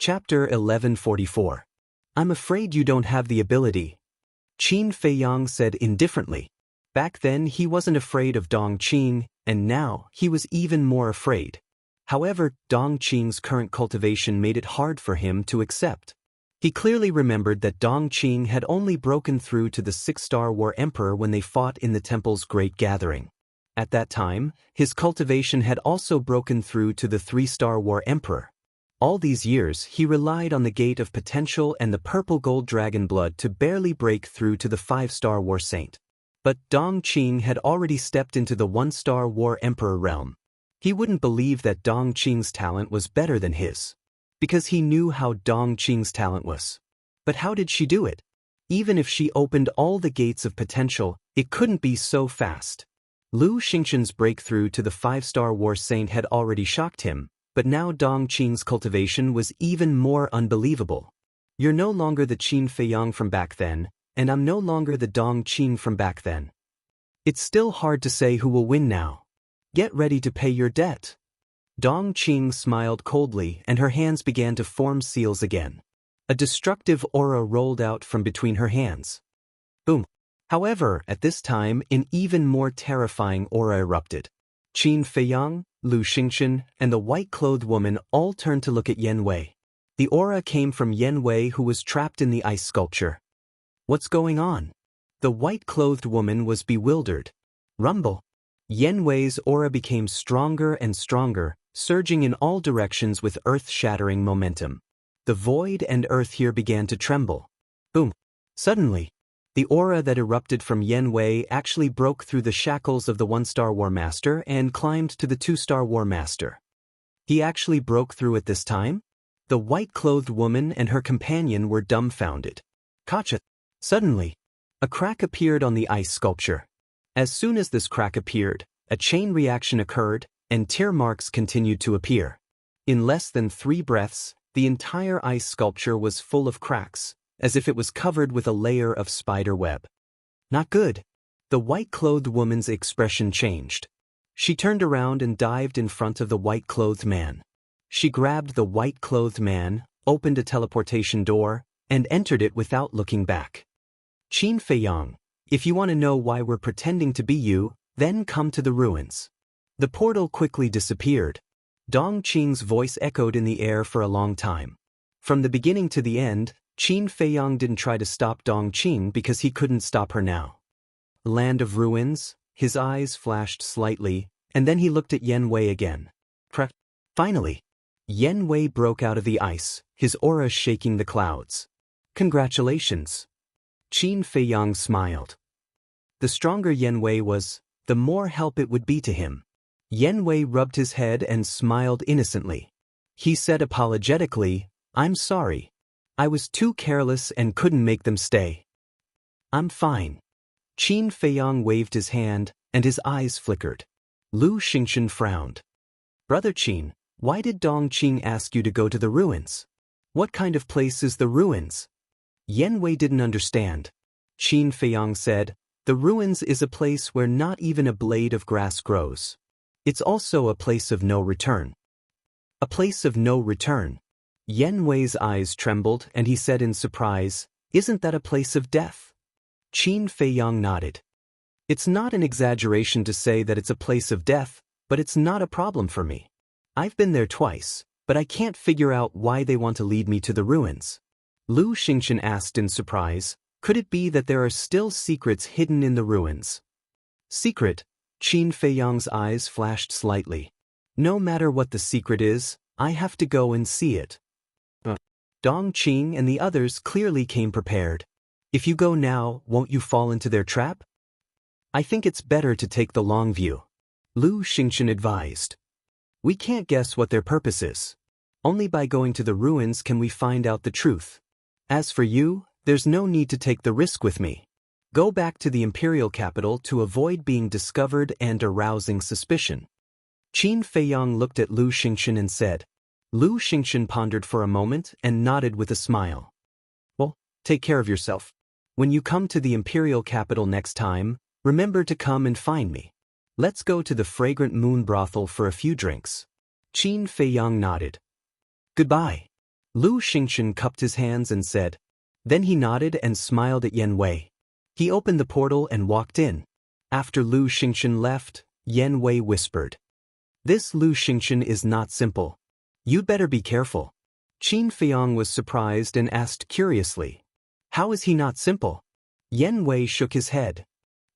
Chapter 1144. I'm afraid you don't have the ability. Qin Feiyang said indifferently. Back then he wasn't afraid of Dong Qing, and now he was even more afraid. However, Dong Qing's current cultivation made it hard for him to accept. He clearly remembered that Dong Qing had only broken through to the 6-star War Emperor when they fought in the temple's great gathering. At that time, his cultivation had also broken through to the 3-star War Emperor. All these years he relied on the Gate of Potential and the purple gold dragon blood to barely break through to the 5-star War Saint. But Dong Qing had already stepped into the 1-star War Emperor realm. He wouldn't believe that Dong Qing's talent was better than his, because he knew how Dong Qing's talent was. But how did she do it? Even if she opened all the gates of potential, it couldn't be so fast. Lu Xingqian's breakthrough to the 5-star War Saint had already shocked him, but now Dong Qing's cultivation was even more unbelievable. You're no longer the Qin Feiyang from back then, and I'm no longer the Dong Qing from back then. It's still hard to say who will win now. Get ready to pay your debt. Dong Qing smiled coldly and her hands began to form seals again. A destructive aura rolled out from between her hands. Boom. However, at this time, an even more terrifying aura erupted. Qin Feiyang, Lu Xingqian, and the white-clothed woman all turned to look at Yan Wei. The aura came from Yan Wei, who was trapped in the ice sculpture. What's going on? The white-clothed woman was bewildered. Rumble. Yan Wei's aura became stronger and stronger, surging in all directions with earth-shattering momentum. The void and earth here began to tremble. Boom. Suddenly, the aura that erupted from Yan Wei actually broke through the shackles of the 1-star War Master and climbed to the 2-star War Master. He actually broke through at this time? The white-clothed woman and her companion were dumbfounded. Gotcha. Suddenly, a crack appeared on the ice sculpture. As soon as this crack appeared, a chain reaction occurred, and tear marks continued to appear. In less than 3 breaths, the entire ice sculpture was full of cracks, as if it was covered with a layer of spider web. Not good. The white-clothed woman's expression changed. She turned around and dived in front of the white-clothed man. She grabbed the white-clothed man, opened a teleportation door, and entered it without looking back. Qin Feiyang, if you want to know why we're pretending to be you, then come to the ruins. The portal quickly disappeared. Dong Qing's voice echoed in the air for a long time. From the beginning to the end, Qin Feiyang didn't try to stop Dong Qing because he couldn't stop her now. Land of ruins, his eyes flashed slightly, and then he looked at Yan Wei again. Finally, Yan Wei broke out of the ice, his aura shaking the clouds. Congratulations. Qin Feiyang smiled. The stronger Yan Wei was, the more help it would be to him. Yan Wei rubbed his head and smiled innocently. He said apologetically, "I'm sorry. I was too careless and couldn't make them stay." "I'm fine." Qin Feiyang waved his hand, and his eyes flickered. Lu Xingqian frowned. "Brother Qin, why did Dong Qing ask you to go to the ruins? What kind of place is the ruins?" Yan Wei didn't understand. Qin Feiyang said, "The ruins is a place where not even a blade of grass grows. It's also a place of no return." A place of no return. Yan Wei's eyes trembled and he said in surprise, "Isn't that a place of death?" Qin Feiyang nodded. "It's not an exaggeration to say that it's a place of death, but it's not a problem for me. I've been there twice, but I can't figure out why they want to lead me to the ruins." Lu Xingqian asked in surprise, "Could it be that there are still secrets hidden in the ruins?" "Secret?" Qin Feiyang's eyes flashed slightly. "No matter what the secret is, I have to go and see it." Dong Qing and the others clearly came prepared. "If you go now, won't you fall into their trap?" "I think it's better to take the long view," Lu Xingqian advised. "We can't guess what their purpose is. Only by going to the ruins can we find out the truth. As for you, there's no need to take the risk with me. Go back to the imperial capital to avoid being discovered and arousing suspicion." Qin Feiyang looked at Lu Xingqian and said. Lu Xingqian pondered for a moment and nodded with a smile. "Well, take care of yourself. When you come to the imperial capital next time, remember to come and find me. Let's go to the fragrant moon brothel for a few drinks." Qin Feiyang nodded. "Goodbye." Lu Xingchen cupped his hands and said. Then he nodded and smiled at Yan Wei. He opened the portal and walked in. After Lu Xingchen left, Yan Wei whispered. This Lu Xingchen is not simple. You'd better be careful. Qin Feiyang was surprised and asked curiously. How is he not simple? Yan Wei shook his head.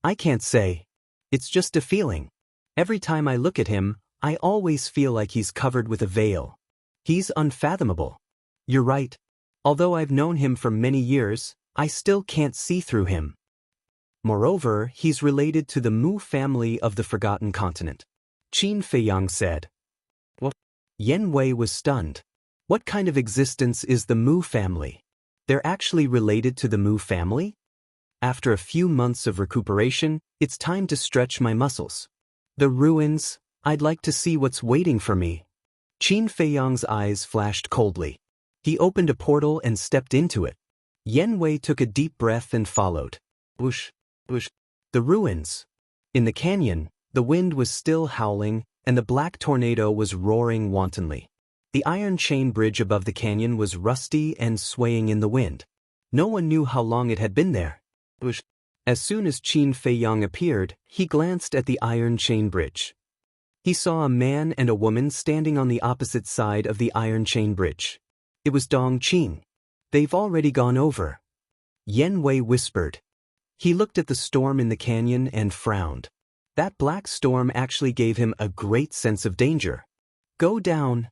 I can't say. It's just a feeling. Every time I look at him, I always feel like he's covered with a veil. He's unfathomable. You're right. Although I've known him for many years, I still can't see through him. Moreover, he's related to the Mu family of the Forgotten Continent. Qin Feiyang said. What? Yan Wei was stunned. What kind of existence is the Mu family? They're actually related to the Mu family? After a few months of recuperation, it's time to stretch my muscles. The ruins, I'd like to see what's waiting for me. Qin Feiyang's eyes flashed coldly. He opened a portal and stepped into it. Yan Wei took a deep breath and followed. Whoosh, whoosh. The ruins. In the canyon, the wind was still howling, and the black tornado was roaring wantonly. The iron chain bridge above the canyon was rusty and swaying in the wind. No one knew how long it had been there. Whoosh. As soon as Qin Feiyang appeared, he glanced at the iron chain bridge. He saw a man and a woman standing on the opposite side of the iron chain bridge. It was Dong Qing. They've already gone over. Yan Wei whispered. He looked at the storm in the canyon and frowned. That black storm actually gave him a great sense of danger. Go down.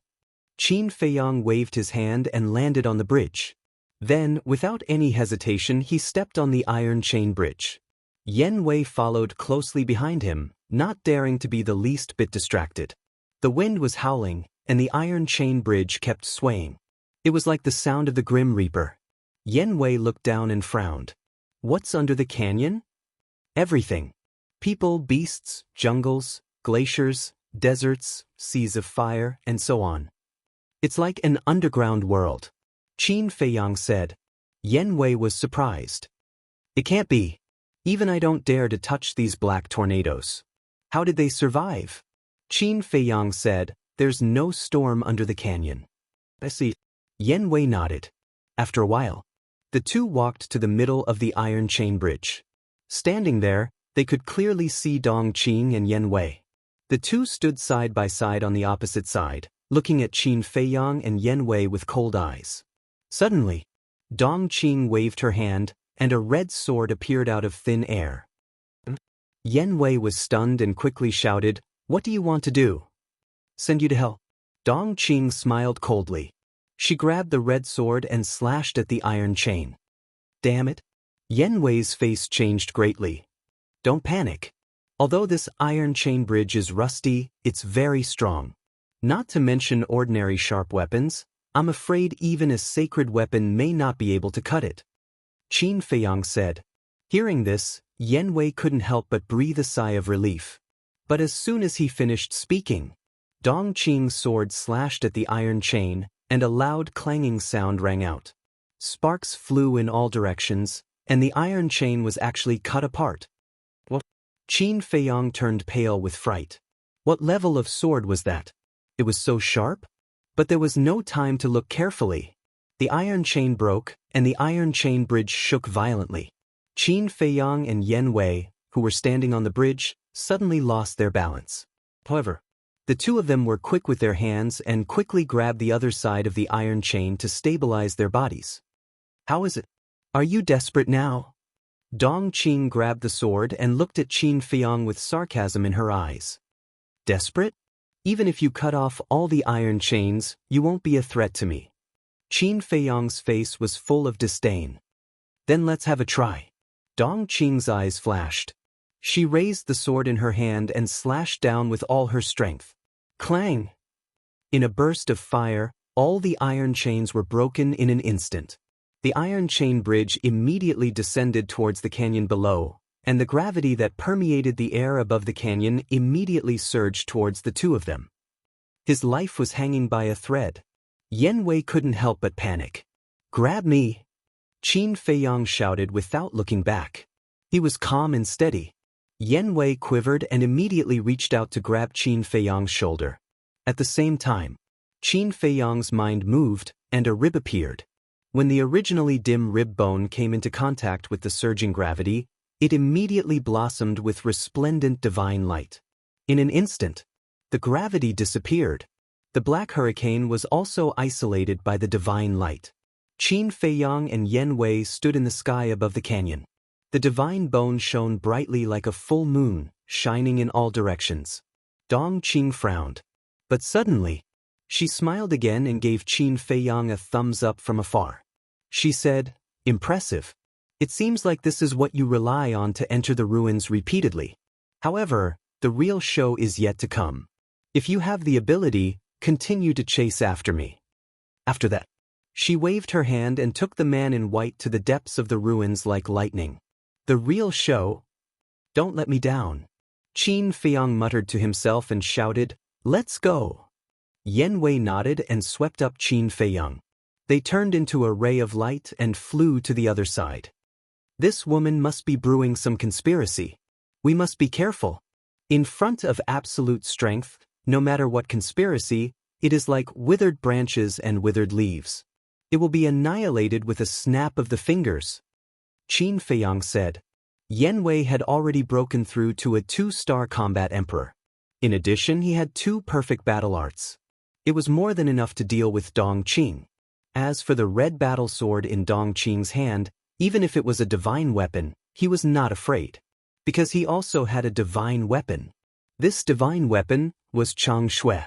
Qin Feiyang waved his hand and landed on the bridge. Then, without any hesitation, he stepped on the iron chain bridge. Yan Wei followed closely behind him, not daring to be the least bit distracted. The wind was howling, and the iron chain bridge kept swaying. It was like the sound of the Grim Reaper. Yan Wei looked down and frowned. What's under the canyon? Everything. People, beasts, jungles, glaciers, deserts, seas of fire, and so on. It's like an underground world. Qin Feiyang said. Yan Wei was surprised. It can't be. Even I don't dare to touch these black tornadoes. How did they survive? Qin Feiyang said, There's no storm under the canyon. I see. Yan Wei nodded. After a while, the two walked to the middle of the iron chain bridge. Standing there, they could clearly see Dong Qing and Yan Wei. The two stood side by side on the opposite side, looking at Qin Feiyang and Yan Wei with cold eyes. Suddenly, Dong Qing waved her hand, and a red sword appeared out of thin air. Yan Wei was stunned and quickly shouted, What do you want to do? Send you to hell. Dong Qing smiled coldly. She grabbed the red sword and slashed at the iron chain. Damn it. Yan Wei's face changed greatly. Don't panic. Although this iron chain bridge is rusty, it's very strong. Not to mention ordinary sharp weapons, I'm afraid even a sacred weapon may not be able to cut it. Qin Feiyang said. Hearing this, Yan Wei couldn't help but breathe a sigh of relief. But as soon as he finished speaking, Dong Qing's sword slashed at the iron chain, and a loud clanging sound rang out. Sparks flew in all directions, and the iron chain was actually cut apart. What? Qin Feiyang turned pale with fright. What level of sword was that? It was so sharp? But there was no time to look carefully. The iron chain broke, and the iron chain bridge shook violently. Qin Feiyang and Yan Wei, who were standing on the bridge, suddenly lost their balance. However, the two of them were quick with their hands and quickly grabbed the other side of the iron chain to stabilize their bodies. How is it? Are you desperate now? Dong Qing grabbed the sword and looked at Qin Feiyang with sarcasm in her eyes. Desperate? Even if you cut off all the iron chains, you won't be a threat to me. Qin Feiyang's face was full of disdain. Then let's have a try. Dong Qing's eyes flashed. She raised the sword in her hand and slashed down with all her strength. Clang! In a burst of fire, all the iron chains were broken in an instant. The iron chain bridge immediately descended towards the canyon below, and the gravity that permeated the air above the canyon immediately surged towards the two of them. His life was hanging by a thread. Yan Wei couldn't help but panic. Grab me! Qin Feiyang shouted without looking back. He was calm and steady. Yan Wei quivered and immediately reached out to grab Qin Feiyang's shoulder. At the same time, Qin Feiyang's mind moved, and a rib appeared. When the originally dim rib bone came into contact with the surging gravity, it immediately blossomed with resplendent divine light. In an instant, the gravity disappeared. The black hurricane was also isolated by the divine light. Qin Feiyang and Yen Wei stood in the sky above the canyon. The divine bone shone brightly like a full moon, shining in all directions. Dong Qing frowned. But suddenly, she smiled again and gave Qin Feiyang a thumbs up from afar. She said, "Impressive. It seems like this is what you rely on to enter the ruins repeatedly. However, the real show is yet to come. If you have the ability, continue to chase after me." After that, she waved her hand and took the man in white to the depths of the ruins like lightning. The real show? Don't let me down. Qin Feiyang muttered to himself and shouted, "Let's go." Yen Wei nodded and swept up Qin Feiyang. They turned into a ray of light and flew to the other side. This woman must be brewing some conspiracy. We must be careful. In front of absolute strength, no matter what conspiracy, it is like withered branches and withered leaves. It will be annihilated with a snap of the fingers. Qin Feiyang said. Yen Wei had already broken through to a 2-star combat emperor. In addition, he had 2 perfect battle arts. It was more than enough to deal with Dong Qing. As for the red battle sword in Dong Qing's hand, even if it was a divine weapon, he was not afraid. Because he also had a divine weapon. This divine weapon was Chang Shui.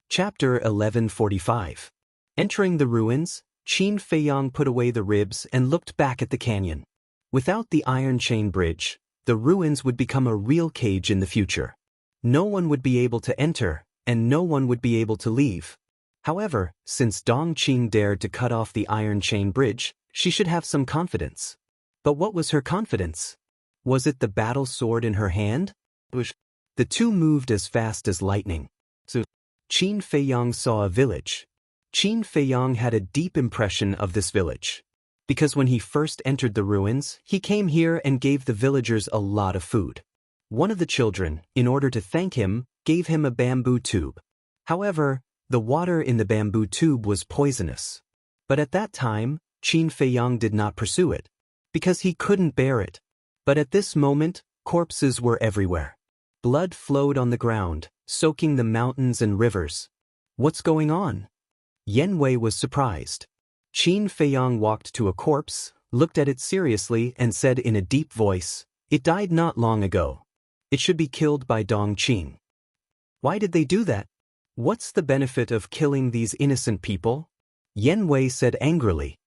Chapter 1145. Entering the ruins, Qin Feiyang put away the ribs and looked back at the canyon. Without the iron chain bridge, the ruins would become a real cage in the future. No one would be able to enter, and no one would be able to leave. However, since Dong Qing dared to cut off the iron chain bridge, she should have some confidence. But what was her confidence? Was it the battle sword in her hand? The two moved as fast as lightning. So, Qin Feiyang saw a village. Qin Feiyang had a deep impression of this village. Because when he first entered the ruins, he came here and gave the villagers a lot of food. One of the children, in order to thank him, gave him a bamboo tube. However, the water in the bamboo tube was poisonous. But at that time, Qin Feiyang did not pursue it, because he couldn't bear it. But at this moment, corpses were everywhere. Blood flowed on the ground, soaking the mountains and rivers. What's going on? Yen Wei was surprised. Qin Feiyang walked to a corpse, looked at it seriously and said in a deep voice, "It died not long ago. It should be killed by Dong Qing." Why did they do that? What's the benefit of killing these innocent people? Yen Wei said angrily.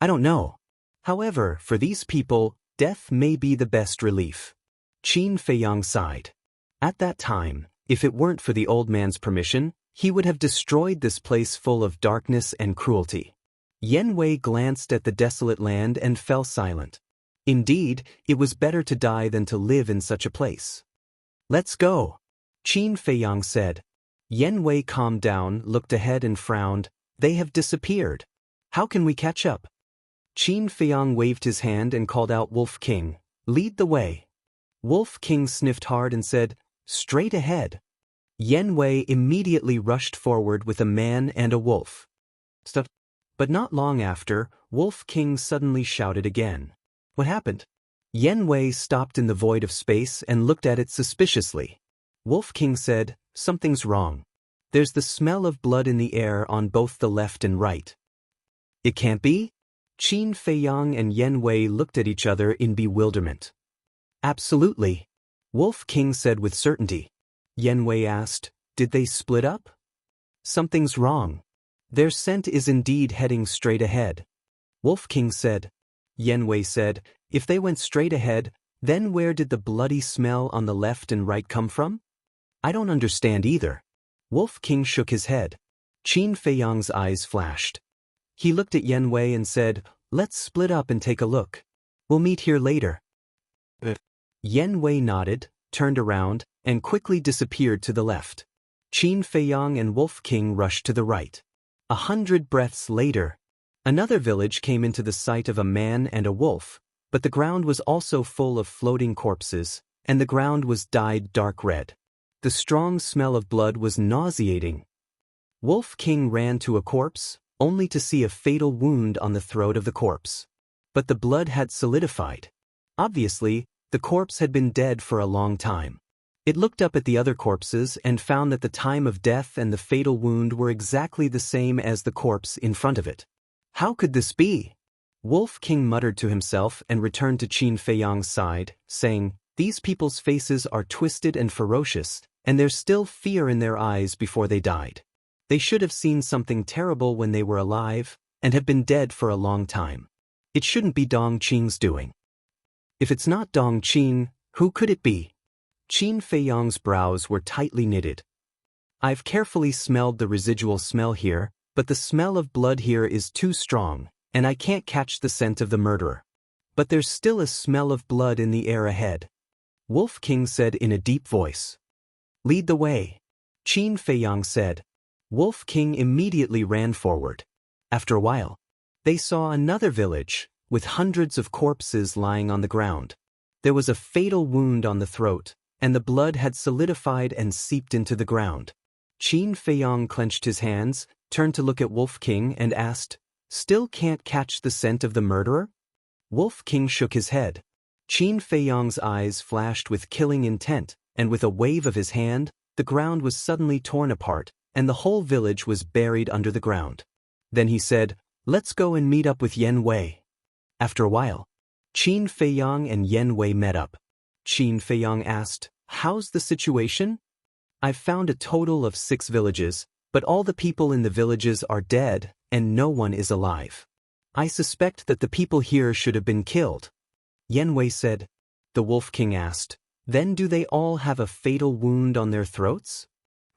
I don't know. However, for these people, death may be the best relief. Qin Feiyang sighed. At that time, if it weren't for the old man's permission, he would have destroyed this place full of darkness and cruelty. Yen Wei glanced at the desolate land and fell silent. Indeed, it was better to die than to live in such a place. Let's go, Qin Feiyang said. Yen Wei calmed down, looked ahead and frowned. They have disappeared. How can we catch up? Qin Feiyang waved his hand and called out Wolf King, "Lead the way." Wolf King sniffed hard and said, "Straight ahead." Yen Wei immediately rushed forward with a man and a wolf. Stop. But not long after, Wolf King suddenly shouted again. What happened? Yen Wei stopped in the void of space and looked at it suspiciously. Wolf King said, "Something's wrong. There's the smell of blood in the air on both the left and right." It can't be? Qin Feiyang and Yen Wei looked at each other in bewilderment. Absolutely, Wolf King said with certainty. Yen Wei asked, "Did they split up?" Something's wrong. Their scent is indeed heading straight ahead. Wolf King said. Yen Wei said, "If they went straight ahead, then where did the bloody smell on the left and right come from?" I don't understand either. Wolf King shook his head. Qin Feiyang's eyes flashed. He looked at Yen Wei and said, "Let's split up and take a look. We'll meet here later." Yen Wei nodded, turned around, and quickly disappeared to the left. Qin Feiyang and Wolf King rushed to the right. 100 breaths later, another village came into the sight of a man and a wolf, but the ground was also full of floating corpses, and the ground was dyed dark red. The strong smell of blood was nauseating. Wolf King ran to a corpse, only to see a fatal wound on the throat of the corpse. But the blood had solidified. Obviously, the corpse had been dead for a long time. It looked up at the other corpses and found that the time of death and the fatal wound were exactly the same as the corpse in front of it. How could this be? Wolf King muttered to himself and returned to Qin Feiyang's side, saying, "These people's faces are twisted and ferocious, and there's still fear in their eyes before they died. They should have seen something terrible when they were alive, and have been dead for a long time. It shouldn't be Dong Qing's doing. If it's not Dong Qing, who could it be?" Qin Feiyang's brows were tightly knitted. "I've carefully smelled the residual smell here, but the smell of blood here is too strong, and I can't catch the scent of the murderer. But there's still a smell of blood in the air ahead," Wolf King said in a deep voice. "Lead the way," Qin Feiyang said. Wolf King immediately ran forward. After a while, they saw another village, with hundreds of corpses lying on the ground. There was a fatal wound on the throat, and the blood had solidified and seeped into the ground. Qin Feiyang clenched his hands, turned to look at Wolf King and asked, "Still can't catch the scent of the murderer?" Wolf King shook his head. Qin Feiyang's eyes flashed with killing intent, and with a wave of his hand, the ground was suddenly torn apart, and the whole village was buried under the ground. Then he said, "Let's go and meet up with Yan Wei." After a while, Qin Feiyang and Yan Wei met up. Qin Feiyang asked, "How's the situation?" "I've found a total of 6 villages, but all the people in the villages are dead, and no one is alive. I suspect that the people here should have been killed," Yan Wei said. The Wolf King asked, "Then do they all have a fatal wound on their throats?"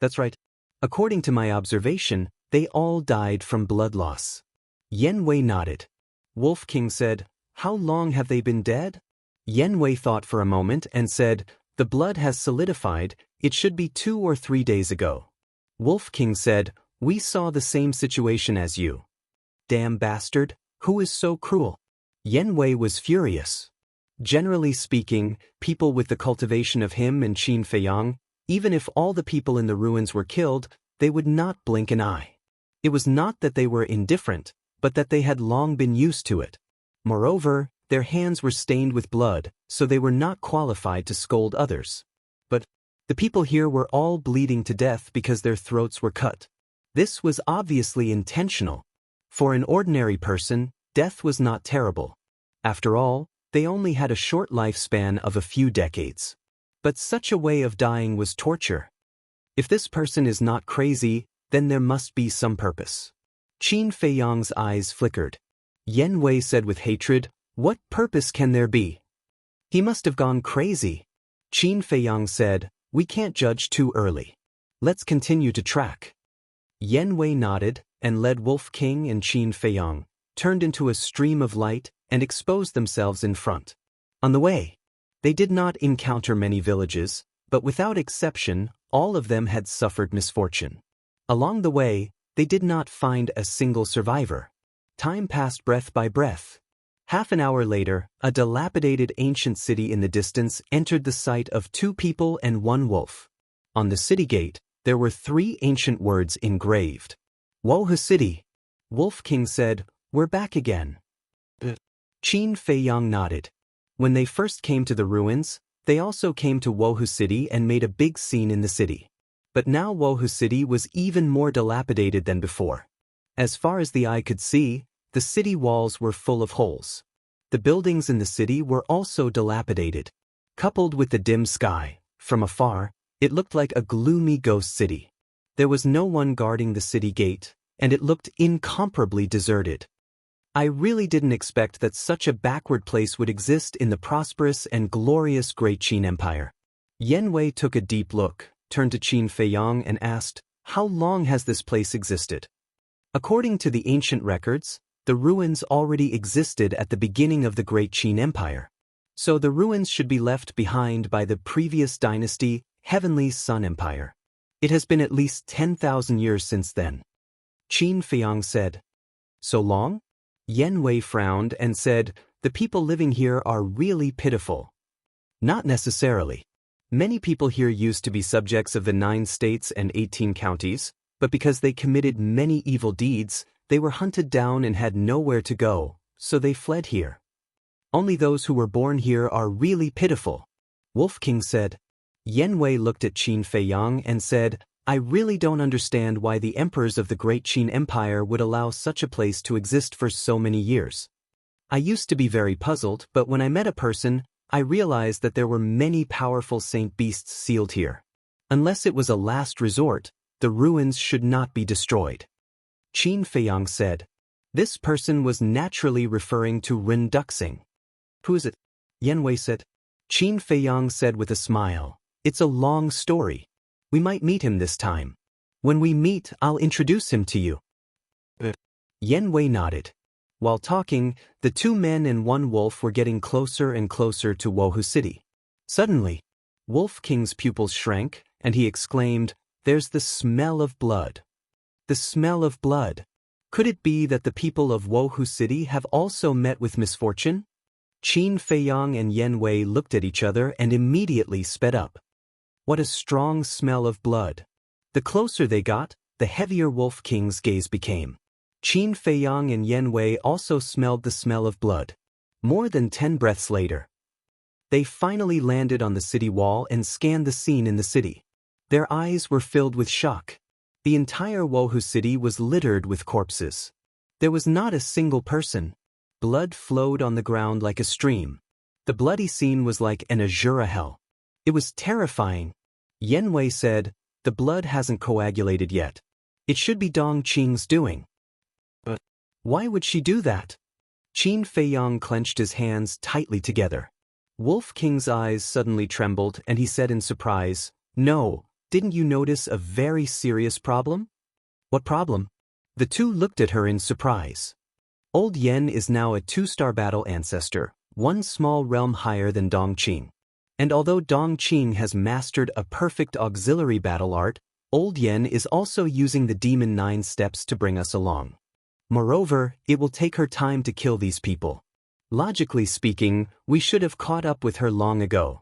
"That's right. According to my observation, they all died from blood loss." Yan Wei nodded. Wolf King said, "How long have they been dead?" Yan Wei thought for a moment and said, "The blood has solidified, it should be 2 or 3 days ago." Wolf King said, "We saw the same situation as you." "Damn bastard, who is so cruel?" Yan Wei was furious. Generally speaking, people with the cultivation of him and Qin Feiyang, even if all the people in the ruins were killed, they would not blink an eye. It was not that they were indifferent, but that they had long been used to it. Moreover, their hands were stained with blood, so they were not qualified to scold others. But the people here were all bleeding to death because their throats were cut. This was obviously intentional. For an ordinary person, death was not terrible. After all, they only had a short lifespan of a few decades. But such a way of dying was torture. If this person is not crazy, then there must be some purpose. Qin Feiyang's eyes flickered. Yan Wei said with hatred, "What purpose can there be? He must have gone crazy." Qin Feiyang said, "We can't judge too early. Let's continue to track." Yan Wei nodded and led Wolf King and Qin Feiyang, turned into a stream of light, and exposed themselves in front. On the way, they did not encounter many villages, but without exception, all of them had suffered misfortune. Along the way, they did not find a single survivor. Time passed breath by breath. Half an hour later, a dilapidated ancient city in the distance entered the sight of 2 people and 1 wolf. On the city gate, there were 3 ancient words engraved. "Wohu City." Wolf King said, "We're back again." Qin Feiyang nodded. When they first came to the ruins, they also came to Wohu City and made a big scene in the city. But now Wohu City was even more dilapidated than before. As far as the eye could see, the city walls were full of holes. The buildings in the city were also dilapidated. Coupled with the dim sky, from afar, it looked like a gloomy ghost city. There was no one guarding the city gate, and it looked incomparably deserted. I really didn't expect that such a backward place would exist in the prosperous and glorious Great Qin Empire. Yan Wei took a deep look, turned to Qin Feiyang and asked, "How long has this place existed?" According to the ancient records, the ruins already existed at the beginning of the Great Qin Empire. So the ruins should be left behind by the previous dynasty, Heavenly Sun Empire. It has been at least 10,000 years since then. Qin Feiyang said. "So long?" Yan Wei frowned and said, "The people living here are really pitiful." "Not necessarily. Many people here used to be subjects of the 9 states and 18 counties, But because they committed many evil deeds, they were hunted down and had nowhere to go, so they fled here. Only those who were born here are really pitiful, Wolf King said. Yen Wei looked at Qin Feiyang and said, I really don't understand why the emperors of the great Qin Empire would allow such a place to exist for so many years. I used to be very puzzled, but when I met a person, I realized that there were many powerful saint beasts sealed here. Unless it was a last resort, the ruins should not be destroyed. Qin Feiyang said. This person was naturally referring to Ren Duxing. Who is it? Yen Wei said. Qin Feiyang said with a smile, It's a long story. We might meet him this time. When we meet, I'll introduce him to you. Yen Wei nodded. While talking, the two men and one wolf were getting closer and closer to Wohu City. Suddenly, Wolf King's pupils shrank, and he exclaimed, There's the smell of blood. The smell of blood. Could it be that the people of Wohu City have also met with misfortune? Qin Feiyang and Yen Wei looked at each other and immediately sped up. What a strong smell of blood. The closer they got, the heavier Wolf King's gaze became. Qin Feiyang and Yen Wei also smelled the smell of blood. More than 10 breaths later, they finally landed on the city wall and scanned the scene in the city. Their eyes were filled with shock. The entire Wohu City was littered with corpses. There was not a single person. Blood flowed on the ground like a stream. The bloody scene was like an azure hell. It was terrifying. Yen Wei said, The blood hasn't coagulated yet. It should be Dong Qing's doing. But why would she do that? Qin Feiyang clenched his hands tightly together. Wolf King's eyes suddenly trembled and he said in surprise, No, didn't you notice a very serious problem? What problem? The two looked at her in surprise. Old Yen is now a 2-star battle ancestor, one small realm higher than Dong Qing. And although Dong Qing has mastered a perfect auxiliary battle art, Old Yen is also using the Demon 9 steps to bring us along. Moreover, it will take her time to kill these people. Logically speaking, we should have caught up with her long ago.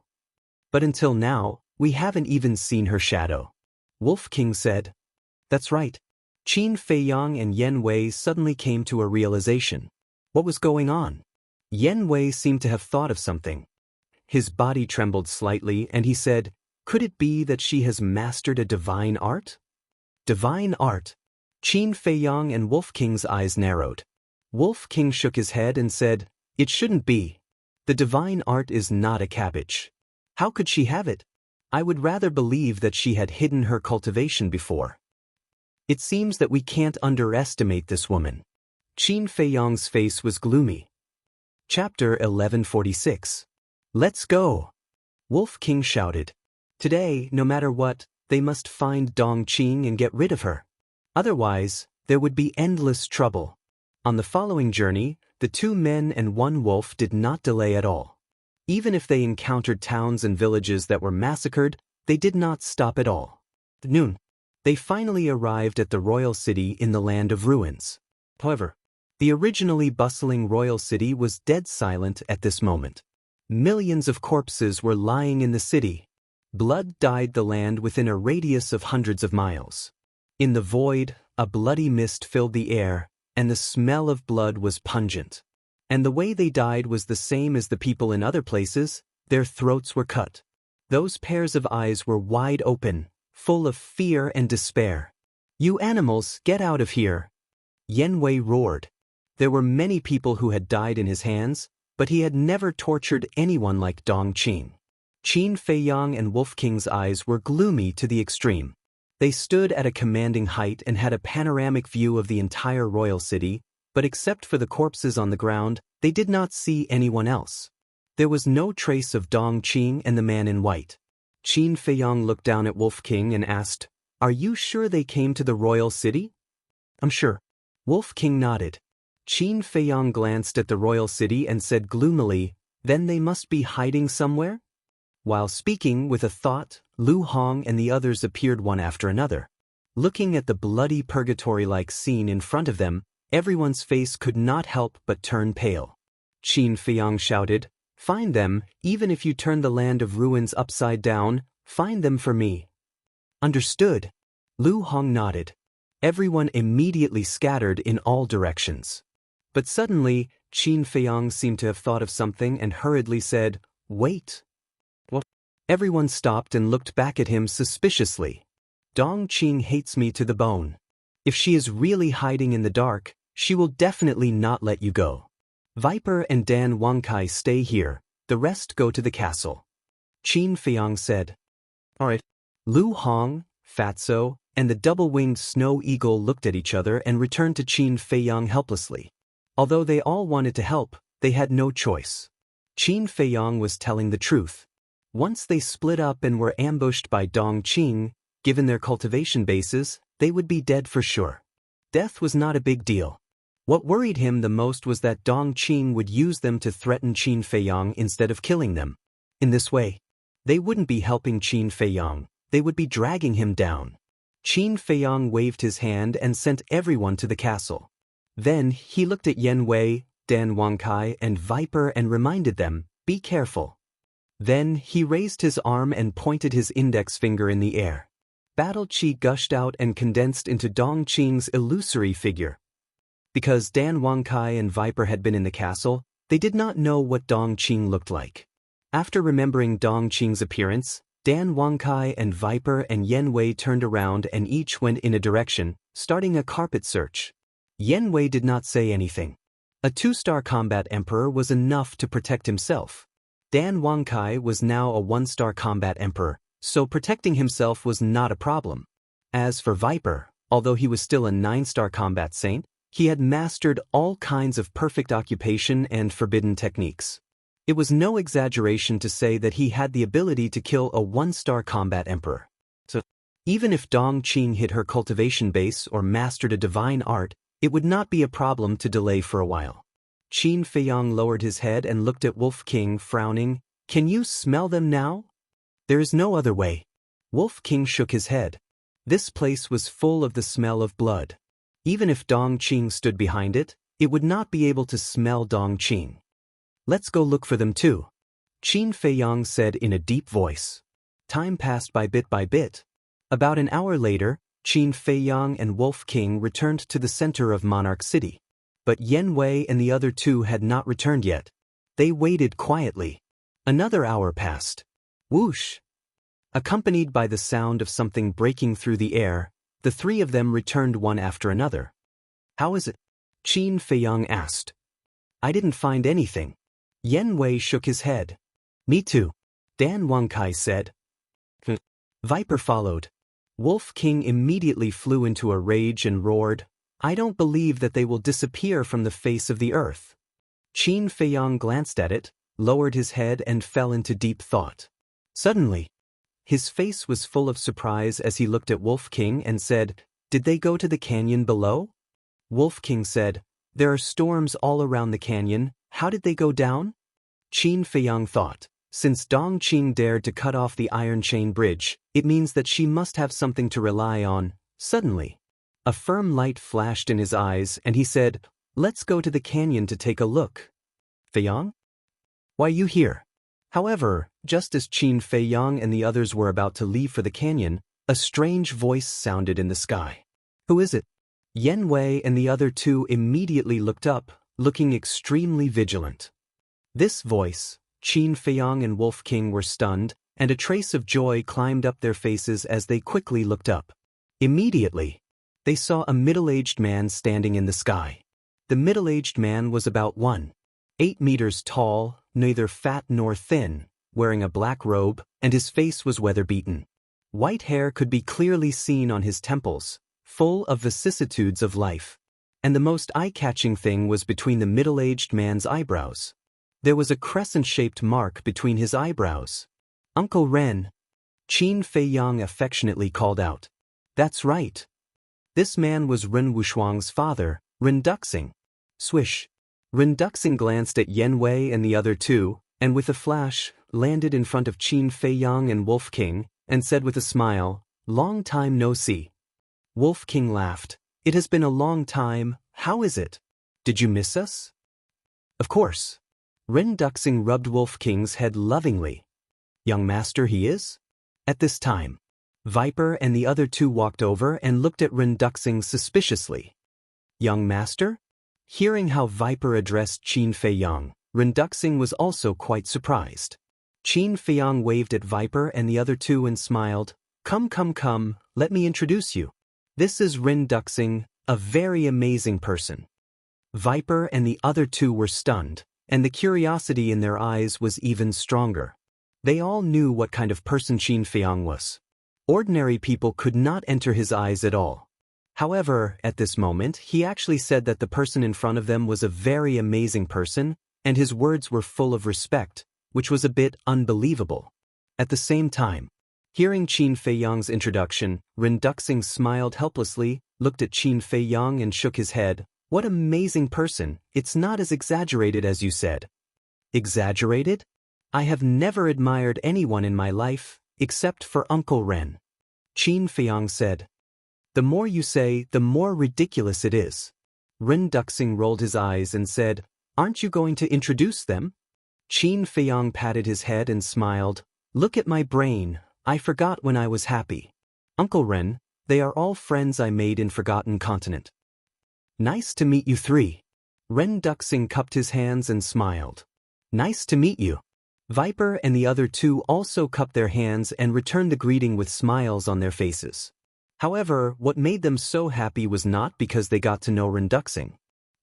But until now, we haven't even seen her shadow. Wolf King said. That's right. Qin Feiyang and Yen Wei suddenly came to a realization. What was going on? Yen Wei seemed to have thought of something. His body trembled slightly and he said, Could it be that she has mastered a divine art? Divine art? Qin Feiyang and Wolf King's eyes narrowed. Wolf King shook his head and said, It shouldn't be. The divine art is not a cabbage. How could she have it? I would rather believe that she had hidden her cultivation before. It seems that we can't underestimate this woman. Qin Feiyang's face was gloomy. Chapter 1146. Let's go! Wolf King shouted. Today, no matter what, they must find Dong Qing and get rid of her. Otherwise, there would be endless trouble. On the following journey, the two men and one wolf did not delay at all. Even if they encountered towns and villages that were massacred, they did not stop at all. At noon, they finally arrived at the royal city in the land of ruins. However, the originally bustling royal city was dead silent at this moment. Millions of corpses were lying in the city. Blood dyed the land within a radius of hundreds of miles. In the void, a bloody mist filled the air, and the smell of blood was pungent. And the way they died was the same as the people in other places. Their throats were cut. Those pairs of eyes were wide open, full of fear and despair. You animals, get out of here! Yen Wei roared. There were many people who had died in his hands, but he had never tortured anyone like Dong Qing. Qin Feiyang and Wolf King's eyes were gloomy to the extreme. They stood at a commanding height and had a panoramic view of the entire royal city, but except for the corpses on the ground, they did not see anyone else. There was no trace of Dong Qing and the man in white. Qin Feiyang looked down at Wolf King and asked, Are you sure they came to the royal city? I'm sure. Wolf King nodded. Qin Feiyang glanced at the royal city and said gloomily, Then they must be hiding somewhere? While speaking with a thought, Lu Hong and the others appeared one after another. Looking at the bloody purgatory-like scene in front of them, everyone's face could not help but turn pale. Qin Feiyang shouted, Find them, even if you turn the land of ruins upside down, find them for me. Understood. Lu Hong nodded. Everyone immediately scattered in all directions. But suddenly, Qin Feiyang seemed to have thought of something and hurriedly said, "Wait." What? Everyone stopped and looked back at him suspiciously. Dong Qing hates me to the bone. If she is really hiding in the dark, she will definitely not let you go. Viper and Dan Wangkai stay here, the rest go to the castle. Qin Feiyang said. All right. Lu Hong, Fatso, and the double-winged snow eagle looked at each other and returned to Qin Feiyang helplessly. Although they all wanted to help, they had no choice. Qin Feiyang was telling the truth. Once they split up and were ambushed by Dong Qing, given their cultivation bases, they would be dead for sure. Death was not a big deal. What worried him the most was that Dong Qing would use them to threaten Qin Feiyang instead of killing them. In this way, they wouldn't be helping Qin Feiyang, they would be dragging him down. Qin Feiyang waved his hand and sent everyone to the castle. Then he looked at Yen Wei, Dan Wangkai, and Viper and reminded them, "Be careful." Then he raised his arm and pointed his index finger in the air. Battle chi gushed out and condensed into Dong Qing's illusory figure. Because Dan Wangkai and Viper had been in the castle, they did not know what Dong Qing looked like. After remembering Dong Qing's appearance, Dan Wangkai and Viper and Yen Wei turned around and each went in a direction, starting a carpet search. Yen Wei did not say anything. A 2-star combat emperor was enough to protect himself. Dan Wangkai was now a 1-star combat emperor, so protecting himself was not a problem. As for Viper, although he was still a 9-star combat saint, he had mastered all kinds of perfect occupation and forbidden techniques. It was no exaggeration to say that he had the ability to kill a 1-star combat emperor. So, even if Dong Qing hit her cultivation base or mastered a divine art, it would not be a problem to delay for a while. Qin Feiyang lowered his head and looked at Wolf King, frowning. "Can you smell them now?" "There is no other way." Wolf King shook his head. This place was full of the smell of blood. Even if Dong Qing stood behind it, it would not be able to smell Dong Qing. "Let's go look for them too," Qin Feiyang said in a deep voice. Time passed by bit. About an hour later, Qin Feiyang and Wolf King returned to the center of Monarch City. But Yen Wei and the other two had not returned yet. They waited quietly. Another hour passed. Whoosh! Accompanied by the sound of something breaking through the air, the three of them returned one after another. "How is it?" Qin Feiyang asked. "I didn't find anything." Yen Wei shook his head. "Me too," Dan Wangkai said. Viper followed. Wolf King immediately flew into a rage and roared, "I don't believe that they will disappear from the face of the earth." Qin Feiyang glanced at it, lowered his head and fell into deep thought. Suddenly, his face was full of surprise as he looked at Wolf King and said, "Did they go to the canyon below?" Wolf King said, "There are storms all around the canyon, how did they go down?" Qin Feiyang thought, since Dong Qing dared to cut off the iron chain bridge, it means that she must have something to rely on. Suddenly, a firm light flashed in his eyes and he said, "Let's go to the canyon to take a look." "Feiyang? Why you here?" However, just as Qin Feiyang and the others were about to leave for the canyon, a strange voice sounded in the sky. "Who is it?" Yen Wei and the other two immediately looked up, looking extremely vigilant. This voice, Qin Feiyang and Wolf King were stunned, and a trace of joy climbed up their faces as they quickly looked up. Immediately, they saw a middle-aged man standing in the sky. The middle-aged man was about 1.8 meters tall, neither fat nor thin, wearing a black robe, and his face was weather-beaten. White hair could be clearly seen on his temples, full of vicissitudes of life. And the most eye-catching thing was between the middle-aged man's eyebrows. There was a crescent-shaped mark between his eyebrows. "Uncle Ren," Qin Feiyang affectionately called out. "That's right. This man was Ren Wushuang's father, Ren Duxing." Swish. Ren Duxing glanced at Yen Wei and the other two, and with a flash, landed in front of Qin Feiyang and Wolf King, and said with a smile, "Long time no see." Wolf King laughed. "It has been a long time, how is it? Did you miss us?" "Of course." Ren Duxing rubbed Wolf King's head lovingly. "Young master he is?" At this time, Viper and the other two walked over and looked at Ren Duxing suspiciously. Young master? Hearing how Viper addressed Qin Feiyang, Ren Duxing was also quite surprised. Qin Feiyang waved at Viper and the other two and smiled. Come, come, come, let me introduce you. This is Ren Duxing, a very amazing person. Viper and the other two were stunned, and the curiosity in their eyes was even stronger. They all knew what kind of person Qin Feiyang was. Ordinary people could not enter his eyes at all. However, at this moment, he actually said that the person in front of them was a very amazing person, and his words were full of respect, which was a bit unbelievable. At the same time, hearing Qin Feiyang's introduction, Ren Duxing smiled helplessly, looked at Qin Feiyang and shook his head. What amazing person, it's not as exaggerated as you said. Exaggerated? I have never admired anyone in my life, except for Uncle Ren. Qin Feiyang said. The more you say, the more ridiculous it is. Ren Duxing rolled his eyes and said, Aren't you going to introduce them? Qin Feiyang patted his head and smiled. Look at my brain, I forgot when I was happy. Uncle Ren, they are all friends I made in Forgotten Continent. Nice to meet you three. Ren Duxing cupped his hands and smiled. Nice to meet you. Viper and the other two also cupped their hands and returned the greeting with smiles on their faces. However, what made them so happy was not because they got to know Ren Duxing.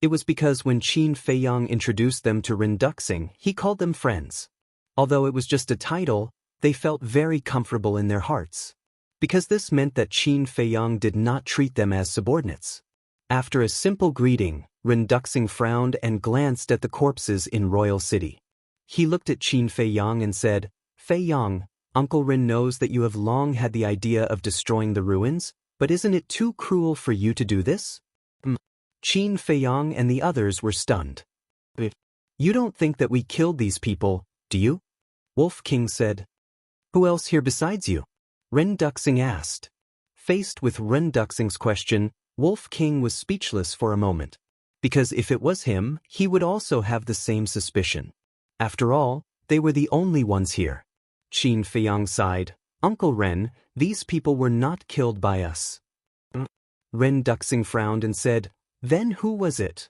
It was because when Qin Feiyang introduced them to Ren Duxing, he called them friends. Although it was just a title, they felt very comfortable in their hearts. Because this meant that Qin Feiyang did not treat them as subordinates. After a simple greeting, Ren Duxing frowned and glanced at the corpses in Royal City. He looked at Qin Feiyang and said, Feiyang, Uncle Ren knows that you have long had the idea of destroying the ruins, but isn't it too cruel for you to do this? Qin Feiyang and the others were stunned. You don't think that we killed these people, do you? Wolf King said. Who else here besides you? Ren Duxing asked. Faced with Ren Duxing's question, Wolf King was speechless for a moment. Because if it was him, he would also have the same suspicion. After all, they were the only ones here. Qin Feiyang sighed. Uncle Ren, these people were not killed by us. Ren Duxing frowned and said, Then who was it?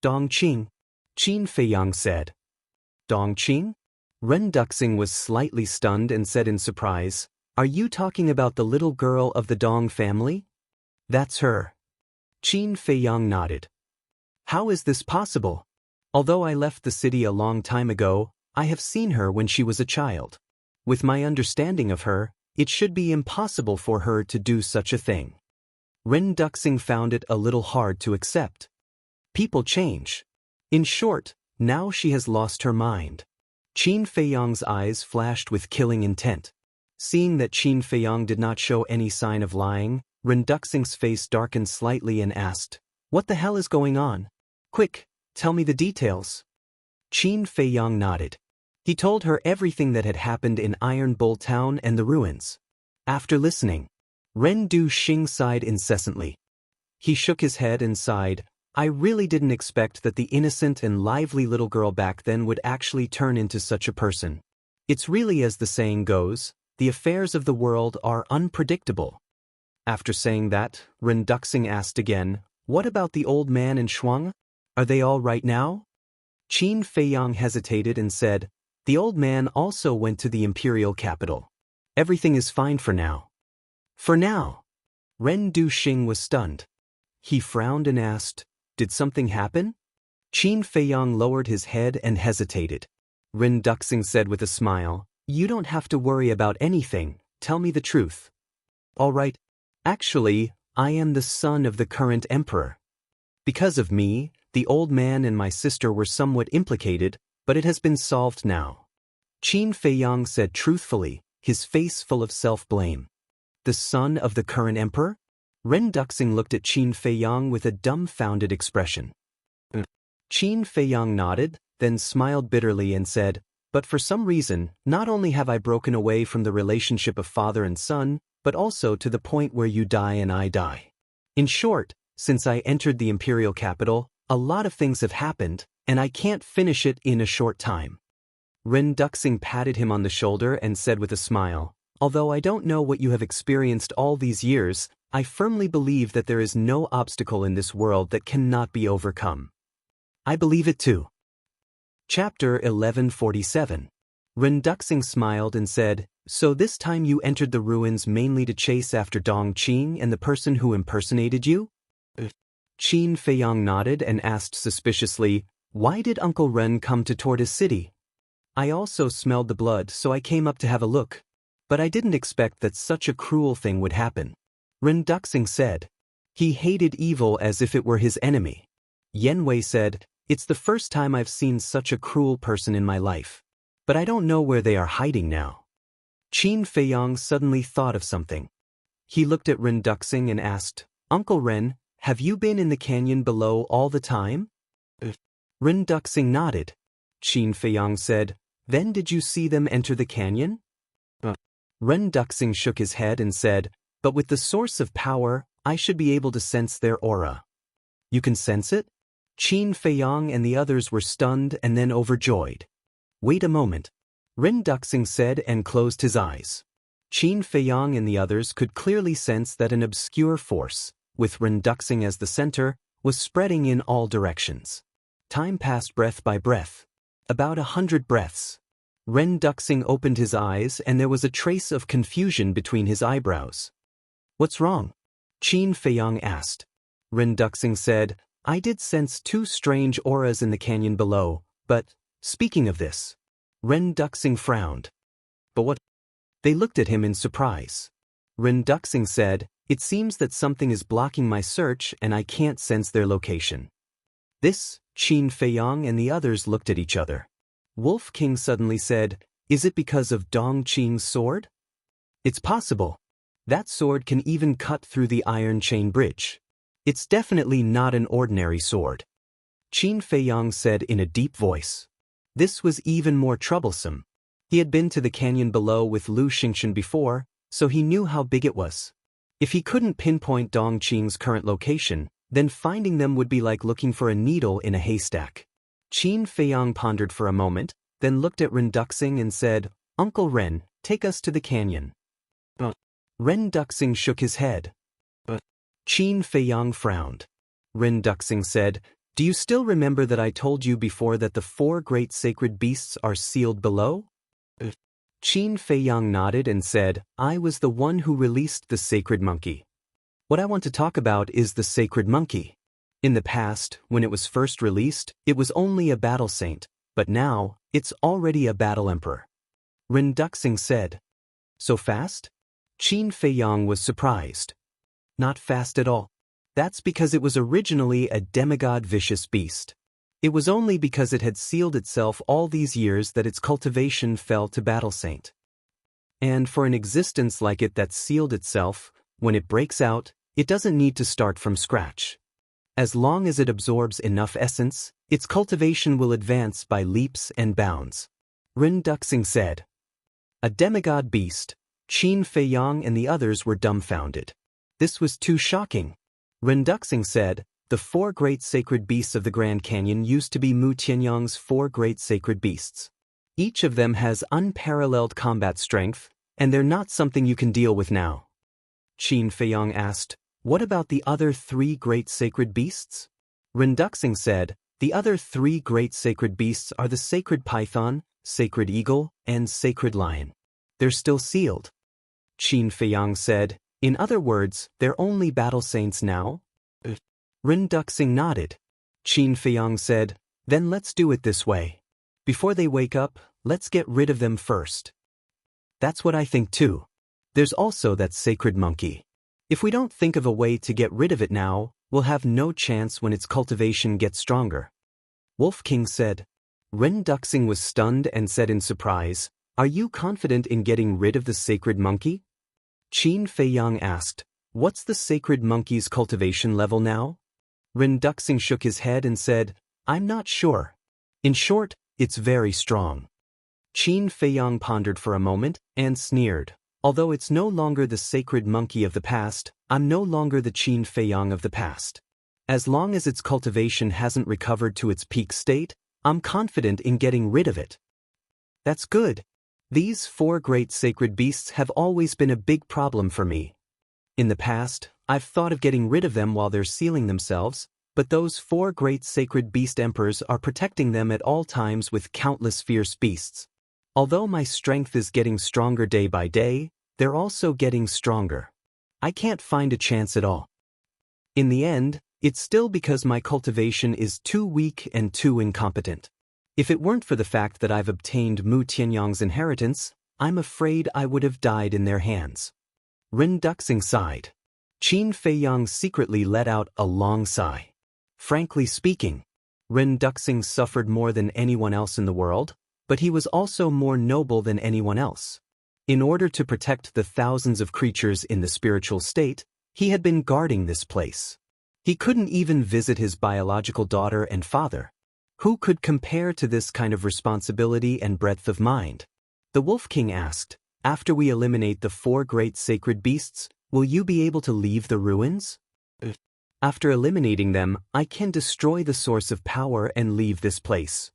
Dongqing. Qin Feiyang said. Dongqing? Ren Duxing was slightly stunned and said in surprise, Are you talking about the little girl of the Dong family? That's her. Qin Feiyang nodded. How is this possible? Although I left the city a long time ago, I have seen her when she was a child. With my understanding of her, it should be impossible for her to do such a thing. Ren Duxing found it a little hard to accept. People change. In short, now she has lost her mind. Qin Feiyang's eyes flashed with killing intent. Seeing that Qin Feiyang did not show any sign of lying, Ren Duxing's face darkened slightly and asked, What the hell is going on? Quick, tell me the details. Qin Feiyang nodded. He told her everything that had happened in Iron Bull Town and the ruins. After listening, Ren Duxing sighed incessantly. He shook his head and sighed, I really didn't expect that the innocent and lively little girl back then would actually turn into such a person. It's really as the saying goes, the affairs of the world are unpredictable. After saying that, Ren Duxing asked again, What about the old man and Shuang? Are they all right now? Qin Feiyang hesitated and said, The old man also went to the imperial capital. Everything is fine for now. For now? Ren Duxing was stunned. He frowned and asked, Did something happen? Qin Feiyang lowered his head and hesitated. Ren Duxing said with a smile, You don't have to worry about anything, tell me the truth. All right. Actually, I am the son of the current emperor. Because of me, the old man and my sister were somewhat implicated, but it has been solved now. Qin Feiyang said truthfully, his face full of self-blame. The son of the current emperor? Ren Duxing looked at Qin Feiyang with a dumbfounded expression. Qin Feiyang nodded, then smiled bitterly and said, But for some reason, not only have I broken away from the relationship of father and son, but also to the point where you die and I die. In short, since I entered the imperial capital, a lot of things have happened, and I can't finish it in a short time. Ren Duxing patted him on the shoulder and said with a smile, Although I don't know what you have experienced all these years, I firmly believe that there is no obstacle in this world that cannot be overcome. I believe it too. Chapter 1147. Renduxing smiled and said, "So this time you entered the ruins mainly to chase after Dong Qing and the person who impersonated you?" Qin Feiyang nodded and asked suspiciously, "Why did Uncle Ren come to Tortoise City?" "I also smelled the blood, so I came up to have a look. But I didn't expect that such a cruel thing would happen," Renduxing said. He hated evil as if it were his enemy. Yenwei said, "It's the first time I've seen such a cruel person in my life. But I don't know where they are hiding now." Qin Feiyang suddenly thought of something. He looked at Renduxing and asked, "Uncle Ren, have you been in the canyon below all the time?" Renduxing nodded. Qin Feiyang said, "Then did you see them enter the canyon?" Renduxing shook his head and said, "But with the source of power, I should be able to sense their aura." "You can sense it?" Qin Feiyang and the others were stunned and then overjoyed. "Wait a moment," Renduxing said and closed his eyes. Qin Feiyang and the others could clearly sense that an obscure force, with Renduxing as the center, was spreading in all directions. Time passed breath by breath. About 100 breaths. Renduxing opened his eyes and there was a trace of confusion between his eyebrows. "What's wrong?" Qin Feiyang asked. Renduxing said, "I did sense 2 strange auras in the canyon below, but, speaking of this..." Renduxing frowned. "But what?" They looked at him in surprise. Renduxing said, "It seems that something is blocking my search and I can't sense their location." This, Qin Feiyang and the others looked at each other. Wolf King suddenly said, "Is it because of Dong Qing's sword?" "It's possible. That sword can even cut through the iron chain bridge. It's definitely not an ordinary sword." Qin Feiyang said in a deep voice. This was even more troublesome. He had been to the canyon below with Lu Xingchen before, so he knew how big it was. If he couldn't pinpoint Dong Qing's current location, then finding them would be like looking for a needle in a haystack. Qin Feiyang pondered for a moment, then looked at Renduxing and said, "Uncle Ren, take us to the canyon." Renduxing shook his head. Qin Feiyang frowned. Renduxing said, "Do you still remember that I told you before that the 4 great sacred beasts are sealed below?" Qin Feiyang nodded and said, "I was the one who released the sacred monkey. What I want to talk about is the sacred monkey. In the past, when it was first released, it was only a battle saint, but now, it's already a battle emperor." Renduxing said. "So fast?" Qin Feiyang was surprised. "Not fast at all. That's because it was originally a demigod vicious beast. It was only because it had sealed itself all these years that its cultivation fell to battle saint. And for an existence like it that sealed itself, when it breaks out, it doesn't need to start from scratch. As long as it absorbs enough essence, its cultivation will advance by leaps and bounds." Renduxing said. A demigod beast. Qin Feiyang and the others were dumbfounded. This was too shocking. Renduxing said, "The 4 great sacred beasts of the Grand Canyon used to be Mu Tianyang's 4 great sacred beasts. Each of them has unparalleled combat strength, and they're not something you can deal with now." Qin Feiyang asked, "What about the other 3 great sacred beasts?" Renduxing said, "The other 3 great sacred beasts are the sacred python, sacred eagle, and sacred lion. They're still sealed." Qin Feiyang said, "In other words, they're only battle saints now?" Renduxing nodded. Qin Feiyang said, "Then let's do it this way. Before they wake up, let's get rid of them first." "That's what I think too. There's also that sacred monkey. If we don't think of a way to get rid of it now, we'll have no chance when its cultivation gets stronger." Wolf King said. Renduxing was stunned and said in surprise, "Are you confident in getting rid of the sacred monkey?" Qin Feiyang asked, "What's the sacred monkey's cultivation level now?" Renduxing shook his head and said, "I'm not sure. In short, it's very strong." Qin Feiyang pondered for a moment and sneered. "Although it's no longer the sacred monkey of the past, I'm no longer the Qin Feiyang of the past. As long as its cultivation hasn't recovered to its peak state, I'm confident in getting rid of it." "That's good. These 4 great sacred beasts have always been a big problem for me. In the past, I've thought of getting rid of them while they're sealing themselves, but those 4 great sacred beast emperors are protecting them at all times with countless fierce beasts. Although my strength is getting stronger day by day, they're also getting stronger. I can't find a chance at all. In the end, it's still because my cultivation is too weak and too incompetent. If it weren't for the fact that I've obtained Mu Tianyang's inheritance, I'm afraid I would have died in their hands. Ren Duxing sighed. Qin Feiyang secretly let out a long sigh. Frankly speaking, Ren Duxing suffered more than anyone else in the world, but he was also more noble than anyone else. In order to protect the thousands of creatures in the spiritual state, he had been guarding this place. He couldn't even visit his biological daughter and father. Who could compare to this kind of responsibility and breadth of mind? The Wolf King asked, after we eliminate the 4 great sacred beasts, will you be able to leave the ruins? After eliminating them, I can destroy the source of power and leave this place.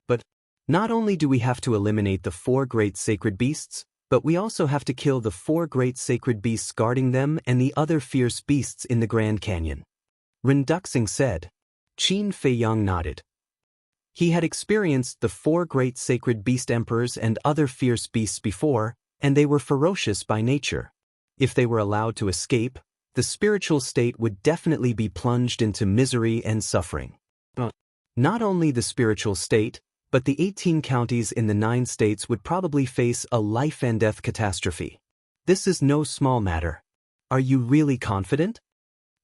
But not only do we have to eliminate the 4 great sacred beasts, but we also have to kill the 4 great sacred beasts guarding them and the other fierce beasts in the Grand Canyon. Ren Duxing said. Qin Feiyang nodded. He had experienced the 4 great sacred beast emperors and other fierce beasts before, and they were ferocious by nature. If they were allowed to escape, the spiritual state would definitely be plunged into misery and suffering. Not only the spiritual state, but the 18 counties in the 9 states would probably face a life-and-death catastrophe. This is no small matter. Are you really confident?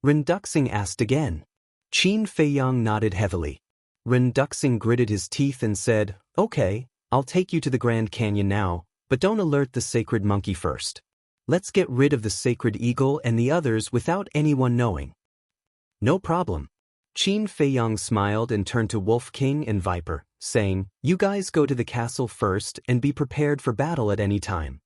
Ren Duxing asked again. Qin Feiyang nodded heavily. Ren Duxing gritted his teeth and said, okay, I'll take you to the Grand Canyon now, but don't alert the sacred monkey first. Let's get rid of the sacred eagle and the others without anyone knowing. No problem. Qin Feiyang smiled and turned to Wolf King and Viper, saying, you guys go to the castle first and be prepared for battle at any time.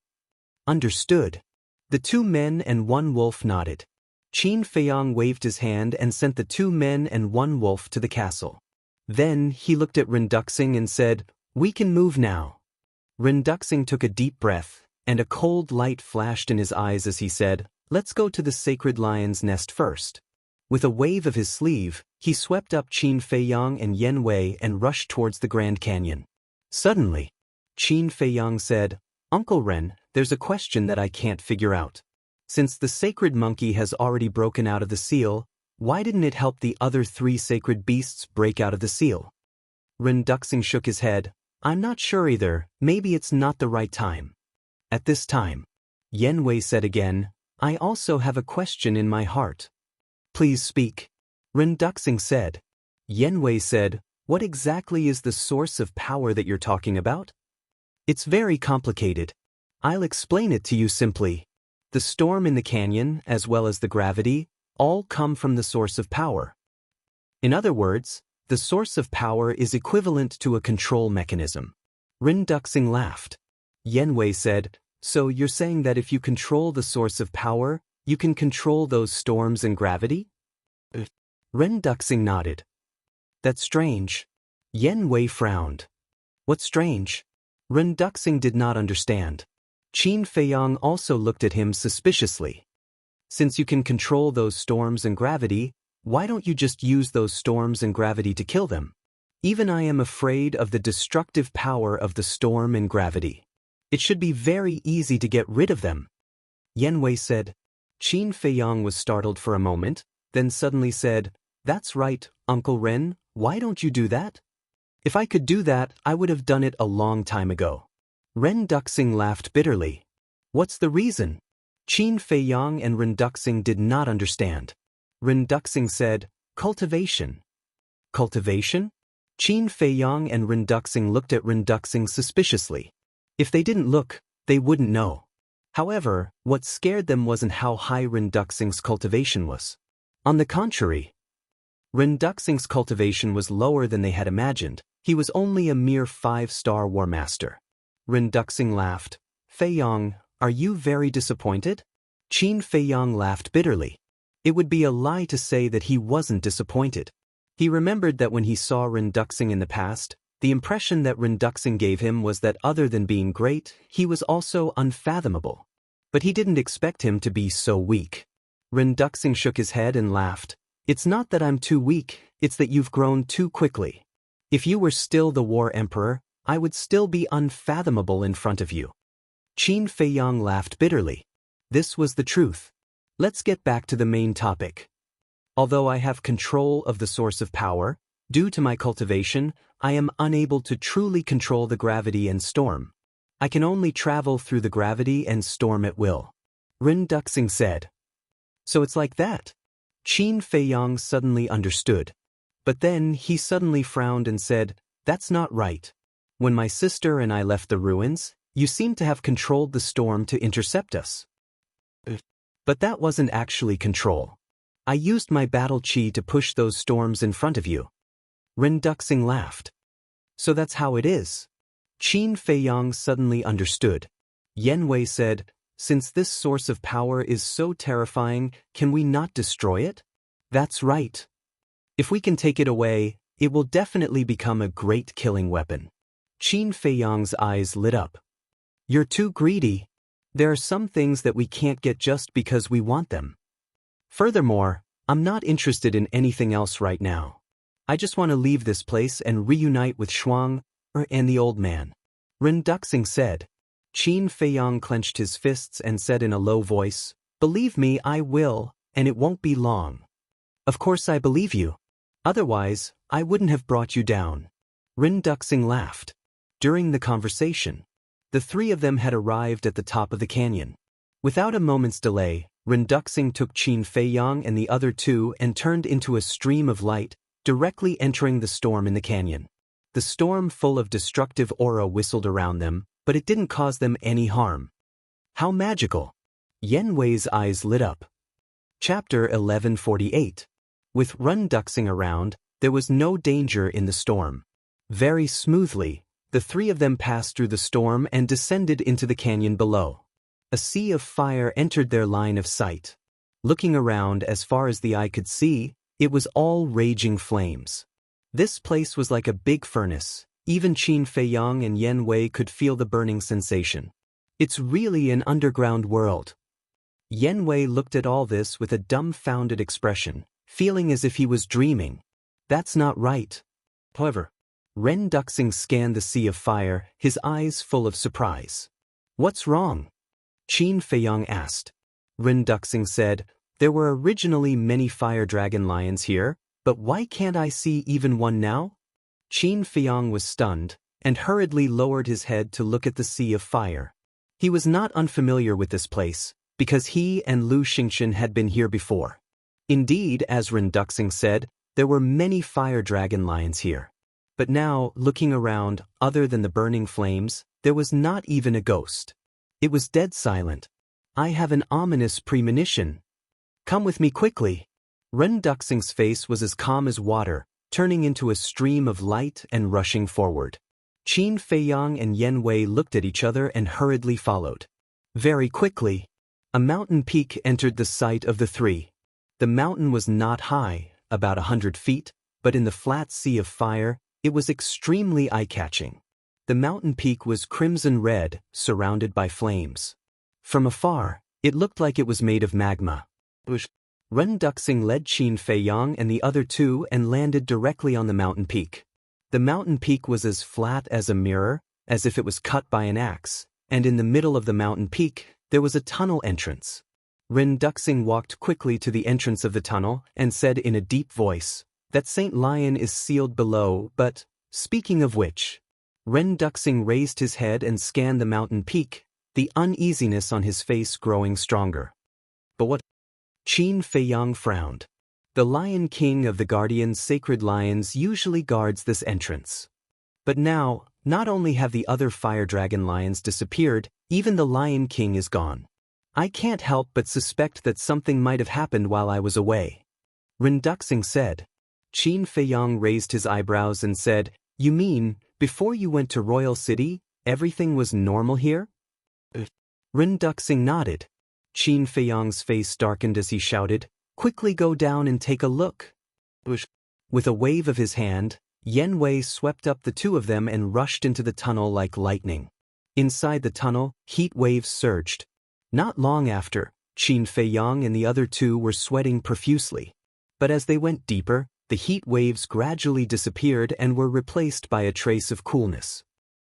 Understood. The 2 men and 1 wolf nodded. Qin Feiyang waved his hand and sent the 2 men and 1 wolf to the castle. Then he looked at Ren Duxing and said, we can move now. Ren Duxing took a deep breath, and a cold light flashed in his eyes as he said, let's go to the sacred lion's nest first. With a wave of his sleeve, he swept up Qin Feiyang and Yen Wei and rushed towards the Grand Canyon. Suddenly, Qin Feiyang said, Uncle Ren, there's a question that I can't figure out. Since the sacred monkey has already broken out of the seal, why didn't it help the other 3 sacred beasts break out of the seal? Ren Duxing shook his head. I'm not sure either, maybe it's not the right time. At this time, Yen Wei said again, I also have a question in my heart. Please speak. Ren Duxing said. Yen Wei said, what exactly is the source of power that you're talking about? It's very complicated. I'll explain it to you simply. The storm in the canyon, as well as the gravity, all come from the source of power. In other words, the source of power is equivalent to a control mechanism. Ren Duxing laughed. Yen Wei said, so you're saying that if you control the source of power, you can control those storms and gravity? Ren Duxing nodded. That's strange. Yen Wei frowned. What's strange? Ren Duxing did not understand. Qin Feiyang also looked at him suspiciously. Since you can control those storms and gravity, why don't you just use those storms and gravity to kill them? Even I am afraid of the destructive power of the storm and gravity. It should be very easy to get rid of them. Yen Wei said. Qin Feiyang was startled for a moment, then suddenly said, that's right, Uncle Ren, why don't you do that? If I could do that, I would have done it a long time ago. Ren Duxing laughed bitterly. What's the reason? Qin Feiyang and Ren Duxing did not understand. Ren Duxing said, cultivation. Cultivation? Qin Feiyang and Ren Duxing looked at Ren Duxing suspiciously. If they didn't look, they wouldn't know. However, what scared them wasn't how high Ren Duxing's cultivation was. On the contrary, Ren Duxing's cultivation was lower than they had imagined. He was only a mere 5-star war master. Ren Duxing laughed. Feiyang, are you very disappointed? Qin Feiyang laughed bitterly. It would be a lie to say that he wasn't disappointed. He remembered that when he saw Ren Duxing in the past, The impression that Renduxing gave him was that other than being great, he was also unfathomable. But he didn't expect him to be so weak. Renduxing shook his head and laughed. It's not that I'm too weak, it's that you've grown too quickly. If you were still the War Emperor, I would still be unfathomable in front of you. Qin Feiyang laughed bitterly. This was the truth. Let's get back to the main topic. Although I have control of the source of power, due to my cultivation, I am unable to truly control the gravity and storm. I can only travel through the gravity and storm at will. Renduxing said. So it's like that? Qin Feiyang suddenly understood. But then he suddenly frowned and said, That's not right. When my sister and I left the ruins, you seemed to have controlled the storm to intercept us. But that wasn't actually control. I used my battle chi to push those storms in front of you. Renduxing laughed. So that's how it is. Qin Feiyang suddenly understood. Yen Wei said, Since this source of power is so terrifying, can we not destroy it? That's right. If we can take it away, it will definitely become a great killing weapon. Qin Feiyang's eyes lit up. You're too greedy. There are some things that we can't get just because we want them. Furthermore, I'm not interested in anything else right now. I just want to leave this place and reunite with Shuang and the old man. Renduxing said. Qin Feiyang clenched his fists and said in a low voice, Believe me, I will, and it won't be long. Of course I believe you. Otherwise, I wouldn't have brought you down. Renduxing laughed. During the conversation, the three of them had arrived at the top of the canyon. Without a moment's delay, Renduxing took Qin Feiyang and the other two and turned into a stream of light, directly entering the storm in the canyon. The storm full of destructive aura whistled around them, but it didn't cause them any harm. How magical! Yen Wei's eyes lit up. Chapter 1148. With Renduxing around, there was no danger in the storm. Very smoothly, the three of them passed through the storm and descended into the canyon below. A sea of fire entered their line of sight. Looking around as far as the eye could see, it was all raging flames. This place was like a big furnace. Even Qin Feiyang and Yen Wei could feel the burning sensation. It's really an underground world. Yen Wei looked at all this with a dumbfounded expression, feeling as if he was dreaming. That's not right. However, Renduxing scanned the sea of fire, his eyes full of surprise. What's wrong? Qin Feiyang asked. Renduxing said, There were originally many fire dragon lions here, but why can't I see even one now? Qin Feiyang was stunned, and hurriedly lowered his head to look at the sea of fire. He was not unfamiliar with this place, because he and Lu Xingchen had been here before. Indeed, as Renduxing said, there were many fire dragon lions here. But now, looking around, other than the burning flames, there was not even a ghost. It was dead silent. I have an ominous premonition. Come with me quickly. Renduxing's face was as calm as water, turning into a stream of light and rushing forward. Qin Feiyang and Yen Wei looked at each other and hurriedly followed. Very quickly, a mountain peak entered the sight of the three. The mountain was not high, about 100 feet, but in the flat sea of fire, it was extremely eye-catching. The mountain peak was crimson red, surrounded by flames. From afar, it looked like it was made of magma. Renduxing led Qin Feiyang and the other two and landed directly on the mountain peak. The mountain peak was as flat as a mirror, as if it was cut by an axe, and in the middle of the mountain peak, there was a tunnel entrance. Renduxing walked quickly to the entrance of the tunnel and said in a deep voice, That Saint Lion is sealed below, but, speaking of which, Renduxing raised his head and scanned the mountain peak, the uneasiness on his face growing stronger. But what? Qin Feiyang frowned. The Lion King of the Guardian Sacred Lions usually guards this entrance. But now, not only have the other fire dragon lions disappeared, even the Lion King is gone. I can't help but suspect that something might have happened while I was away. Renduxing said. Qin Feiyang raised his eyebrows and said, You mean, before you went to Royal City, everything was normal here? Renduxing nodded. Qin Feiyang's face darkened as he shouted, Quickly go down and take a look. With a wave of his hand, Yen Wei swept up the two of them and rushed into the tunnel like lightning. Inside the tunnel, heat waves surged. Not long after, Qin Feiyang and the other two were sweating profusely. But as they went deeper, the heat waves gradually disappeared and were replaced by a trace of coolness.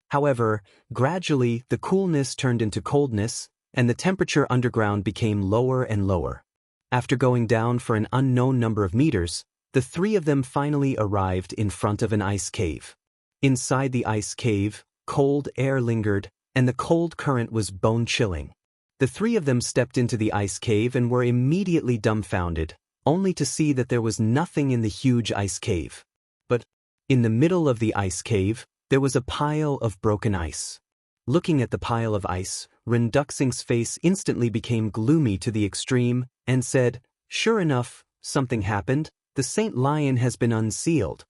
However, gradually the coolness turned into coldness, and the temperature underground became lower and lower. After going down for an unknown number of meters, the three of them finally arrived in front of an ice cave. Inside the ice cave, cold air lingered, and the cold current was bone-chilling. The three of them stepped into the ice cave and were immediately dumbfounded, only to see that there was nothing in the huge ice cave. But, in the middle of the ice cave, there was a pile of broken ice. Looking at the pile of ice, Ren Duxing's face instantly became gloomy to the extreme, and said, "Sure enough, something happened. The Saint Lion has been unsealed."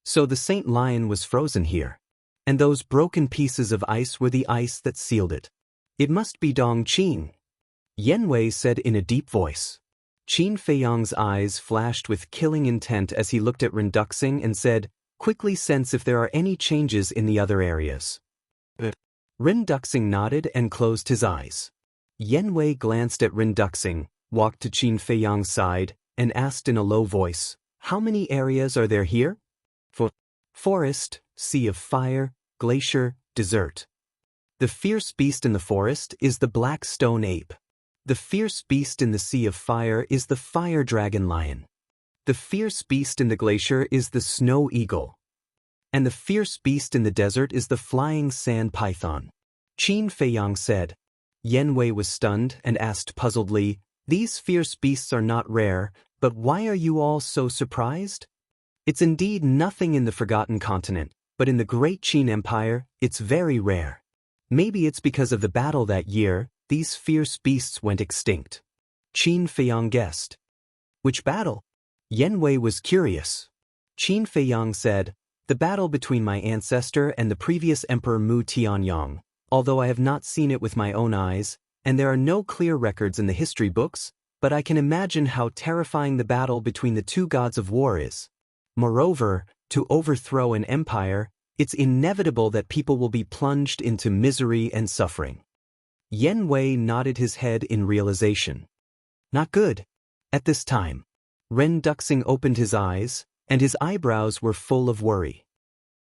So the Saint Lion was frozen here. And those broken pieces of ice were the ice that sealed it. "It must be Dong Qin," Yen Wei said in a deep voice. Qin Feiyang's eyes flashed with killing intent as he looked at Ren Duxing and said, "Quickly sense if there are any changes in the other areas." Ren Duxing nodded and closed his eyes. Yen Wei glanced at Ren Duxing, walked to Qin Feiyang's side, and asked in a low voice, "How many areas are there here?" Forest, sea of fire, glacier, desert. The fierce beast in the forest is the black stone ape. The fierce beast in the sea of fire is the fire dragon lion. The fierce beast in the glacier is the snow eagle. And the fierce beast in the desert is the flying sand python. Qin Feiyang said. Yen Wei was stunned and asked puzzledly, "These fierce beasts are not rare, but why are you all so surprised?" "It's indeed nothing in the Forgotten Continent, but in the Great Qin Empire, it's very rare. Maybe it's because of the battle that year, these fierce beasts went extinct." Qin Feiyang guessed. "Which battle?" Yen Wei was curious. Qin Feiyang said, "The battle between my ancestor and the previous Emperor Mu Tianyang, although I have not seen it with my own eyes, and there are no clear records in the history books, but I can imagine how terrifying the battle between the two gods of war is. Moreover, to overthrow an empire, it's inevitable that people will be plunged into misery and suffering." Yen Wei nodded his head in realization. Not good. At this time, Ren Duxing opened his eyes, and his eyebrows were full of worry.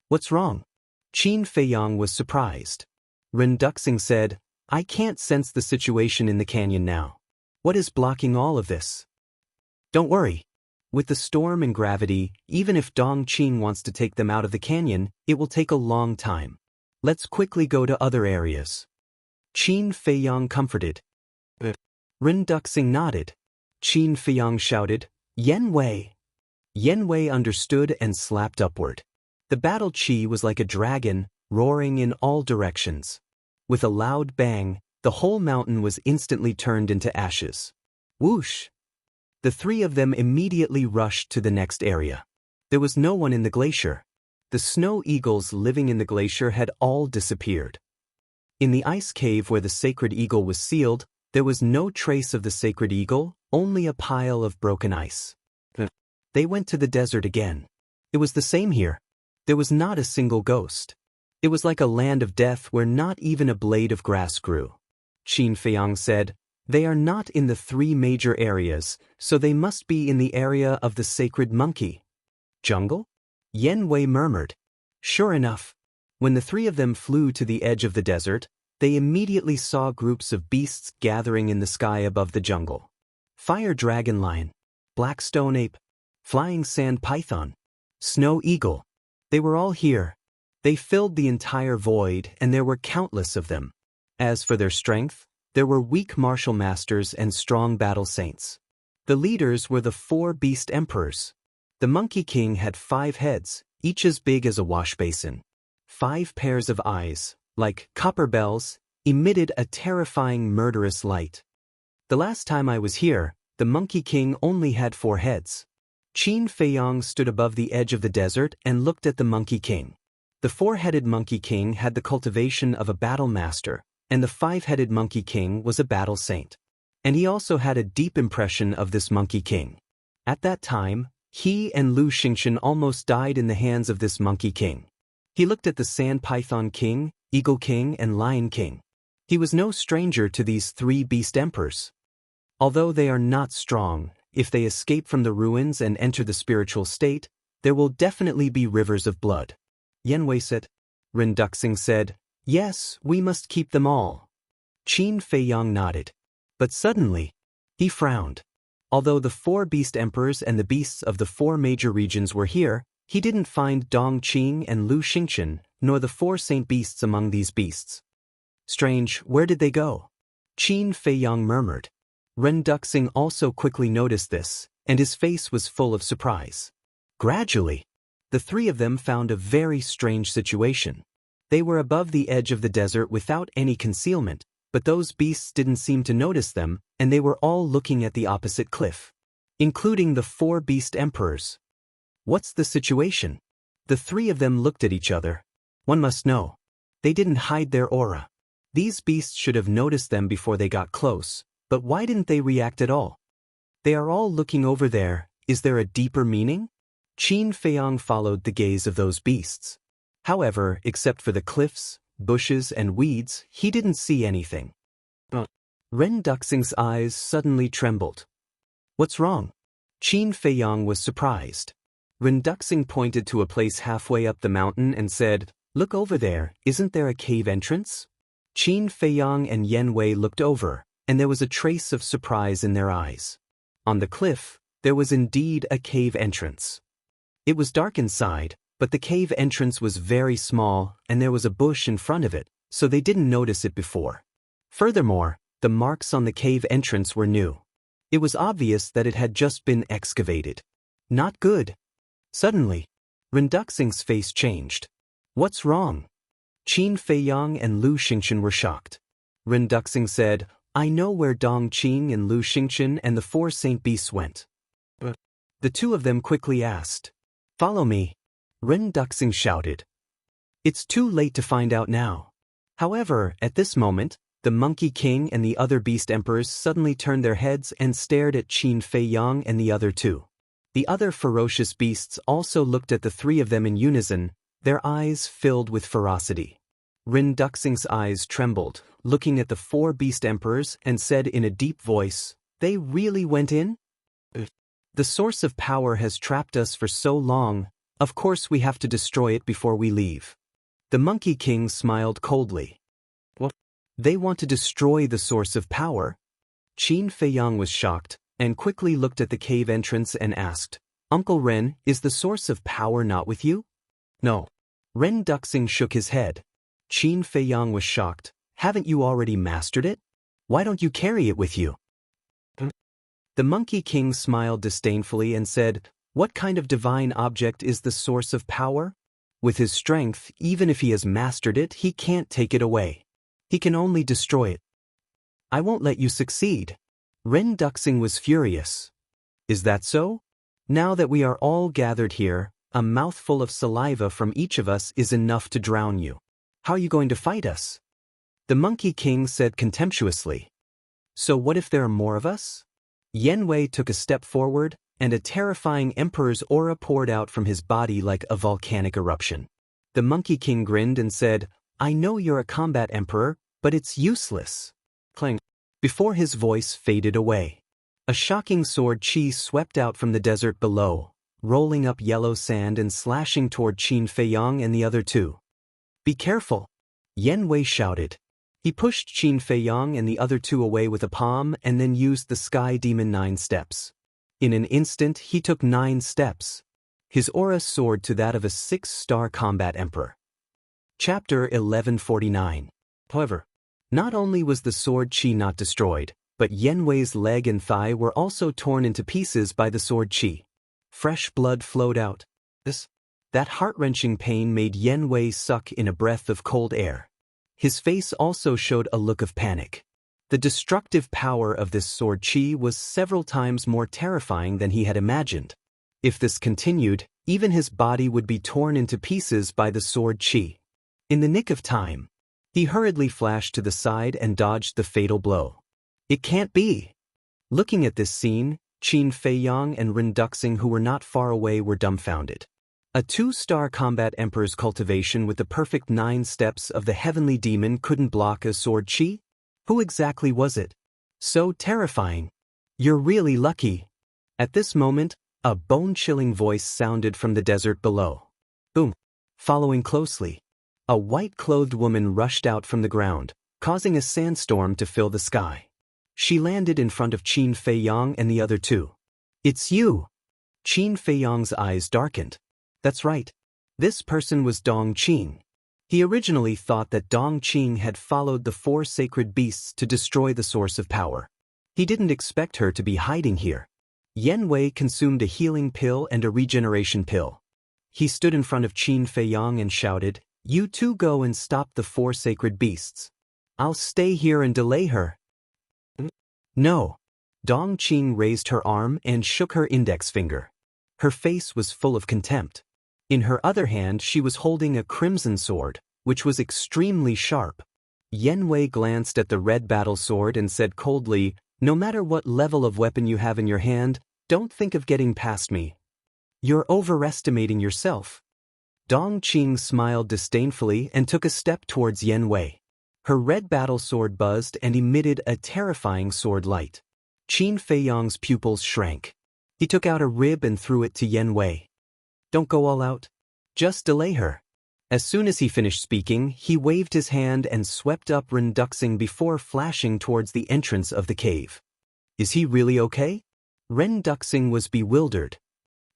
"What's wrong?" Qin Feiyang was surprised. Ren Duxing said, "I can't sense the situation in the canyon now. What is blocking all of this?" "Don't worry. With the storm and gravity, even if Dong Qin wants to take them out of the canyon, it will take a long time. Let's quickly go to other areas." Qin Feiyang comforted. Ren Duxing nodded. Qin Feiyang shouted, "Yen Wei!" Yen Wei understood and slapped upward. The battle chi was like a dragon, roaring in all directions. With a loud bang, the whole mountain was instantly turned into ashes. Whoosh! The three of them immediately rushed to the next area. There was no one in the glacier. The snow eagles living in the glacier had all disappeared. In the ice cave where the sacred eagle was sealed, there was no trace of the sacred eagle, only a pile of broken ice. They went to the desert again. It was the same here. There was not a single ghost. It was like a land of death where not even a blade of grass grew. Qin Feiyang said, "They are not in the three major areas, so they must be in the area of the sacred monkey." "Jungle?" Yen Wei murmured. Sure enough, when the three of them flew to the edge of the desert, they immediately saw groups of beasts gathering in the sky above the jungle. Fire dragon lion, black stone ape, flying sand python, snow eagle. They were all here. They filled the entire void, and there were countless of them. As for their strength, there were weak martial masters and strong battle saints. The leaders were the 4 beast emperors. The Monkey King had 5 heads, each as big as a wash basin. 5 pairs of eyes, like copper bells, emitted a terrifying murderous light. The last time I was here, the Monkey King only had 4 heads. Qin Feiyang stood above the edge of the desert and looked at the Monkey King. The 4-headed Monkey King had the cultivation of a battle master, and the 5-headed Monkey King was a battle saint. And he also had a deep impression of this Monkey King. At that time, He and Lu Xingchen almost died in the hands of this Monkey King. He looked at the Sand Python King, Eagle King and Lion King. He was no stranger to these three beast emperors. Although they are not strong, if they escape from the ruins and enter the spiritual state, there will definitely be rivers of blood. Yan Wei said. Ren Duxing said, yes, we must keep them all. Qin Feiyang nodded. But suddenly, he frowned. Although the four beast emperors and the beasts of the four major regions were here, he didn't find Dong Qing and Lu Xingchen, nor the four saint beasts among these beasts. Strange, where did they go? Qin Feiyang murmured. Ren Duxing also quickly noticed this, and his face was full of surprise. Gradually, the three of them found a very strange situation. They were above the edge of the desert without any concealment, but those beasts didn't seem to notice them, and they were all looking at the opposite cliff, including the four beast emperors. What's the situation? The three of them looked at each other. One must know. They didn't hide their aura. These beasts should have noticed them before they got close, but why didn't they react at all? They are all looking over there. Is there a deeper meaning? Qin Feiyang followed the gaze of those beasts. However, except for the cliffs, bushes and weeds, he didn't see anything. Ren Duxing's eyes suddenly trembled. What's wrong? Qin Feiyang was surprised. Ren Duxing pointed to a place halfway up the mountain and said, look over there, isn't there a cave entrance? Qin Feiyang and Yan Wei looked over, and there was a trace of surprise in their eyes. On the cliff, there was indeed a cave entrance. It was dark inside, but the cave entrance was very small and there was a bush in front of it, so they didn't notice it before. Furthermore, the marks on the cave entrance were new. It was obvious that it had just been excavated. Not good. Suddenly, Ren Duxing's face changed. What's wrong? Qin Feiyang and Lu Xingchen were shocked. Ren Duxing said, I know where Dong Qing and Lu Xingchen and the four saint beasts went. The two of them quickly asked, follow me. Ren Duxing shouted. It's too late to find out now. However, at this moment, the Monkey King and the other beast emperors suddenly turned their heads and stared at Qin Feiyang and the other two. The other ferocious beasts also looked at the three of them in unison, their eyes filled with ferocity. Ren Duxing's eyes trembled, looking at the four beast emperors, and said in a deep voice, they really went in? The source of power has trapped us for so long, of course we have to destroy it before we leave. The Monkey King smiled coldly. What? They want to destroy the source of power? Qin Feiyang was shocked, and quickly looked at the cave entrance and asked, Uncle Ren, is the source of power not with you? No. Ren Duxing shook his head. Qin Feiyang was shocked. Haven't you already mastered it? Why don't you carry it with you? The Monkey King smiled disdainfully and said, what kind of divine object is the source of power? With his strength, even if he has mastered it, he can't take it away. He can only destroy it. I won't let you succeed. Ren Duxing was furious. Is that so? Now that we are all gathered here, a mouthful of saliva from each of us is enough to drown you. How are you going to fight us? The Monkey King said contemptuously. So what if there are more of us? Yan Wei took a step forward, and a terrifying emperor's aura poured out from his body like a volcanic eruption. The Monkey King grinned and said, I know you're a combat emperor, but it's useless. Clang. Before his voice faded away, a shocking sword chi swept out from the desert below, rolling up yellow sand and slashing toward Qin Feiyang and the other two. Be careful! Yan Wei shouted. He pushed Qin Feiyang and the other two away with a palm and then used the Sky Demon 9 steps. In an instant, he took 9 steps. His aura soared to that of a 6-star combat emperor. Chapter 1149. However, not only was the sword chi not destroyed, but Yan Wei's leg and thigh were also torn into pieces by the sword chi. Fresh blood flowed out. That heart-wrenching pain made Yan Wei suck in a breath of cold air. His face also showed a look of panic. The destructive power of this sword chi was several times more terrifying than he had imagined. If this continued, even his body would be torn into pieces by the sword chi. In the nick of time, he hurriedly flashed to the side and dodged the fatal blow. It can't be! Looking at this scene, Qin Feiyang and Ren Duxing, who were not far away, were dumbfounded. A 2-star combat emperor's cultivation with the perfect 9 steps of the heavenly demon couldn't block a sword chi? Who exactly was it? So terrifying. You're really lucky. At this moment, a bone-chilling voice sounded from the desert below. Boom. Following closely, a white-clothed woman rushed out from the ground, causing a sandstorm to fill the sky. She landed in front of Qin Feiyang and the other two. It's you! Qin Feiyang's eyes darkened. That's right. This person was Dong Qing. He originally thought that Dong Qing had followed the 4 sacred beasts to destroy the source of power. He didn't expect her to be hiding here. Yan Wei consumed a healing pill and a regeneration pill. He stood in front of Qin Feiyang and shouted, "You two go and stop the 4 sacred beasts. I'll stay here and delay her." No. Dong Qing raised her arm and shook her index finger. Her face was full of contempt. In her other hand she was holding a crimson sword, which was extremely sharp. Yan Wei glanced at the red battle sword and said coldly, "No matter what level of weapon you have in your hand, don't think of getting past me. You're overestimating yourself." Dong Qing smiled disdainfully and took a step towards Yan Wei. Her red battle sword buzzed and emitted a terrifying sword light. Qin Feiyang's pupils shrank. He took out a rib and threw it to Yan Wei. "Don't go all out. Just delay her." As soon as he finished speaking, he waved his hand and swept up Ren Duxing before flashing towards the entrance of the cave. "Is he really okay?" Ren Duxing was bewildered.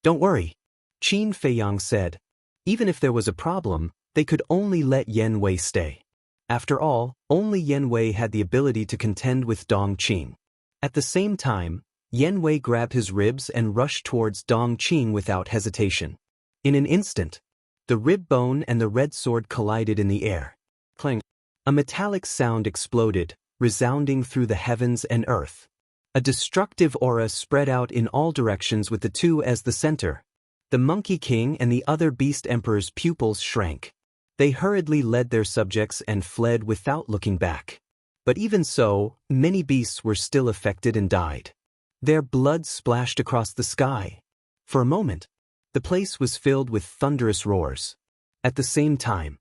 "Don't worry," Qin Feiyang said. Even if there was a problem, they could only let Yan Wei stay. After all, only Yan Wei had the ability to contend with Dong Qing. At the same time, Yan Wei grabbed his ribs and rushed towards Dong Qing without hesitation. In an instant, the rib bone and the red sword collided in the air. Clang! A metallic sound exploded, resounding through the heavens and earth. A destructive aura spread out in all directions with the two as the center. The Monkey King and the other Beast Emperor's pupils shrank. They hurriedly led their subjects and fled without looking back. But even so, many beasts were still affected and died. Their blood splashed across the sky. For a moment, the place was filled with thunderous roars. At the same time,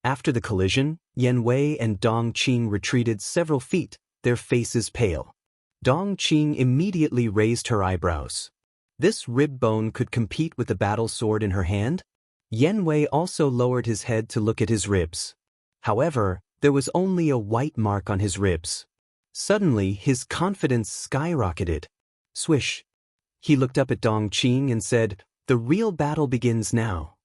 after the collision, Yan Wei and Dong Qing retreated several feet, their faces pale. Dong Qing immediately raised her eyebrows. This rib bone could compete with the battle sword in her hand? Yan Wei also lowered his head to look at his ribs. However, there was only a white mark on his ribs. Suddenly, his confidence skyrocketed. Swish! He looked up at Dong Qing and said, "The real battle begins now."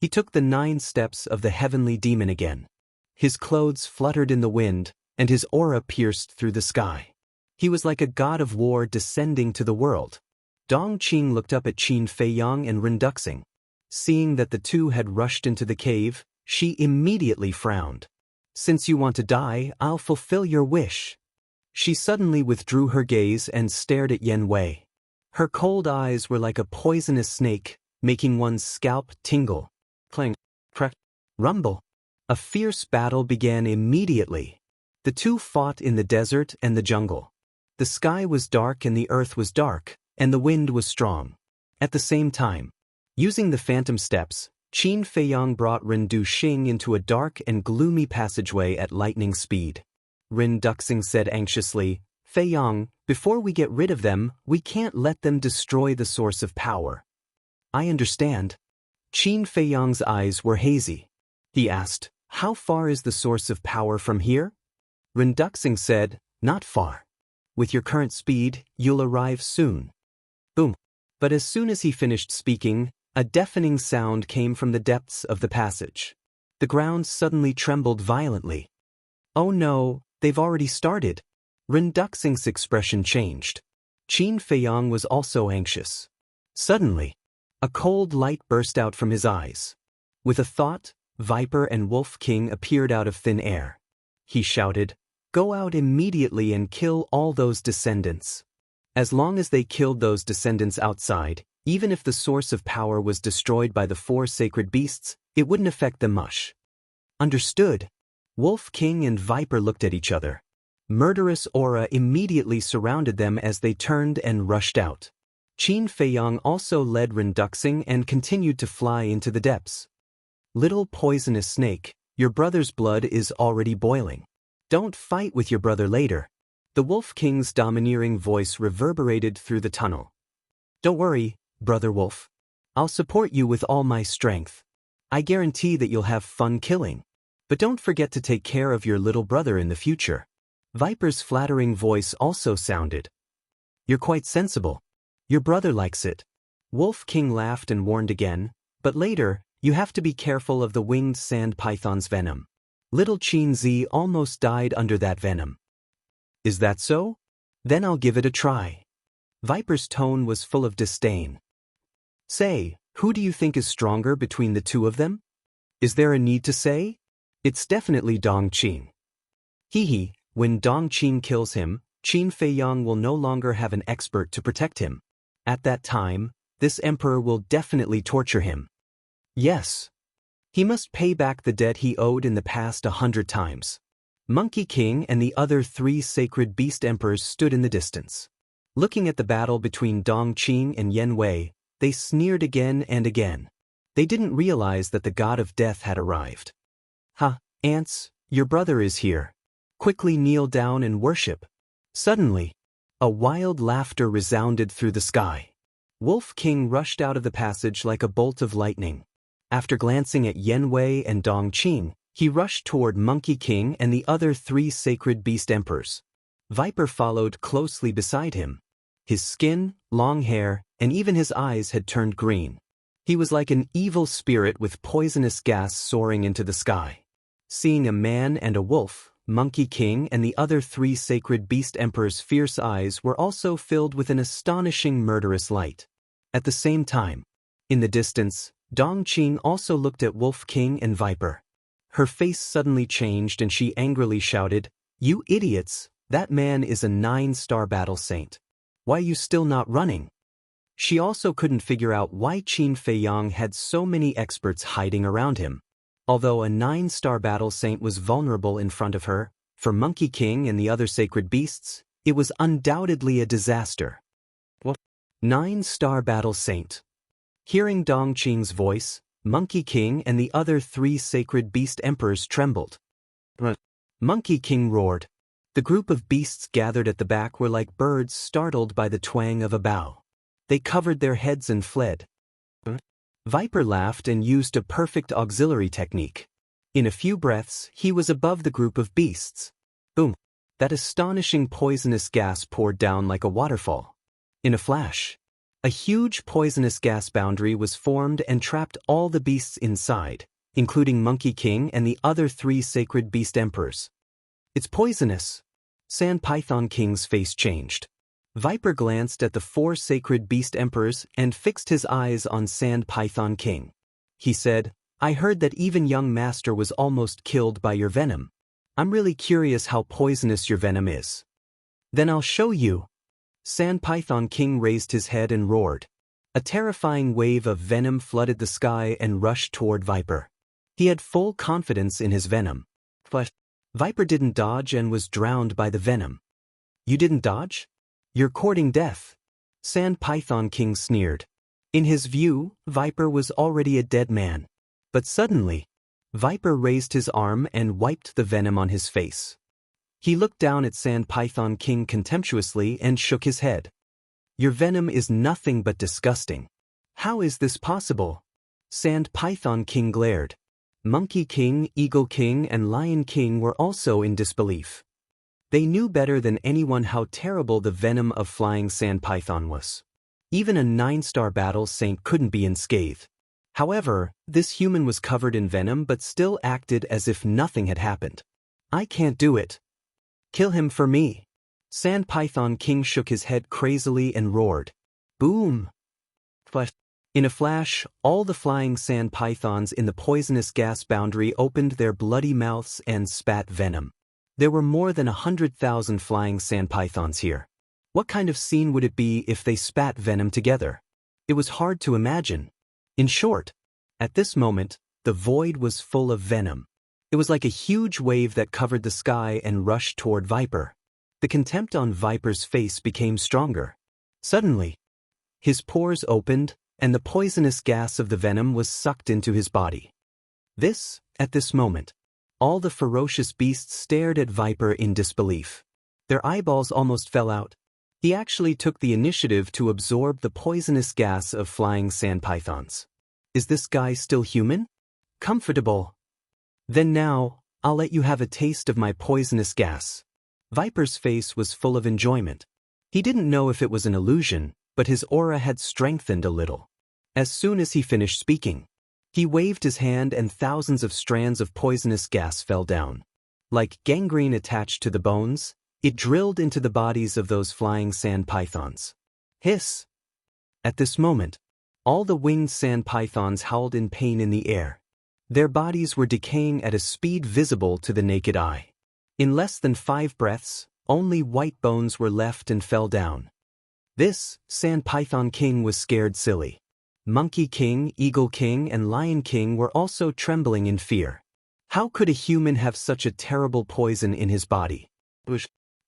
He took the 9 steps of the heavenly demon again. His clothes fluttered in the wind, and his aura pierced through the sky. He was like a god of war descending to the world. Dong Qing looked up at Qin Feiyang and Ren Duxing. Seeing that the two had rushed into the cave, she immediately frowned. "Since you want to die, I'll fulfill your wish." She suddenly withdrew her gaze and stared at Yan Wei. Her cold eyes were like a poisonous snake, making one's scalp tingle. Clang, crack, rumble. A fierce battle began immediately. The two fought in the desert and the jungle. The sky was dark and the earth was dark, and the wind was strong. At the same time, using the phantom steps, Qin Feiyang brought Ren Duxing into a dark and gloomy passageway at lightning speed. Ren Duxing said anxiously, "Feiyang, before we get rid of them, we can't let them destroy the source of power." "I understand." Qin Feiyang's eyes were hazy. He asked, "How far is the source of power from here?" Ren Duxing said, "Not far. With your current speed, you'll arrive soon." Boom. But as soon as he finished speaking, a deafening sound came from the depths of the passage. The ground suddenly trembled violently. "Oh no, they've already started." Ren Duxing's expression changed. Qin Feiyang was also anxious. Suddenly, a cold light burst out from his eyes. With a thought, Viper and Wolf King appeared out of thin air. He shouted, "Go out immediately and kill all those descendants." As long as they killed those descendants outside, even if the source of power was destroyed by the 4 sacred beasts, it wouldn't affect them much. Understood. Wolf King and Viper looked at each other. Murderous aura immediately surrounded them as they turned and rushed out. Qin Feiyang also led Renduxing and continued to fly into the depths. Little poisonous snake, your brother's blood is already boiling. Don't fight with your brother later. The Wolf King's domineering voice reverberated through the tunnel. Don't worry, Brother Wolf. I'll support you with all my strength. I guarantee that you'll have fun killing. But don't forget to take care of your little brother in the future. Viper's flattering voice also sounded. You're quite sensible. Your brother likes it. Wolf King laughed and warned again, but later, you have to be careful of the winged sand python's venom. Little Qin Zi almost died under that venom. Is that so? Then I'll give it a try. Viper's tone was full of disdain. Say, who do you think is stronger between the two of them? Is there a need to say? It's definitely Dong Qin. Hee, when Dong Qin kills him, Qin Feiyang will no longer have an expert to protect him. At that time, this emperor will definitely torture him. Yes. He must pay back the debt he owed in the past 100 times. Monkey King and the other 3 sacred beast emperors stood in the distance. Looking at the battle between Dong Qin and Yen Wei, they sneered again and again. They didn't realize that the god of death had arrived. Ha, ants, your brother is here. Quickly kneel down and worship. Suddenly, a wild laughter resounded through the sky. Wolf King rushed out of the passage like a bolt of lightning. After glancing at Yen Wei and Dong Qin, he rushed toward Monkey King and the other 3 sacred beast emperors. Viper followed closely beside him. His skin, long hair, and even his eyes had turned green. He was like an evil spirit with poisonous gas soaring into the sky. Seeing a man and a wolf, Monkey King and the other 3 sacred beast emperors' fierce eyes were also filled with an astonishing murderous light. At the same time, in the distance, Dong Qin also looked at Wolf King and Viper. Her face suddenly changed and she angrily shouted, "You idiots, that man is a 9-star battle saint. Why are you still not running?" She also couldn't figure out why Qin Feiyang had so many experts hiding around him. Although a 9-star battle saint was vulnerable in front of her, for Monkey King and the other sacred beasts, it was undoubtedly a disaster. What? 9-star battle saint. Hearing Dong Qin's voice, Monkey King and the other 3 sacred beast emperors trembled. What? Monkey King roared. The group of beasts gathered at the back were like birds startled by the twang of a bow. They covered their heads and fled. Viper laughed and used a perfect auxiliary technique. In a few breaths, he was above the group of beasts. Boom! That astonishing poisonous gas poured down like a waterfall. In a flash, a huge poisonous gas boundary was formed and trapped all the beasts inside, including Monkey King and the other 3 sacred beast emperors. It's poisonous. Sand Python King's face changed. Viper glanced at the 4 sacred beast emperors and fixed his eyes on Sand Python King. He said, I heard that even young master was almost killed by your venom. I'm really curious how poisonous your venom is. Then I'll show you. Sand Python King raised his head and roared. A terrifying wave of venom flooded the sky and rushed toward Viper. He had full confidence in his venom. But Viper didn't dodge and was drowned by the venom. You didn't dodge? You're courting death. Sand Python King sneered. In his view, Viper was already a dead man. But suddenly, Viper raised his arm and wiped the venom on his face. He looked down at Sand Python King contemptuously and shook his head. Your venom is nothing but disgusting. How is this possible? Sand Python King glared. Monkey King, Eagle King, and Lion King were also in disbelief. They knew better than anyone how terrible the venom of flying sand python was. Even a 9-star battle saint couldn't be unscathed. However, this human was covered in venom but still acted as if nothing had happened. I can't do it. Kill him for me. Sand Python King shook his head crazily and roared. Boom! But in a flash, all the flying sand pythons in the poisonous gas boundary opened their bloody mouths and spat venom. There were more than 100,000 flying sand pythons here. What kind of scene would it be if they spat venom together? It was hard to imagine. In short, at this moment, the void was full of venom. It was like a huge wave that covered the sky and rushed toward Viper. The contempt on Viper's face became stronger. Suddenly, his pores opened, and the poisonous gas of the venom was sucked into his body. At this moment, all the ferocious beasts stared at Viper in disbelief. Their eyeballs almost fell out. He actually took the initiative to absorb the poisonous gas of flying sand pythons. Is this guy still human? Comfortable. Then now, I'll let you have a taste of my poisonous gas. Viper's face was full of enjoyment. He didn't know if it was an illusion, but his aura had strengthened a little. As soon as he finished speaking, he waved his hand and thousands of strands of poisonous gas fell down. Like gangrene attached to the bones, it drilled into the bodies of those flying sand pythons. Hiss! At this moment, all the winged sand pythons howled in pain in the air. Their bodies were decaying at a speed visible to the naked eye. In less than 5 breaths, only white bones were left and fell down. This Sand Python King was scared silly. Monkey King, Eagle King, and Lion King were also trembling in fear. How could a human have such a terrible poison in his body?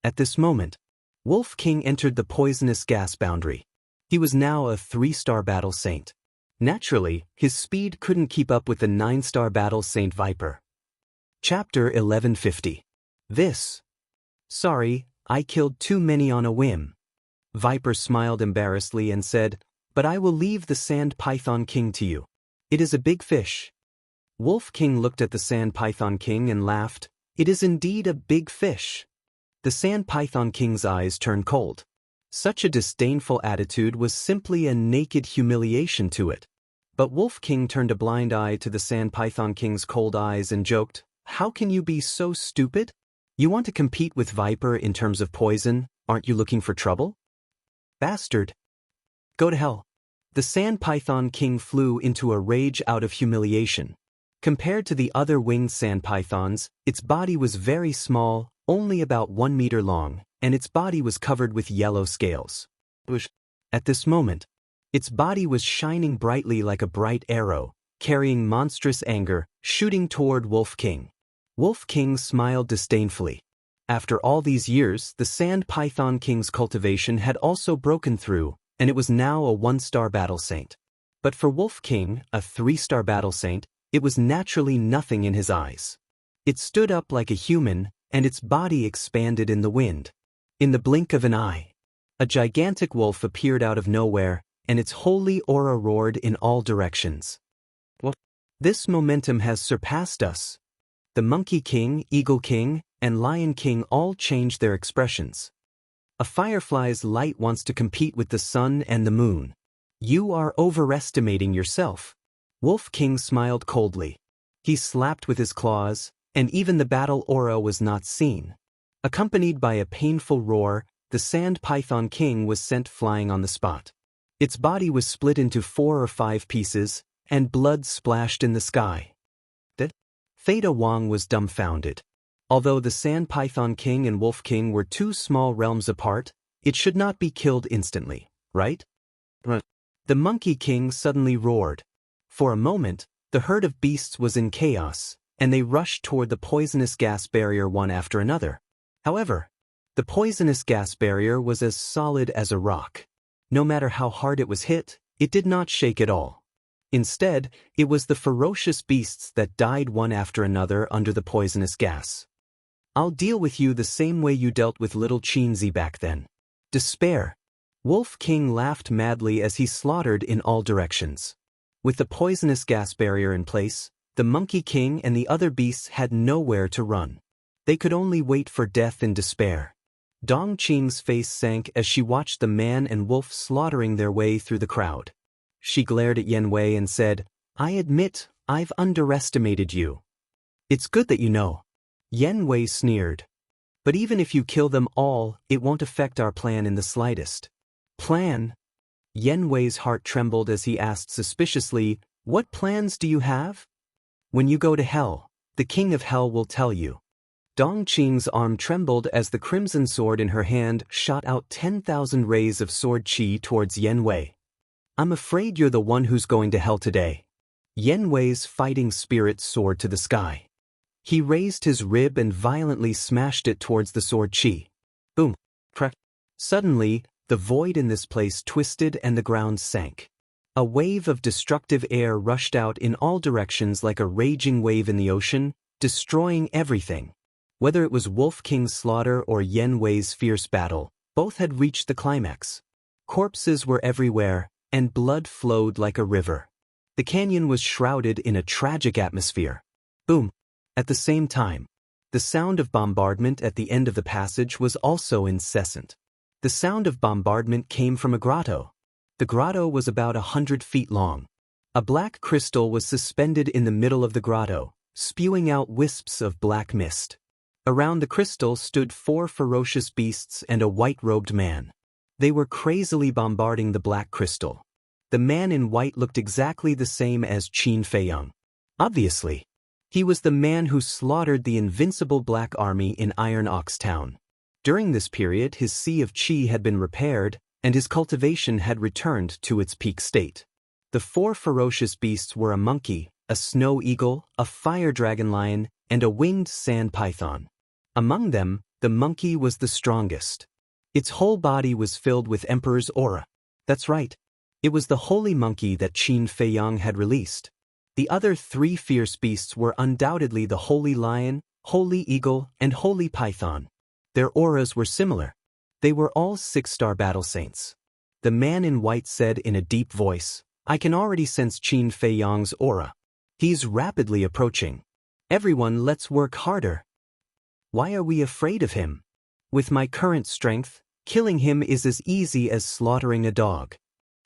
At this moment, Wolf King entered the poisonous gas boundary. He was now a 3-star battle saint. Naturally, his speed couldn't keep up with the 9-star battle saint Viper. Chapter 1150. Sorry, I killed too many on a whim. Viper smiled embarrassedly and said, but I will leave the Sand Python King to you. It is a big fish. Wolf King looked at the Sand Python King and laughed. It is indeed a big fish. The Sand Python King's eyes turned cold. Such a disdainful attitude was simply a naked humiliation to it. But Wolf King turned a blind eye to the Sand Python King's cold eyes and joked, how can you be so stupid? You want to compete with Viper in terms of poison, aren't you looking for trouble? Bastard. Go to hell. The Sand Python King flew into a rage out of humiliation. Compared to the other winged sand pythons, its body was very small, only about 1 meter long, and its body was covered with yellow scales. At this moment, its body was shining brightly like a bright arrow, carrying monstrous anger, shooting toward Wolf King. Wolf King smiled disdainfully. After all these years, the Sand Python King's cultivation had also broken through, and it was now a 1-star battle saint. But for Wolf King, a 3-star battle saint, it was naturally nothing in his eyes. It stood up like a human, and its body expanded in the wind. In the blink of an eye, a gigantic wolf appeared out of nowhere, and its holy aura roared in all directions. This momentum has surpassed us. The Monkey King, Eagle King, and Lion King all changed their expressions. A firefly's light wants to compete with the sun and the moon. You are overestimating yourself. Wolf King smiled coldly. He slapped with his claws, and even the battle aura was not seen. Accompanied by a painful roar, the Sand Python King was sent flying on the spot. Its body was split into 4 or 5 pieces, and blood splashed in the sky. Theta Wong was dumbfounded. Although the Sand Python King and Wolf King were 2 small realms apart, it should not be killed instantly, right? The Monkey King suddenly roared. For a moment, the herd of beasts was in chaos, and they rushed toward the poisonous gas barrier one after another. However, the poisonous gas barrier was as solid as a rock. No matter how hard it was hit, it did not shake at all. Instead, it was the ferocious beasts that died one after another under the poisonous gas. I'll deal with you the same way you dealt with little Chinzi back then. Despair. Wolf King laughed madly as he slaughtered in all directions. With the poisonous gas barrier in place, the Monkey King and the other beasts had nowhere to run. They could only wait for death in despair. Dong Qing's face sank as she watched the man and wolf slaughtering their way through the crowd. She glared at Yen Wei and said, I admit, I've underestimated you. It's good that you know. Yen Wei sneered. But even if you kill them all, it won't affect our plan in the slightest. Plan? Yen Wei's heart trembled as he asked suspiciously, what plans do you have? When you go to hell, the King of Hell will tell you. Dong Qing's arm trembled as the crimson sword in her hand shot out 10,000 rays of sword chi towards Yen Wei. I'm afraid you're the one who's going to hell today. Yen Wei's fighting spirit soared to the sky. He raised his rib and violently smashed it towards the sword chi. Boom. Crack. Suddenly, the void in this place twisted and the ground sank. A wave of destructive air rushed out in all directions like a raging wave in the ocean, destroying everything. Whether it was Wolf King's slaughter or Yen Wei's fierce battle, both had reached the climax. Corpses were everywhere, and blood flowed like a river. The canyon was shrouded in a tragic atmosphere. Boom. At the same time, the sound of bombardment at the end of the passage was also incessant. The sound of bombardment came from a grotto. The grotto was about 100 feet long. A black crystal was suspended in the middle of the grotto, spewing out wisps of black mist. Around the crystal stood 4 ferocious beasts and a white-robed man. They were crazily bombarding the black crystal. The man in white looked exactly the same as Qin Feiyang. Obviously, he was the man who slaughtered the invincible Black Army in Iron Ox Town. During this period, his Sea of Qi had been repaired, and his cultivation had returned to its peak state. The 4 ferocious beasts were a monkey, a snow eagle, a fire dragon lion, and a winged sand python. Among them, the monkey was the strongest. Its whole body was filled with Emperor's aura. That's right. It was the holy monkey that Qin Feiyang had released. The other 3 fierce beasts were undoubtedly the holy lion, holy eagle, and holy python. Their auras were similar. They were all 6-star battle saints. The man in white said in a deep voice, "I can already sense Qin Feiyang's aura. He's rapidly approaching. Everyone, let's work harder. Why are we afraid of him? With my current strength, killing him is as easy as slaughtering a dog."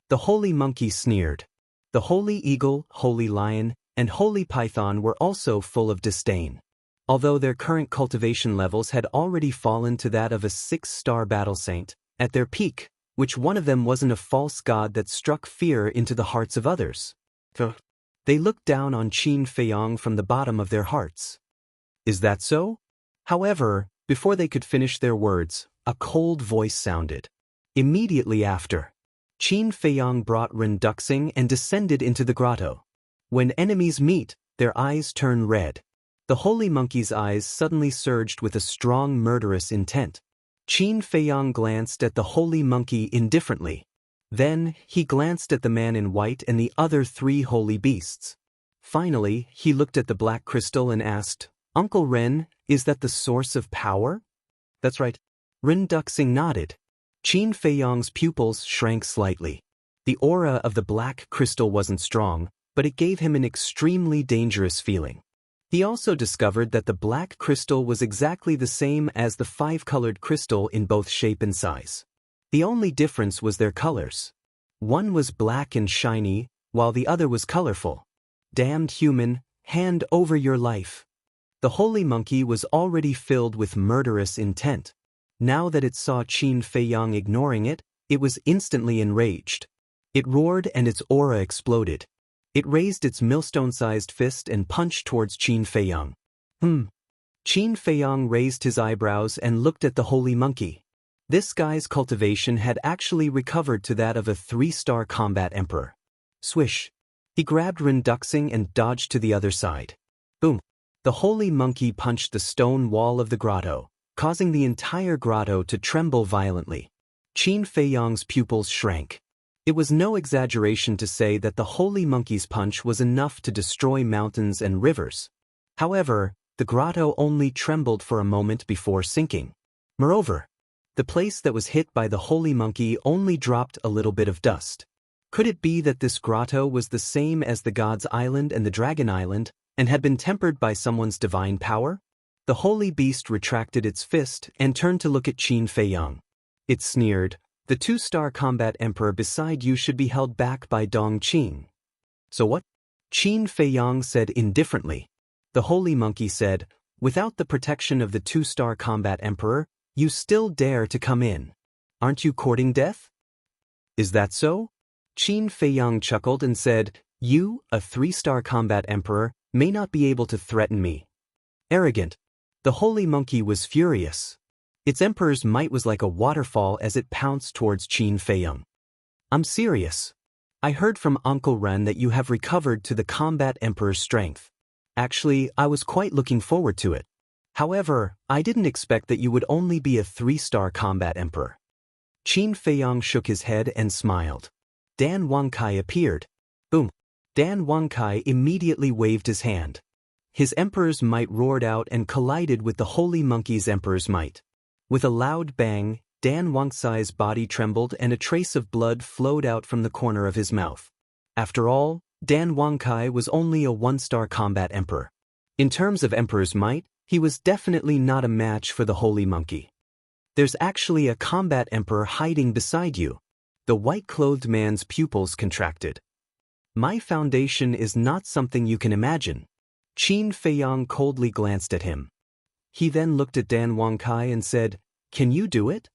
The holy monkey sneered. The holy eagle, holy lion, and holy python were also full of disdain. Although their current cultivation levels had already fallen to that of a 6-star battle saint, at their peak, which one of them wasn't a false god that struck fear into the hearts of others. They looked down on Qin Feiyang from the bottom of their hearts. Is that so? However, before they could finish their words, a cold voice sounded. Immediately after, Qin Feiyang brought Renduxing and descended into the grotto. When enemies meet, their eyes turn red. The holy monkey's eyes suddenly surged with a strong murderous intent. Qin Feiyang glanced at the holy monkey indifferently. Then, he glanced at the man in white and the other 3 holy beasts. Finally, he looked at the black crystal and asked, "Uncle Ren, is that the source of power?" "That's right." Renduxing nodded. Qin Feiyang's pupils shrank slightly. The aura of the black crystal wasn't strong, but it gave him an extremely dangerous feeling. He also discovered that the black crystal was exactly the same as the 5-colored crystal in both shape and size. The only difference was their colors. One was black and shiny, while the other was colorful. Damned human, hand over your life. The holy monkey was already filled with murderous intent. Now that it saw Qin Feiyang ignoring it, it was instantly enraged. It roared and its aura exploded. It raised its millstone-sized fist and punched towards Qin Feiyang. Qin Feiyang raised his eyebrows and looked at the holy monkey. This guy's cultivation had actually recovered to that of a 3-star combat emperor. Swish. He grabbed Renduxing and dodged to the other side. Boom. The holy monkey punched the stone wall of the grotto, causing the entire grotto to tremble violently. Qin Feiyang's pupils shrank. It was no exaggeration to say that the holy monkey's punch was enough to destroy mountains and rivers. However, the grotto only trembled for a moment before sinking. Moreover, the place that was hit by the holy monkey only dropped a little bit of dust. Could it be that this grotto was the same as the God's Island and the Dragon Island, and had been tempered by someone's divine power? The holy beast retracted its fist and turned to look at Qin Feiyang. It sneered, "The 2-star combat emperor beside you should be held back by Dong Qing." "So what?" Qin Feiyang said indifferently. The holy monkey said, "Without the protection of the 2-star combat emperor, you still dare to come in. Aren't you courting death?" "Is that so?" Qin Feiyang chuckled and said, "You, a 3-star combat emperor, may not be able to threaten me." Arrogant. The holy monkey was furious. Its emperor's might was like a waterfall as it pounced towards Qin Feiyang. "I'm serious. I heard from Uncle Ren that you have recovered to the combat emperor's strength. Actually, I was quite looking forward to it. However, I didn't expect that you would only be a 3-star combat emperor. Qin Feiyang shook his head and smiled. Dan Wangkai appeared. Boom! Dan Wangkai immediately waved his hand. His emperor's might roared out and collided with the holy monkey's emperor's might. With a loud bang, Dan Wangkai's body trembled and a trace of blood flowed out from the corner of his mouth. After all, Dan Wangkai was only a 1-star combat emperor. In terms of emperor's might, he was definitely not a match for the holy monkey. There's actually a combat emperor hiding beside you. The white-clothed man's pupils contracted. My foundation is not something you can imagine. Qin Feiyang coldly glanced at him. He then looked at Dan Wangkai and said, "Can you do it?"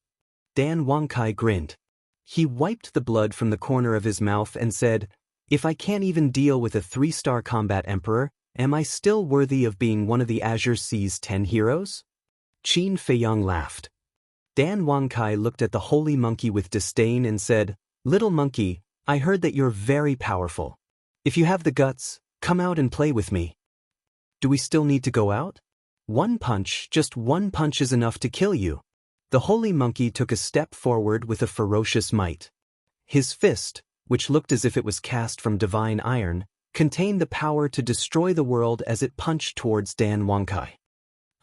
Dan Wangkai grinned. He wiped the blood from the corner of his mouth and said, "If I can't even deal with a 3-star combat emperor, am I still worthy of being one of the Azure Sea's 10 heroes?" Qin Feiyang laughed. Dan Wangkai looked at the holy monkey with disdain and said, "Little monkey, I heard that you're very powerful. If you have the guts, come out and play with me." "Do we still need to go out?" Just one punch is enough to kill you." The holy monkey took a step forward with a ferocious might. His fist, which looked as if it was cast from divine iron, contained the power to destroy the world as it punched towards Dan Wangkai.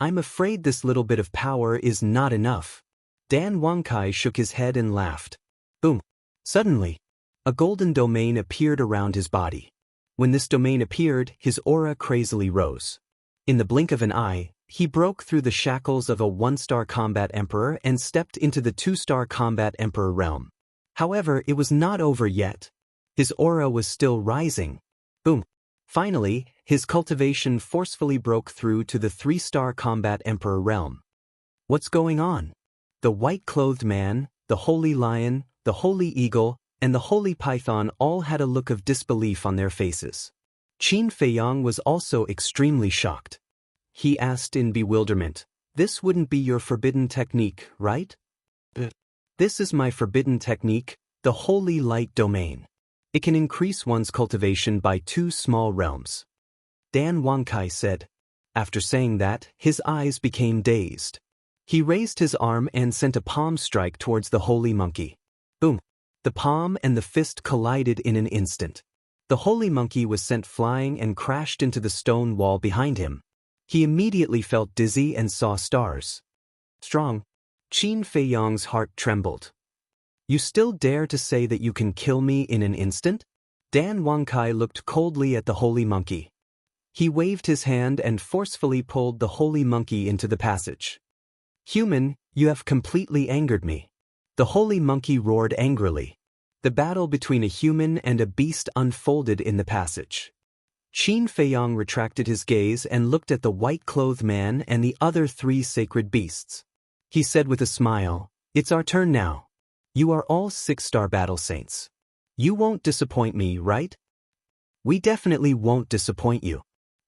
"I'm afraid this little bit of power is not enough." Dan Wangkai shook his head and laughed. Boom! Suddenly, a golden domain appeared around his body. When this domain appeared, his aura crazily rose. In the blink of an eye, he broke through the shackles of a 1-star combat emperor and stepped into the 2-star combat emperor realm. However, it was not over yet. His aura was still rising. Boom! Finally, his cultivation forcefully broke through to the 3-star combat emperor realm. What's going on? The white-clothed man, the holy lion, the holy eagle, and the holy python all had a look of disbelief on their faces. Qin Feiyang was also extremely shocked. He asked in bewilderment, "This wouldn't be your forbidden technique, right?" "This is my forbidden technique, the Holy Light Domain. It can increase one's cultivation by 2 small realms," Dan Wangkai said. After saying that, his eyes became dazed. He raised his arm and sent a palm strike towards the holy monkey. Boom! The palm and the fist collided in an instant. The holy monkey was sent flying and crashed into the stone wall behind him. He immediately felt dizzy and saw stars. Strong. Qin Feiyang's heart trembled. "You still dare to say that you can kill me in an instant?" Dan Wangkai looked coldly at the holy monkey. He waved his hand and forcefully pulled the holy monkey into the passage. "Human, you have completely angered me." The holy monkey roared angrily. The battle between a human and a beast unfolded in the passage. Qin Feiyang retracted his gaze and looked at the white-clothed man and the other 3 sacred beasts. He said with a smile, "It's our turn now. You are all 6-star battle saints. You won't disappoint me, right?" "We definitely won't disappoint you."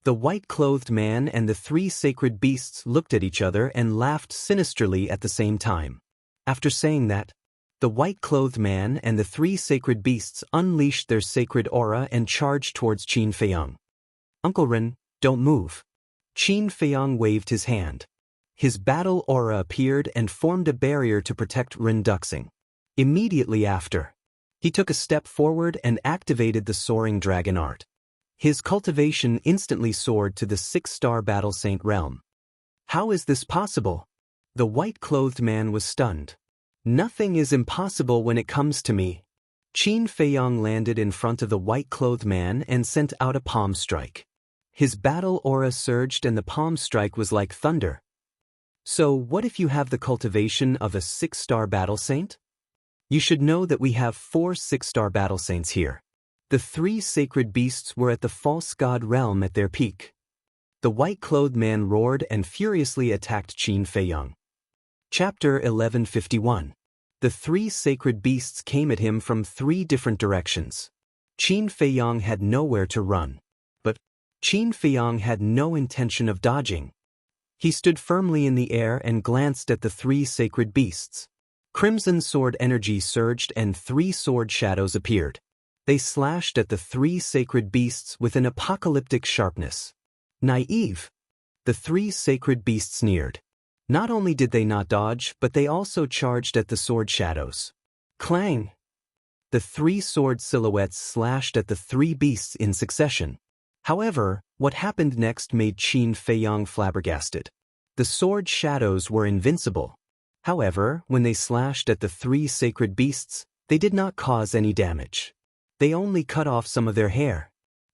The white-clothed man and the 3 sacred beasts looked at each other and laughed sinisterly at the same time. After saying that, the white-clothed man and the 3 sacred beasts unleashed their sacred aura and charged towards Qin Feiyang. "Uncle Ren, don't move." Qin Feiyang waved his hand. His battle aura appeared and formed a barrier to protect Ren Duxing. Immediately after, he took a step forward and activated the Soaring Dragon Art. His cultivation instantly soared to the 6-star Battle Saint realm. "How is this possible?" The white-clothed man was stunned. "Nothing is impossible when it comes to me." Qin Feiyang landed in front of the white-clothed man and sent out a palm strike. His battle aura surged and the palm strike was like thunder. "So what if you have the cultivation of a 6-star battle saint?" "You should know that we have 4 6-star battle saints here." The 3 sacred beasts were at the false god realm at their peak. The white-clothed man roared and furiously attacked Qin Feiyang. Chapter 1151. The 3 sacred beasts came at him from 3 different directions. Qin Feiyang had nowhere to run. But Qin Feiyang had no intention of dodging. He stood firmly in the air and glanced at the 3 sacred beasts. Crimson sword energy surged and 3 sword shadows appeared. They slashed at the 3 sacred beasts with an apocalyptic sharpness. "Naive. The three sacred beasts sneered. Not only did they not dodge, but they also charged at the sword shadows. Clang! The three sword silhouettes slashed at the three beasts in succession. However, what happened next made Qin Feiyang flabbergasted. The sword shadows were invincible. However, when they slashed at the three sacred beasts, they did not cause any damage. They only cut off some of their hair.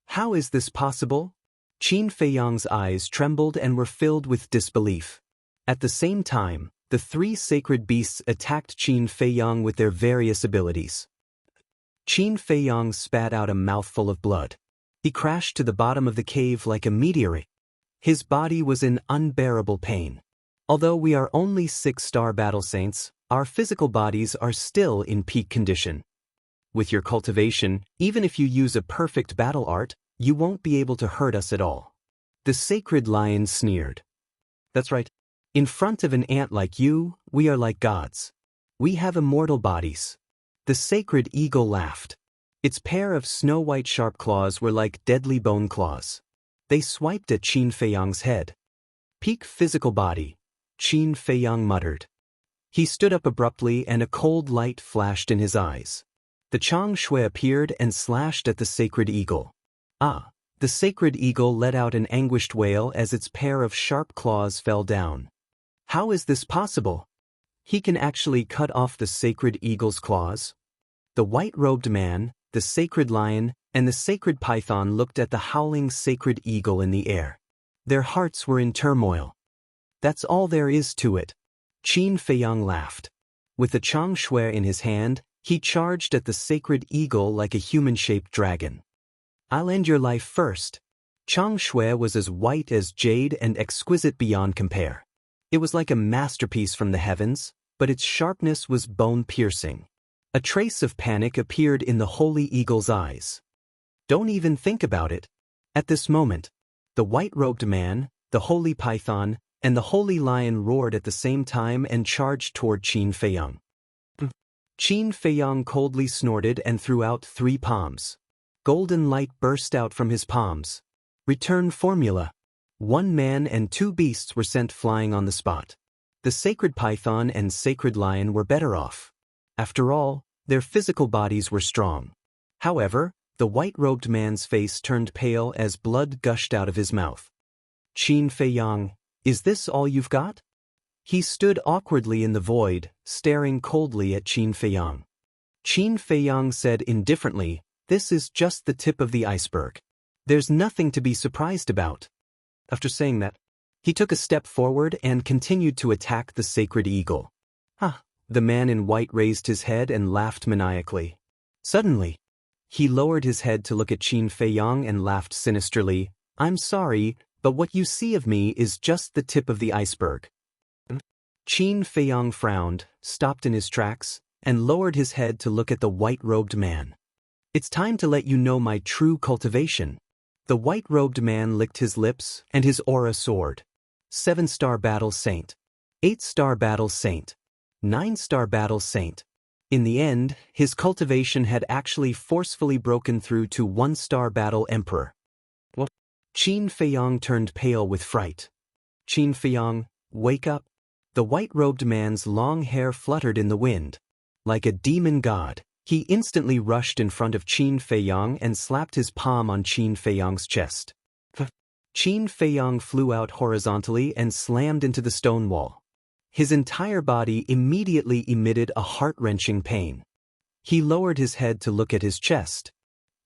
How is this possible? Qin Feiyang's eyes trembled and were filled with disbelief. At the same time, the three sacred beasts attacked Qin Feiyang with their various abilities. Qin Feiyang spat out a mouthful of blood. He crashed to the bottom of the cave like a meteorite. His body was in unbearable pain. Although we are only 6-star battle saints, our physical bodies are still in peak condition. With your cultivation, even if you use a perfect battle art, you won't be able to hurt us at all. The sacred lion sneered. That's right. In front of an ant like you, we are like gods. We have immortal bodies. The sacred eagle laughed. Its pair of snow-white sharp claws were like deadly bone claws. They swiped at Qin Feiyang's head. Peak physical body, Qin Feiyang muttered. He stood up abruptly and a cold light flashed in his eyes. The Chang Shui appeared and slashed at the sacred eagle. Ah! The sacred eagle let out an anguished wail as its pair of sharp claws fell down. How is this possible? He can actually cut off the sacred eagle's claws? The white-robed man, the sacred lion, and the sacred python looked at the howling sacred eagle in the air. Their hearts were in turmoil. That's all there is to it. Qin Feiyang laughed. With the Chang Shui in his hand, he charged at the sacred eagle like a human-shaped dragon. I'll end your life first. Chang Shui was as white as jade and exquisite beyond compare. It was like a masterpiece from the heavens, but its sharpness was bone-piercing. A trace of panic appeared in the holy eagle's eyes. Don't even think about it. At this moment, the white-robed man, the holy python, and the holy lion roared at the same time and charged toward Qin Feiyang. Qin Feiyang coldly snorted and threw out 3 palms. Golden light burst out from his palms. Return formula. 1 man and 2 beasts were sent flying on the spot. The sacred python and sacred lion were better off. After all, their physical bodies were strong. However, the white-robed man's face turned pale as blood gushed out of his mouth. Qin Feiyang, is this all you've got? He stood awkwardly in the void, staring coldly at Qin Feiyang. Qin Feiyang said indifferently, this is just the tip of the iceberg. There's nothing to be surprised about. After saying that, he took a step forward and continued to attack the sacred eagle. The man in white raised his head and laughed maniacally. Suddenly, he lowered his head to look at Qin Feiyang and laughed sinisterly. I'm sorry, but what you see of me is just the tip of the iceberg. Qin Feiyang frowned, stopped in his tracks, and lowered his head to look at the white-robed man. It's time to let you know my true cultivation. The white-robed man licked his lips, and his aura soared. 7-star battle saint. 8-star battle saint. 9-star battle saint. In the end, his cultivation had actually forcefully broken through to 1-star battle emperor. What? Qin Feiyang turned pale with fright. Qin Feiyang, wake up. The white-robed man's long hair fluttered in the wind. Like a demon god, he instantly rushed in front of Qin Feiyang and slapped his palm on Qin Feiyang's chest. Qin Feiyang flew out horizontally and slammed into the stone wall. His entire body immediately emitted a heart-wrenching pain. He lowered his head to look at his chest.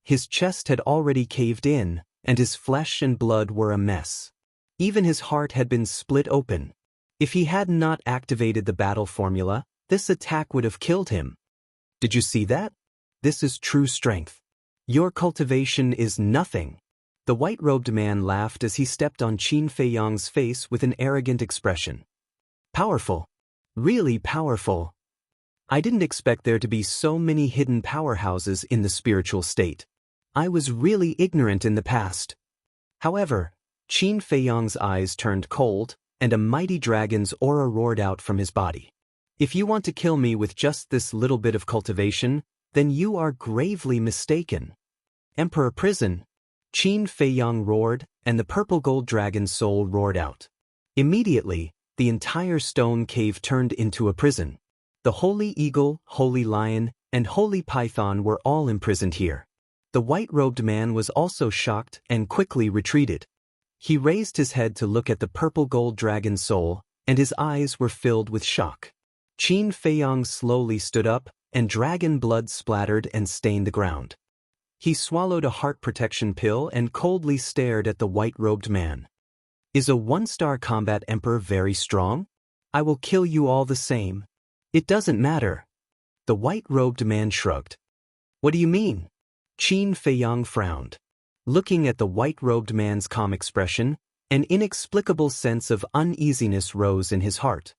His chest had already caved in, and his flesh and blood were a mess. Even his heart had been split open. If he had not activated the battle formula, this attack would have killed him. Did you see that? This is true strength. Your cultivation is nothing. The white-robed man laughed as he stepped on Qin Feiyang's face with an arrogant expression. Powerful. Really powerful. I didn't expect there to be so many hidden powerhouses in the spiritual state. I was really ignorant in the past. However, Qin Feiyang's eyes turned cold, and a mighty dragon's aura roared out from his body. If you want to kill me with just this little bit of cultivation, then you are gravely mistaken. Emperor Prison. Qin Feiyang roared, and the purple gold dragon's soul roared out. Immediately, the entire stone cave turned into a prison. The holy eagle, holy lion, and holy python were all imprisoned here. The white-robed man was also shocked and quickly retreated. He raised his head to look at the purple gold dragon's soul, and his eyes were filled with shock. Qin Feiyang slowly stood up, and dragon blood splattered and stained the ground. He swallowed a heart protection pill and coldly stared at the white-robed man. Is a one-star combat emperor very strong? I will kill you all the same. It doesn't matter. The white-robed man shrugged. What do you mean? Qin Feiyang frowned. Looking at the white-robed man's calm expression, an inexplicable sense of uneasiness rose in his heart.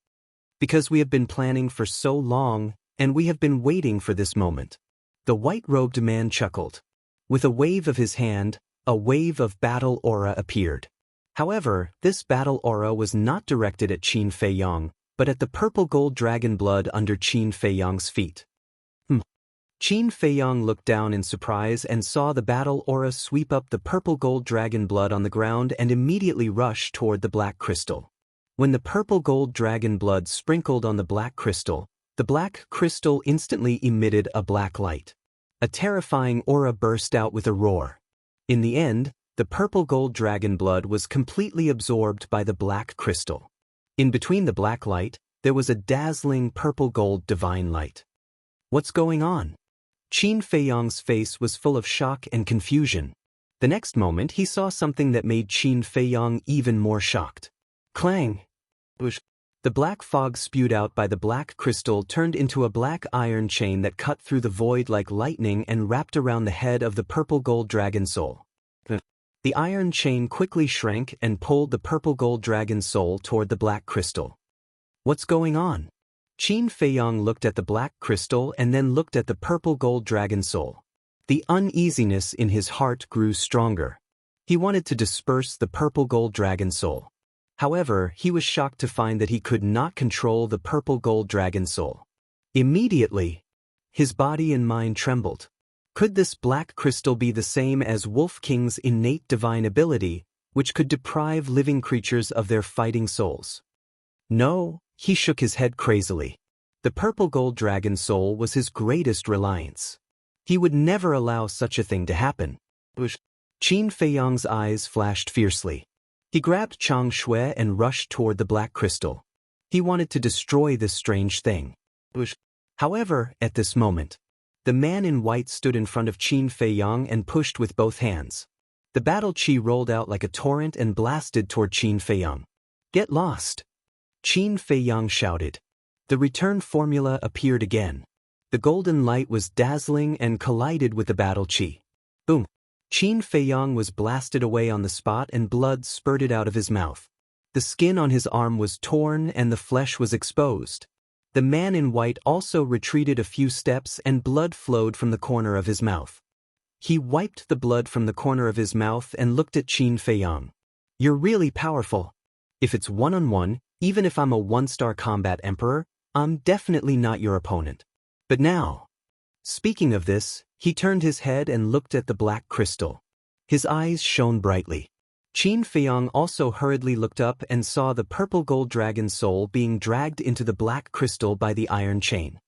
Because we have been planning for so long, and we have been waiting for this moment. The white-robed man chuckled. With a wave of his hand, a wave of battle aura appeared. However, this battle aura was not directed at Qin Feiyang, but at the purple gold dragon blood under Qin Feiyang's feet. Qin Feiyang looked down in surprise and saw the battle aura sweep up the purple gold dragon blood on the ground and immediately rush toward the black crystal. When the purple gold dragon blood sprinkled on the black crystal instantly emitted a black light. A terrifying aura burst out with a roar. In the end, the purple gold dragon blood was completely absorbed by the black crystal. In between the black light, there was a dazzling purple gold divine light. What's going on? Qin Feiyang's face was full of shock and confusion. The next moment he saw something that made Qin Feiyang even more shocked. Clang! The black fog spewed out by the black crystal turned into a black iron chain that cut through the void like lightning and wrapped around the head of the purple gold dragon soul. The iron chain quickly shrank and pulled the purple gold dragon soul toward the black crystal. What's going on? Qin Feiyang looked at the black crystal and then looked at the purple gold dragon soul. The uneasiness in his heart grew stronger. He wanted to disperse the purple gold dragon soul. However, he was shocked to find that he could not control the purple gold dragon soul. Immediately, his body and mind trembled. Could this black crystal be the same as Wolf King's innate divine ability, which could deprive living creatures of their fighting souls? No, he shook his head crazily. The purple gold dragon soul was his greatest reliance. He would never allow such a thing to happen. Qin Feiyang's eyes flashed fiercely. He grabbed Chang Shui and rushed toward the black crystal. He wanted to destroy this strange thing. However, at this moment, the man in white stood in front of Qin Feiyang and pushed with both hands. The battle chi rolled out like a torrent and blasted toward Qin Feiyang. Get lost! Qin Feiyang shouted. The return formula appeared again. The golden light was dazzling and collided with the battle chi. Boom! Qin Feiyang was blasted away on the spot and blood spurted out of his mouth. The skin on his arm was torn and the flesh was exposed. The man in white also retreated a few steps and blood flowed from the corner of his mouth. He wiped the blood from the corner of his mouth and looked at Qin Feiyang. You're really powerful. If it's one-on-one, even if I'm a one-star combat emperor, I'm definitely not your opponent. But now... Speaking of this, he turned his head and looked at the black crystal. His eyes shone brightly. Qin Feiyang also hurriedly looked up and saw the purple gold dragon soul being dragged into the black crystal by the iron chain.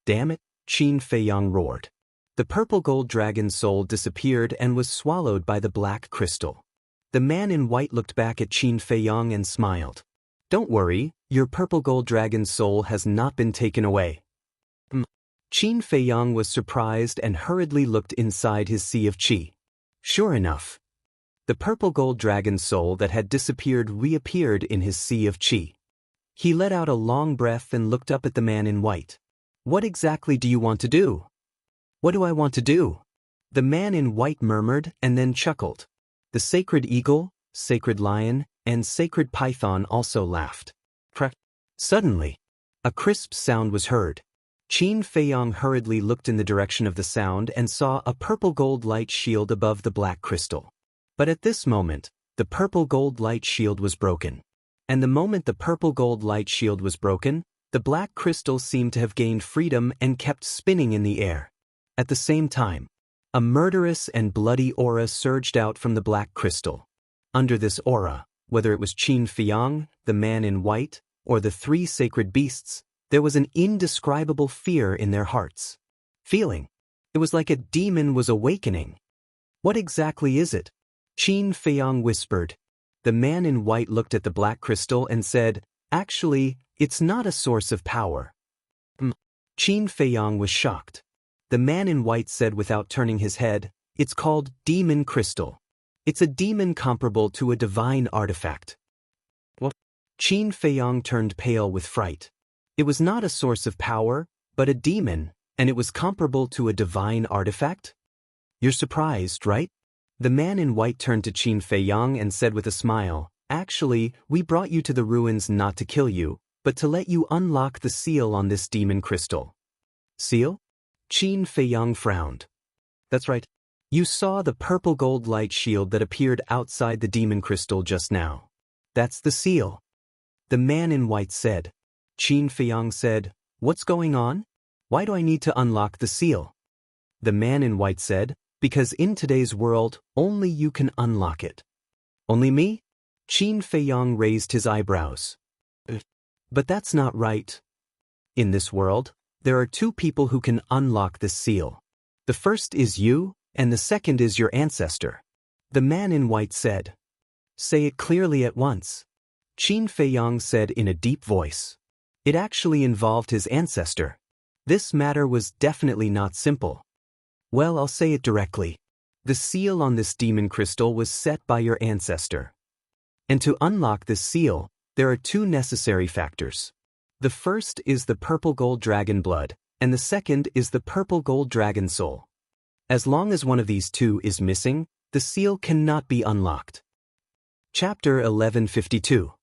Damn it, Qin Feiyang roared. The purple gold dragon soul disappeared and was swallowed by the black crystal. The man in white looked back at Qin Feiyang and smiled. Don't worry, your purple gold dragon soul has not been taken away. Qin Feiyang was surprised and hurriedly looked inside his sea of qi. Sure enough, the purple gold dragon soul that had disappeared reappeared in his sea of qi. He let out a long breath and looked up at the man in white. What exactly do you want to do? What do I want to do? The man in white murmured and then chuckled. The sacred eagle, sacred lion, and sacred python also laughed. Suddenly, a crisp sound was heard. Qin Feiyang hurriedly looked in the direction of the sound and saw a purple gold light shield above the black crystal. But at this moment, the purple gold light shield was broken. And the moment the purple gold light shield was broken, the black crystal seemed to have gained freedom and kept spinning in the air. At the same time, A murderous and bloody aura surged out from the black crystal. Under this aura, whether it was Qin Feiyang, the man in white, or the three sacred beasts, there was an indescribable fear in their hearts. Feeling. It was like a demon was awakening. What exactly is it? Qin Feiyang whispered. The man in white looked at the black crystal and said, "Actually, it's not a source of power." Qin Feiyang was shocked. The man in white said without turning his head, "It's called demon crystal. It's a demon comparable to a divine artifact." What? Qin Feiyang turned pale with fright. It was not a source of power, but a demon, and it was comparable to a divine artifact? You're surprised, right? The man in white turned to Qin Feiyang and said with a smile, "Actually, we brought you to the ruins not to kill you, but to let you unlock the seal on this demon crystal." Seal? Qin Feiyang frowned. That's right. You saw the purple gold light shield that appeared outside the demon crystal just now. That's the seal. The man in white said. Qin Feiyang said, "What's going on? Why do I need to unlock the seal?" The man in white said, "Because in today's world, only you can unlock it." Only me? Qin Feiyang raised his eyebrows. But that's not right. In this world, there are two people who can unlock this seal. The first is you, and the second is your ancestor. The man in white said. Say it clearly at once. Qin Feiyang said in a deep voice. It actually involved his ancestor. This matter was definitely not simple. Well, I'll say it directly. The seal on this demon crystal was set by your ancestor. And to unlock this seal, there are two necessary factors. The first is the purple gold dragon blood, and the second is the purple gold dragon soul. As long as one of these two is missing, the seal cannot be unlocked. Chapter 1152.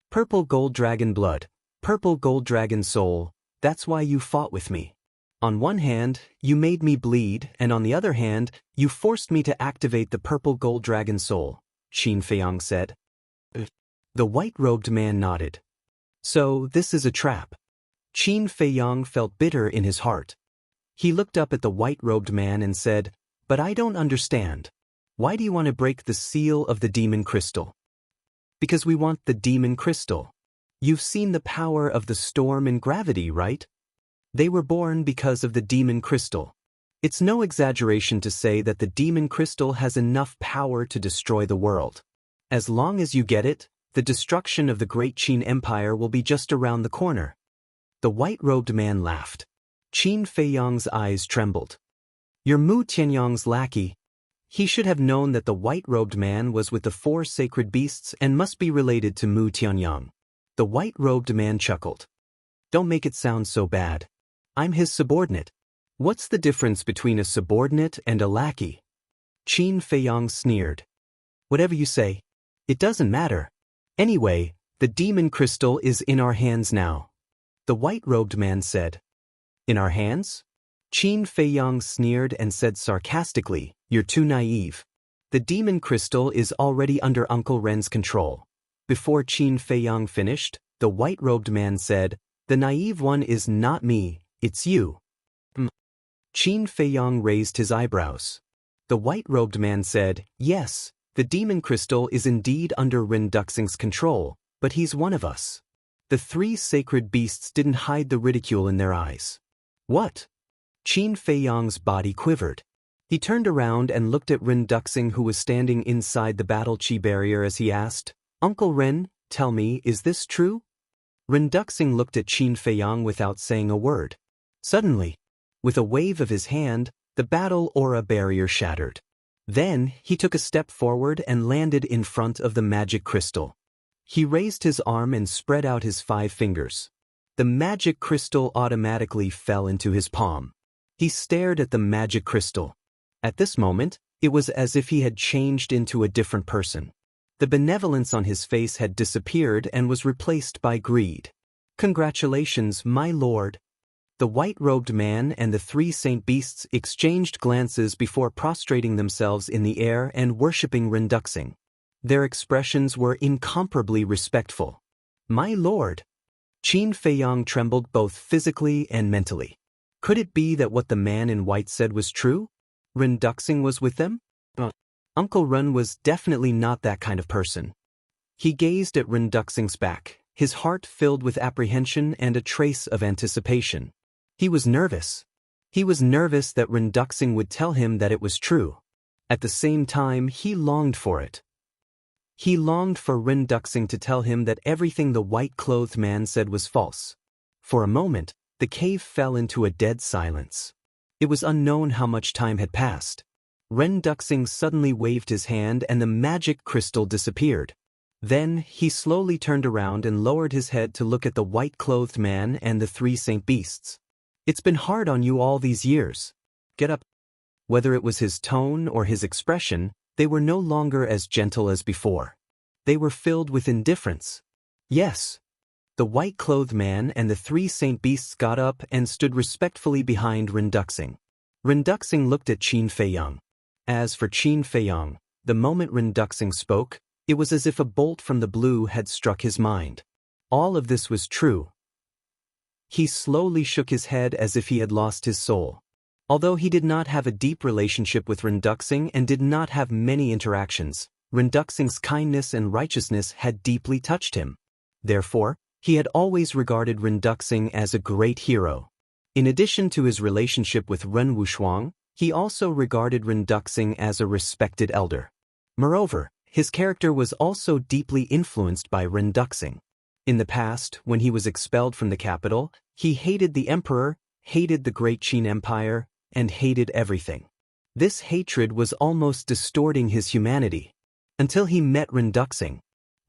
Purple gold dragon blood, purple gold dragon soul, that's why you fought with me. On one hand, you made me bleed, and on the other hand, you forced me to activate the purple gold dragon soul, Qin Feiyang said. The white-robed man nodded. So, this is a trap. Qin Feiyang felt bitter in his heart. He looked up at the white-robed man and said, "But I don't understand. Why do you want to break the seal of the demon crystal?" Because we want the demon crystal. You've seen the power of the storm and gravity, right? They were born because of the demon crystal. It's no exaggeration to say that the demon crystal has enough power to destroy the world. As long as you get it, the destruction of the great Qin Empire will be just around the corner. The white-robed man laughed. Qin Feiyang's eyes trembled. You're Mu Tianyang's lackey. He should have known that the white-robed man was with the four sacred beasts and must be related to Mu Tianyang. The white-robed man chuckled. Don't make it sound so bad. I'm his subordinate. What's the difference between a subordinate and a lackey? Qin Feiyang sneered. Whatever you say. It doesn't matter. Anyway, the demon crystal is in our hands now. The white-robed man said. In our hands? Qin Feiyang sneered and said sarcastically, You're too naive. The demon crystal is already under Uncle Ren's control. Before Qin Feiyang finished, the white-robed man said, The naive one is not me, it's you. Qin Feiyang raised his eyebrows. The white-robed man said, Yes, the demon crystal is indeed under Ren Duxing's control, but he's one of us. The three sacred beasts didn't hide the ridicule in their eyes. What? Qin Feiyang's body quivered. He turned around and looked at Ren Duxing, who was standing inside the battle chi barrier, as he asked, Uncle Ren, tell me, is this true? Ren Duxing looked at Qin Feiyang without saying a word. Suddenly, with a wave of his hand, the battle aura barrier shattered. Then, he took a step forward and landed in front of the magic crystal. He raised his arm and spread out his 5 fingers. The magic crystal automatically fell into his palm. He stared at the magic crystal. At this moment, it was as if he had changed into a different person. The benevolence on his face had disappeared and was replaced by greed. Congratulations, my lord. The white-robed man and the 3 saint beasts exchanged glances before prostrating themselves in the air and worshipping Ren Duxing. Their expressions were incomparably respectful. My lord. Qin Feiyang trembled both physically and mentally. Could it be that what the man in white said was true? Ren Duxing was with them? Uncle Ren was definitely not that kind of person. He gazed at Ren Duxing's back, his heart filled with apprehension and a trace of anticipation. He was nervous. He was nervous that Ren Duxing would tell him that it was true. At the same time, he longed for it. He longed for Ren Duxing to tell him that everything the white-clothed man said was false. For a moment, the cave fell into a dead silence. It was unknown how much time had passed. Ren Duxing suddenly waved his hand and the magic crystal disappeared. Then, he slowly turned around and lowered his head to look at the white-clothed man and the three saint beasts. "It's been hard on you all these years. Get up." Whether it was his tone or his expression, they were no longer as gentle as before. They were filled with indifference. "Yes." The white-clothed man and the three saint beasts got up and stood respectfully behind Ren Duxing. Ren Duxing looked at Qin Feiyang. As for Qin Feiyang, the moment Ren Duxing spoke, it was as if a bolt from the blue had struck his mind. All of this was true. He slowly shook his head as if he had lost his soul. Although he did not have a deep relationship with Ren Duxing and did not have many interactions, Ren Duxing's kindness and righteousness had deeply touched him. Therefore, he had always regarded Ren Duxing as a great hero. In addition to his relationship with Ren Wushuang, he also regarded Ren Duxing as a respected elder. Moreover, his character was also deeply influenced by Ren Duxing. In the past, when he was expelled from the capital, he hated the emperor, hated the great Qin Empire, and hated everything. This hatred was almost distorting his humanity. Until he met Ren Duxing.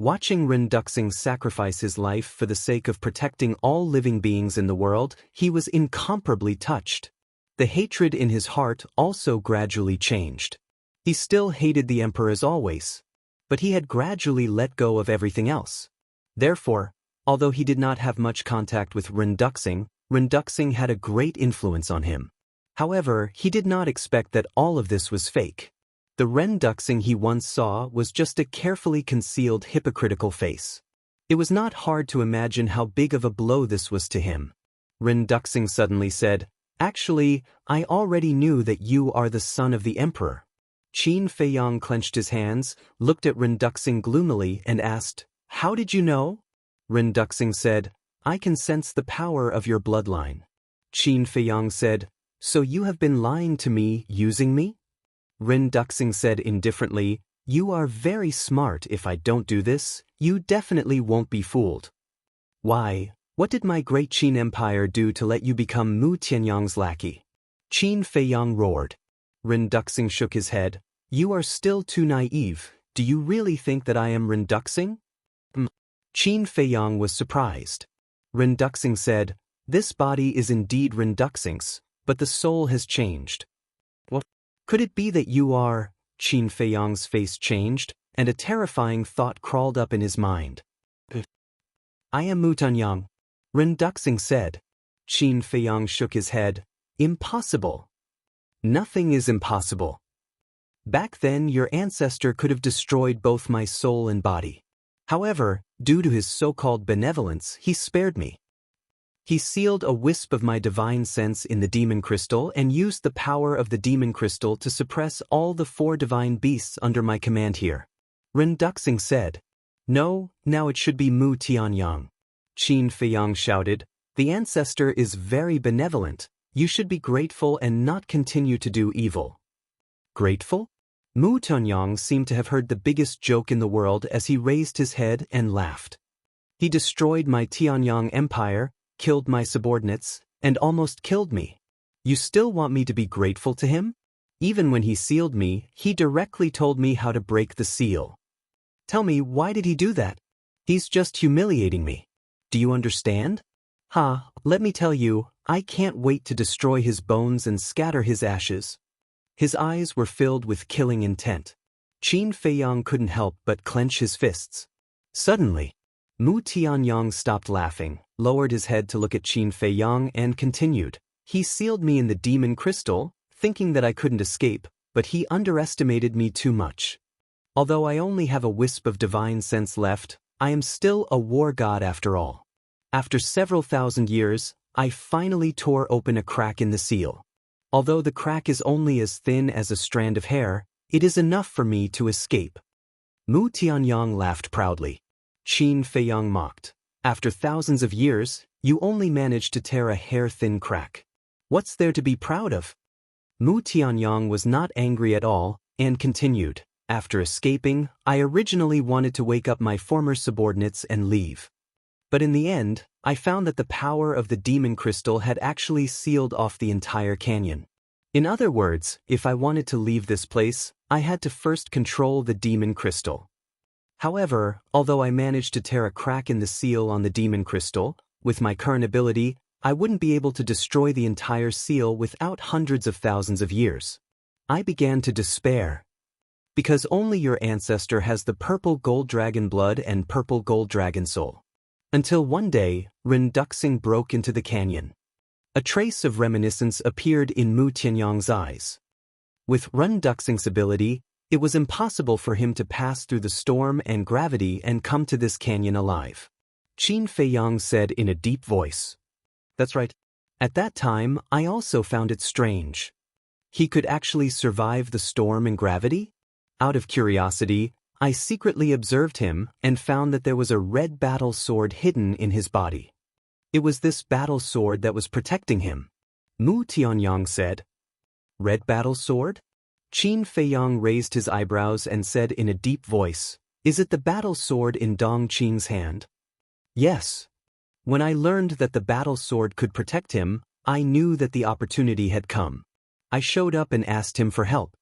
Watching Ren Duxing sacrifice his life for the sake of protecting all living beings in the world, he was incomparably touched. The hatred in his heart also gradually changed. He still hated the emperor as always, but he had gradually let go of everything else. Therefore, although he did not have much contact with Ren Duxing had a great influence on him. However, he did not expect that all of this was fake. The Ren Duxing he once saw was just a carefully concealed hypocritical face. It was not hard to imagine how big of a blow this was to him. Ren Duxing suddenly said, "Actually, I already knew that you are the son of the emperor." Qin Feiyang clenched his hands, looked at Ren Duxing gloomily and asked, "How did you know?" Ren Duxing said, "I can sense the power of your bloodline." Qin Feiyang said, "So you have been lying to me, using me?" Ren Duxing said indifferently, "You are very smart. If I don't do this, you definitely won't be fooled." "Why, what did my great Qin Empire do to let you become Mu Tianyang's lackey?" Qin Feiyang roared. Ren Duxing shook his head. "You are still too naive. Do you really think that I am Ren Duxing?" Qin Feiyang was surprised. Ren Duxing said, "This body is indeed Ren Duxing's, but the soul has changed." "What? Could it be that you are?" Qin Feiyang's face changed, and a terrifying thought crawled up in his mind. "I am Mu Tianyang," Ren Duxing said. Qin Feiyang shook his head. "Impossible. Nothing is impossible. Back then your ancestor could have destroyed both my soul and body. However, due to his so-called benevolence, he spared me. He sealed a wisp of my divine sense in the demon crystal and used the power of the demon crystal to suppress all the 4 divine beasts under my command here." Ren Duxing said. "No, now it should be Mu Tianyang." Qin Feiyang shouted, "The ancestor is very benevolent. You should be grateful and not continue to do evil." "Grateful?" Mu Tianyang seemed to have heard the biggest joke in the world as he raised his head and laughed. "He destroyed my Tianyang Empire, killed my subordinates, and almost killed me. You still want me to be grateful to him? Even when he sealed me, he directly told me how to break the seal. Tell me, why did he do that? He's just humiliating me. Do you understand? Ha, let me tell you, I can't wait to destroy his bones and scatter his ashes." His eyes were filled with killing intent. Qin Feiyang couldn't help but clench his fists. Suddenly, Mu Tianyang stopped laughing, lowered his head to look at Qin Feiyang and continued, "He sealed me in the demon crystal, thinking that I couldn't escape, but he underestimated me too much. Although I only have a wisp of divine sense left, I am still a war god after all. After several thousand years, I finally tore open a crack in the seal. Although the crack is only as thin as a strand of hair, it is enough for me to escape. Mu Tianyang laughed proudly. Qin Feiyang mocked. After thousands of years, you only managed to tear a hair-thin crack. What's there to be proud of? Mu Tianyang was not angry at all, and continued. After escaping, I originally wanted to wake up my former subordinates and leave. But in the end, I found that the power of the demon crystal had actually sealed off the entire canyon. In other words, if I wanted to leave this place, I had to first control the demon crystal. However, although I managed to tear a crack in the seal on the demon crystal, with my current ability, I wouldn't be able to destroy the entire seal without hundreds of thousands of years. I began to despair. Because only your ancestor has the purple gold dragon blood and purple gold dragon soul. Until one day, Ren Duxing broke into the canyon. A trace of reminiscence appeared in Mu Tianyang's eyes. With Ren Duxing's ability, it was impossible for him to pass through the storm and gravity and come to this canyon alive. Qin Feiyang said in a deep voice. That's right. At that time, I also found it strange. He could actually survive the storm and gravity? Out of curiosity, I secretly observed him and found that there was a red battle sword hidden in his body. It was this battle sword that was protecting him. Mu Tianyang said. Red battle sword? Qin Feiyang raised his eyebrows and said in a deep voice, Is it the battle sword in Dong Qing's hand? Yes. When I learned that the battle sword could protect him, I knew that the opportunity had come. I showed up and asked him for help.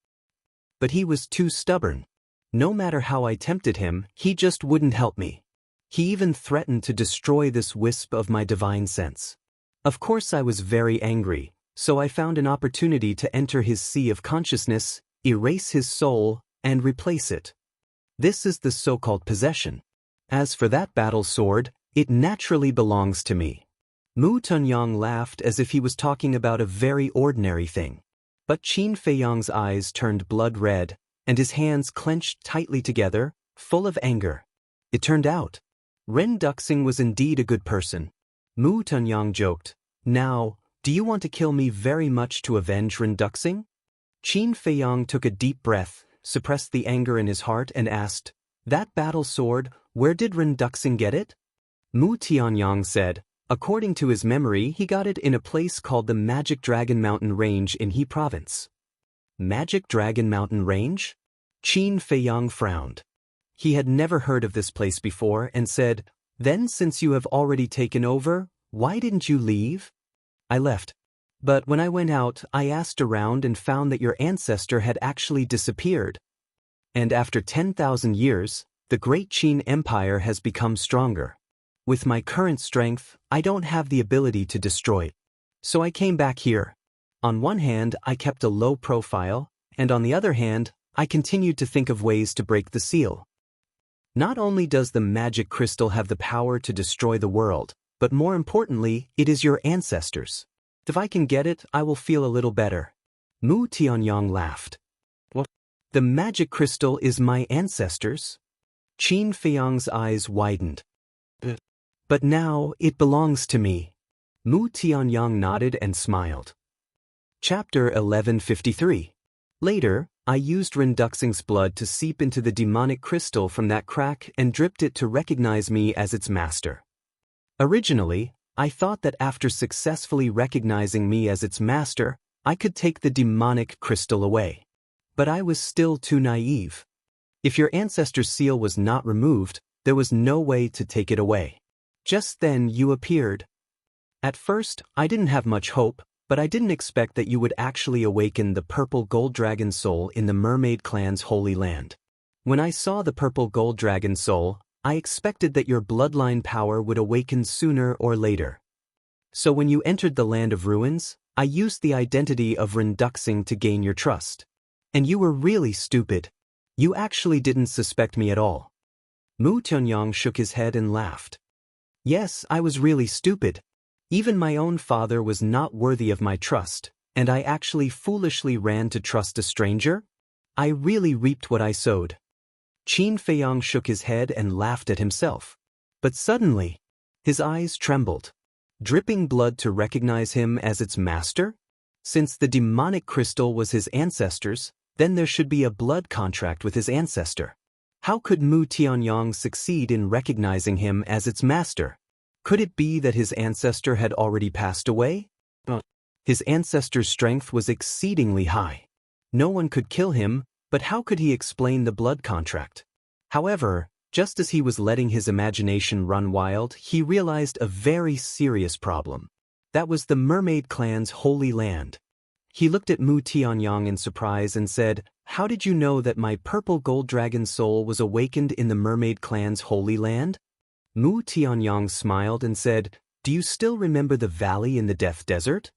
But he was too stubborn. No matter how I tempted him, he just wouldn't help me. He even threatened to destroy this wisp of my divine sense. Of course I was very angry, so I found an opportunity to enter his sea of consciousness, erase his soul, and replace it. This is the so-called possession. As for that battle sword, it naturally belongs to me. Mu Tianyang laughed as if he was talking about a very ordinary thing. But Qin Feiyang's eyes turned blood red, and his hands clenched tightly together, full of anger. It turned out, Ren Duxing was indeed a good person. Mu Tianyang joked, Now, do you want to kill me very much to avenge Ren Duxing? Qin Feiyang took a deep breath, suppressed the anger in his heart and asked, That battle sword, where did Ren Duxing get it? Mu Tianyang said, According to his memory, he got it in a place called the Magic Dragon Mountain Range in He Province. Magic Dragon Mountain Range? Qin Feiyang frowned. He had never heard of this place before and said, Then since you have already taken over, why didn't you leave? I left. But when I went out, I asked around and found that your ancestor had actually disappeared. And after 10,000 years, the Great Qin Empire has become stronger. With my current strength, I don't have the ability to destroy it. So I came back here. On one hand, I kept a low profile, and on the other hand, I continued to think of ways to break the seal. Not only does the magic crystal have the power to destroy the world, but more importantly, it is your ancestors. If I can get it, I will feel a little better. Mu Tianyang laughed. What? The magic crystal is my ancestors? Qin Feiyang's eyes widened. But now, it belongs to me. Mu Tianyang nodded and smiled. Chapter 1153. Later, I used Ren Duxing's blood to seep into the demonic crystal from that crack and dripped it to recognize me as its master. Originally, I thought that after successfully recognizing me as its master, I could take the demonic crystal away. But I was still too naive. If your ancestor's seal was not removed, there was no way to take it away. Just then you appeared. At first, I didn't have much hope, but I didn't expect that you would actually awaken the purple gold dragon soul in the mermaid clan's holy land. When I saw the purple gold dragon soul, I expected that your bloodline power would awaken sooner or later. So when you entered the land of ruins, I used the identity of Ren Duxing to gain your trust. And you were really stupid. You actually didn't suspect me at all. Mu Tianyang shook his head and laughed. Yes, I was really stupid. Even my own father was not worthy of my trust, and I actually foolishly ran to trust a stranger? I really reaped what I sowed. Qin Feiyang shook his head and laughed at himself. But suddenly, his eyes trembled. Dripping blood to recognize him as its master? Since the demonic crystal was his ancestor's, then there should be a blood contract with his ancestor. How could Mu Tianyong succeed in recognizing him as its master? Could it be that his ancestor had already passed away? His ancestor's strength was exceedingly high. No one could kill him, but how could he explain the blood contract? However, just as he was letting his imagination run wild, he realized a very serious problem. That was the mermaid clan's holy land. He looked at Mu Tianyong in surprise and said, "How did you know that my purple gold dragon soul was awakened in the mermaid clan's holy land?" Mu Tianyong smiled and said, "Do you still remember the valley in the Death Desert?"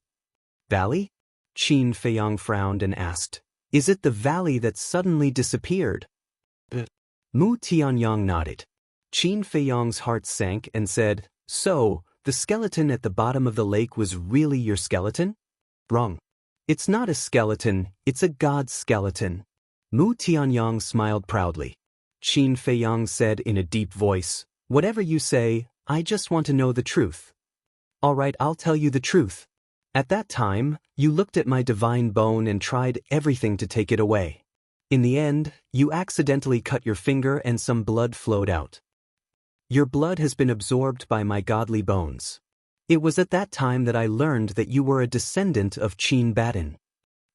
"Valley?" Qin Feiyang frowned and asked, "Is it the valley that suddenly disappeared?" Mu Tianyong nodded. Qin Feiyang's heart sank and said, "So, the skeleton at the bottom of the lake was really your skeleton?" "Wrong. It's not a skeleton, it's a god skeleton." Mu Tianyong smiled proudly. Qin Feiyang said in a deep voice, "Whatever you say, I just want to know the truth." "All right, I'll tell you the truth. At that time, you looked at my divine bone and tried everything to take it away. In the end, you accidentally cut your finger and some blood flowed out. Your blood has been absorbed by my godly bones. It was at that time that I learned that you were a descendant of Qin Batin.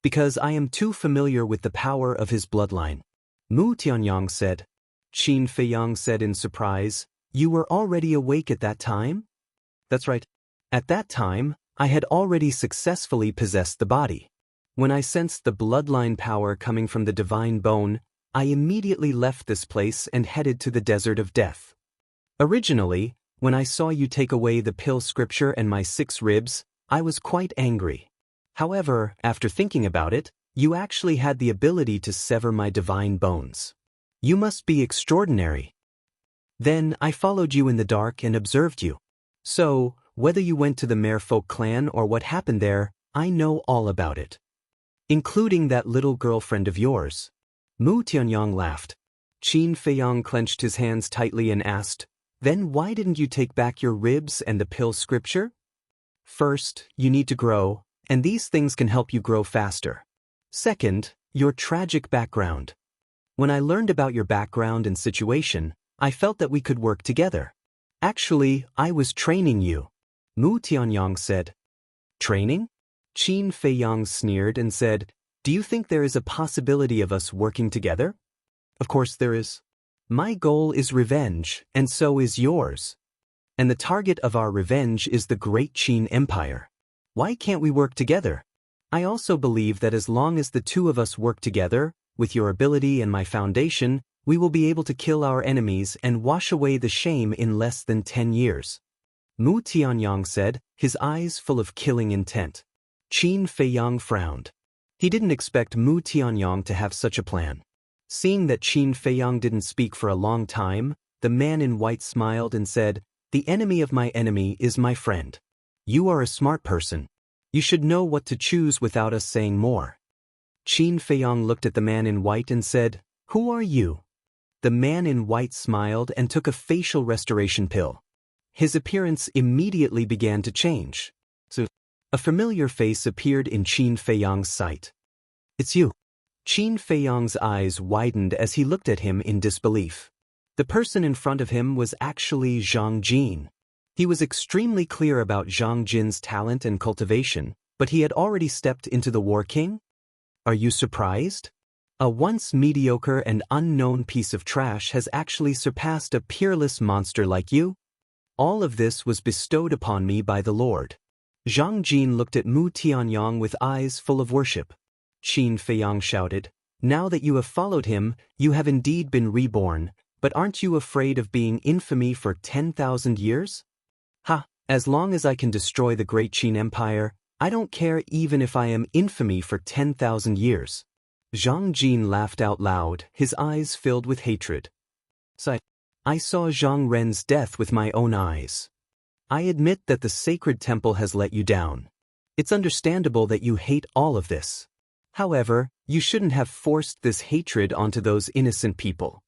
Because I am too familiar with the power of his bloodline." Mu Tianyong said. Qin Feiyang said in surprise, "You were already awake at that time?" "That's right. At that time, I had already successfully possessed the body. When I sensed the bloodline power coming from the divine bone, I immediately left this place and headed to the desert of death. Originally, when I saw you take away the pill scripture and my 6 ribs, I was quite angry. However, after thinking about it, you actually had the ability to sever my divine bones. You must be extraordinary. Then I followed you in the dark and observed you. So, whether you went to the Merfolk clan or what happened there, I know all about it. Including that little girlfriend of yours." Mu Tianyong laughed. Qin Feiyang clenched his hands tightly and asked, "Then why didn't you take back your ribs and the pill scripture?" "First, you need to grow, and these things can help you grow faster. Second, your tragic background. When I learned about your background and situation, I felt that we could work together. Actually, I was training you." Mu Tianyong said. "Training?" Qin Feiyang sneered and said, "Do you think there is a possibility of us working together?" "Of course there is. My goal is revenge, and so is yours. And the target of our revenge is the great Qin Empire. Why can't we work together? I also believe that as long as the two of us work together, with your ability and my foundation, we will be able to kill our enemies and wash away the shame in less than 10 years. Mu Tianyong said, his eyes full of killing intent. Qin Feiyang frowned. He didn't expect Mu Tianyong to have such a plan. Seeing that Qin Feiyang didn't speak for a long time, the man in white smiled and said, "The enemy of my enemy is my friend. You are a smart person. You should know what to choose without us saying more." Qin Feiyang looked at the man in white and said, "Who are you?" The man in white smiled and took a facial restoration pill. His appearance immediately began to change. A familiar face appeared in Qin Feiyang's sight. "It's you." Qin Feiyang's eyes widened as he looked at him in disbelief. The person in front of him was actually Zhang Jin. He was extremely clear about Zhang Jin's talent and cultivation, but he had already stepped into the War King? Are you surprised? A once mediocre and unknown piece of trash has actually surpassed a peerless monster like you? All of this was bestowed upon me by the Lord. Zhang Jin looked at Mu Tianyong with eyes full of worship. Qin Feiyang shouted, "Now that you have followed him, you have indeed been reborn, but aren't you afraid of being infamy for 10,000 years? Ha, as long as I can destroy the great Qin Empire, I don't care even if I am infamy for 10,000 years." Zhang Jin laughed out loud, his eyes filled with hatred. "I saw Zhang Ren's death with my own eyes. I admit that the sacred temple has let you down. It's understandable that you hate all of this. However, you shouldn't have forced this hatred onto those innocent people.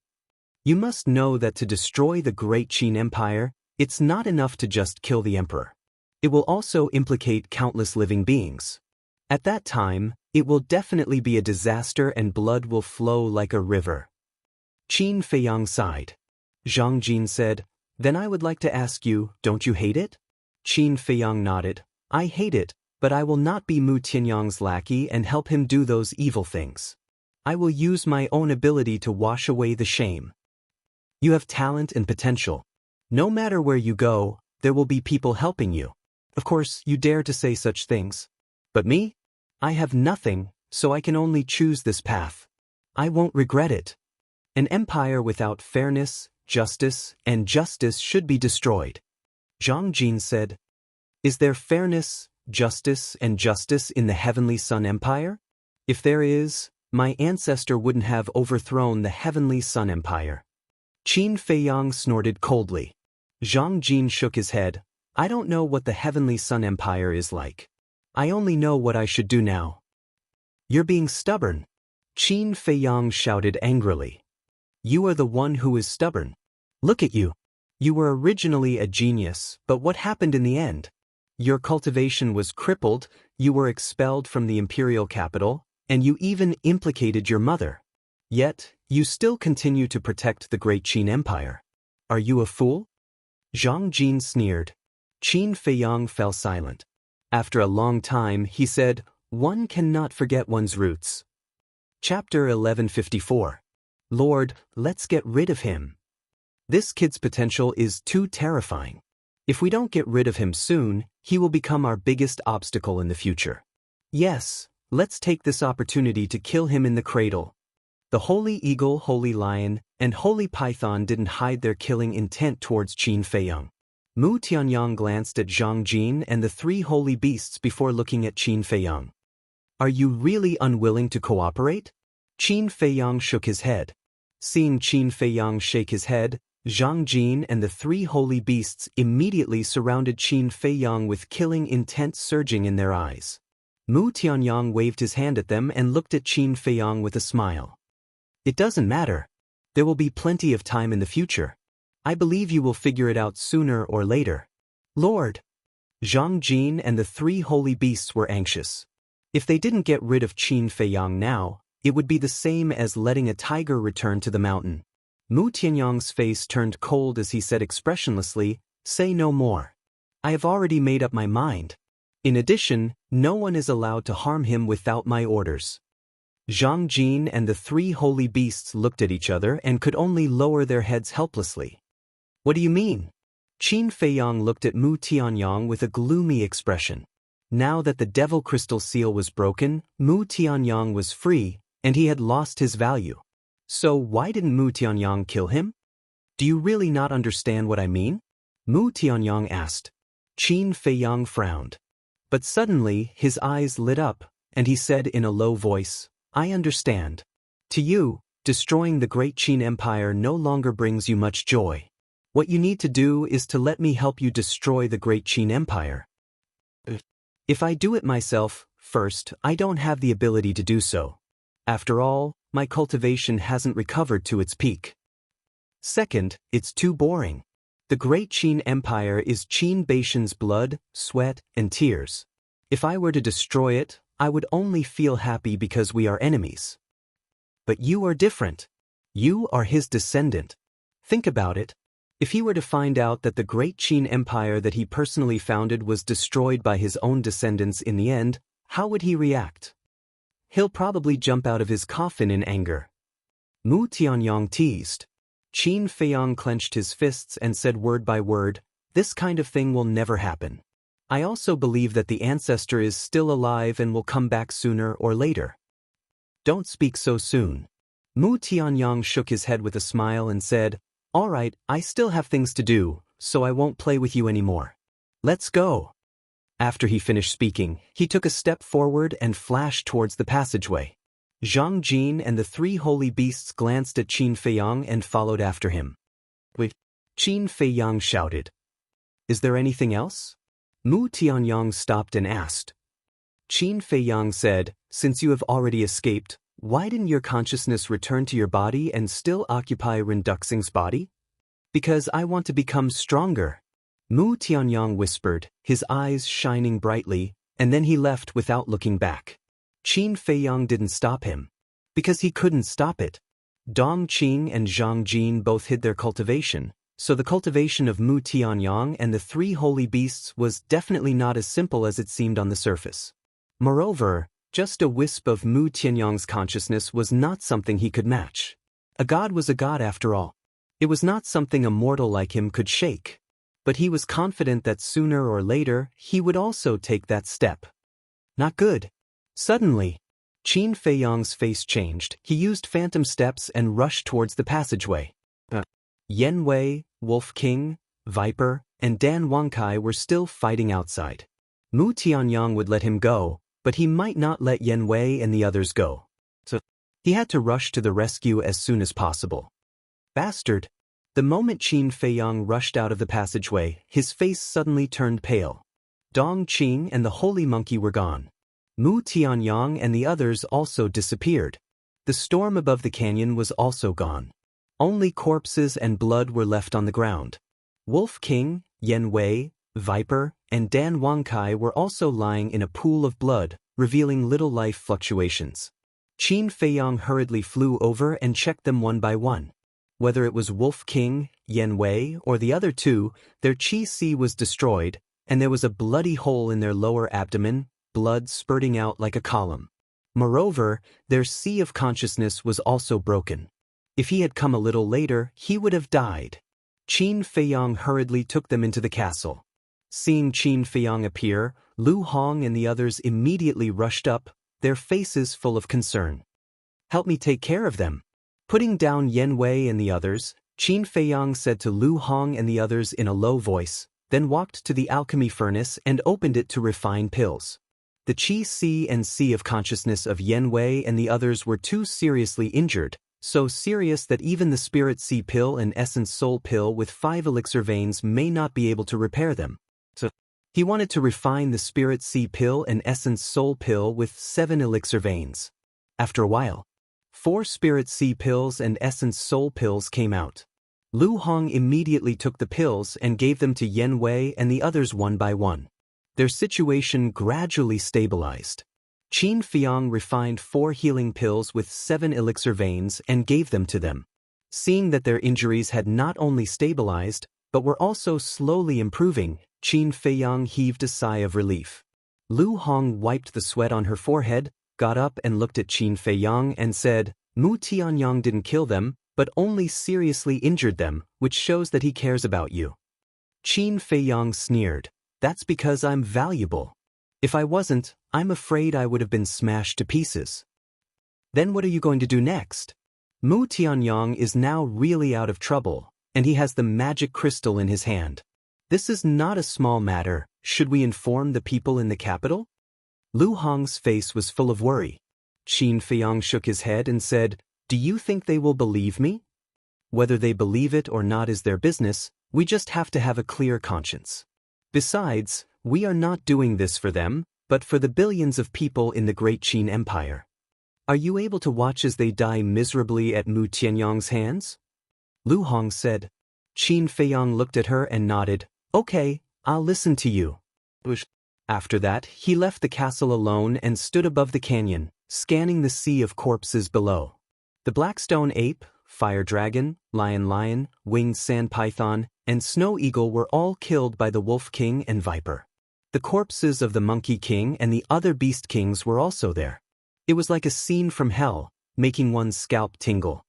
You must know that to destroy the great Qin Empire, it's not enough to just kill the emperor. It will also implicate countless living beings. At that time, it will definitely be a disaster and blood will flow like a river. Qin Feiyang sighed. Zhang Jin said, "Then I would like to ask you, don't you hate it?" Qin Feiyang nodded. "I hate it, but I will not be Mu Tianyang's lackey and help him do those evil things. I will use my own ability to wash away the shame. You have talent and potential. No matter where you go, there will be people helping you. Of course, you dare to say such things. But me? I have nothing, so I can only choose this path. I won't regret it. An empire without fairness, justice, and justice should be destroyed." Zhang Jin said, "Is there fairness, justice, and justice in the Heavenly Sun Empire? If there is, my ancestor wouldn't have overthrown the Heavenly Sun Empire." Qin Feiyang snorted coldly. Zhang Jin shook his head. "I don't know what the Heavenly Sun Empire is like. I only know what I should do now." "You're being stubborn," Qin Feiyang shouted angrily. "You are the one who is stubborn. Look at you. You were originally a genius, but what happened in the end? Your cultivation was crippled, you were expelled from the imperial capital, and you even implicated your mother. Yet, you still continue to protect the great Qin Empire. Are you a fool?" Zhang Jin sneered. Qin Feiyang fell silent. After a long time, he said, "One cannot forget one's roots." Chapter 1154. Lord, let's get rid of him. This kid's potential is too terrifying. If we don't get rid of him soon, he will become our biggest obstacle in the future. Yes, let's take this opportunity to kill him in the cradle. The Holy Eagle, Holy Lion, and Holy Python didn't hide their killing intent towards Qin Feiyang. Mu Tianyang glanced at Zhang Jin and the three holy beasts before looking at Qin Feiyang. "Are you really unwilling to cooperate?" Qin Feiyang shook his head. Seeing Qin Feiyang shake his head, Zhang Jin and the three holy beasts immediately surrounded Qin Feiyang with killing intent surging in their eyes. Mu Tianyang waved his hand at them and looked at Qin Feiyang with a smile. "It doesn't matter. There will be plenty of time in the future. I believe you will figure it out sooner or later." "Lord!" Zhang Jin and the three holy beasts were anxious. If they didn't get rid of Qin Feiyang now, it would be the same as letting a tiger return to the mountain. Mu Tianyang's face turned cold as he said expressionlessly, "Say no more. I have already made up my mind. In addition, no one is allowed to harm him without my orders." Zhang Jin and the three holy beasts looked at each other and could only lower their heads helplessly. "What do you mean?" Qin Feiyang looked at Mu Tianyang with a gloomy expression. Now that the Devil Crystal Seal was broken, Mu Tianyang was free, and he had lost his value. So why didn't Mu Tianyang kill him? "Do you really not understand what I mean?" Mu Tianyang asked. Qin Feiyang frowned. But suddenly his eyes lit up, and he said in a low voice, "I understand. To you, destroying the great Qin Empire no longer brings you much joy. What you need to do is to let me help you destroy the great Qin Empire. If I do it myself, first, I don't have the ability to do so. After all, my cultivation hasn't recovered to its peak. Second, it's too boring. The great Qin Empire is Qin Baishan's blood, sweat, and tears. If I were to destroy it, I would only feel happy because we are enemies. But you are different. You are his descendant. Think about it. If he were to find out that the great Qin Empire that he personally founded was destroyed by his own descendants in the end, how would he react? He'll probably jump out of his coffin in anger." Mu Tianyang teased. Qin Feiyang clenched his fists and said word by word, "This kind of thing will never happen. I also believe that the ancestor is still alive and will come back sooner or later." "Don't speak so soon." Mu Tianyang shook his head with a smile and said, "All right, I still have things to do, so I won't play with you anymore. Let's go." After he finished speaking, he took a step forward and flashed towards the passageway. Zhang Jin and the three holy beasts glanced at Qin Feiyang and followed after him. "Wait," Qin Feiyang shouted. "Is there anything else?" Mu Tianyang stopped and asked. Qin Feiyang said, "Since you have already escaped, why didn't your consciousness return to your body and still occupy Rinduxing's body?" "Because I want to become stronger," Mu Tianyang whispered, his eyes shining brightly. and then he left without looking back. Qin Feiyang didn't stop him. Because he couldn't stop it. Dong Qing and Zhang Jin both hid their cultivation, so the cultivation of Mu Tianyang and the three holy beasts was definitely not as simple as it seemed on the surface. Moreover, just a wisp of Mu Tianyang's consciousness was not something he could match. A god was a god after all. It was not something a mortal like him could shake. But he was confident that sooner or later he would also take that step. Not good. Suddenly, Qin Feiyang's face changed. He used phantom steps and rushed towards the passageway. Yen Wei, Wolf King, Viper, and Dan Wangkai were still fighting outside. Mu Tianyang would let him go, but he might not let Yen Wei and the others go. So, he had to rush to the rescue as soon as possible. Bastard! The moment Qin Feiyang rushed out of the passageway, his face suddenly turned pale. Dong Qing and the holy monkey were gone. Mu Tianyang and the others also disappeared. The storm above the canyon was also gone. Only corpses and blood were left on the ground. Wolf King, Yen Wei, Viper, and Dan Wangkai were also lying in a pool of blood, revealing little life fluctuations. Qin Feiyang hurriedly flew over and checked them one by one. Whether it was Wolf King, Yen Wei, or the other two, their qi was destroyed, and there was a bloody hole in their lower abdomen, blood spurting out like a column. Moreover, their sea of consciousness was also broken. If he had come a little later, he would have died. Qin Feiyang hurriedly took them into the castle. Seeing Qin Feiyang appear, Lu Hong and the others immediately rushed up, their faces full of concern. "Help me take care of them." Putting down Yen Wei and the others, Qin Feiyang said to Lu Hong and the others in a low voice, then walked to the alchemy furnace and opened it to refine pills. The qi and sea of consciousness of Yen Wei and the others were too seriously injured, so serious that even the spirit sea pill and essence soul pill with 5 elixir veins may not be able to repair them. So, he wanted to refine the spirit sea pill and essence soul pill with 7 elixir veins. After a while, 4 spirit sea pills and essence soul pills came out. Lu Hong immediately took the pills and gave them to Yen Wei and the others one by one. Their situation gradually stabilized. Qin Feiyang refined 4 healing pills with 7 elixir veins and gave them to them. Seeing that their injuries had not only stabilized, but were also slowly improving, Qin Feiyang heaved a sigh of relief. Lu Hong wiped the sweat on her forehead, got up and looked at Qin Feiyang and said, "Mu Tianyang didn't kill them, but only seriously injured them, which shows that he cares about you." Qin Feiyang sneered. "That's because I'm valuable. If I wasn't, I'm afraid I would have been smashed to pieces." "Then what are you going to do next?" Mu Tianyang is now really out of trouble, and he has the magic crystal in his hand. This is not a small matter. Should we inform the people in the capital? Lu Hong's face was full of worry. Qin Feiyang shook his head and said, "Do you think they will believe me?" "Whether they believe it or not is their business. We just have to have a clear conscience. Besides, we are not doing this for them, but for the billions of people in the Great Qin Empire. Are you able to watch as they die miserably at Mu Tianyang's hands?" Lu Hong said. Qin Feiyang looked at her and nodded. "Okay, I'll listen to you." After that, he left the castle alone and stood above the canyon, scanning the sea of corpses below. The Blackstone Ape, Fire Dragon, Lion, Winged Sand Python, and Snow Eagle were all killed by the Wolf King and Viper. The corpses of the Monkey King and the other Beast Kings were also there. It was like a scene from hell, making one's scalp tingle.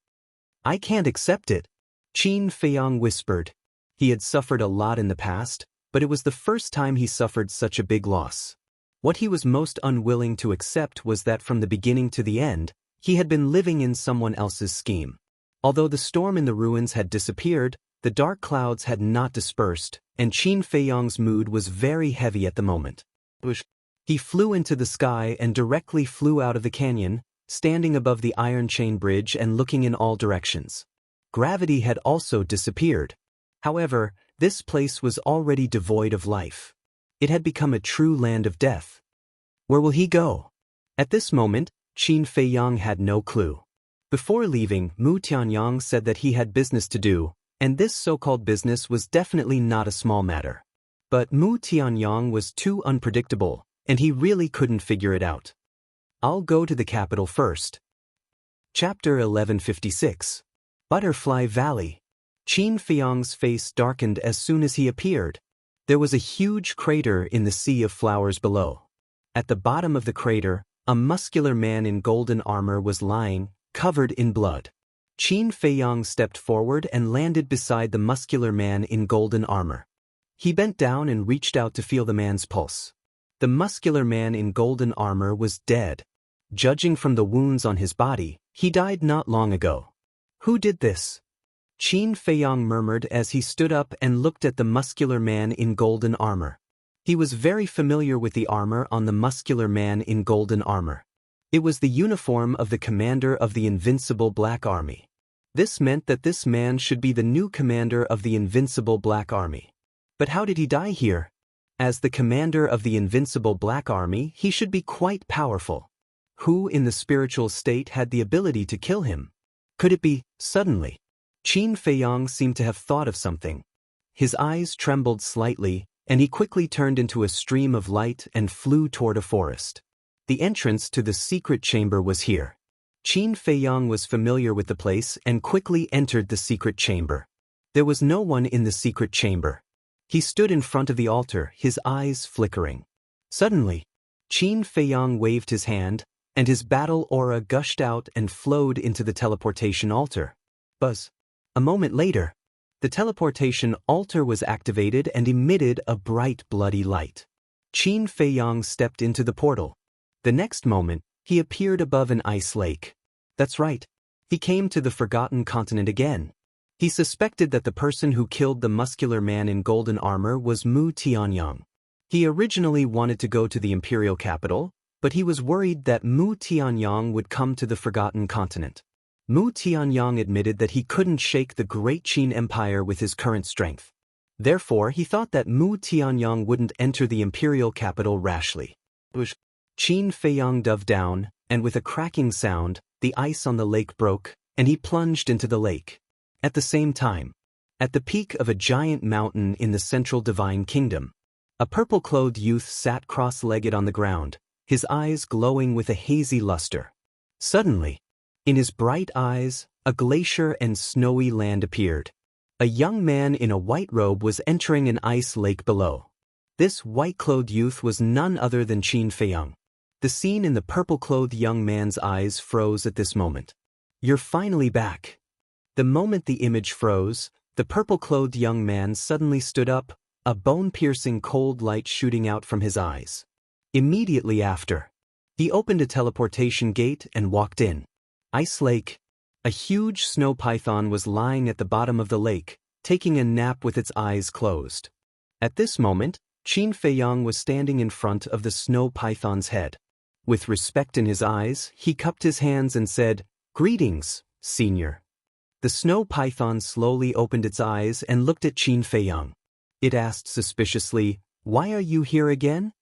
"I can't accept it," Qin Feiyang whispered. He had suffered a lot in the past, but it was the first time he suffered such a big loss. What he was most unwilling to accept was that from the beginning to the end, he had been living in someone else's scheme. Although the storm in the ruins had disappeared, the dark clouds had not dispersed, and Qin Feiyang's mood was very heavy at the moment. He flew into the sky and directly flew out of the canyon, standing above the iron chain bridge and looking in all directions. Gravity had also disappeared. However, this place was already devoid of life. It had become a true land of death. Where will he go? At this moment, Qin Feiyang had no clue. Before leaving, Mu Tianyang said that he had business to do, and this so-called business was definitely not a small matter. But Mu Tianyang was too unpredictable, and he really couldn't figure it out. I'll go to the capital first. Chapter 1156. Butterfly Valley. Qin Feiyang's face darkened as soon as he appeared. There was a huge crater in the sea of flowers below. At the bottom of the crater, a muscular man in golden armor was lying, covered in blood. Qin Feiyang stepped forward and landed beside the muscular man in golden armor. He bent down and reached out to feel the man's pulse. The muscular man in golden armor was dead. Judging from the wounds on his body, he died not long ago. Who did this? Qin Feiyang murmured as he stood up and looked at the muscular man in golden armor. He was very familiar with the armor on the muscular man in golden armor. It was the uniform of the commander of the Invincible Black Army. This meant that this man should be the new commander of the Invincible Black Army. But how did he die here? As the commander of the Invincible Black Army, he should be quite powerful. Who in the spiritual state had the ability to kill him? Could it be, suddenly? Qin Feiyang seemed to have thought of something. His eyes trembled slightly, and he quickly turned into a stream of light and flew toward a forest. The entrance to the secret chamber was here. Qin Feiyang was familiar with the place and quickly entered the secret chamber. There was no one in the secret chamber. He stood in front of the altar, his eyes flickering. Suddenly, Qin Feiyang waved his hand, and his battle aura gushed out and flowed into the teleportation altar. Buzz. A moment later, the teleportation altar was activated and emitted a bright bloody light. Qin Feiyang stepped into the portal. The next moment, he appeared above an ice lake. That's right. He came to the Forgotten Continent again. He suspected that the person who killed the muscular man in golden armor was Mu Tianyang. He originally wanted to go to the imperial capital, but he was worried that Mu Tianyang would come to the Forgotten Continent. Mu Tianyang admitted that he couldn't shake the great Qin Empire with his current strength. Therefore, he thought that Mu Tianyang wouldn't enter the imperial capital rashly. Qin Feiyang dove down, and with a cracking sound, the ice on the lake broke, and he plunged into the lake. At the same time, at the peak of a giant mountain in the central divine kingdom, a purple-clothed youth sat cross-legged on the ground, his eyes glowing with a hazy luster. Suddenly, in his bright eyes, a glacier and snowy land appeared. A young man in a white robe was entering an ice lake below. This white-clothed youth was none other than Qin Feiyang. The scene in the purple-clothed young man's eyes froze at this moment. You're finally back. The moment the image froze, the purple-clothed young man suddenly stood up, a bone-piercing cold light shooting out from his eyes. Immediately after, he opened a teleportation gate and walked in. Ice Lake. A huge snow python was lying at the bottom of the lake, taking a nap with its eyes closed. At this moment, Qin Feiyang was standing in front of the snow python's head. With respect in his eyes, he cupped his hands and said, "Greetings, senior." The snow python slowly opened its eyes and looked at Qin Feiyang. It asked suspiciously, "Why are you here again?"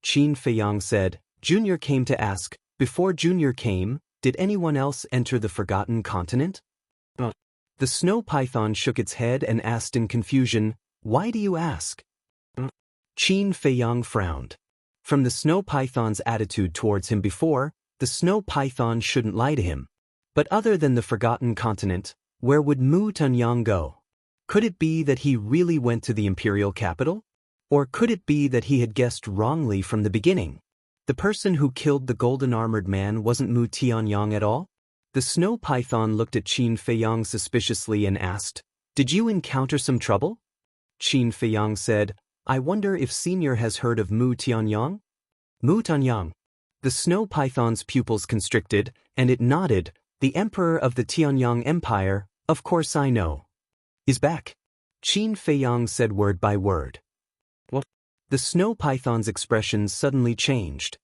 Qin Feiyang said, "Junior came to ask, before Junior came, did anyone else enter the Forgotten Continent?" The snow python shook its head and asked in confusion, "Why do you ask?" Qin Feiyang frowned. From the snow python's attitude towards him before, the snow python shouldn't lie to him. But other than the Forgotten Continent, where would Mu Tianyang go? Could it be that he really went to the imperial capital? Or could it be that he had guessed wrongly from the beginning? The person who killed the golden-armored man wasn't Mu Tianyang at all? The snow python looked at Qin Feiyang suspiciously and asked, "Did you encounter some trouble?" Qin Feiyang said, "I wonder if Senior has heard of Mu Tianyang?" Mu Tianyang. The snow python's pupils constricted, and it nodded. "The emperor of the Tianyang Empire, of course I know. Is back." Qin Feiyang said word by word. What? The snow python's expression suddenly changed.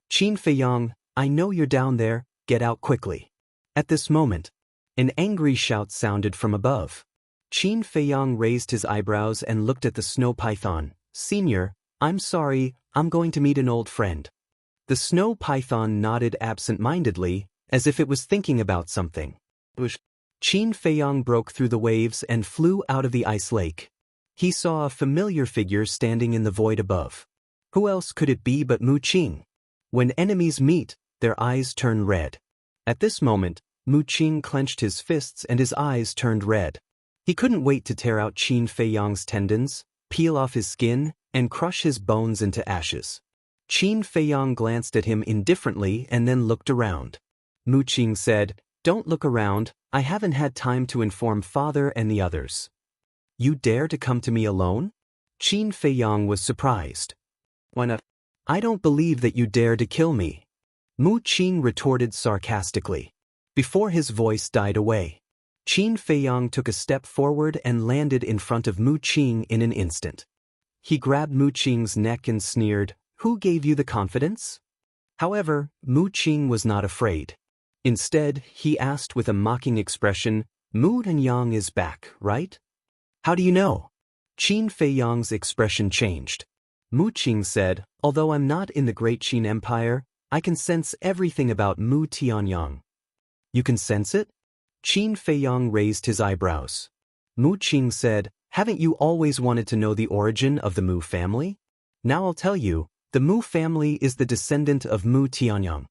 "Qin Feiyang, I know you're down there, get out quickly." At this moment, an angry shout sounded from above. Qin Feiyang raised his eyebrows and looked at the snow python. "Senior, I'm sorry, I'm going to meet an old friend." The snow python nodded absent-mindedly, as if it was thinking about something. Qin Feiyang broke through the waves and flew out of the ice lake. He saw a familiar figure standing in the void above. Who else could it be but Mu Qing? When enemies meet, their eyes turn red. At this moment, Mu Qing clenched his fists and his eyes turned red. He couldn't wait to tear out Qin Feiyang's tendons, peel off his skin, and crush his bones into ashes. Qin Feiyang glanced at him indifferently and then looked around. Mu Qing said, "Don't look around, I haven't had time to inform father and the others." "You dare to come to me alone?" Qin Feiyang was surprised. "I don't believe that you dare to kill me," Mu Qing retorted sarcastically. Before his voice died away, Qin Feiyang took a step forward and landed in front of Mu Qing in an instant. He grabbed Mu Qing's neck and sneered, "Who gave you the confidence?" However, Mu Qing was not afraid. Instead, he asked with a mocking expression, "Mu Yang is back, right?" "How do you know?" Qin Feiyang's expression changed. Mu Qing said, "Although I'm not in the Great Qin Empire, I can sense everything about Mu Tianyang." "You can sense it?" Qin Feiyang raised his eyebrows. Mu Qing said, "Haven't you always wanted to know the origin of the Mu family? Now I'll tell you, the Mu family is the descendant of Mu Tianyang."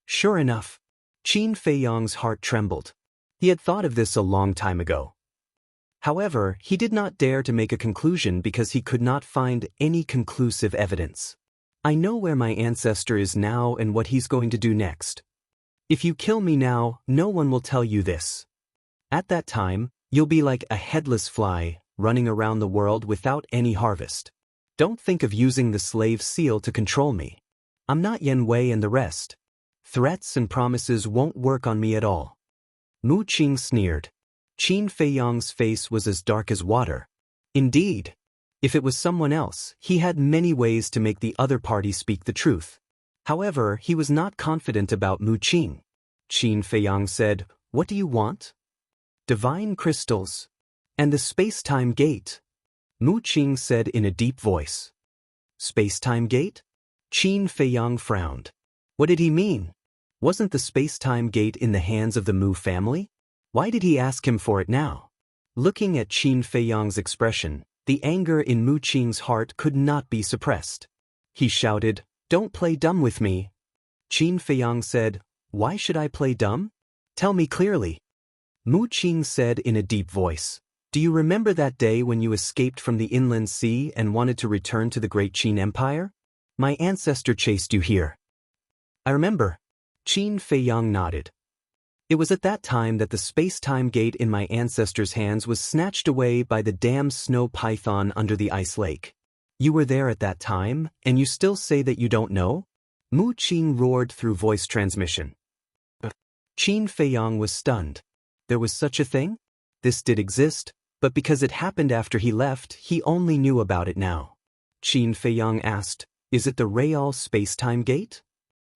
Sure enough, Qin Feiyang's heart trembled. He had thought of this a long time ago. However, he did not dare to make a conclusion because he could not find any conclusive evidence. "I know where my ancestor is now and what he's going to do next. If you kill me now, no one will tell you this. At that time, you'll be like a headless fly, running around the world without any harvest. Don't think of using the slave seal to control me. I'm not Yen Wei and the rest. Threats and promises won't work on me at all." Mu Qing sneered. Qin Feiyang's face was as dark as water. Indeed, if it was someone else, he had many ways to make the other party speak the truth. However, he was not confident about Mu Qing. Qin Feiyang said, "What do you want?" "Divine crystals. And the space-time gate," Mu Qing said in a deep voice. "Space-time gate?" Qin Feiyang frowned. What did he mean? Wasn't the space-time gate in the hands of the Mu family? Why did he ask him for it now? Looking at Qin Feiyang's expression, the anger in Mu Qing's heart could not be suppressed. He shouted, "Don't play dumb with me." Qin Feiyang said, "Why should I play dumb? Tell me clearly." Mu Qing said in a deep voice, "Do you remember that day when you escaped from the inland sea and wanted to return to the Great Qin Empire? My ancestor chased you here." "I remember." Qin Feiyang nodded. "It was at that time that the space-time gate in my ancestor's hands was snatched away by the damned snow python under the ice lake. You were there at that time, and you still say that you don't know?" Mu Qing roared through voice transmission. Qin Feiyang was stunned. There was such a thing? This did exist, but because it happened after he left, he only knew about it now. Qin Feiyang asked, "Is it the real space-time gate?"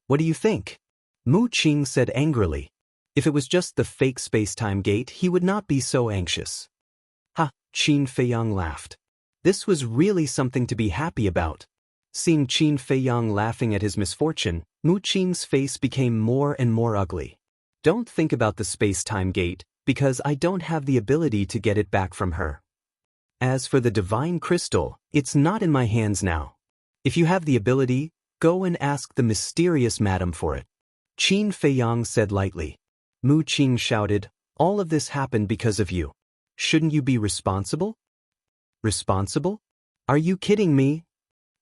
"What do you think?" Mu Qing said angrily. If it was just the fake space-time gate, he would not be so anxious. "Ha!" Qin Feiyang laughed. This was really something to be happy about. Seeing Qin Feiyang laughing at his misfortune, Mu Qing's face became more and more ugly. "Don't think about the space-time gate, because I don't have the ability to get it back from her. As for the divine crystal, it's not in my hands now. If you have the ability, go and ask the mysterious madam for it." Qin Feiyang said lightly. Mu Qing shouted, "All of this happened because of you. Shouldn't you be responsible?" "Responsible? Are you kidding me?"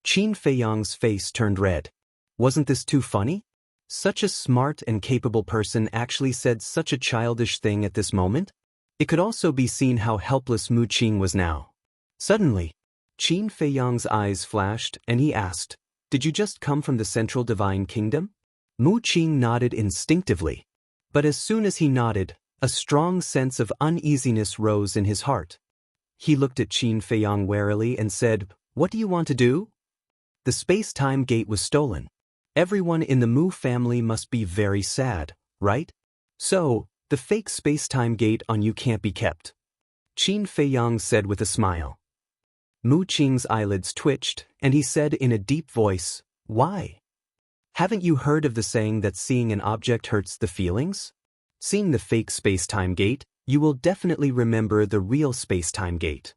Qin Feiyang's face turned red. Wasn't this too funny? Such a smart and capable person actually said such a childish thing at this moment? It could also be seen how helpless Mu Qing was now. Suddenly, Qin Feiyang's eyes flashed and he asked, "Did you just come from the Central Divine Kingdom?" Mu Qing nodded instinctively. But as soon as he nodded, a strong sense of uneasiness rose in his heart. He looked at Qin Feiyang warily and said, "What do you want to do?" "The space-time gate was stolen. Everyone in the Mu family must be very sad, right? So, the fake space-time gate on you can't be kept," Qin Feiyang said with a smile. Mu Qing's eyelids twitched, and he said in a deep voice, "Why? Haven't you heard of the saying that seeing an object hurts the feelings? Seeing the fake space-time gate, you will definitely remember the real space-time gate.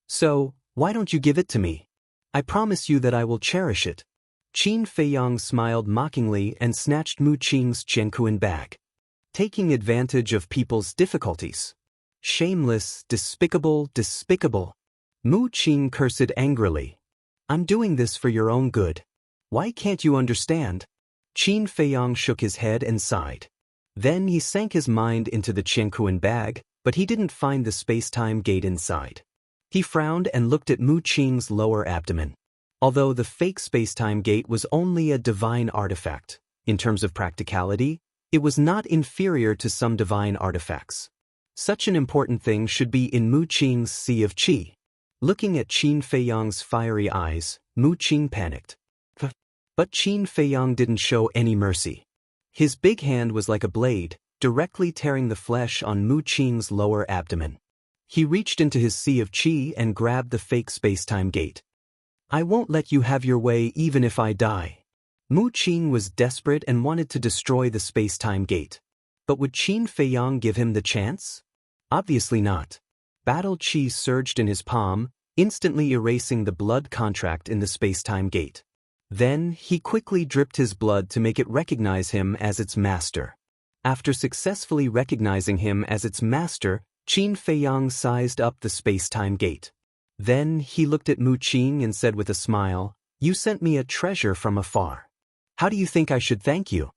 So, why don't you give it to me?" I promise you that I will cherish it. Qin Feiyang smiled mockingly and snatched Mu Qing's Qiankuan bag. Taking advantage of people's difficulties. Shameless, despicable, despicable. Mu Qing cursed angrily. I'm doing this for your own good. Why can't you understand? Qin Feiyang shook his head and sighed. Then he sank his mind into the Qiankuan bag, but he didn't find the space-time gate inside. He frowned and looked at Mu Qing's lower abdomen. Although the fake space-time gate was only a divine artifact, in terms of practicality, it was not inferior to some divine artifacts. Such an important thing should be in Mu Qing's Sea of Qi. Looking at Qin Feiyang's fiery eyes, Mu Qing panicked. But Qin Feiyang didn't show any mercy. His big hand was like a blade, directly tearing the flesh on Mu Qing's lower abdomen. He reached into his Sea of Qi and grabbed the fake space-time gate. I won't let you have your way even if I die. Mu Qing was desperate and wanted to destroy the space-time gate. But would Qin Feiyang give him the chance? Obviously not. Battle Qi surged in his palm, instantly erasing the blood contract in the space-time gate. Then, he quickly dripped his blood to make it recognize him as its master. After successfully recognizing him as its master, Qin Feiyang sized up the space-time gate. Then, he looked at Mu Qing and said with a smile, "You sent me a treasure from afar. How do you think I should thank you?"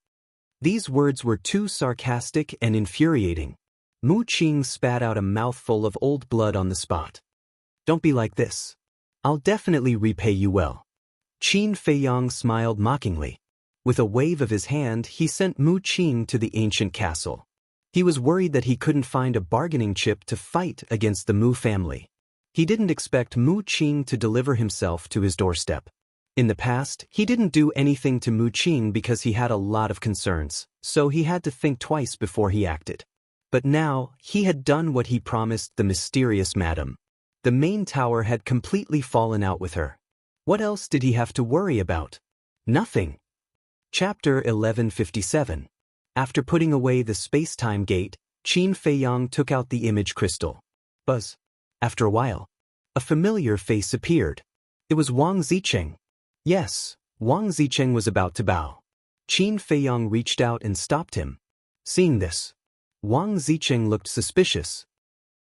These words were too sarcastic and infuriating. Mu Qing spat out a mouthful of old blood on the spot. Don't be like this. I'll definitely repay you well. Qin Feiyang smiled mockingly. With a wave of his hand, he sent Mu Qing to the ancient castle. He was worried that he couldn't find a bargaining chip to fight against the Mu family. He didn't expect Mu Qing to deliver himself to his doorstep. In the past, he didn't do anything to Mu Qing because he had a lot of concerns, so he had to think twice before he acted. But now, he had done what he promised the mysterious madam. The main tower had completely fallen out with her. What else did he have to worry about? Nothing. Chapter 1157. After putting away the space-time gate, Qin Feiyang took out the image crystal. Buzz. After a while, a familiar face appeared. It was Wang Zicheng. Yes, Wang Zicheng was about to bow. Qin Feiyang reached out and stopped him. Seeing this, Wang Zicheng looked suspicious.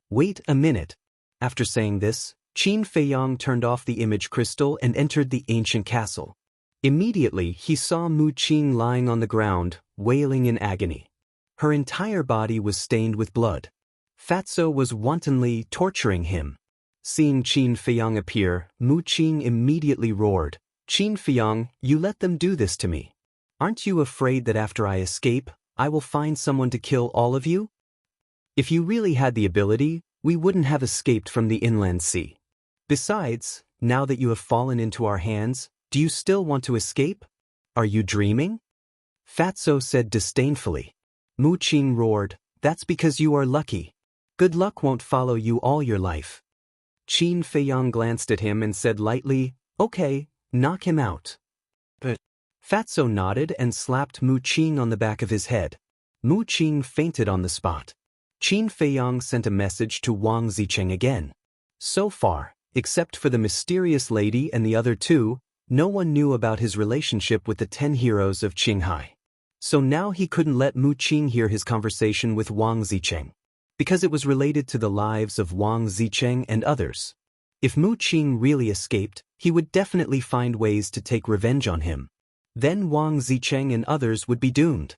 Wait a minute. After saying this, Qin Feiyang turned off the image crystal and entered the ancient castle. Immediately, he saw Mu Qing lying on the ground, wailing in agony. Her entire body was stained with blood. Fatso was wantonly torturing him. Seeing Qin Feiyang appear, Mu Qing immediately roared, "Qin Feiyang, you let them do this to me. Aren't you afraid that after I escape, I will find someone to kill all of you? If you really had the ability, we wouldn't have escaped from the inland sea. Besides, now that you have fallen into our hands, do you still want to escape? Are you dreaming?" Fatso said disdainfully. Mu Qing roared, "That's because you are lucky. Good luck won't follow you all your life." Qin Feiyang glanced at him and said lightly, "Okay, knock him out." But Fatso nodded and slapped Mu Qing on the back of his head. Mu Qing fainted on the spot. Qin Feiyang sent a message to Wang Zicheng again. So far, except for the mysterious lady and the other two, no one knew about his relationship with the 10 heroes of Qinghai. So now he couldn't let Mu Qing hear his conversation with Wang Zicheng, because it was related to the lives of Wang Zicheng and others. If Mu Qing really escaped, he would definitely find ways to take revenge on him. Then Wang Zicheng and others would be doomed.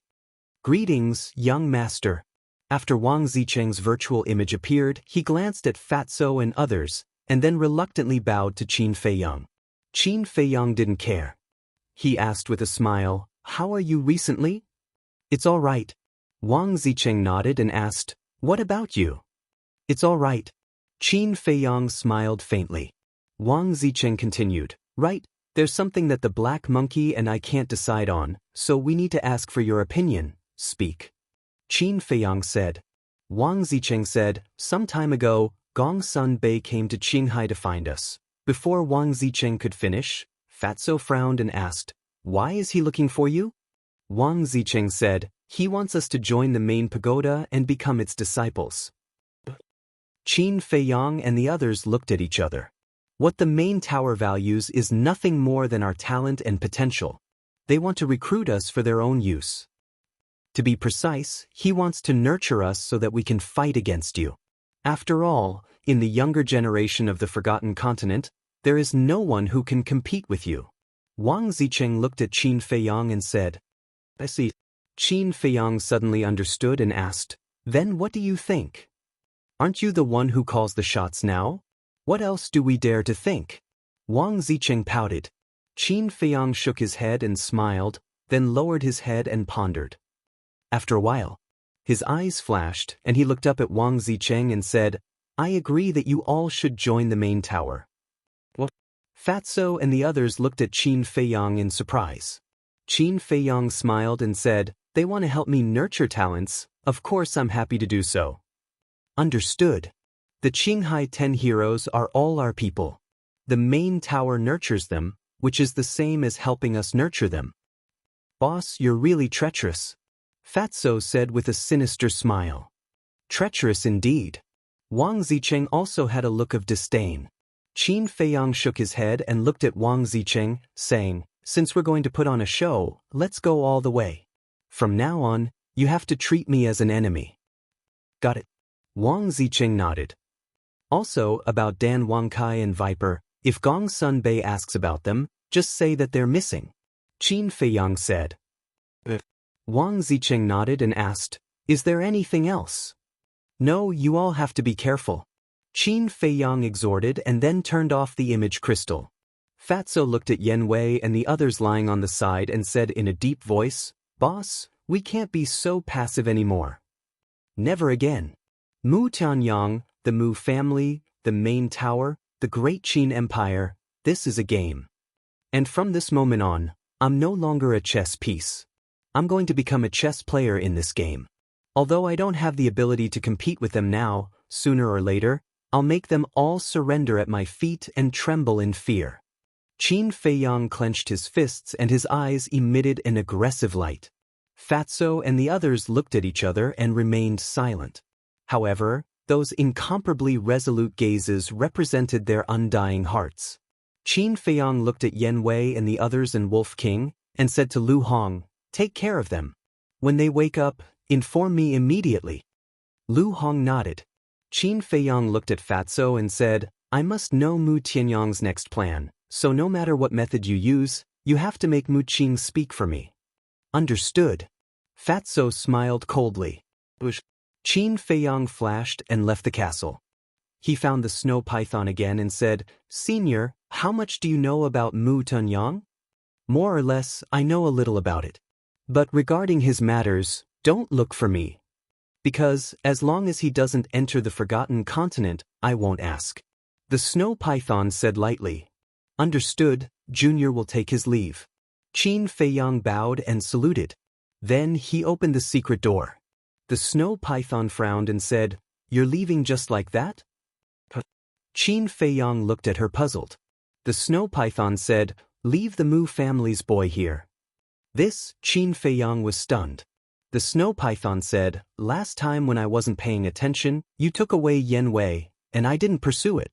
Greetings, young master. After Wang Zicheng's virtual image appeared, he glanced at Fatso and others, and then reluctantly bowed to Qin Feiyang. Qin Feiyang didn't care. He asked with a smile, "How are you recently?" "It's all right." Wang Zicheng nodded and asked, "What about you?" "It's all right." Qin Feiyang smiled faintly. Wang Zicheng continued, "Right, there's something that the black monkey and I can't decide on, so we need to ask for your opinion. Speak." Qin Feiyang said. Wang Zicheng said, "Some time ago, Gongsun Bei came to Qinghai to find us." Before Wang Zicheng could finish, Fatso frowned and asked, "Why is he looking for you?" Wang Zicheng said, "He wants us to join the main pagoda and become its disciples." Qin Feiyang and the others looked at each other. What the main tower values is nothing more than our talent and potential. They want to recruit us for their own use. To be precise, he wants to nurture us so that we can fight against you. After all, in the younger generation of the Forgotten Continent, there is no one who can compete with you. Wang Zicheng looked at Qin Feiyang and said, I see. Qin Feiyang suddenly understood and asked, Then what do you think? Aren't you the one who calls the shots now? What else do we dare to think? Wang Zicheng pouted. Qin Feiyang shook his head and smiled, then lowered his head and pondered. After a while, his eyes flashed and he looked up at Wang Zicheng and said, I agree that you all should join the main tower. What? Fatso and the others looked at Qin Feiyang in surprise. Qin Feiyang smiled and said, They want to help me nurture talents, of course I'm happy to do so. Understood. The Qinghai 10 heroes are all our people. The main tower nurtures them, which is the same as helping us nurture them. Boss, you're really treacherous, Fatso said with a sinister smile. Treacherous indeed. Wang Zicheng also had a look of disdain. Qin Feiyang shook his head and looked at Wang Zicheng, saying, Since we're going to put on a show, let's go all the way. From now on, you have to treat me as an enemy. Got it. Wang Zicheng nodded. Also, about Dan Wangkai and Viper, if Gong Sun Bei asks about them, just say that they're missing. Qin Feiyang said. Wang Zicheng nodded and asked, Is there anything else? No, you all have to be careful. Qin Feiyang exhorted and then turned off the image crystal. Fatso looked at Yen Wei and the others lying on the side and said in a deep voice, Boss, we can't be so passive anymore. Never again. Mu Tianyang, the Mu family, the main tower, the great Qin Empire, this is a game. And from this moment on, I'm no longer a chess piece. I'm going to become a chess player in this game. Although I don't have the ability to compete with them now, sooner or later, I'll make them all surrender at my feet and tremble in fear. Qin Feiyang clenched his fists and his eyes emitted an aggressive light. Fatso and the others looked at each other and remained silent. However, those incomparably resolute gazes represented their undying hearts. Qin Feiyang looked at Yen Wei and the others and Wolf King, and said to Lu Hong, Take care of them. When they wake up, inform me immediately. Lu Hong nodded. Qin Feiyang looked at Fatso and said, I must know Mu Tianyang's next plan, so no matter what method you use, you have to make Mu Qing speak for me. Understood. Fatso smiled coldly. Qin Feiyang flashed and left the castle. He found the snow python again and said, Senior, how much do you know about Mu Tianyang? More or less, I know a little about it. But regarding his matters, don't look for me. Because, as long as he doesn't enter the Forgotten Continent, I won't ask. The snow python said lightly. Understood, Junior will take his leave. Qin Feiyang bowed and saluted. Then he opened the secret door. The snow python frowned and said, You're leaving just like that? Qin Feiyang looked at her puzzled. The snow python said, Leave the Mu family's boy here. This, Qin Feiyang was stunned. The snow python said, Last time when I wasn't paying attention, you took away Yen Wei, and I didn't pursue it.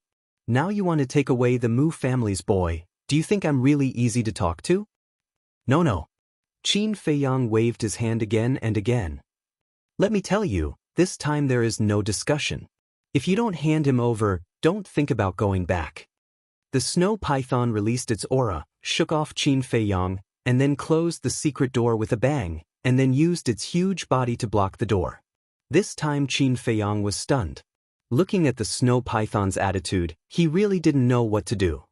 Now you want to take away the Mu family's boy. Do you think I'm really easy to talk to? No. Qin Feiyang waved his hand again and again. Let me tell you, this time there is no discussion. If you don't hand him over, don't think about going back. The snow python released its aura, shook off Qin Feiyang, and then closed the secret door with a bang, and then used its huge body to block the door. This time Qin Feiyang was stunned. Looking at the snow python's attitude, he really didn't know what to do.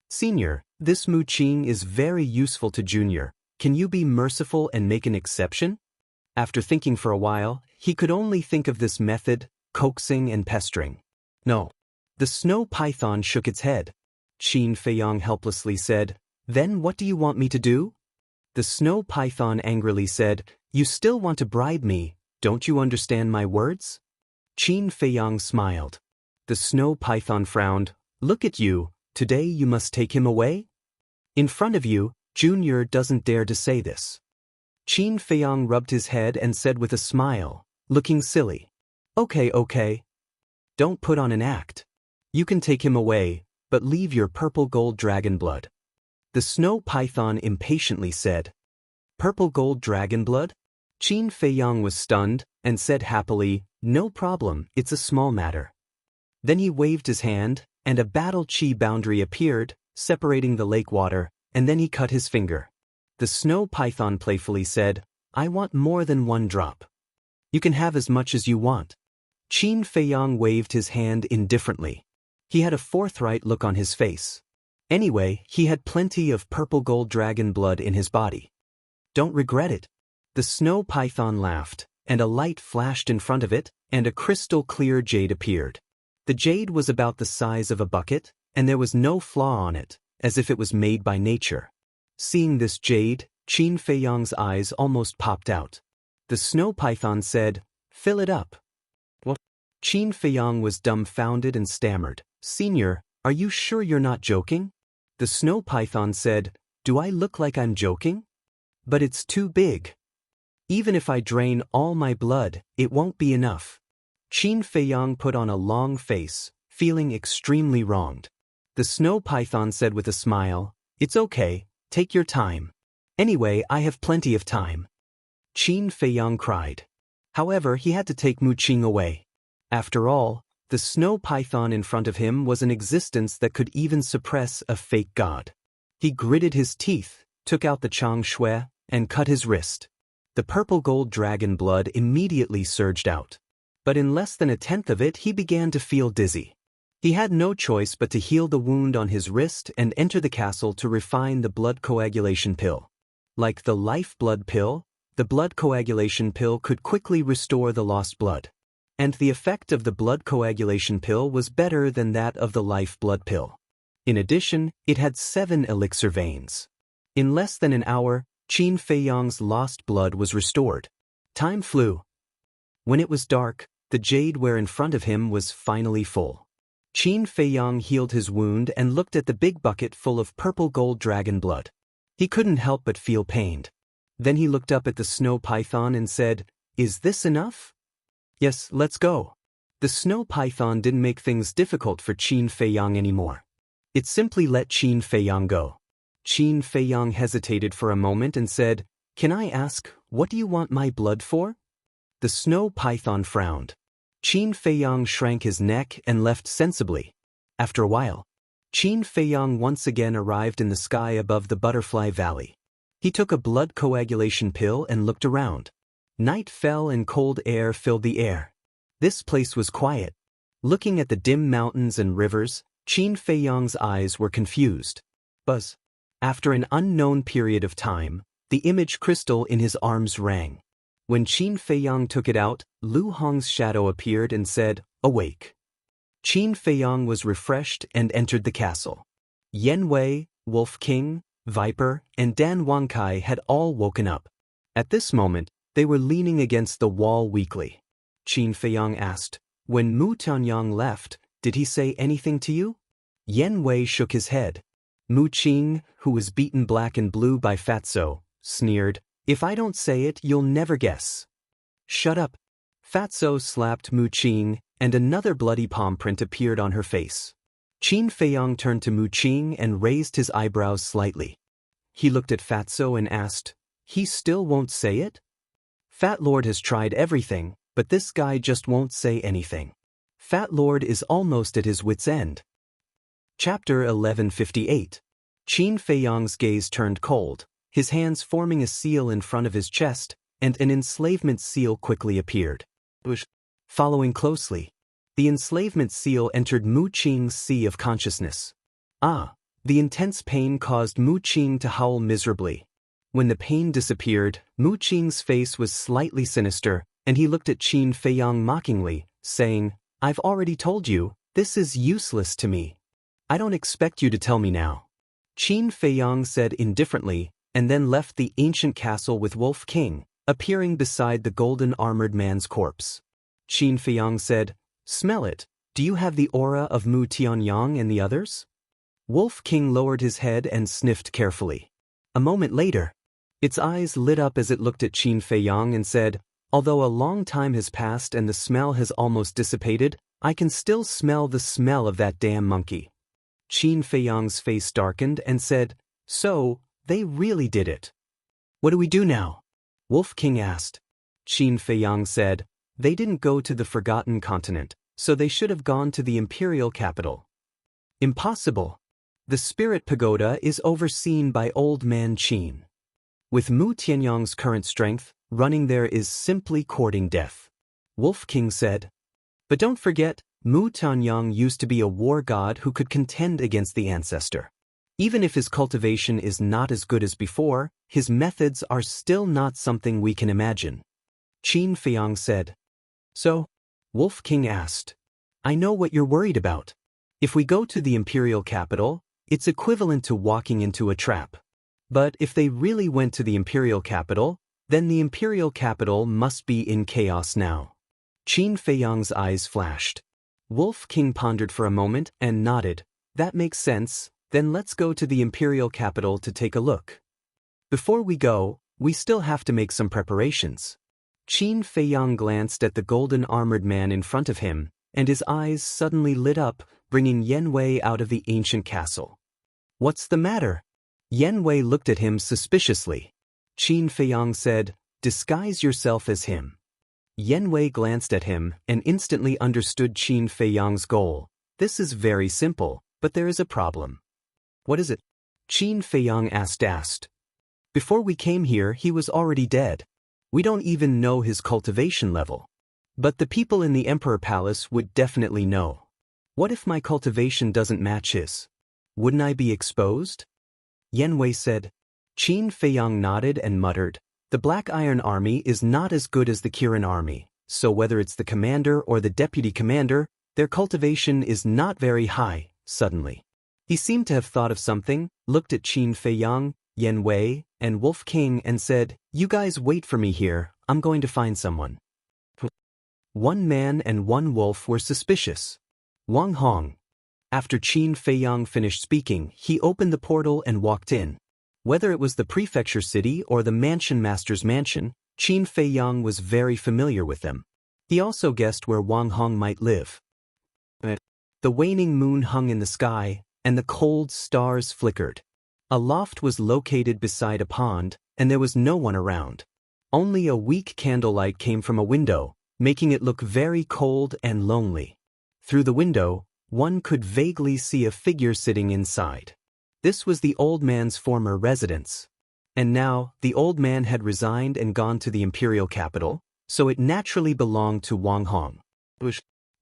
Senior, this Mu Qing is very useful to Junior. Can you be merciful and make an exception? After thinking for a while, he could only think of this method, coaxing and pestering. No. The snow python shook its head. Qin Feiyang helplessly said, Then what do you want me to do? The snow python angrily said, You still want to bribe me, don't you understand my words? Qin Feiyang smiled. The snow python frowned, Look at you, today you must take him away? In front of you, Junior doesn't dare to say this. Qin Feiyang rubbed his head and said with a smile, looking silly, Okay. Don't put on an act. You can take him away, but leave your purple gold dragon blood. The snow python impatiently said. Purple gold dragon blood? Qin Feiyang was stunned, and said happily, no problem, it's a small matter. Then he waved his hand, and a battle chi boundary appeared, separating the lake water, and then he cut his finger. The snow python playfully said, I want more than one drop. You can have as much as you want. Qin Feiyang waved his hand indifferently. He had a forthright look on his face. Anyway, he had plenty of purple gold dragon blood in his body. Don't regret it. The snow python laughed, and a light flashed in front of it, and a crystal-clear jade appeared. The jade was about the size of a bucket, and there was no flaw on it, as if it was made by nature. Seeing this jade, Qin Feiyang's eyes almost popped out. The snow python said, fill it up. What? Qin Feiyang was dumbfounded and stammered, Senior, are you sure you're not joking? The snow python said, do I look like I'm joking? But it's too big. Even if I drain all my blood, it won't be enough. Qin Feiyang put on a long face, feeling extremely wronged. The snow python said with a smile, it's okay, take your time. Anyway, I have plenty of time. Qin Feiyang cried. However, he had to take Mu Qing away. After all, the snow python in front of him was an existence that could even suppress a fake god. He gritted his teeth, took out the Chang Shui, and cut his wrist. The purple gold dragon blood immediately surged out. But in less than a tenth of it he began to feel dizzy. He had no choice but to heal the wound on his wrist and enter the castle to refine the blood coagulation pill. Like the life blood pill, the blood coagulation pill could quickly restore the lost blood. And the effect of the blood coagulation pill was better than that of the life blood pill. In addition, it had 7 elixir veins. In less than an hour, Qin Feiyang's lost blood was restored. Time flew. When it was dark, the jadeware in front of him was finally full. Qin Feiyang healed his wound and looked at the big bucket full of purple gold dragon blood. He couldn't help but feel pained. Then he looked up at the snow python and said, is this enough? Yes, let's go. The snow python didn't make things difficult for Qin Feiyang anymore. It simply let Qin Feiyang go. Qin Feiyang hesitated for a moment and said, can I ask, what do you want my blood for? The snow python frowned. Qin Feiyang shrank his neck and left sensibly. After a while, Qin Feiyang once again arrived in the sky above the Butterfly Valley. He took a blood coagulation pill and looked around. Night fell and cold air filled the air. This place was quiet. Looking at the dim mountains and rivers, Qin Feiyang's eyes were confused. Buzz. After an unknown period of time, the image crystal in his arms rang. When Qin Feiyang took it out, Lu Hong's shadow appeared and said, awake. Qin Feiyang was refreshed and entered the castle. Yen Wei, Wolf King, Viper, and Dan Wangkai had all woken up. At this moment, they were leaning against the wall weakly. Qin Feiyang asked, when Mu Tianyang left, did he say anything to you? Yen Wei shook his head. Mu Qing, who was beaten black and blue by Fatso, sneered, if I don't say it, you'll never guess. Shut up. Fatso slapped Mu Qing, and another bloody palm print appeared on her face. Qin Feiyang turned to Mu Qing and raised his eyebrows slightly. He looked at Fatso and asked, he still won't say it? Fat Lord has tried everything, but this guy just won't say anything. Fat Lord is almost at his wit's end. Chapter 1158. Qin Feiyang's gaze turned cold, his hands forming a seal in front of his chest, and an enslavement seal quickly appeared. Following closely, the enslavement seal entered Mu Qing's sea of consciousness. The intense pain caused Mu Qing to howl miserably. When the pain disappeared, Mu Qing's face was slightly sinister, and he looked at Qin Feiyang mockingly, saying, I've already told you, this is useless to me. I don't expect you to tell me now. Qin Feiyang said indifferently, and then left the ancient castle with Wolf King, appearing beside the golden armored man's corpse. Qin Feiyang said, smell it, do you have the aura of Mu Tianyang and the others? Wolf King lowered his head and sniffed carefully. A moment later, its eyes lit up as it looked at Qin Feiyang and said, although a long time has passed and the smell has almost dissipated, I can still smell the smell of that damn monkey. Qin Feiyang's face darkened and said, "So, they really did it. What do we do now?" Wolf King asked. Qin Feiyang said, "They didn't go to the Forgotten Continent, so they should have gone to the imperial capital." "Impossible. The Spirit Pagoda is overseen by Old Man Qin. With Mu Tianyang's current strength, running there is simply courting death," Wolf King said. "But don't forget, Mu Tianyang used to be a war god who could contend against the ancestor. Even if his cultivation is not as good as before, his methods are still not something we can imagine," Qin Feiyang said. "So?" Wolf King asked. "I know what you're worried about. If we go to the imperial capital, it's equivalent to walking into a trap. But if they really went to the imperial capital, then the imperial capital must be in chaos now." Qin Feiyang's eyes flashed. Wolf King pondered for a moment and nodded. "That makes sense, then let's go to the imperial capital to take a look. Before we go, we still have to make some preparations." Qin Feiyang glanced at the golden armored man in front of him, and his eyes suddenly lit up, bringing Yan Wei out of the ancient castle. "What's the matter?" Yan Wei looked at him suspiciously. Qin Feiyang said, "Disguise yourself as him." Yan Wei glanced at him and instantly understood Qin Feiyang's goal. "This is very simple, but there is a problem." "What is it?" Qin Feiyang asked. "Before we came here, he was already dead. We don't even know his cultivation level. But the people in the Emperor Palace would definitely know. What if my cultivation doesn't match his? Wouldn't I be exposed?" Yan Wei said. Qin Feiyang nodded and muttered, "The Black Iron Army is not as good as the Kirin Army, so whether it's the commander or the deputy commander, their cultivation is not very high." Suddenly, he seemed to have thought of something, looked at Qin Feiyang, Yan Wei, and Wolf King and said, "You guys wait for me here, I'm going to find someone." One man and one wolf were suspicious. Wang Hong. After Qin Feiyang finished speaking, he opened the portal and walked in. Whether it was the prefecture city or the mansion master's mansion, Qin Feiyang was very familiar with them. He also guessed where Wang Hong might live. The waning moon hung in the sky, and the cold stars flickered. A loft was located beside a pond, and there was no one around. Only a weak candlelight came from a window, making it look very cold and lonely. Through the window, one could vaguely see a figure sitting inside. This was the old man's former residence. And now, the old man had resigned and gone to the imperial capital, so it naturally belonged to Wang Hong.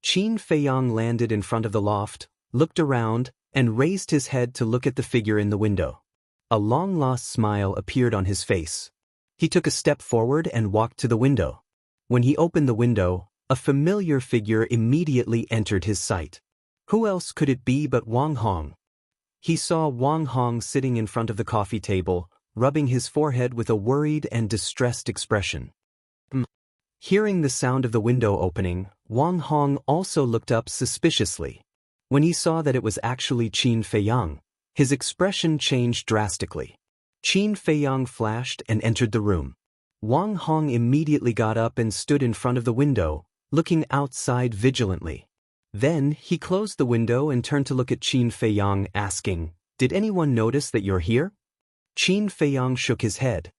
Qin Feiyang landed in front of the loft, looked around, and raised his head to look at the figure in the window. A long-lost smile appeared on his face. He took a step forward and walked to the window. When he opened the window, a familiar figure immediately entered his sight. Who else could it be but Wang Hong? He saw Wang Hong sitting in front of the coffee table, rubbing his forehead with a worried and distressed expression. Hearing the sound of the window opening, Wang Hong also looked up suspiciously. When he saw that it was actually Qin Feiyang, his expression changed drastically. Qin Feiyang flashed and entered the room. Wang Hong immediately got up and stood in front of the window, looking outside vigilantly. Then, he closed the window and turned to look at Qin Feiyang, asking, "Did anyone notice that you're here?" Qin Feiyang shook his head.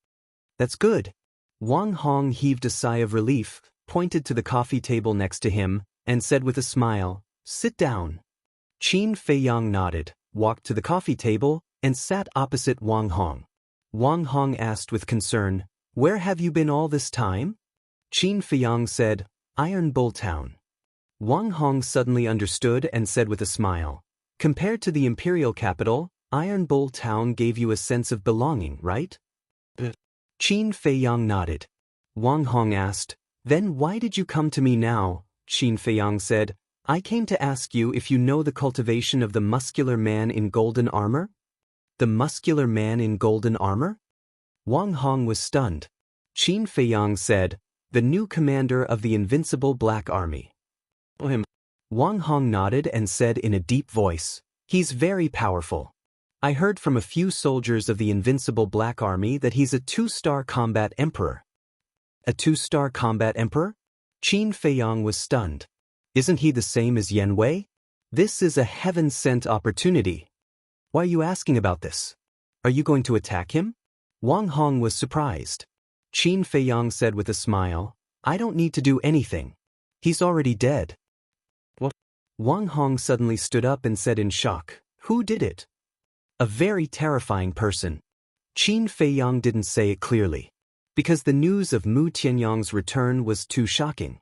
"That's good." Wang Hong heaved a sigh of relief, pointed to the coffee table next to him, and said with a smile, "Sit down." Qin Feiyang nodded, walked to the coffee table, and sat opposite Wang Hong. Wang Hong asked with concern, "Where have you been all this time?" Qin Feiyang said, "Iron Bull Town." Wang Hong suddenly understood and said with a smile, "Compared to the imperial capital, Iron Bull Town gave you a sense of belonging, right?" Qin Feiyang nodded. Wang Hong asked, "Then why did you come to me now?" Qin Feiyang said, "I came to ask you if you know the cultivation of the muscular man in golden armor." "The muscular man in golden armor?" Wang Hong was stunned. Qin Feiyang said, "The new commander of the invincible Black Army." Wang Hong nodded and said in a deep voice, "He's very powerful. I heard from a few soldiers of the invincible Black Army that he's a 2-star combat emperor." "A 2-star combat emperor?" Qin Feiyang was stunned. "Isn't he the same as Yan Wei?" This is a heaven-sent opportunity. Why are you asking about this? Are you going to attack him? Wang Hong was surprised. Qin Feiyang said with a smile, I don't need to do anything. He's already dead. What? Wang Hong suddenly stood up and said in shock, Who did it? A very terrifying person. Qin Feiyang didn't say it clearly, because the news of Mu Tianyang's return was too shocking.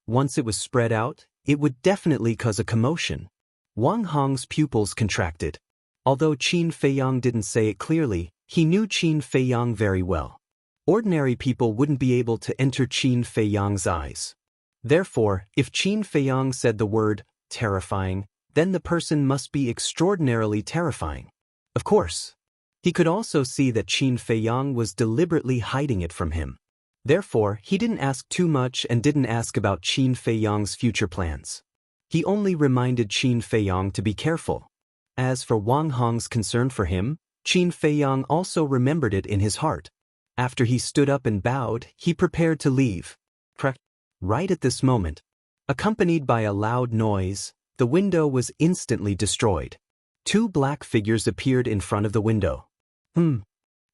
Once it was spread out, it would definitely cause a commotion. Wang Hong's pupils contracted. Although Qin Feiyang didn't say it clearly, he knew Qin Feiyang very well. Ordinary people wouldn't be able to enter Qin Feiyang's eyes. Therefore, if Qin Feiyang said the word terrifying, then the person must be extraordinarily terrifying. Of course. He could also see that Qin Feiyang was deliberately hiding it from him. Therefore, he didn't ask too much and didn't ask about Qin Feiyang's future plans. He only reminded Qin Feiyang to be careful. As for Wang Hong's concern for him, Qin Feiyang also remembered it in his heart. After he stood up and bowed, he prepared to leave. Right at this moment, accompanied by a loud noise, the window was instantly destroyed. 2 black figures appeared in front of the window. Qin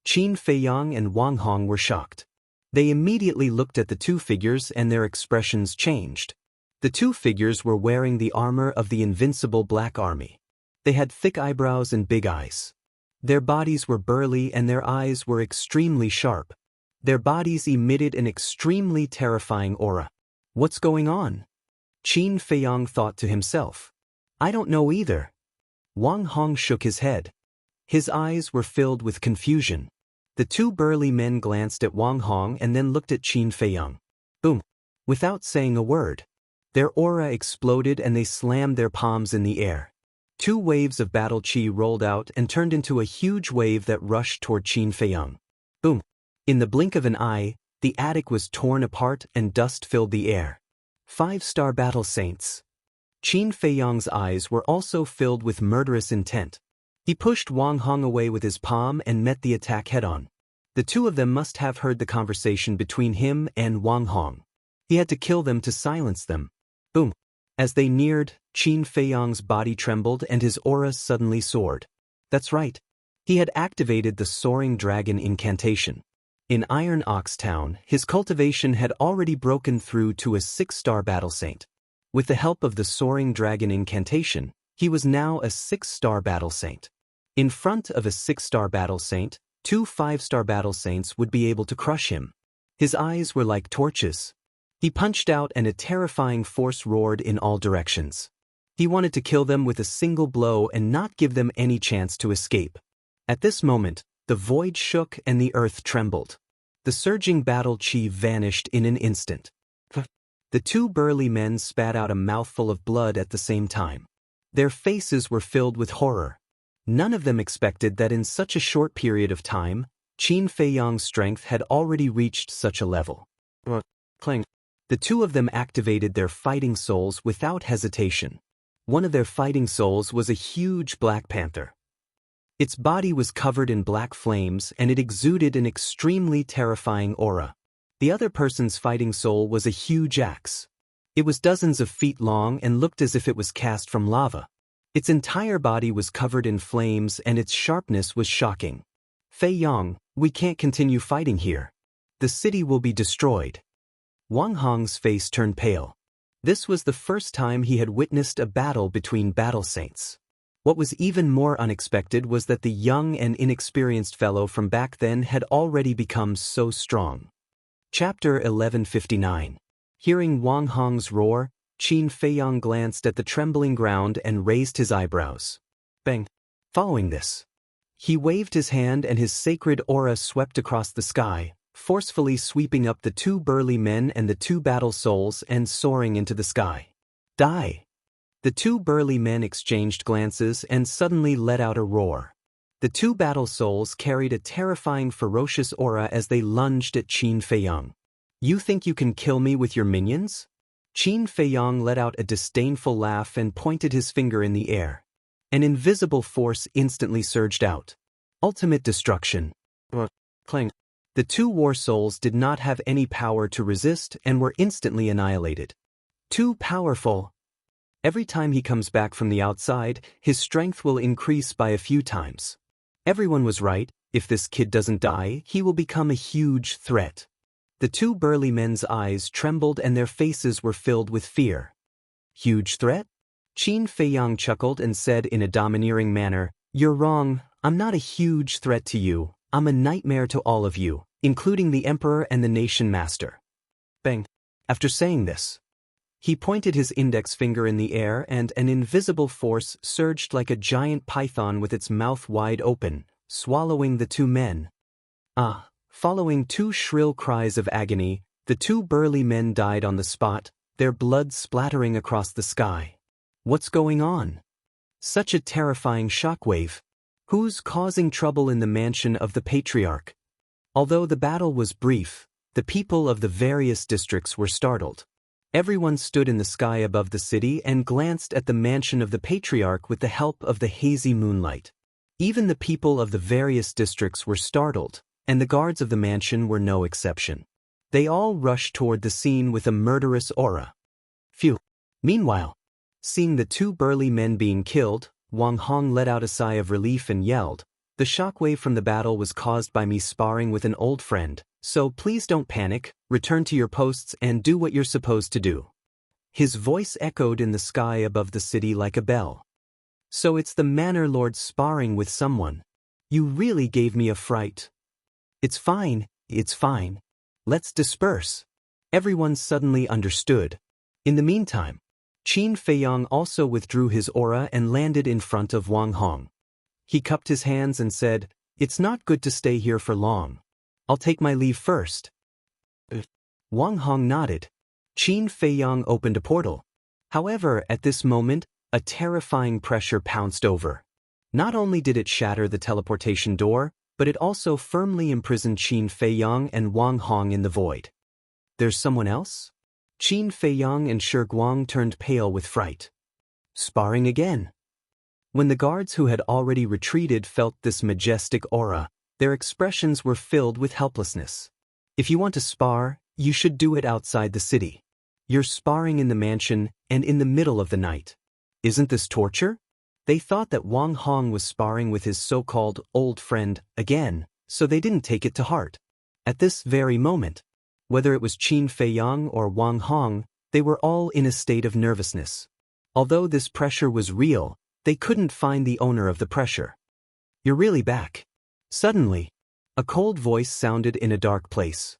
Feiyang and Wang Hong were shocked. They immediately looked at the 2 figures and their expressions changed. The 2 figures were wearing the armor of the invincible Black Army. They had thick eyebrows and big eyes. Their bodies were burly and their eyes were extremely sharp. Their bodies emitted an extremely terrifying aura. What's going on? Qin Feiyang thought to himself. I don't know either. Wang Hong shook his head. His eyes were filled with confusion. The 2 burly men glanced at Wang Hong and then looked at Qin Feiyang. Boom! Without saying a word. Their aura exploded and they slammed their palms in the air. 2 waves of battle chi rolled out and turned into a huge wave that rushed toward Qin Feiyang. Boom! In the blink of an eye, the attic was torn apart and dust filled the air. 5-star battle saints. Qin Feiyang's eyes were also filled with murderous intent. He pushed Wang Hong away with his palm and met the attack head-on. The 2 of them must have heard the conversation between him and Wang Hong. He had to kill them to silence them. Boom! As they neared, Qin Feiyang's body trembled and his aura suddenly soared. That's right. He had activated the Soaring Dragon incantation. In Iron Ox Town, his cultivation had already broken through to a 6-star battle saint. With the help of the Soaring Dragon incantation, he was now a 6-star battle saint. In front of a 6-star battle saint, 2 5-star battle saints would be able to crush him. His eyes were like torches. He punched out and a terrifying force roared in all directions. He wanted to kill them with a single blow and not give them any chance to escape. At this moment, the void shook and the earth trembled. The surging battle chi vanished in an instant. The 2 burly men spat out a mouthful of blood at the same time. Their faces were filled with horror. None of them expected that in such a short period of time, Qin Feiyang's strength had already reached such a level. Clang. The 2 of them activated their fighting souls without hesitation. One of their fighting souls was a huge black panther. Its body was covered in black flames and it exuded an extremely terrifying aura. The other person's fighting soul was a huge axe. It was dozens of feet long and looked as if it was cast from lava. Its entire body was covered in flames and its sharpness was shocking. Feiyang, we can't continue fighting here. The city will be destroyed. Wang Hong's face turned pale. This was the first time he had witnessed a battle between battle saints. What was even more unexpected was that the young and inexperienced fellow from back then had already become so strong. Chapter 1159. Hearing Wang Hong's roar, Qin Feiyang glanced at the trembling ground and raised his eyebrows. Bang! Following this, he waved his hand and his sacred aura swept across the sky, forcefully sweeping up the 2 burly men and the 2 battle souls and soaring into the sky. Die! The 2 burly men exchanged glances and suddenly let out a roar. The 2 battle souls carried a terrifying ferocious aura as they lunged at Qin Feiyang. You think you can kill me with your minions? Qin Feiyang let out a disdainful laugh and pointed his finger in the air. An invisible force instantly surged out. Ultimate destruction. Clang. The 2 war souls did not have any power to resist and were instantly annihilated. Too powerful. Every time he comes back from the outside, his strength will increase by a few times. Everyone was right, if this kid doesn't die, he will become a huge threat. The two burly men's eyes trembled and their faces were filled with fear. Huge threat? Qin Feiyang chuckled and said in a domineering manner, "You're wrong, I'm not a huge threat to you, I'm a nightmare to all of you, including the emperor and the nation master." Bang. After saying this, he pointed his index finger in the air and an invisible force surged like a giant python with its mouth wide open, swallowing the two men. Following two shrill cries of agony, the two burly men died on the spot, their blood splattering across the sky. What's going on? Such a terrifying shockwave. Who's causing trouble in the mansion of the patriarch? Although the battle was brief, the people of the various districts were startled. Everyone stood in the sky above the city and glanced at the mansion of the patriarch with the help of the hazy moonlight. Even the people of the various districts were startled, and the guards of the mansion were no exception. They all rushed toward the scene with a murderous aura. Phew. Meanwhile, seeing the two burly men being killed, Wang Hong let out a sigh of relief and yelled, "The shockwave from the battle was caused by me sparring with an old friend, so please don't panic, return to your posts and do what you're supposed to do." His voice echoed in the sky above the city like a bell. "So it's the Manor Lord sparring with someone. You really gave me a fright." It's fine. Let's disperse." Everyone suddenly understood. In the meantime, Qin Feiyang also withdrew his aura and landed in front of Wang Hong. He cupped his hands and said, "It's not good to stay here for long. I'll take my leave first." Wang Hong nodded. Qin Feiyang opened a portal. However, at this moment, a terrifying pressure pounced over. Not only did it shatter the teleportation door, but it also firmly imprisoned Qin Feiyang and Wang Hong in the void. There's someone else? Qin Feiyang and Shi Guang turned pale with fright. Sparring again. When the guards who had already retreated felt this majestic aura, their expressions were filled with helplessness. If you want to spar, you should do it outside the city. You're sparring in the mansion and in the middle of the night. Isn't this torture? They thought that Wang Hong was sparring with his so-called old friend again, so they didn't take it to heart. At this very moment, whether it was Qin Feiyang or Wang Hong, they were all in a state of nervousness. Although this pressure was real, they couldn't find the owner of the pressure. "You're really back." Suddenly, a cold voice sounded in a dark place.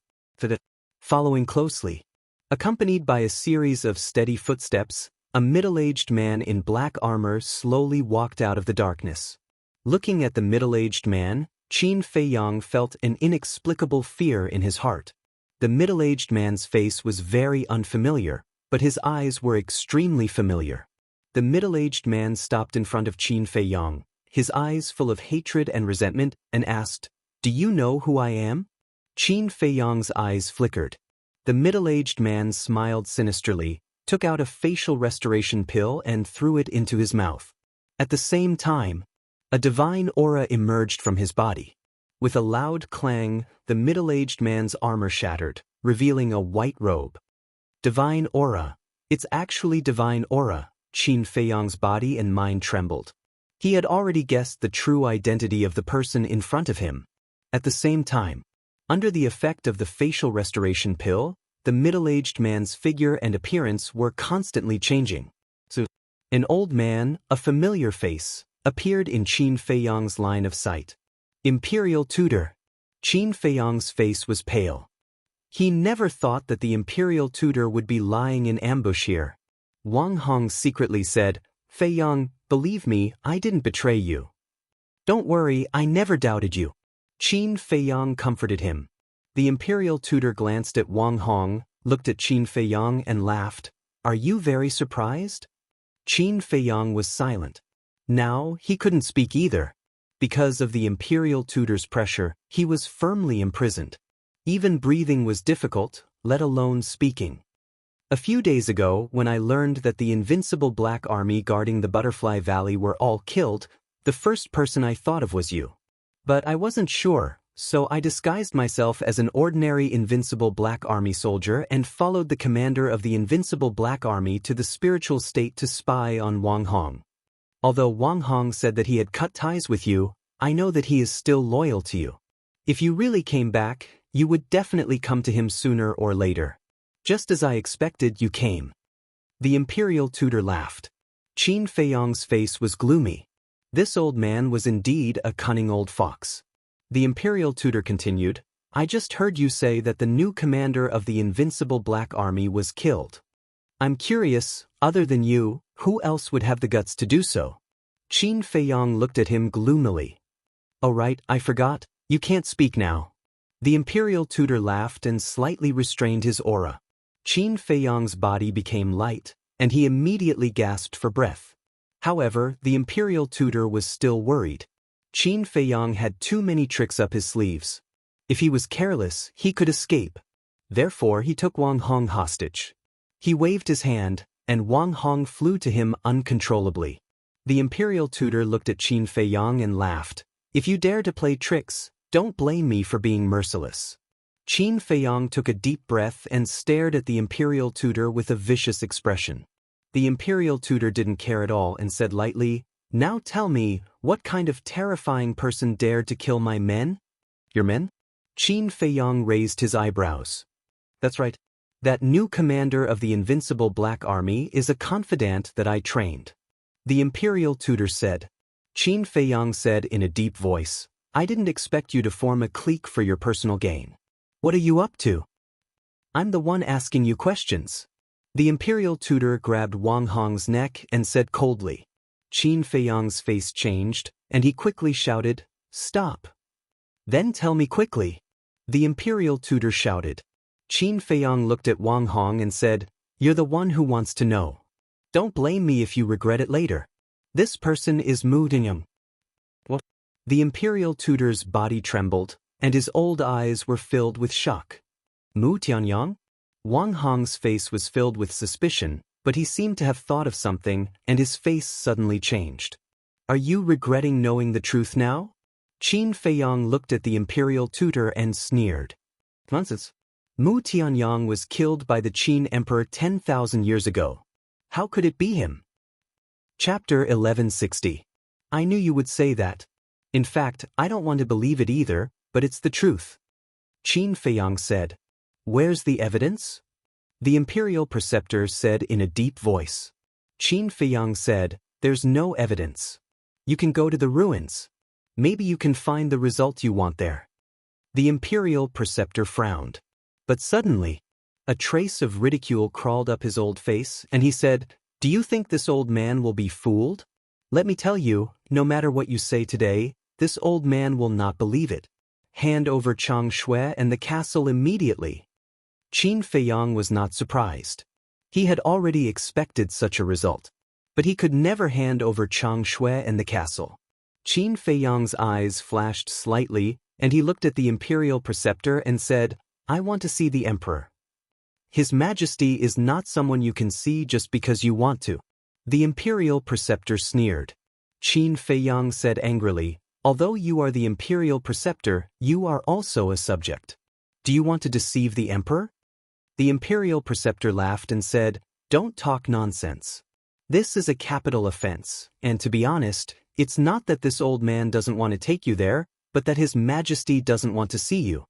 Following closely, accompanied by a series of steady footsteps, a middle-aged man in black armor slowly walked out of the darkness. Looking at the middle-aged man, Qin Feiyang felt an inexplicable fear in his heart. The middle-aged man's face was very unfamiliar, but his eyes were extremely familiar. The middle-aged man stopped in front of Qin Feiyang, his eyes full of hatred and resentment, and asked, "Do you know who I am?" Qin Feiyang's eyes flickered. The middle-aged man smiled sinisterly, took out a facial restoration pill and threw it into his mouth. At the same time, a divine aura emerged from his body. With a loud clang, the middle-aged man's armor shattered, revealing a white robe. Divine aura. It's actually divine aura. Qin Feiyang's body and mind trembled. He had already guessed the true identity of the person in front of him. At the same time, under the effect of the facial restoration pill, the middle-aged man's figure and appearance were constantly changing. So, an old man, a familiar face, appeared in Qin Feiyang's line of sight. Imperial Tutor. Qin Feiyang's face was pale. He never thought that the Imperial Tutor would be lying in ambush here. Wang Hong secretly said, "Feiyang, believe me, I didn't betray you." "Don't worry, I never doubted you." Qin Feiyang comforted him. The Imperial Tutor glanced at Wang Hong, looked at Qin Feiyang and laughed. "Are you very surprised?" Qin Feiyang was silent. Now, he couldn't speak either. Because of the Imperial Tutor's pressure, he was firmly imprisoned. Even breathing was difficult, let alone speaking. "A few days ago, when I learned that the invincible Black Army guarding the Butterfly Valley were all killed, the first person I thought of was you. But I wasn't sure, So I disguised myself as an ordinary Invincible Black Army soldier and followed the commander of the Invincible Black Army to the spiritual state to spy on Wang Hong. Although Wang Hong said that he had cut ties with you, I know that he is still loyal to you. If you really came back, you would definitely come to him sooner or later. Just as I expected, you came. The imperial tutor laughed. Qin Feiyong's face was gloomy. This old man was indeed a cunning old fox. The imperial tutor continued, I just heard you say that the new commander of the Invincible Black Army was killed. I'm curious, other than you, who else would have the guts to do so? Qin Feiyong looked at him gloomily. Oh right, I forgot, you can't speak now. The imperial tutor laughed and slightly restrained his aura. Qin Feiyong's body became light, and he immediately gasped for breath. However, the imperial tutor was still worried. Qin Feiyong had too many tricks up his sleeves. If he was careless, he could escape. Therefore he took Wang Hong hostage. He waved his hand, and Wang Hong flew to him uncontrollably. The imperial tutor looked at Qin Feiyong and laughed. If you dare to play tricks, don't blame me for being merciless. Qin Feiyong took a deep breath and stared at the imperial tutor with a vicious expression. The imperial tutor didn't care at all and said lightly, Now tell me, what kind of terrifying person dared to kill my men? Your men? Qin Feiyong raised his eyebrows. That's right. That new commander of the Invincible Black Army is a confidant that I trained. The imperial tutor said. Qin Feiyong said in a deep voice, I didn't expect you to form a clique for your personal gain. What are you up to? I'm the one asking you questions. The imperial tutor grabbed Wang Hong's neck and said coldly. Qin Feiyong's face changed, and he quickly shouted, Stop. Then tell me quickly. The imperial tutor shouted. Qin Feiyong looked at Wang Hong and said, You're the one who wants to know. Don't blame me if you regret it later. This person is Mu Tianyang. What? The imperial tutor's body trembled, and his old eyes were filled with shock. Mu Tianyang? Wang Hong's face was filled with suspicion, but he seemed to have thought of something, and his face suddenly changed. Are you regretting knowing the truth now? Qin Feiyong looked at the imperial tutor and sneered. Nonsense. Mu Tianyang was killed by the Qin Emperor 10,000 years ago. How could it be him? Chapter 1160. I knew you would say that. In fact, I don't want to believe it either, but it's the truth. Qin Feiyong said. Where's the evidence? The imperial preceptor said in a deep voice. Qin Feiyong said, There's no evidence. You can go to the ruins. Maybe you can find the result you want there. The imperial preceptor frowned. But suddenly, a trace of ridicule crawled up his old face, and he said, Do you think this old man will be fooled? Let me tell you, no matter what you say today, this old man will not believe it. Hand over Chang Shui and the castle immediately. Qin Feiyong was not surprised. He had already expected such a result. But he could never hand over Chang Shui and the castle. Qin Feiyong's eyes flashed slightly, and he looked at the imperial preceptor and said, I want to see the emperor. His Majesty is not someone you can see just because you want to. The imperial preceptor sneered. Qin Feiyong said angrily, Although you are the imperial preceptor, you are also a subject. Do you want to deceive the emperor? The imperial preceptor laughed and said, Don't talk nonsense. This is a capital offense, and to be honest, it's not that this old man doesn't want to take you there, but that His Majesty doesn't want to see you.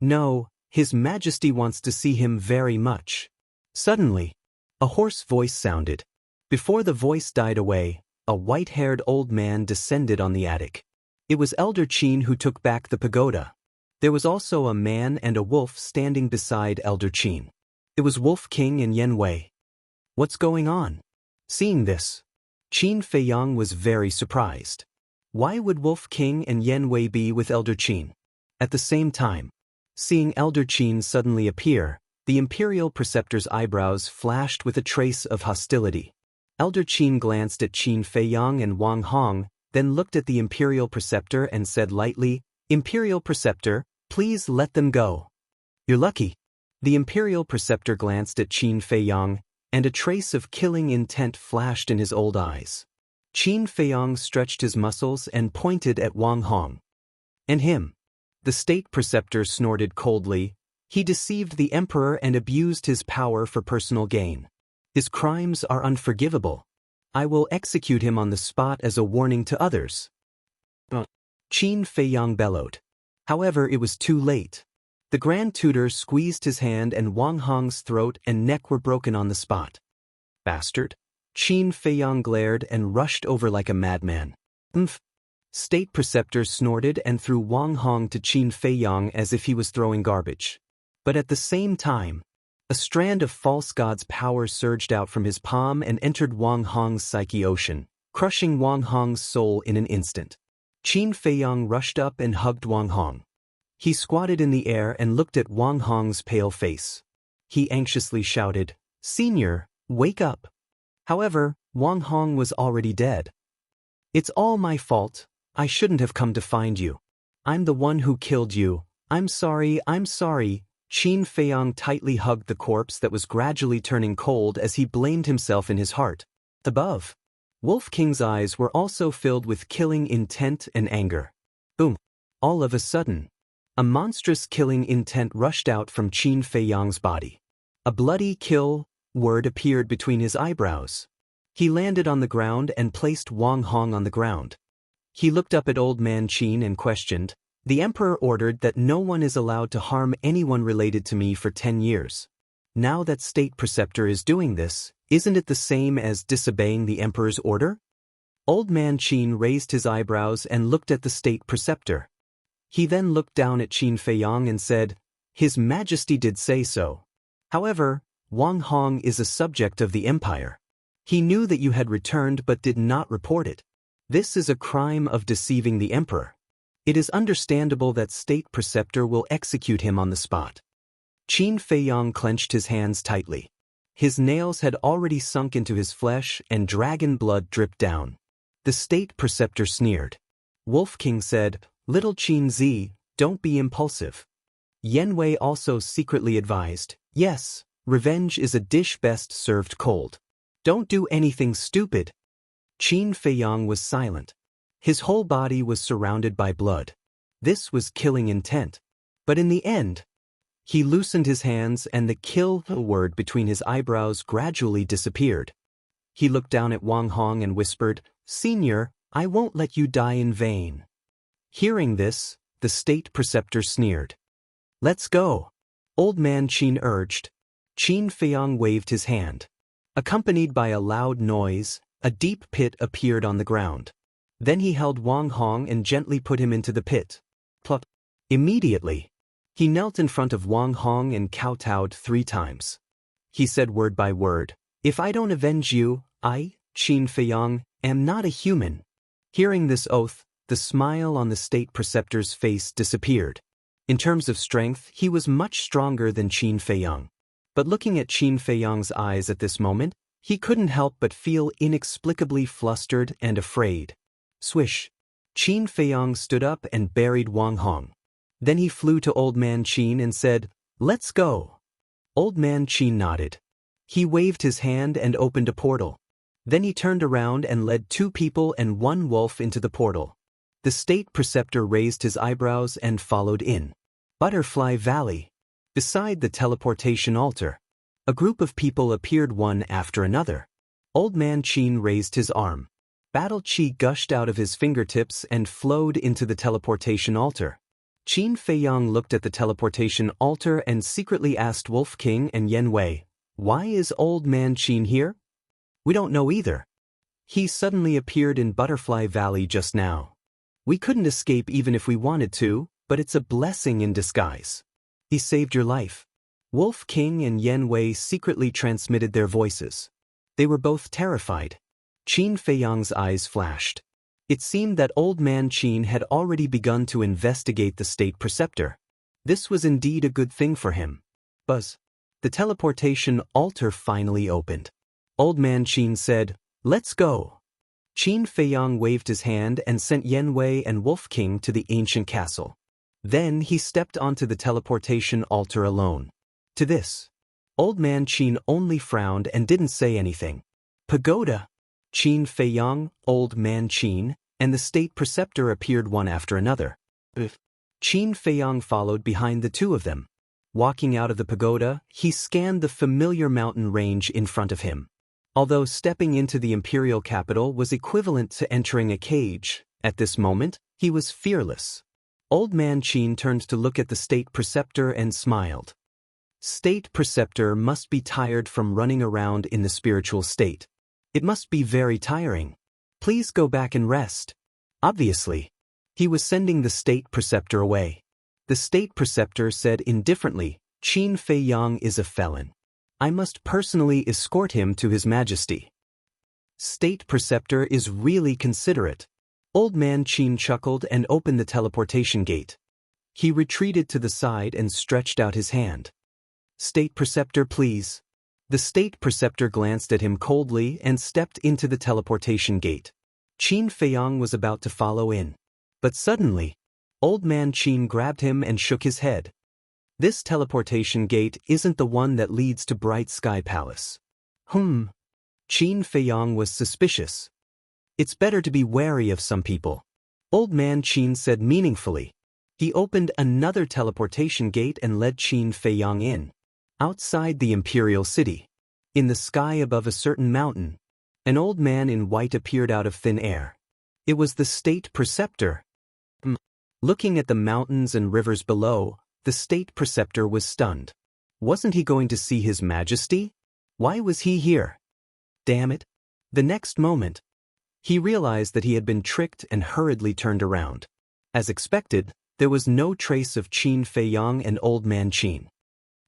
No, His Majesty wants to see him very much. Suddenly, a hoarse voice sounded. Before the voice died away, a white-haired old man descended on the attic. It was Elder Qin who took back the pagoda. There was also a man and a wolf standing beside Elder Qin. It was Wolf King and Yen Wei. What's going on? Seeing this, Qin Feiyong was very surprised. Why would Wolf King and Yen Wei be with Elder Qin? At the same time, seeing Elder Qin suddenly appear, the imperial preceptor's eyebrows flashed with a trace of hostility. Elder Qin glanced at Qin Feiyong and Wang Hong, then looked at the imperial preceptor and said lightly, Imperial preceptor, please let them go. You're lucky. The imperial preceptor glanced at Qin Feiyong, and a trace of killing intent flashed in his old eyes. Qin Feiyong stretched his muscles and pointed at Wang Hong. And him. The state preceptor snorted coldly. He deceived the emperor and abused his power for personal gain. His crimes are unforgivable. I will execute him on the spot as a warning to others. Qin Feiyang bellowed. However, it was too late. The Grand Tutor squeezed his hand and Wang Hong's throat and neck were broken on the spot. Bastard! Qin Feiyang glared and rushed over like a madman. State preceptor snorted and threw Wang Hong to Qin Feiyang as if he was throwing garbage. But at the same time, a strand of false god's power surged out from his palm and entered Wang Hong's psyche ocean, crushing Wang Hong's soul in an instant. Qin Feiyang rushed up and hugged Wang Hong. He squatted in the air and looked at Wang Hong's pale face. He anxiously shouted, "Senior, wake up." However, Wang Hong was already dead. "It's all my fault. I shouldn't have come to find you. I'm the one who killed you. I'm sorry, I'm sorry." Qin Feiyang tightly hugged the corpse that was gradually turning cold as he blamed himself in his heart. Above, Wolf King's eyes were also filled with killing intent and anger. Boom! All of a sudden, a monstrous killing intent rushed out from Qin Feiyang's body. A bloody kill word appeared between his eyebrows. He landed on the ground and placed Wang Hong on the ground. He looked up at Old Man Qin and questioned, "The Emperor ordered that no one is allowed to harm anyone related to me for 10 years. Now that state preceptor is doing this, isn't it the same as disobeying the Emperor's order?" Old Man Qin raised his eyebrows and looked at the state preceptor. He then looked down at Qin Feiyang and said, "His Majesty did say so. However, Wang Hong is a subject of the Empire. He knew that you had returned but did not report it. This is a crime of deceiving the Emperor. It is understandable that state preceptor will execute him on the spot." Qin Feiyang clenched his hands tightly. His nails had already sunk into his flesh and dragon blood dripped down. The state preceptor sneered. Wolf King said, "Little Qin Zi, don't be impulsive." Yan Wei also secretly advised, "Yes, revenge is a dish best served cold. Don't do anything stupid." Qin Feiyang was silent. His whole body was surrounded by blood. This was killing intent. But in the end, he loosened his hands and the kill word between his eyebrows gradually disappeared. He looked down at Wang Hong and whispered, "Senior, I won't let you die in vain." Hearing this, the state preceptor sneered. "Let's go," Old Man Qin urged. Qin Feiyang waved his hand. Accompanied by a loud noise, a deep pit appeared on the ground. Then he held Wang Hong and gently put him into the pit. Plop. Immediately, he knelt in front of Wang Hong and kowtowed 3 times. He said word by word, "If I don't avenge you, I, Qin Feiyang, am not a human." Hearing this oath, the smile on the state preceptor's face disappeared. In terms of strength, he was much stronger than Qin Feiyang. But looking at Qin Feiyang's eyes at this moment, he couldn't help but feel inexplicably flustered and afraid. Swish! Qin Feiyang stood up and buried Wang Hong. Then he flew to Old Man Qin and said, "Let's go." Old Man Qin nodded. He waved his hand and opened a portal. Then he turned around and led 2 people and 1 wolf into the portal. The state preceptor raised his eyebrows and followed in. Butterfly Valley. Beside the teleportation altar, a group of people appeared one after another. Old Man Qin raised his arm. Battle chi gushed out of his fingertips and flowed into the teleportation altar. Qin Feiyang looked at the teleportation altar and secretly asked Wolf King and Yan Wei, "Why is Old Man Qin here?" "We don't know either. He suddenly appeared in Butterfly Valley just now. We couldn't escape even if we wanted to, but it's a blessing in disguise. He saved your life." Wolf King and Yan Wei secretly transmitted their voices. They were both terrified. Qin Feiyang's eyes flashed. It seemed that Old Man Qin had already begun to investigate the state preceptor. This was indeed a good thing for him. Buzz. The teleportation altar finally opened. Old Man Qin said, "Let's go." Qin Feiyang waved his hand and sent Yan Wei and Wolf King to the ancient castle. Then he stepped onto the teleportation altar alone. To this, Old Man Qin only frowned and didn't say anything. Pagoda. Qin Feiyang, Old Man Qin, and the state preceptor appeared one after another. Qin Feiyang followed behind the two of them. Walking out of the pagoda, he scanned the familiar mountain range in front of him. Although stepping into the imperial capital was equivalent to entering a cage, at this moment, he was fearless. Old man Qin turned to look at the state preceptor and smiled. State preceptor must be tired from running around in the spiritual state. It must be very tiring. Please go back and rest. Obviously. He was sending the state preceptor away. The state preceptor said indifferently, Qin Feiyang is a felon. I must personally escort him to His Majesty. State preceptor is really considerate. Old man Qin chuckled and opened the teleportation gate. He retreated to the side and stretched out his hand. State preceptor, please. The state preceptor glanced at him coldly and stepped into the teleportation gate. Qin Feiyang was about to follow in. But suddenly, Old man Qin grabbed him and shook his head. This teleportation gate isn't the one that leads to Bright Sky Palace. Qin Feiyang was suspicious. It's better to be wary of some people. Old man Qin said meaningfully. He opened another teleportation gate and led Qin Feiyang in. Outside the imperial city, in the sky above a certain mountain, an old man in white appeared out of thin air. It was the state preceptor. Looking at the mountains and rivers below, the state preceptor was stunned. Wasn't he going to see His Majesty? Why was he here? Damn it. The next moment, he realized that he had been tricked and hurriedly turned around. As expected, there was no trace of Qin Feiyang and Old man Qin.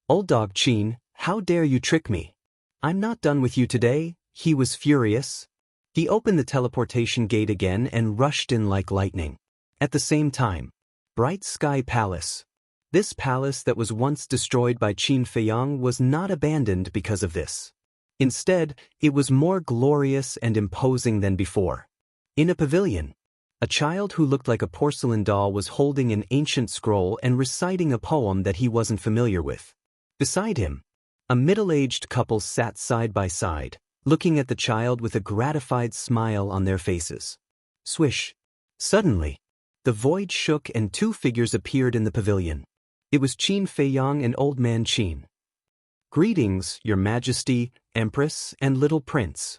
Old dog Qin, how dare you trick me? I'm not done with you today, he was furious. He opened the teleportation gate again and rushed in like lightning. At the same time, Bright Sky Palace. This palace that was once destroyed by Qin Feiyang was not abandoned because of this. Instead, it was more glorious and imposing than before. In a pavilion, a child who looked like a porcelain doll was holding an ancient scroll and reciting a poem that he wasn't familiar with. Beside him, a middle-aged couple sat side by side, looking at the child with a gratified smile on their faces. Swish. Suddenly, the void shook and two figures appeared in the pavilion. It was Qin Feiyang and Old man Qin. Greetings, Your Majesty, Empress, and Little Prince.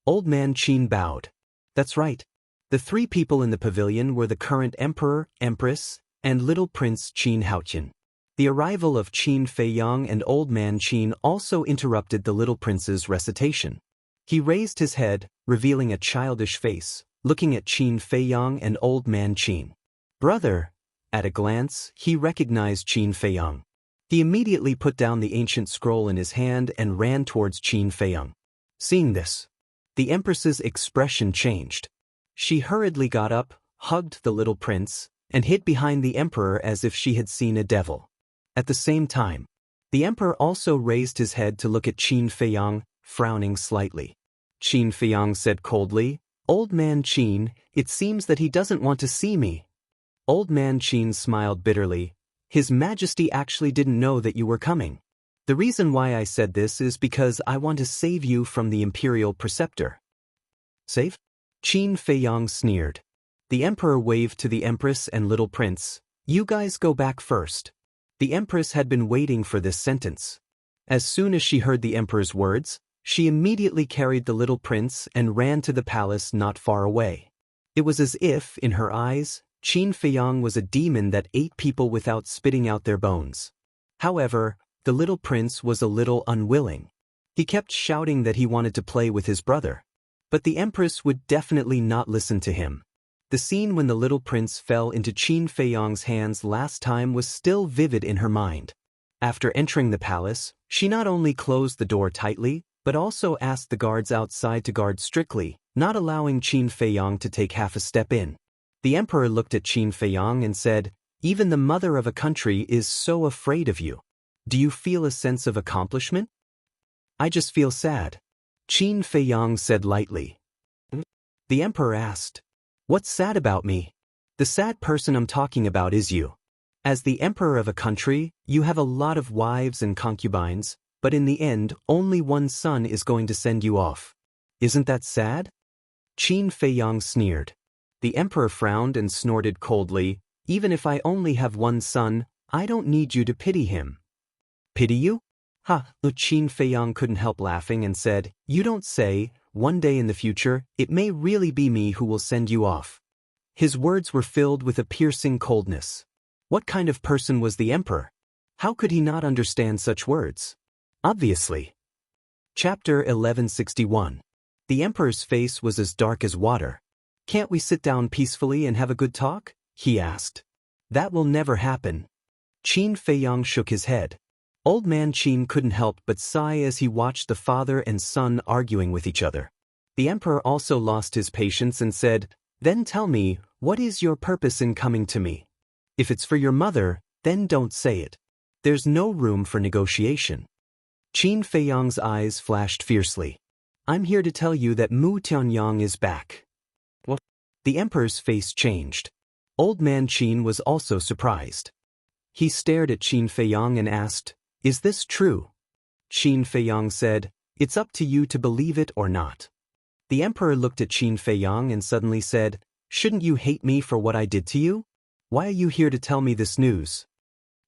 Old man Qin bowed. That's right. The three people in the pavilion were the current Emperor, Empress, and Little Prince Qin Haotian. The arrival of Qin Feiyang and Old man Qin also interrupted the little prince's recitation. He raised his head, revealing a childish face, looking at Qin Feiyang and Old man Qin. Brother. At a glance, he recognized Qin Feiyang. He immediately put down the ancient scroll in his hand and ran towards Qin Feiyang. Seeing this, the Empress's expression changed. She hurriedly got up, hugged the little prince, and hid behind the Emperor as if she had seen a devil. At the same time, the Emperor also raised his head to look at Qin Feiyang, frowning slightly. Qin Feiyang said coldly, Old man Qin, it seems that he doesn't want to see me. Old man Qin smiled bitterly. His Majesty actually didn't know that you were coming. The reason why I said this is because I want to save you from the imperial preceptor. Save? Qin Feiyang sneered. The Emperor waved to the Empress and little prince. You guys go back first. The Empress had been waiting for this sentence. As soon as she heard the Emperor's words, she immediately carried the little prince and ran to the palace not far away. It was as if, in her eyes, Qin Feiyang was a demon that ate people without spitting out their bones. However, the little prince was a little unwilling. He kept shouting that he wanted to play with his brother. But the Empress would definitely not listen to him. The scene when the little prince fell into Qin Feiyang's hands last time was still vivid in her mind. After entering the palace, she not only closed the door tightly, but also asked the guards outside to guard strictly, not allowing Qin Feiyang to take half a step in. The Emperor looked at Qin Feiyang and said, Even the mother of a country is so afraid of you. Do you feel a sense of accomplishment? I just feel sad. Qin Feiyang said lightly. The Emperor asked, What's sad about me? The sad person I'm talking about is you. As the emperor of a country, you have a lot of wives and concubines, but in the end, only one son is going to send you off. Isn't that sad? Qin Feiyang sneered. The emperor frowned and snorted coldly. Even if I only have one son, I don't need you to pity him. Pity you? Ha! Qin Feiyang couldn't help laughing and said, "You don't say. One day in the future, it may really be me who will send you off." His words were filled with a piercing coldness. What kind of person was the emperor? How could he not understand such words? Obviously. Chapter 1161. The emperor's face was as dark as water. "Can't we sit down peacefully and have a good talk?" he asked. "That will never happen." Qin Feiyang shook his head. Old man Qin couldn't help but sigh as he watched the father and son arguing with each other. The emperor also lost his patience and said, "Then tell me, what is your purpose in coming to me? If it's for your mother, then don't say it. There's no room for negotiation." Qin Feiyang's eyes flashed fiercely. "I'm here to tell you that Mu Tianyang is back." What? The emperor's face changed. Old man Qin was also surprised. He stared at Qin Feiyang and asked, "Is this true?" Qin Feiyang said, "It's up to you to believe it or not." The emperor looked at Qin Feiyang and suddenly said, "Shouldn't you hate me for what I did to you? Why are you here to tell me this news?"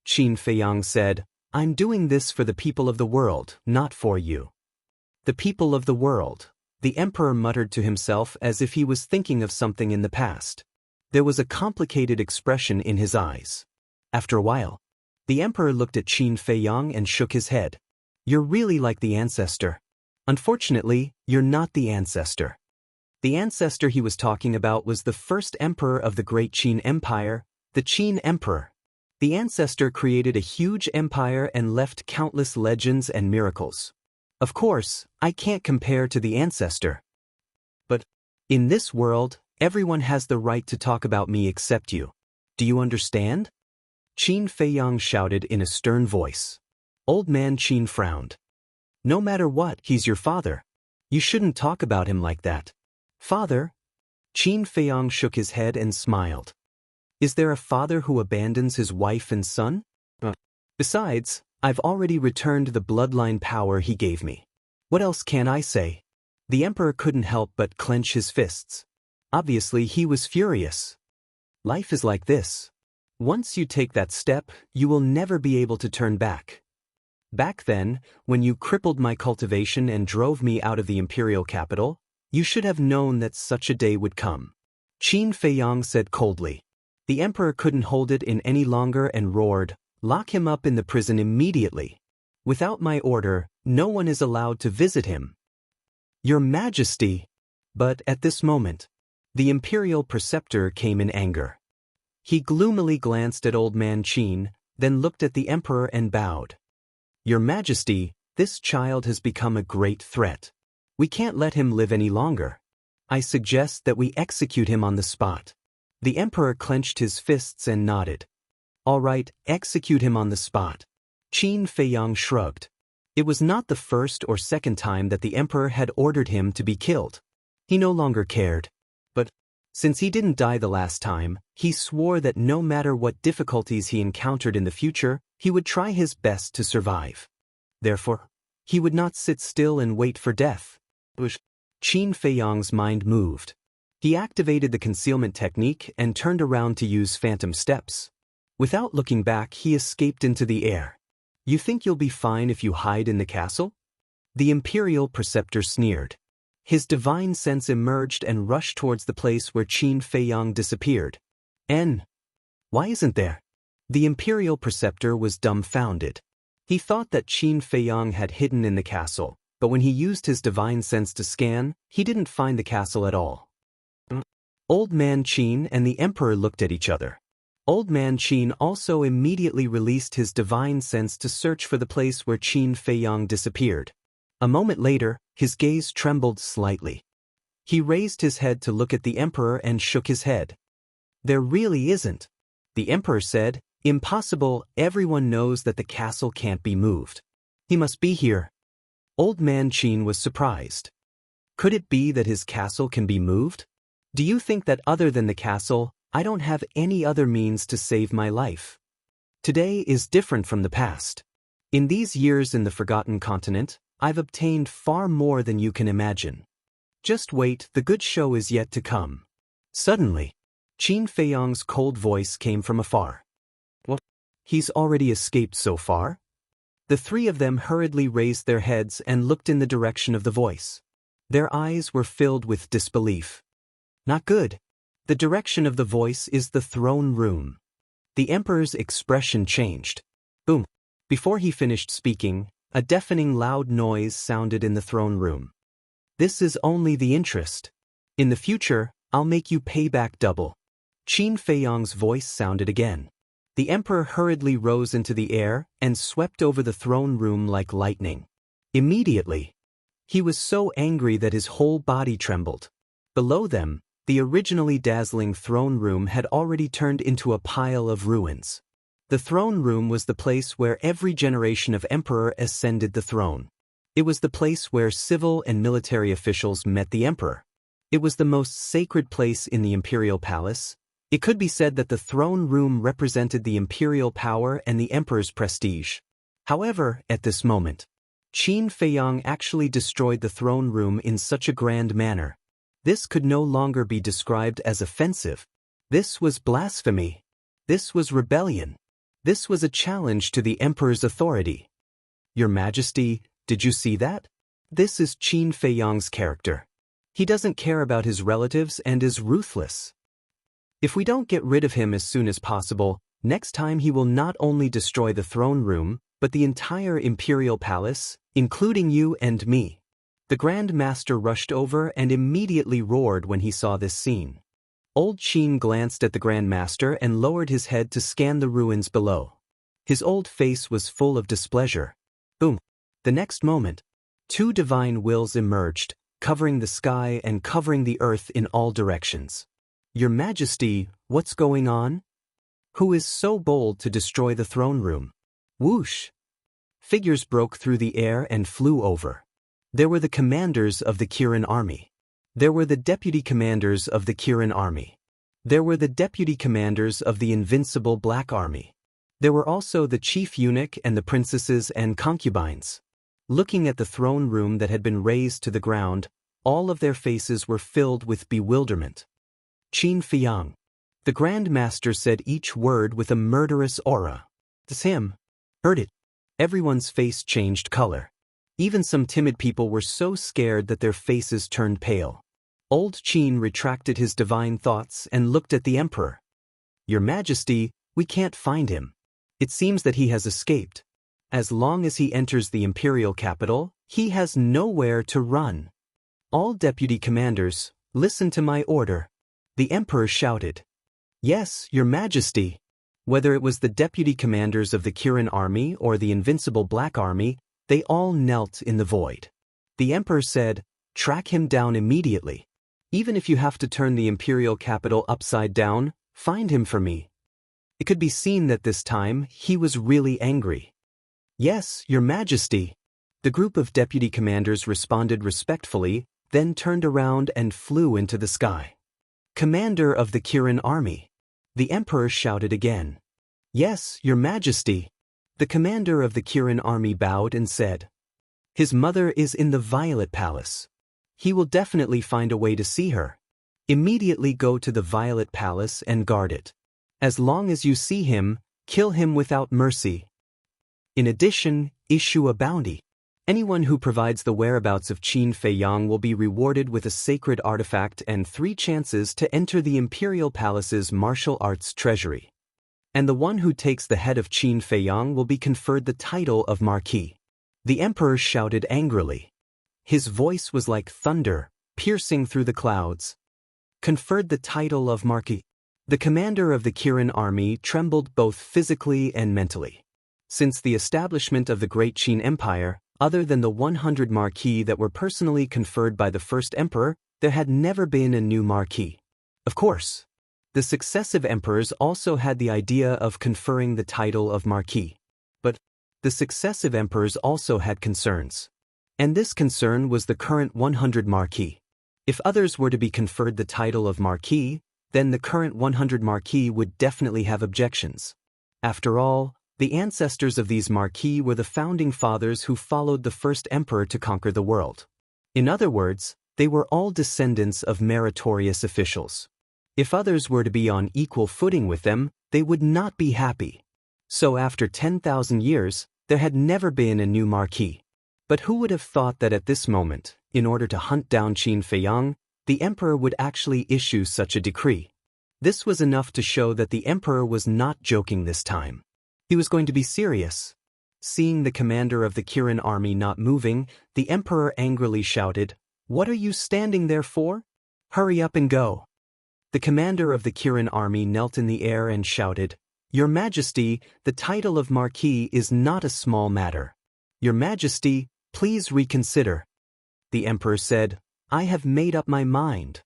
Qin Feiyang said, "I'm doing this for the people of the world, not for you." The people of the world. The emperor muttered to himself as if he was thinking of something in the past. There was a complicated expression in his eyes. After a while, the emperor looked at Qin Feiyang and shook his head. "You're really like the ancestor. Unfortunately, you're not the ancestor." The ancestor he was talking about was the first emperor of the Great Qin Empire, the Qin Emperor. The ancestor created a huge empire and left countless legends and miracles. Of course, I can't compare to the ancestor. But in this world, everyone has the right to talk about me except you. Do you understand? Qin Feiyang shouted in a stern voice. Old man Qin frowned. "No matter what, he's your father. You shouldn't talk about him like that." "Father?" Qin Feiyang shook his head and smiled. "Is there a father who abandons his wife and son? Besides, I've already returned the bloodline power he gave me. What else can I say?" The emperor couldn't help but clench his fists. Obviously, he was furious. Life is like this. Once you take that step, you will never be able to turn back. Back then, when you crippled my cultivation and drove me out of the imperial capital, you should have known that such a day would come. Qin Feiyang said coldly. The emperor couldn't hold it in any longer and roared, "Lock him up in the prison immediately. Without my order, no one is allowed to visit him." "Your Majesty!" But at this moment, the imperial preceptor came in anger. He gloomily glanced at old man Qin, then looked at the emperor and bowed. "Your Majesty, this child has become a great threat. We can't let him live any longer. I suggest that we execute him on the spot." The emperor clenched his fists and nodded. "All right, execute him on the spot." Qin Feiyang shrugged. It was not the first or second time that the emperor had ordered him to be killed. He no longer cared. But since he didn't die the last time, he swore that no matter what difficulties he encountered in the future, he would try his best to survive. Therefore, he would not sit still and wait for death. Qin Feiyang's mind moved. He activated the concealment technique and turned around to use phantom steps. Without looking back, he escaped into the air. "You think you'll be fine if you hide in the castle?" The imperial preceptor sneered. His divine sense emerged and rushed towards the place where Qin Feiyang disappeared. Why isn't there?" The imperial preceptor was dumbfounded. He thought that Qin Feiyang had hidden in the castle, but when he used his divine sense to scan, he didn't find the castle at all. Old man Qin and the emperor looked at each other. Old man Qin also immediately released his divine sense to search for the place where Qin Feiyang disappeared. A moment later, his gaze trembled slightly. He raised his head to look at the emperor and shook his head. "There really isn't." The emperor said, "Impossible, everyone knows that the castle can't be moved. He must be here." Old man Qin was surprised. Could it be that his castle can be moved? "Do you think that other than the castle, I don't have any other means to save my life? Today is different from the past. In these years in the Forgotten Continent, I've obtained far more than you can imagine. Just wait, the good show is yet to come." Suddenly, Qin Feiyang's cold voice came from afar. What? He's already escaped so far? The three of them hurriedly raised their heads and looked in the direction of the voice. Their eyes were filled with disbelief. Not good. The direction of the voice is the throne room. The emperor's expression changed. Boom. Before he finished speaking, a deafening loud noise sounded in the throne room. This is only the interest. In the future, I'll make you pay back double. Qin Feiyang's voice sounded again. The emperor hurriedly rose into the air and swept over the throne room like lightning. Immediately, he was so angry that his whole body trembled. Below them, the originally dazzling throne room had already turned into a pile of ruins. The throne room was the place where every generation of emperor ascended the throne. It was the place where civil and military officials met the emperor. It was the most sacred place in the imperial palace. It could be said that the throne room represented the imperial power and the emperor's prestige. However, at this moment, Qin Feiyang actually destroyed the throne room in such a grand manner. This could no longer be described as offensive. This was blasphemy. This was rebellion. This was a challenge to the emperor's authority. Your Majesty, did you see that? This is Qin Feiyang's character. He doesn't care about his relatives and is ruthless. If we don't get rid of him as soon as possible, next time he will not only destroy the throne room, but the entire imperial palace, including you and me. The Grand Master rushed over and immediately roared when he saw this scene. Old Qin glanced at the Grand Master and lowered his head to scan the ruins below. His old face was full of displeasure. Boom! The next moment, two divine wills emerged, covering the sky and covering the earth in all directions. Your Majesty, what's going on? Who is so bold to destroy the throne room? Whoosh! Figures broke through the air and flew over. There were the commanders of the Kirin army. There were the deputy commanders of the Kirin army. There were the deputy commanders of the invincible Black army. There were also the chief eunuch and the princesses and concubines. Looking at the throne room that had been razed to the ground, all of their faces were filled with bewilderment. Qin Feiyang. The Grand Master said each word with a murderous aura. It's him. Heard it. Everyone's face changed color. Even some timid people were so scared that their faces turned pale. Old Qin retracted his divine thoughts and looked at the emperor. Your Majesty, we can't find him. It seems that he has escaped. As long as he enters the imperial capital, he has nowhere to run. All deputy commanders, listen to my order. The emperor shouted. Yes, Your Majesty. Whether it was the deputy commanders of the Kirin army or the invincible Black army, they all knelt in the void. The emperor said, track him down immediately. Even if you have to turn the imperial capital upside down, find him for me. It could be seen that this time he was really angry. Yes, Your Majesty. The group of deputy commanders responded respectfully, then turned around and flew into the sky. Commander of the Kirin army. The emperor shouted again. Yes, Your Majesty. The commander of the Kirin army bowed and said. His mother is in the Violet Palace. He will definitely find a way to see her. Immediately go to the Violet Palace and guard it. As long as you see him, kill him without mercy. In addition, issue a bounty. Anyone who provides the whereabouts of Qin Feiyang will be rewarded with a sacred artifact and 3 chances to enter the Imperial Palace's martial arts treasury. And the one who takes the head of Qin Feiyang will be conferred the title of Marquis. The emperor shouted angrily. His voice was like thunder, piercing through the clouds. Conferred the title of Marquis. The commander of the Kirin army trembled both physically and mentally. Since the establishment of the Great Qin Empire, other than the 100 marquis that were personally conferred by the first emperor, there had never been a new marquis. Of course, the successive emperors also had the idea of conferring the title of marquis. But the successive emperors also had concerns. And this concern was the current 100 marquis. If others were to be conferred the title of marquis, then the current 100 marquis would definitely have objections. After all, the ancestors of these marquis were the founding fathers who followed the first emperor to conquer the world. In other words, they were all descendants of meritorious officials. If others were to be on equal footing with them, they would not be happy. So after 10,000 years, there had never been a new marquis. But who would have thought that at this moment, in order to hunt down Qin Feiyang, the emperor would actually issue such a decree? This was enough to show that the emperor was not joking this time. He was going to be serious. Seeing the commander of the Kirin army not moving, the emperor angrily shouted, "What are you standing there for? Hurry up and go." The commander of the Kirin army knelt in the air and shouted, "Your Majesty, the title of Marquis is not a small matter. Your Majesty, please reconsider." The emperor said, "I have made up my mind."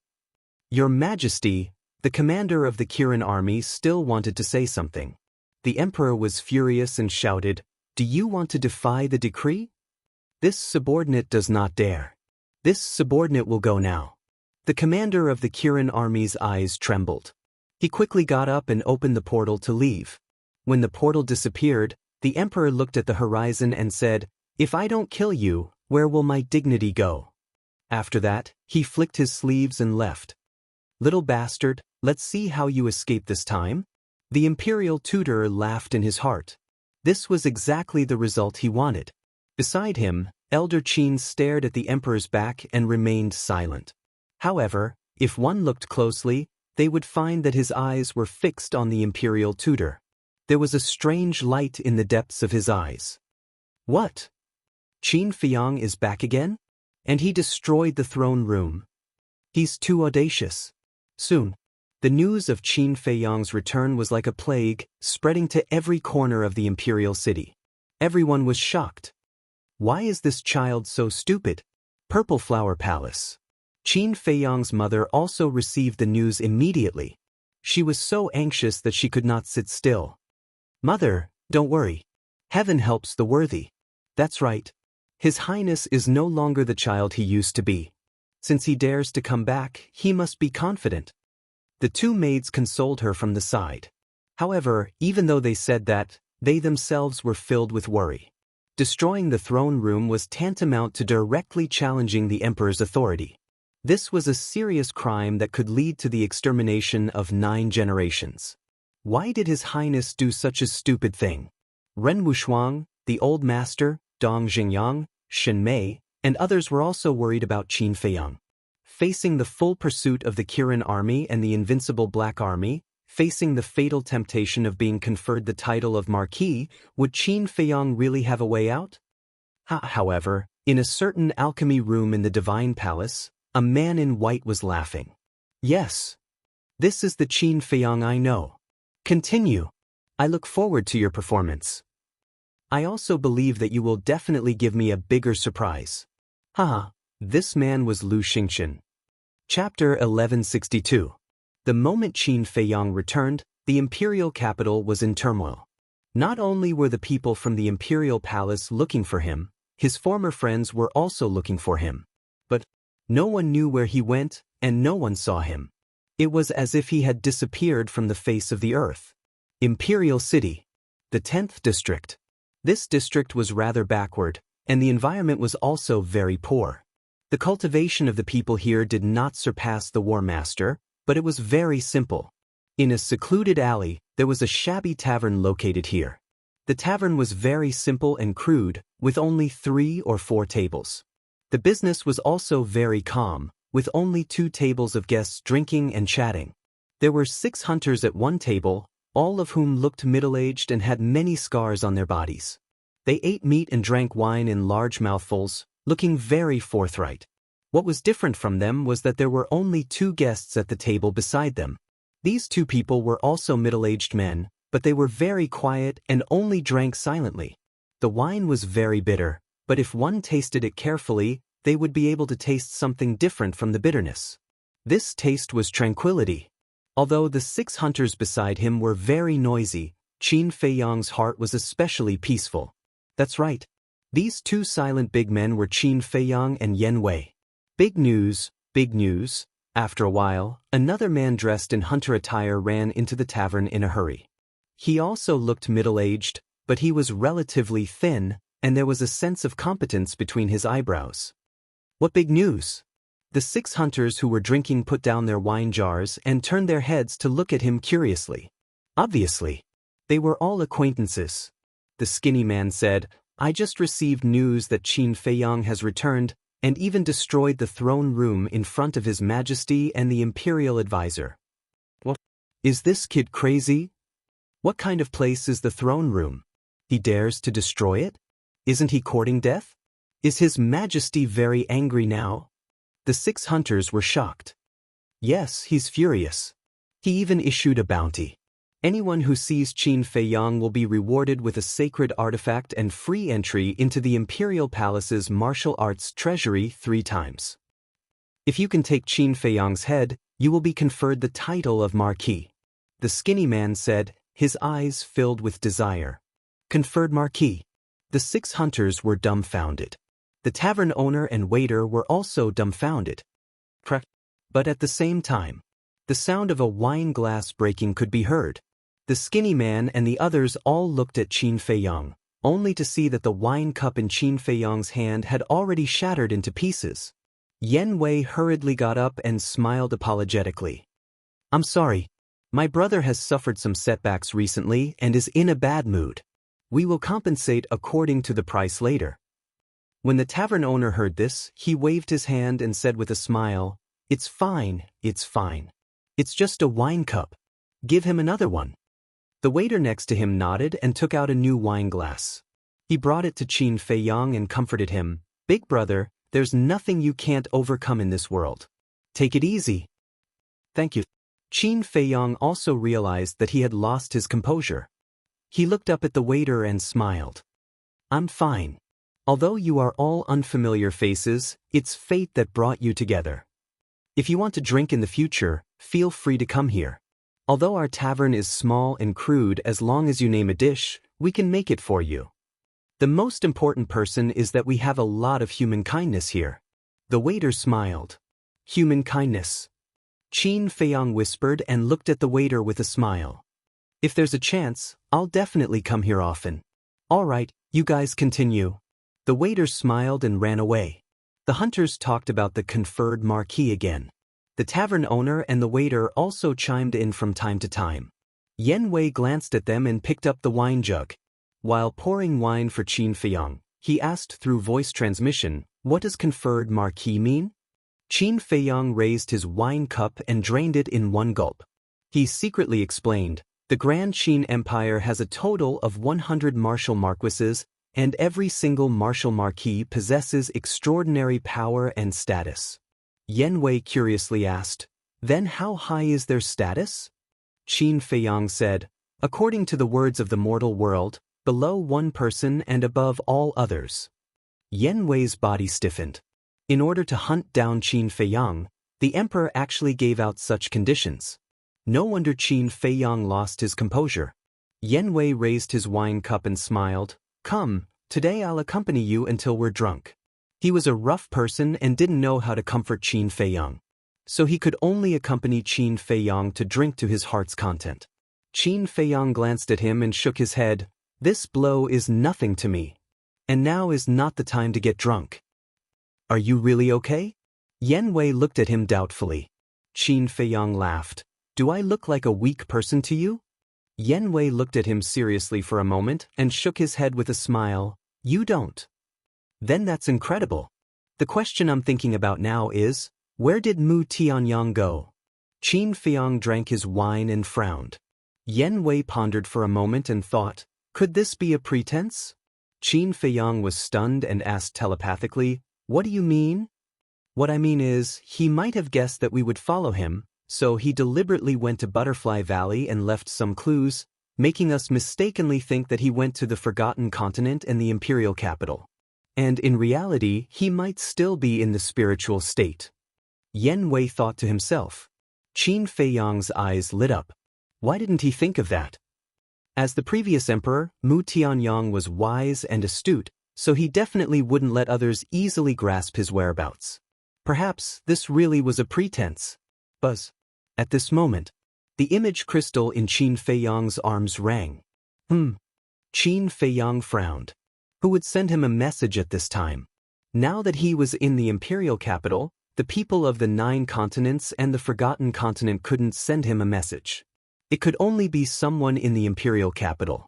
Your Majesty, the commander of the Kirin army still wanted to say something. The emperor was furious and shouted, "Do you want to defy the decree? This subordinate does not dare. This subordinate will go now." The commander of the Kirin army's eyes trembled. He quickly got up and opened the portal to leave. When the portal disappeared, the emperor looked at the horizon and said, "If I don't kill you, where will my dignity go?" After that, he flicked his sleeves and left. "Little bastard, let's see how you escape this time." The imperial tutor laughed in his heart. This was exactly the result he wanted. Beside him, Elder Qin stared at the emperor's back and remained silent. However, if one looked closely, they would find that his eyes were fixed on the imperial tutor. There was a strange light in the depths of his eyes. What? Qin Feiyang is back again? And he destroyed the throne room. He's too audacious. Soon, the news of Qin Feiyang's return was like a plague, spreading to every corner of the imperial city. Everyone was shocked. Why is this child so stupid? Purple Flower Palace. Qin Feiyang's mother also received the news immediately. She was so anxious that she could not sit still. "Mother, don't worry. Heaven helps the worthy." That's right. His Highness is no longer the child he used to be. Since he dares to come back, he must be confident. The two maids consoled her from the side. However, even though they said that, they themselves were filled with worry. Destroying the throne room was tantamount to directly challenging the emperor's authority. This was a serious crime that could lead to the extermination of 9 generations. Why did His Highness do such a stupid thing? Ren Wushuang, the old master, Dong Xingyang, Shen Mei, and others were also worried about Qin Feiyang. Facing the full pursuit of the Kirin army and the invincible Black Army, facing the fatal temptation of being conferred the title of Marquis, would Qin Feiyang really have a way out? However, in a certain alchemy room in the Divine Palace, a man in white was laughing. "Yes. This is the Qin Feiyang I know. Continue. I look forward to your performance. I also believe that you will definitely give me a bigger surprise." This man was Lu Xingqian. Chapter 1162. The moment Qin Feiyang returned, the imperial capital was in turmoil. Not only were the people from the imperial palace looking for him, his former friends were also looking for him. But no one knew where he went, and no one saw him. It was as if he had disappeared from the face of the earth. Imperial City. The 10th district. This district was rather backward, and the environment was also very poor. The cultivation of the people here did not surpass the War Master, but it was very simple. In a secluded alley, there was a shabby tavern located here. The tavern was very simple and crude, with only 3 or 4 tables. The business was also very calm, with only 2 tables of guests drinking and chatting. There were 6 hunters at one table, all of whom looked middle-aged and had many scars on their bodies. They ate meat and drank wine in large mouthfuls, looking very forthright. What was different from them was that there were only 2 guests at the table beside them. These 2 people were also middle-aged men, but they were very quiet and only drank silently. The wine was very bitter, but if one tasted it carefully, they would be able to taste something different from the bitterness. This taste was tranquility. Although the 6 hunters beside him were very noisy, Qin Feiyang's heart was especially peaceful. That's right. These 2 silent big men were Qin Feiyang and Yen Wei. Big news, big news. After a while, another man dressed in hunter attire ran into the tavern in a hurry. He also looked middle-aged, but he was relatively thin, and there was a sense of competence between his eyebrows. What big news? The 6 hunters who were drinking put down their wine jars and turned their heads to look at him curiously. Obviously, they were all acquaintances. The skinny man said, "I just received news that Qin Feiyang has returned and even destroyed the throne room in front of His Majesty and the Imperial Advisor." "What? Is this kid crazy? What kind of place is the throne room? He dares to destroy it? Isn't he courting death? Is His Majesty very angry now?" The 6 hunters were shocked. "Yes, he's furious. He even issued a bounty. Anyone who sees Qin Feiyang will be rewarded with a sacred artifact and free entry into the Imperial Palace's martial arts treasury 3 times. If you can take Qin Feiyang's head, you will be conferred the title of Marquis." The skinny man said, his eyes filled with desire. Conferred Marquis. The 6 hunters were dumbfounded. The tavern owner and waiter were also dumbfounded. But at the same time, the sound of a wine glass breaking could be heard. The skinny man and the others all looked at Qin Feiyang, only to see that the wine cup in Qin Feiyang's hand had already shattered into pieces. Yen Wei hurriedly got up and smiled apologetically. "I'm sorry. My brother has suffered some setbacks recently and is in a bad mood. We will compensate according to the price later." When the tavern owner heard this, he waved his hand and said with a smile, "It's fine, it's fine. It's just a wine cup. Give him another one." The waiter next to him nodded and took out a new wine glass. He brought it to Qin Feiyang and comforted him, "Big brother, there's nothing you can't overcome in this world. Take it easy." "Thank you." Qin Feiyang also realized that he had lost his composure. He looked up at the waiter and smiled. "I'm fine. Although you are all unfamiliar faces, it's fate that brought you together. If you want to drink in the future, feel free to come here. Although our tavern is small and crude, as long as you name a dish, we can make it for you. The most important person is that we have a lot of human kindness here." The waiter smiled. "Human kindness?" Qin Feiyang whispered and looked at the waiter with a smile. "If there's a chance, I'll definitely come here often." "All right, you guys continue." The waiter smiled and ran away. The hunters talked about the conferred marquis again. The tavern owner and the waiter also chimed in from time to time. Yen Wei glanced at them and picked up the wine jug. While pouring wine for Qin Feiyang, he asked through voice transmission, "What does conferred marquis mean?" Qin Feiyang raised his wine cup and drained it in one gulp. He secretly explained, "The Grand Qin Empire has a total of 100 martial marquises, and every single martial marquis possesses extraordinary power and status." Yen Wei curiously asked, "Then how high is their status?" Qin Feiyang said, "According to the words of the mortal world, below one person and above all others." Yen Wei's body stiffened. In order to hunt down Qin Feiyang, the emperor actually gave out such conditions. No wonder Qin Feiyang lost his composure. Yen Wei raised his wine cup and smiled, "Come, today I'll accompany you until we're drunk." He was a rough person and didn't know how to comfort Qin Feiyang. So he could only accompany Qin Feiyang to drink to his heart's content. Qin Feiyang glanced at him and shook his head. "This blow is nothing to me. And now is not the time to get drunk." "Are you really okay?" Yen Wei looked at him doubtfully. Qin Feiyang laughed. "Do I look like a weak person to you?" Yen Wei looked at him seriously for a moment and shook his head with a smile. "You don't." "Then that's incredible. The question I'm thinking about now is, where did Mu Tianyang go?" Qin Feiyang drank his wine and frowned. Yen Wei pondered for a moment and thought, could this be a pretense? Qin Feiyang was stunned and asked telepathically, "What do you mean?" "What I mean is, he might have guessed that we would follow him, so he deliberately went to Butterfly Valley and left some clues, making us mistakenly think that he went to the Forgotten Continent and the Imperial Capital. And in reality, he might still be in the spiritual state." Yen Wei thought to himself. Qin Feiyang's eyes lit up. Why didn't he think of that? As the previous emperor, Mu Tianyang was wise and astute, so he definitely wouldn't let others easily grasp his whereabouts. Perhaps this really was a pretense. Buzz. At this moment, the image crystal in Qin Feiyang's arms rang. Qin Feiyang frowned. Who would send him a message at this time? Now that he was in the imperial capital, The people of the 9 continents and the Forgotten Continent couldn't send him a message. It could only be someone in the imperial capital.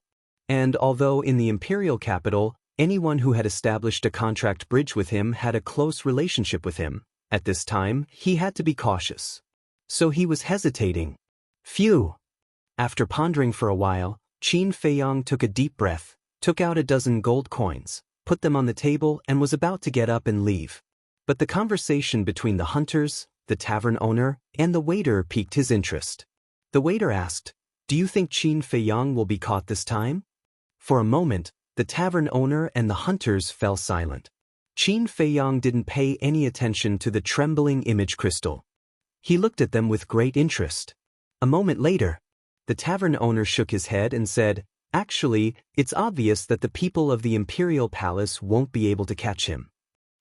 And although in the imperial capital, anyone who had established a contract bridge with him had a close relationship with him, at this time, he had to be cautious. So he was hesitating. Phew! After pondering for a while, Qin Feiyang took a deep breath, took out a dozen gold coins, put them on the table and was about to get up and leave. But the conversation between the hunters, the tavern owner, and the waiter piqued his interest. The waiter asked, "Do you think Qin Feiyang will be caught this time?" For a moment, the tavern owner and the hunters fell silent. Qin Feiyang didn't pay any attention to the trembling image crystal. He looked at them with great interest. A moment later, the tavern owner shook his head and said, "Actually, it's obvious that the people of the imperial palace won't be able to catch him."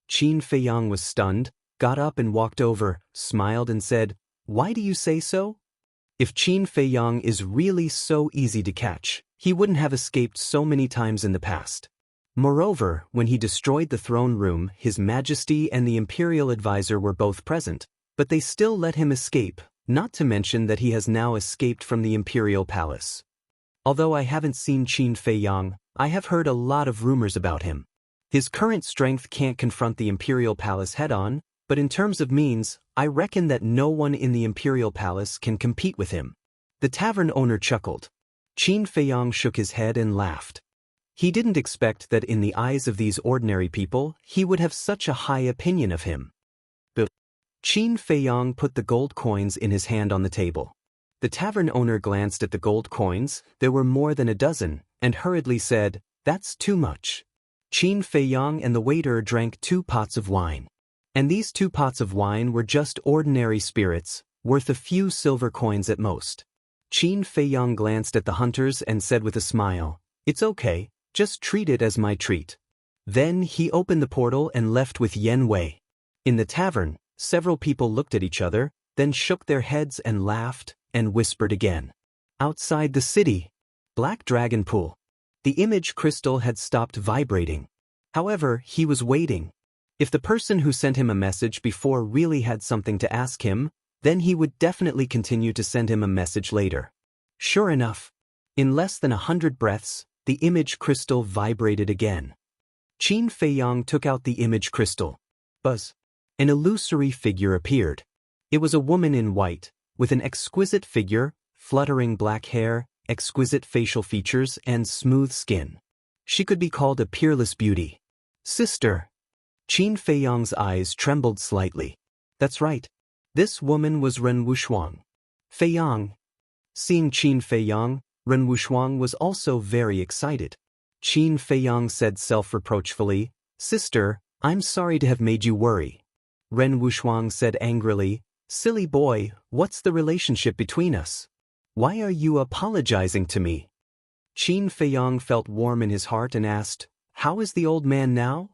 Qin Feiyang was stunned, got up and walked over, smiled and said, "Why do you say so? If Qin Feiyang is really so easy to catch, he wouldn't have escaped so many times in the past." Moreover, when he destroyed the throne room, His Majesty and the imperial advisor were both present, but they still let him escape, not to mention that he has now escaped from the imperial palace. Although I haven't seen Qin Feiyang, I have heard a lot of rumors about him. His current strength can't confront the imperial palace head-on, but in terms of means, I reckon that no one in the imperial palace can compete with him. The tavern owner chuckled. Qin Feiyang shook his head and laughed. He didn't expect that in the eyes of these ordinary people, he would have such a high opinion of him. Qin Feiyang put the gold coins in his hand on the table. The tavern owner glanced at the gold coins, there were more than a dozen, and hurriedly said, "That's too much." Qin Feiyang and the waiter drank 2 pots of wine. And these 2 pots of wine were just ordinary spirits, worth a few silver coins at most. Qin Feiyang glanced at the hunters and said with a smile, "It's okay, just treat it as my treat." Then he opened the portal and left with Yen Wei. In the tavern, several people looked at each other, then shook their heads and laughed, and whispered again. Outside the city, Black Dragon Pool. The image crystal had stopped vibrating. However, he was waiting. If the person who sent him a message before really had something to ask him, then he would definitely continue to send him a message later. Sure enough, in less than 100 breaths, the image crystal vibrated again. Qin Feiyang took out the image crystal. Buzz. An illusory figure appeared. It was a woman in white, with an exquisite figure, fluttering black hair, exquisite facial features, and smooth skin. She could be called a peerless beauty. "Sister." Qin Feiyang's eyes trembled slightly. That's right. This woman was Ren Wushuang. Feiyang. Seeing Qin Feiyang, Ren Wushuang was also very excited. Qin Feiyang said self-reproachfully, "Sister, I'm sorry to have made you worry." Ren Wushuang said angrily, "Silly boy, what's the relationship between us? Why are you apologizing to me?" Qin Feiyang felt warm in his heart and asked, "How is the old man now?"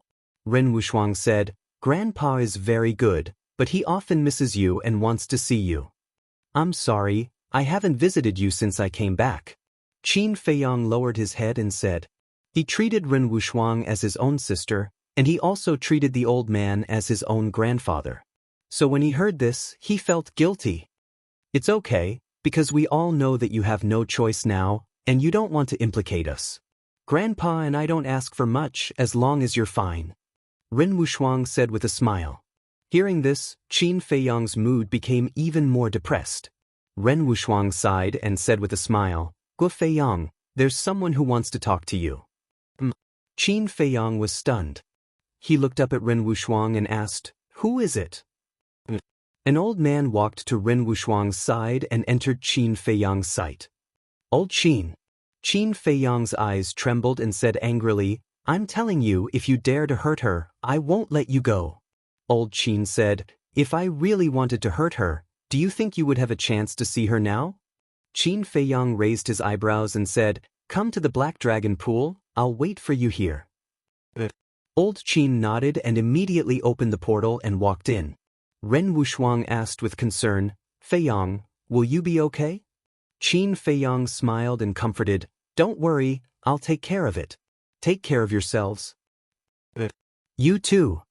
Ren Wushuang said, "Grandpa is very good, but he often misses you and wants to see you." "I'm sorry, I haven't visited you since I came back." Qin Feiyang lowered his head and said, he treated Ren Wushuang as his own sister, and he also treated the old man as his own grandfather. So when he heard this, he felt guilty. "It's okay, because we all know that you have no choice now, and you don't want to implicate us. Grandpa and I don't ask for much as long as you're fine," Ren Wushuang said with a smile. Hearing this, Qin Feiyang's mood became even more depressed. Ren Wushuang sighed and said with a smile, "Gu Feiyang, there's someone who wants to talk to you." Qin Feiyang was stunned. He looked up at Ren Wushuang and asked, "Who is it?" An old man walked to Ren Wushuang's side and entered Qin Feiyang's sight. "Old Qin." Qin Feiyang's eyes trembled and said angrily, "I'm telling you, if you dare to hurt her, I won't let you go." Old Qin said, "If I really wanted to hurt her, do you think you would have a chance to see her now?" Qin Feiyang raised his eyebrows and said, "Come to the Black Dragon Pool, I'll wait for you here." Old Qin nodded and immediately opened the portal and walked in. Ren Wushuang asked with concern, "Feiyang, will you be okay?" Qin Feiyang smiled and comforted, "Don't worry, I'll take care of it. Take care of yourselves." "You too,"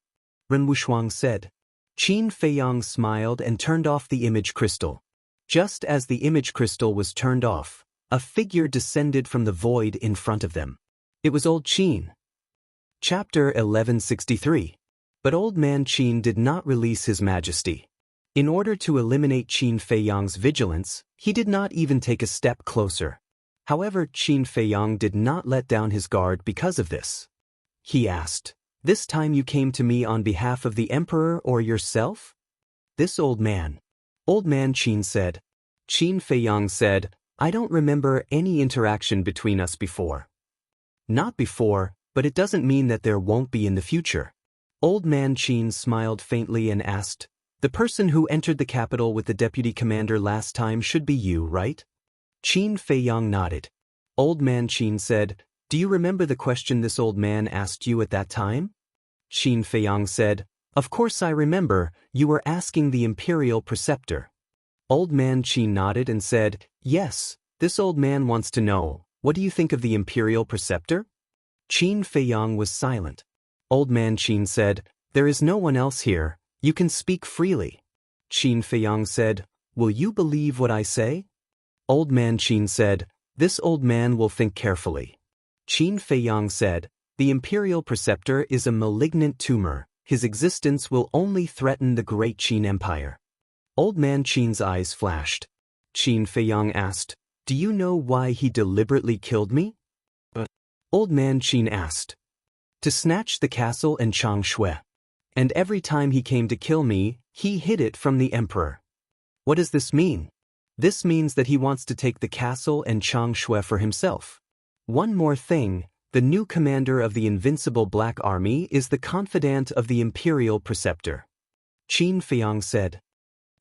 Ren Wushuang said. Qin Feiyang smiled and turned off the image crystal. Just as the image crystal was turned off, a figure descended from the void in front of them. It was old Qin. Chapter 1163. But old man Qin did not release his majesty. In order to eliminate Qin Feiyang's vigilance, he did not even take a step closer. However, Qin Feiyang did not let down his guard because of this. He asked, "This time you came to me on behalf of the emperor or yourself?" "This old man." Old man Qin said. Qin Feiyang said, "I don't remember any interaction between us before." "Not before, but it doesn't mean that there won't be in the future." Old man Qin smiled faintly and asked, "The person who entered the capital with the deputy commander last time should be you, right?" Qin Feiyang nodded. Old man Qin said, "Do you remember the question this old man asked you at that time?" Qin Feiyang said, "Of course I remember, you were asking the imperial preceptor." Old man Qin nodded and said, "Yes, this old man wants to know, what do you think of the imperial preceptor?" Qin Feiyang was silent. Old man Qin said, "There is no one else here, you can speak freely." Qin Feiyang said, "Will you believe what I say?" Old man Qin said, "This old man will think carefully." Qin Feiyang said, "The imperial preceptor is a malignant tumor, his existence will only threaten the great Qin Empire." Old man Qin's eyes flashed. Qin Feiyang asked, "Do you know why he deliberately killed me?" Old man Qin asked. "To snatch the castle and Changshui. And every time he came to kill me, he hid it from the emperor." "What does this mean?" "This means that he wants to take the castle and Changshui for himself. One more thing, the new commander of the invincible Black Army is the confidant of the imperial preceptor." Qin Feiyang said.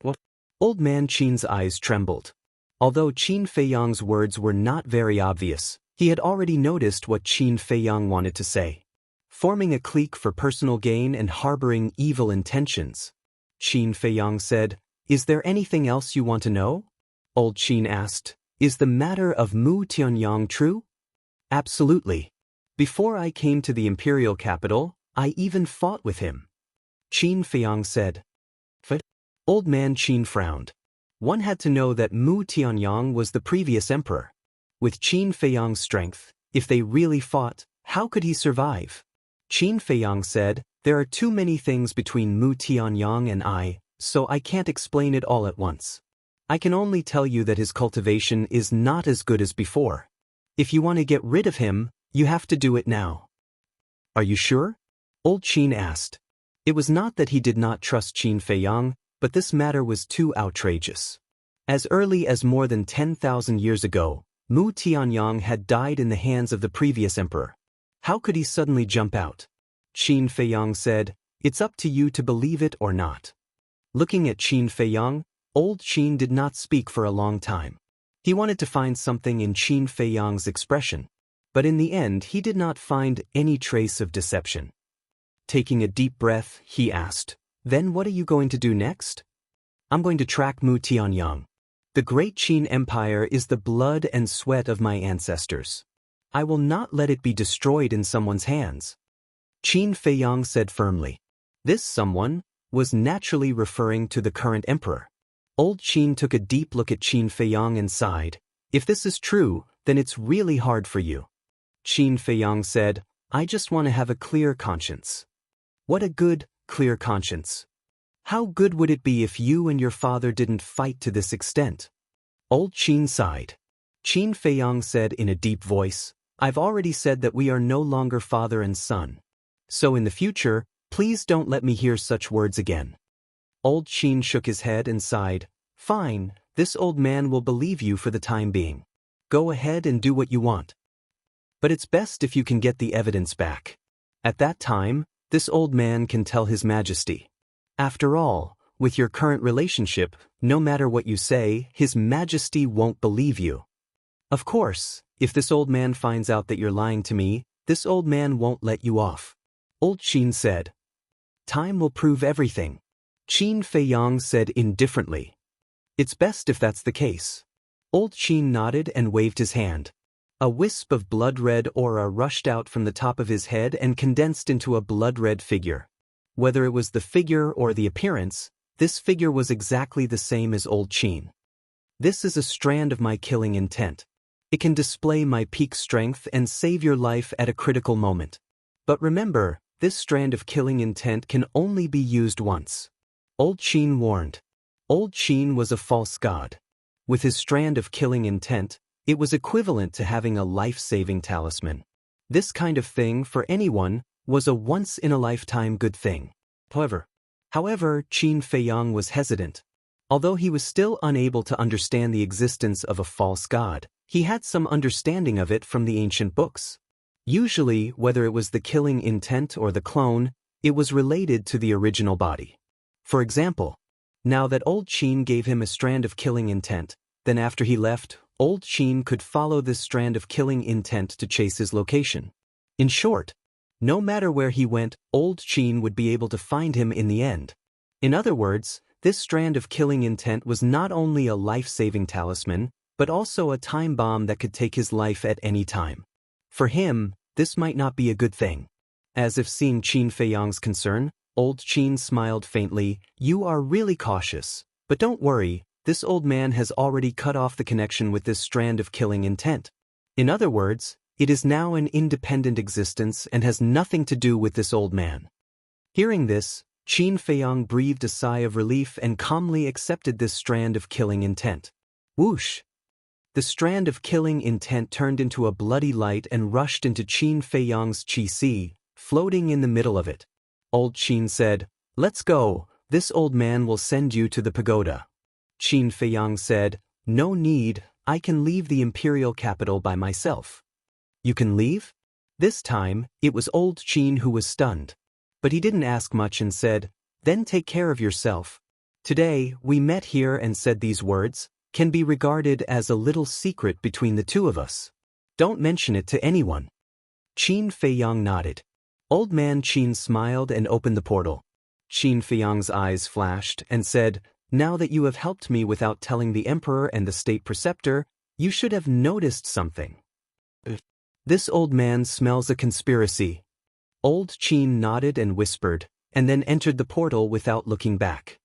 "What?" Old man Qin's eyes trembled. Although Qin Feiyang's words were not very obvious, he had already noticed what Qin Feiyang wanted to say. Forming a clique for personal gain and harboring evil intentions. Qin Feiyang said, "Is there anything else you want to know?" Old Qin asked, "Is the matter of Mu Tianyang true?" "Absolutely. Before I came to the imperial capital, I even fought with him." Qin Feiyang said. Old man Qin frowned. One had to know that Mu Tianyang was the previous emperor. With Qin Feiyang's strength, if they really fought, how could he survive? Qin Feiyang said, "There are too many things between Mu Tianyang and I, so I can't explain it all at once. I can only tell you that his cultivation is not as good as before. If you want to get rid of him, you have to do it now." "Are you sure?" Old Qin asked. It was not that he did not trust Qin Feiyang, but this matter was too outrageous. As early as more than 10,000 years ago, Mu Tianyang had died in the hands of the previous emperor. How could he suddenly jump out? Qin Feiyang said, "It's up to you to believe it or not." Looking at Qin Feiyang, old Qin did not speak for a long time. He wanted to find something in Qin Feiyang's expression, but in the end he did not find any trace of deception. Taking a deep breath, he asked, "Then what are you going to do next?" "I'm going to track Mu Tianyang. The great Qin Empire is the blood and sweat of my ancestors. I will not let it be destroyed in someone's hands." Qin Feiyang said firmly. This someone was naturally referring to the current emperor. Old Qin took a deep look at Qin Feiyang and sighed. "If this is true, then it's really hard for you." Qin Feiyang said, "I just want to have a clear conscience." "What a good, clear conscience. How good would it be if you and your father didn't fight to this extent?" Old Qin sighed. Qin Feiyang said in a deep voice, "I've already said that we are no longer father and son. So in the future, please don't let me hear such words again." Old Qin shook his head and sighed. "Fine, this old man will believe you for the time being. Go ahead and do what you want. But it's best if you can get the evidence back. At that time, this old man can tell His Majesty. After all, with your current relationship, no matter what you say, His Majesty won't believe you. Of course, if this old man finds out that you're lying to me, this old man won't let you off." Old Qin said. "Time will prove everything." Qin Feiyang said indifferently. "It's best if that's the case." Old Qin nodded and waved his hand. A wisp of blood-red aura rushed out from the top of his head and condensed into a blood-red figure. Whether it was the figure or the appearance, this figure was exactly the same as old Qin. This is a strand of my killing intent. It can display my peak strength and save your life at a critical moment. But remember, this strand of killing intent can only be used once. Old Qin warned. Old Qin was a false god. With his strand of killing intent, it was equivalent to having a life-saving talisman. This kind of thing, for anyone, was a once-in-a-lifetime good thing. However, Qin Feiyang was hesitant. Although he was still unable to understand the existence of a false god, he had some understanding of it from the ancient books. Usually, whether it was the killing intent or the clone, it was related to the original body. For example, now that old Qin gave him a strand of killing intent, then after he left, old Qin could follow this strand of killing intent to chase his location. In short, no matter where he went, old Qin would be able to find him in the end. In other words, this strand of killing intent was not only a life-saving talisman, but also a time bomb that could take his life at any time. For him, this might not be a good thing. As if seeing Qin Feiyang's concern, old Qin smiled faintly. "You are really cautious. But don't worry, this old man has already cut off the connection with this strand of killing intent. In other words, it is now an independent existence and has nothing to do with this old man." Hearing this, Qin Feiyang breathed a sigh of relief and calmly accepted this strand of killing intent. Whoosh! The strand of killing intent turned into a bloody light and rushed into Qin Feiyang's qi, floating in the middle of it. Old Qin said, "Let's go, this old man will send you to the pagoda." Qin Feiyang said, "No need, I can leave the imperial capital by myself." "You can leave?" This time, it was old Qin who was stunned. But he didn't ask much and said, "Then take care of yourself. Today, we met here and said these words, can be regarded as a little secret between the two of us. Don't mention it to anyone." Qin Feiyang nodded. Old man Qin smiled and opened the portal. Qin Feiyang's eyes flashed and said, "Now that you have helped me without telling the emperor and the state preceptor, you should have noticed something. This old man smells a conspiracy." Old Qin nodded and whispered, and then entered the portal without looking back.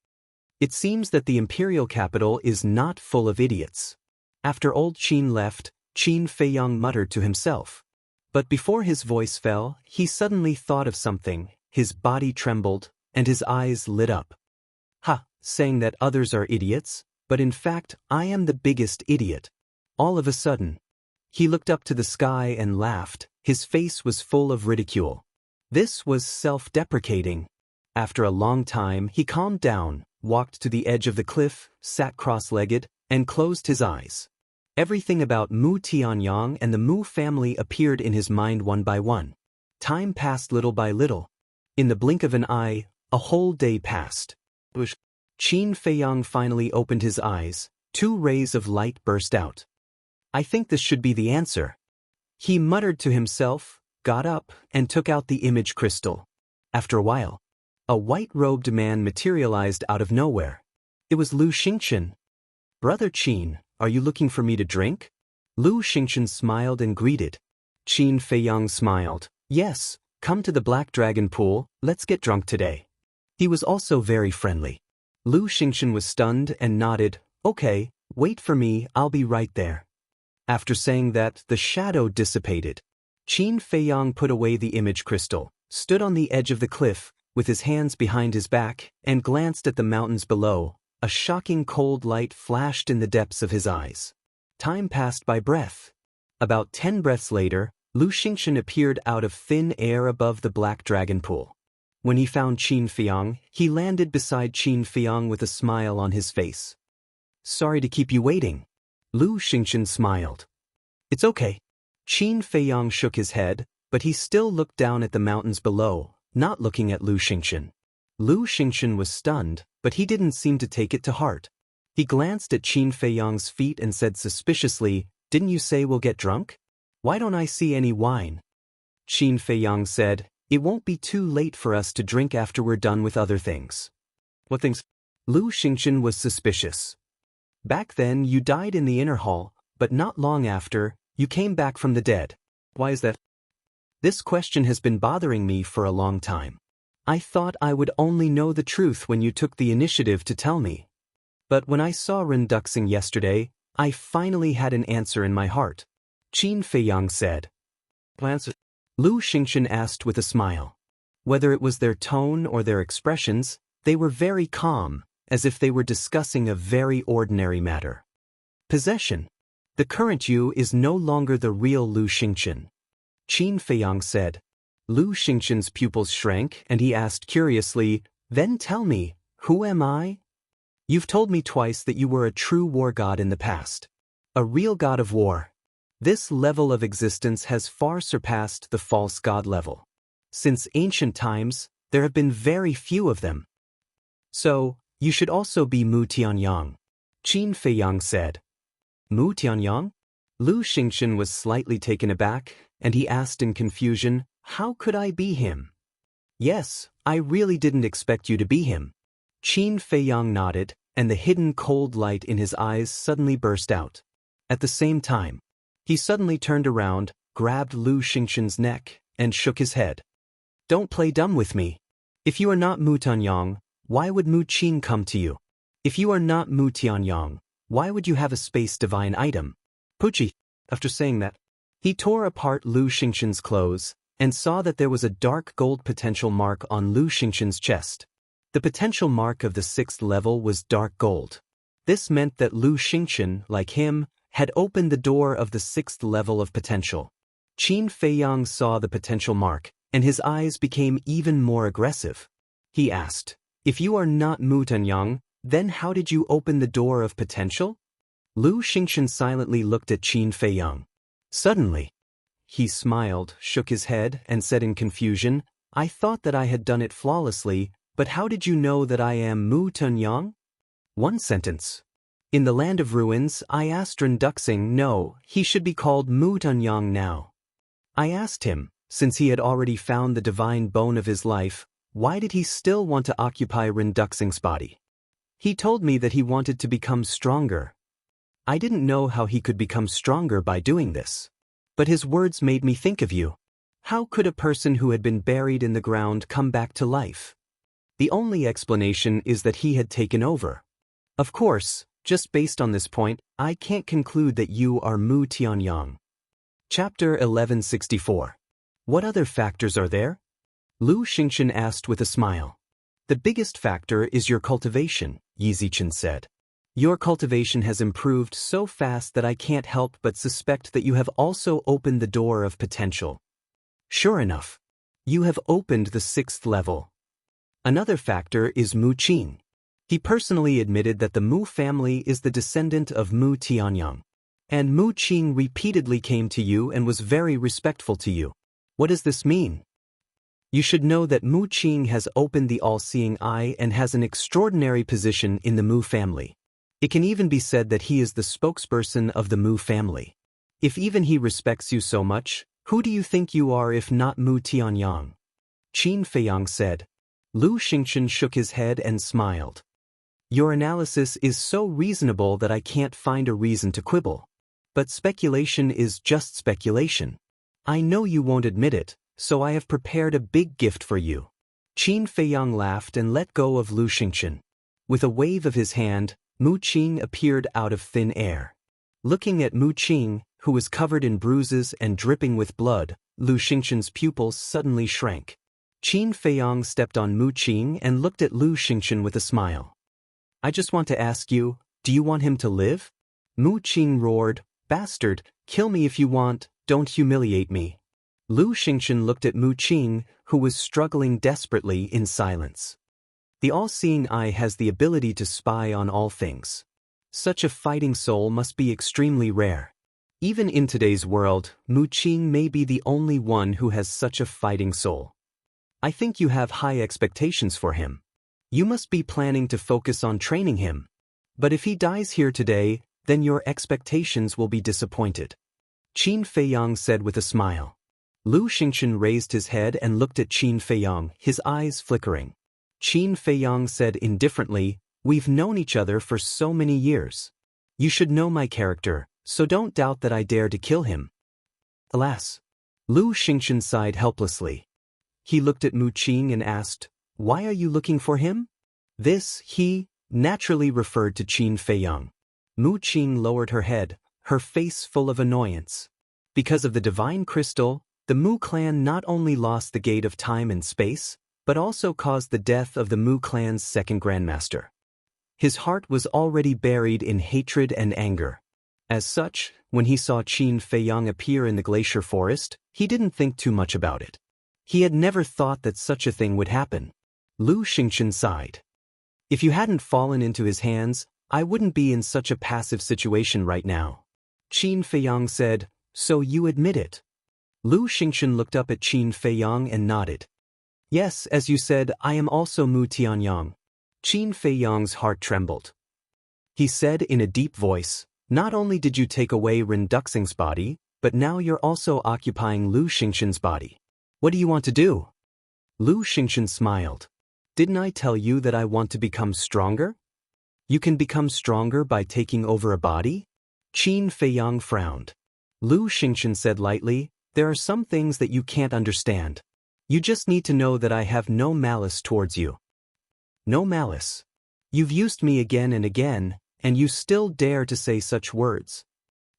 It seems that the imperial capital is not full of idiots. After old Qin left, Qin Feiyang muttered to himself. But before his voice fell, he suddenly thought of something, his body trembled, and his eyes lit up. Saying that others are idiots, but in fact I am the biggest idiot. All of a sudden, he looked up to the sky and laughed. His face was full of ridicule. This was self-deprecating. After a long time, he calmed down, walked to the edge of the cliff, sat cross-legged, and closed his eyes. Everything about Mu Tianyang and the Mu family appeared in his mind one by one. Time passed little by little. In the blink of an eye, a whole day passed. Qin Feiyang finally opened his eyes. 2 rays of light burst out. "I think this should be the answer." He muttered to himself, got up, and took out the image crystal. After a while, a white-robed man materialized out of nowhere. It was Lu Xingchen. "Brother Qin, are you looking for me to drink?" Lu Xingchen smiled and greeted. Qin Feiyang smiled. "Yes, come to the Black Dragon Pool, let's get drunk today." He was also very friendly. Lu Xingchen was stunned and nodded. "Okay, wait for me, I'll be right there." After saying that, the shadow dissipated. Qin Feiyang put away the image crystal, stood on the edge of the cliff, with his hands behind his back, and glanced at the mountains below. A shocking cold light flashed in the depths of his eyes. Time passed by breath. About 10 breaths later, Lu Xingchen appeared out of thin air above the Black Dragon Pool. When he found Qin Feiyang, he landed beside Qin Feiyang with a smile on his face. "Sorry to keep you waiting." Lu Xingchen smiled. "It's okay." Qin Feiyang shook his head, but he still looked down at the mountains below, not looking at Lu Xingchen. Lu Xingchen was stunned, but he didn't seem to take it to heart. He glanced at Qin Feiyang's feet and said suspiciously, "Didn't you say we'll get drunk? Why don't I see any wine?" Qin Feiyang said, "It won't be too late for us to drink after we're done with other things." "What things?" Lu Xingchen was suspicious. "Back then you died in the inner hall, but not long after, you came back from the dead. Why is that?" "This question has been bothering me for a long time. I thought I would only know the truth when you took the initiative to tell me. But when I saw Renduxing yesterday, I finally had an answer in my heart. Qin Feiyang said. Lu Xingchen asked with a smile. Whether it was their tone or their expressions, they were very calm, as if they were discussing a very ordinary matter. Possession. The current you is no longer the real Lu Xingchen. Qin Feiyang said. Lu Xingchen's pupils shrank and he asked curiously, "Then tell me, who am I?" "You've told me twice that you were a true war god in the past. A real god of war. This level of existence has far surpassed the false god level. Since ancient times, there have been very few of them. So, you should also be Mu Tianyang," Qin Feiyang said. Mu Tianyang? Lu Xingchen was slightly taken aback, and he asked in confusion, "How could I be him?" "Yes, I really didn't expect you to be him." Qin Feiyang nodded, and the hidden cold light in his eyes suddenly burst out. At the same time, he suddenly turned around, grabbed Lu Xingchen's neck, and shook his head. "Don't play dumb with me. If you are not Mu Tianyang, why would Mu Qin come to you? If you are not Mu Tianyang, why would you have a space divine item?" Pucci. After saying that, he tore apart Lu Xingchen's clothes, and saw that there was a dark gold potential mark on Lu Xingchen's chest. The potential mark of the 6th level was dark gold. This meant that Lu Xingchen, like him, had opened the door of the 6th level of potential. Qin Feiyang saw the potential mark, and his eyes became even more aggressive. He asked, "If you are not Mu Tianyang, then how did you open the door of potential?" Lu Xingchen silently looked at Qin Feiyang. Suddenly, he smiled, shook his head, and said in confusion, "I thought that I had done it flawlessly, but how did you know that I am Mu Tianyang?" One sentence. In the land of ruins, I asked Renduxing, no, he should be called Mu Tianyang now. I asked him, since he had already found the divine bone of his life, why did he still want to occupy Renduxing's body? He told me that he wanted to become stronger. I didn't know how he could become stronger by doing this. But his words made me think of you. How could a person who had been buried in the ground come back to life? The only explanation is that he had taken over. Of course, just based on this point, I can't conclude that you are Mu Tianyang. Chapter 1164. What other factors are there? Lu Xingchen asked with a smile. The biggest factor is your cultivation, Yi Zichen said. Your cultivation has improved so fast that I can't help but suspect that you have also opened the door of potential. Sure enough, you have opened the 6th level. Another factor is Mu Qin. He personally admitted that the Mu family is the descendant of Mu Tianyang. And Mu Qin repeatedly came to you and was very respectful to you. What does this mean? You should know that Mu Qin has opened the all-seeing eye and has an extraordinary position in the Mu family. It can even be said that he is the spokesperson of the Mu family. If even he respects you so much, who do you think you are if not Mu Tianyang? Qin Feiyang said. Lu Xingchen shook his head and smiled. Your analysis is so reasonable that I can't find a reason to quibble. But speculation is just speculation. I know you won't admit it, so I have prepared a big gift for you. Qin Feiyang laughed and let go of Lu Xingchen. With a wave of his hand, Mu Qin appeared out of thin air. Looking at Mu Qin, who was covered in bruises and dripping with blood, Lu Xingchen's pupils suddenly shrank. Qin Feiyang stepped on Mu Qin and looked at Lu Xingchen with a smile. I just want to ask you, do you want him to live? Mu Qin roared, Bastard, kill me if you want, don't humiliate me. Lu Xingchen looked at Mu Qin, who was struggling desperately in silence. The all-seeing eye has the ability to spy on all things. Such a fighting soul must be extremely rare. Even in today's world, Mu Qin may be the only one who has such a fighting soul. I think you have high expectations for him. You must be planning to focus on training him. But if he dies here today, then your expectations will be disappointed. Qin Feiyang said with a smile. Lu Xingchen raised his head and looked at Qin Feiyang, his eyes flickering. Qin Feiyang said indifferently, We've known each other for so many years. You should know my character, so don't doubt that I dare to kill him. Alas. Lu Xingchen sighed helplessly. He looked at Mu Qin and asked, Why are you looking for him? This, he, naturally referred to Qin Feiyang. Mu Qing lowered her head, her face full of annoyance. Because of the divine crystal, the Mu clan not only lost the gate of time and space, but also caused the death of the Mu clan's second grandmaster. His heart was already buried in hatred and anger. As such, when he saw Qin Feiyang appear in the glacier forest, he didn't think too much about it. He had never thought that such a thing would happen. Lu Xingchen sighed. If you hadn't fallen into his hands, I wouldn't be in such a passive situation right now. Qin Feiyang said, so you admit it. Lu Xingchen looked up at Qin Feiyang and nodded. Yes, as you said, I am also Mu Tianyang. Qin Feiyang's heart trembled. He said in a deep voice, not only did you take away Ren Duxing's body, but now you're also occupying Lu Xingchen's body. What do you want to do? Lu Xingchen smiled. Didn't I tell you that I want to become stronger? You can become stronger by taking over a body? Qin Feiyang frowned. Lu Xingchen said lightly, there are some things that you can't understand. You just need to know that I have no malice towards you. No malice. You've used me again and again, and you still dare to say such words.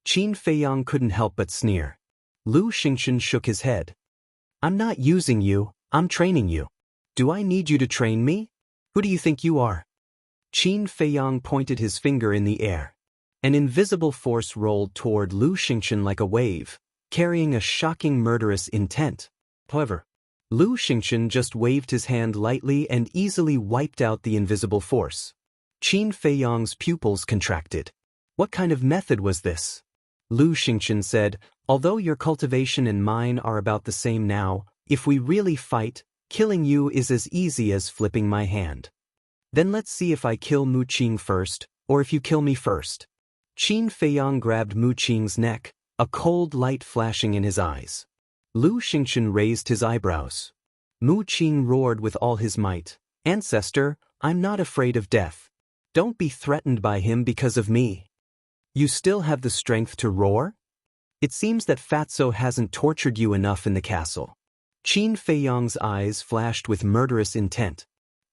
Qin Feiyang couldn't help but sneer. Lu Xingchen shook his head. I'm not using you, I'm training you. Do I need you to train me? Who do you think you are? Qin Feiyang pointed his finger in the air. An invisible force rolled toward Lu Xingchen like a wave, carrying a shocking murderous intent. However, Lu Xingchen just waved his hand lightly and easily wiped out the invisible force. Qin Feiyang's pupils contracted. What kind of method was this? Lu Xingchen said, although your cultivation and mine are about the same now, if we really fight, killing you is as easy as flipping my hand. Then let's see if I kill Mu Qing first, or if you kill me first. Qin Feiyang grabbed Mu Qing's neck, a cold light flashing in his eyes. Lu Xingchen raised his eyebrows. Mu Qing roared with all his might. Ancestor, I'm not afraid of death. Don't be threatened by him because of me. You still have the strength to roar? It seems that Fatso hasn't tortured you enough in the castle. Qin Feiyang's eyes flashed with murderous intent.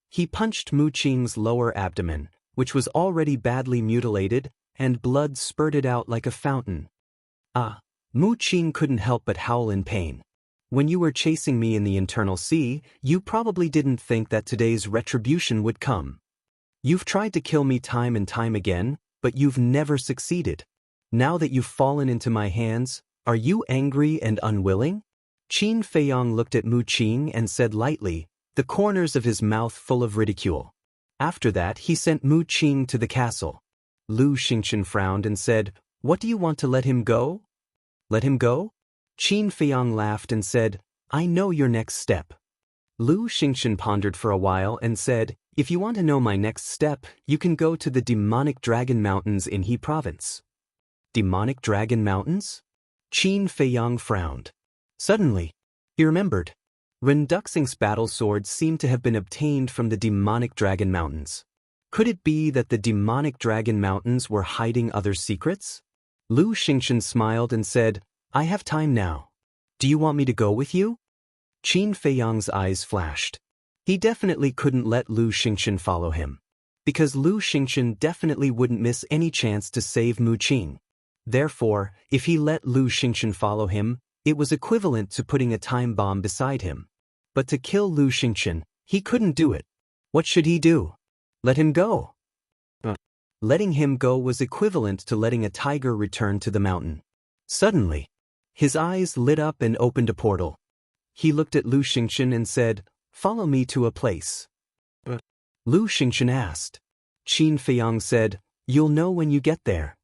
He punched Mu Qing's lower abdomen, which was already badly mutilated, and blood spurted out like a fountain. Ah! Mu Qing couldn't help but howl in pain. When you were chasing me in the internal sea, you probably didn't think that today's retribution would come. You've tried to kill me time and time again, but you've never succeeded. Now that you've fallen into my hands, are you angry and unwilling? Qin Feiyang looked at Mu Qing and said lightly, the corners of his mouth full of ridicule. After that, he sent Mu Qing to the castle. Lu Xingchen frowned and said, what do you want to let him go? Let him go? Qin Feiyang laughed and said, I know your next step. Lu Xingchen pondered for a while and said, if you want to know my next step, you can go to the demonic dragon mountains in He province. Demonic dragon mountains? Qin Feiyang frowned. Suddenly, he remembered. Ren Duxing's battle sword seemed to have been obtained from the demonic dragon mountains. Could it be that the demonic dragon mountains were hiding other secrets? Lu Xingchen smiled and said, I have time now. Do you want me to go with you? Qin Feiyang's eyes flashed. He definitely couldn't let Lu Xingchen follow him. Because Lu Xingchen definitely wouldn't miss any chance to save Mu Qing. Therefore, if he let Lu Xingchen follow him, it was equivalent to putting a time bomb beside him. But to kill Lu Xingchen, he couldn't do it. What should he do? Let him go. Letting him go was equivalent to letting a tiger return to the mountain. Suddenly, his eyes lit up and opened a portal. He looked at Lu Xingchen and said, follow me to a place. Lu Xingchen asked. Qin Feiyang said, you'll know when you get there.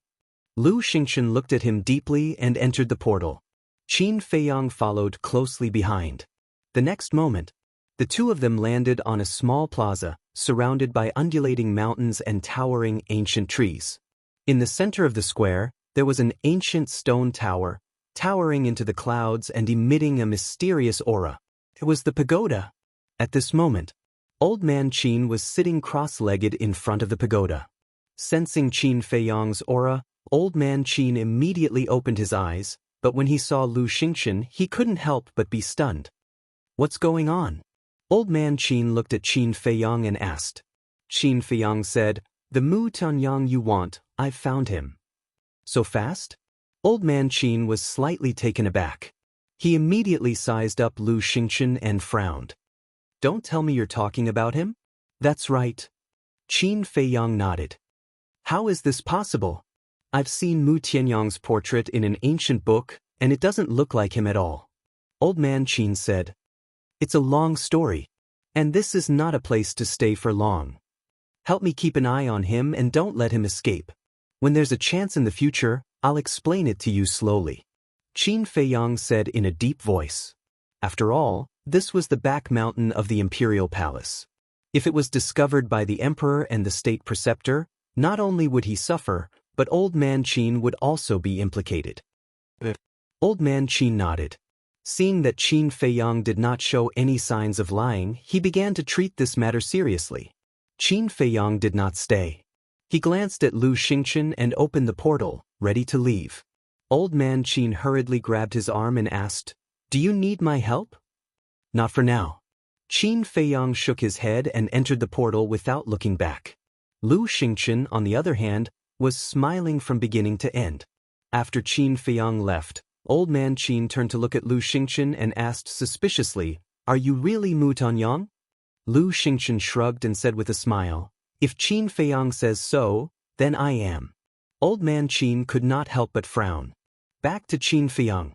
Lu Xingchen looked at him deeply and entered the portal. Qin Feiyang followed closely behind. The next moment, the two of them landed on a small plaza, surrounded by undulating mountains and towering ancient trees. In the center of the square, there was an ancient stone tower, towering into the clouds and emitting a mysterious aura. It was the pagoda. At this moment, Old Man Qin was sitting cross-legged in front of the pagoda. Sensing Qin Feiyang's aura, Old Man Qin immediately opened his eyes, but when he saw Lu Xingchen, he couldn't help but be stunned. What's going on? Old man Qin looked at Qin Feiyang and asked. Qin Feiyang said, "The Mu Tuanyang you want, I've found him." "So fast?" Old man Qin was slightly taken aback. He immediately sized up Lu Xingchen and frowned. "Don't tell me you're talking about him?" "That's right." Qin Feiyang nodded. "How is this possible? I've seen Mu Tianyang's portrait in an ancient book, and it doesn't look like him at all." Old man Qin said, "It's a long story, and this is not a place to stay for long. Help me keep an eye on him and don't let him escape. When there's a chance in the future, I'll explain it to you slowly." Qin Feiyang said in a deep voice. After all, this was the back mountain of the imperial palace. If it was discovered by the emperor and the state preceptor, not only would he suffer, but Old Man Qin would also be implicated. Old Man Qin nodded. Seeing that Qin Feiyang did not show any signs of lying, he began to treat this matter seriously. Qin Feiyang did not stay. He glanced at Lu Xingchen and opened the portal, ready to leave. Old Man Qin hurriedly grabbed his arm and asked, "Do you need my help?" "Not for now." Qin Feiyang shook his head and entered the portal without looking back. Lu Xingchen, on the other hand, was smiling from beginning to end. After Qin Feiyang left, Old Man Qin turned to look at Lu Xingchen and asked suspiciously, "Are you really Mu Tuanyang?" Lu Xingchen shrugged and said with a smile, "If Qin Feiyang says so, then I am." Old Man Qin could not help but frown. Back to Qin Feiyang.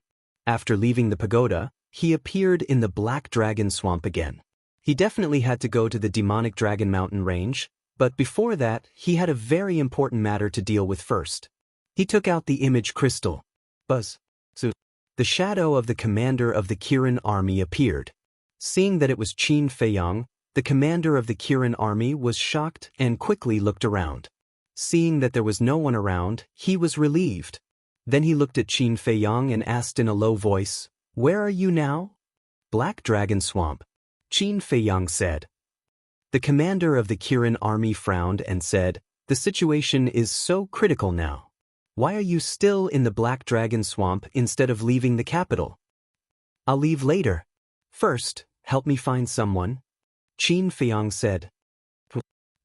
After leaving the pagoda, he appeared in the Black Dragon Swamp again. He definitely had to go to the demonic Dragon Mountain range, but before that, he had a very important matter to deal with first. He took out the image crystal. Buzz. So, the shadow of the commander of the Kirin army appeared. Seeing that it was Qin Feiyang, the commander of the Kirin army was shocked and quickly looked around. Seeing that there was no one around, he was relieved. Then he looked at Qin Feiyang and asked in a low voice, "Where are you now?" "Black Dragon Swamp," Qin Feiyang said. The commander of the Kirin army frowned and said, "The situation is so critical now. Why are you still in the Black Dragon Swamp instead of leaving the capital?" "I'll leave later. First, help me find someone," Qin Feiyang said.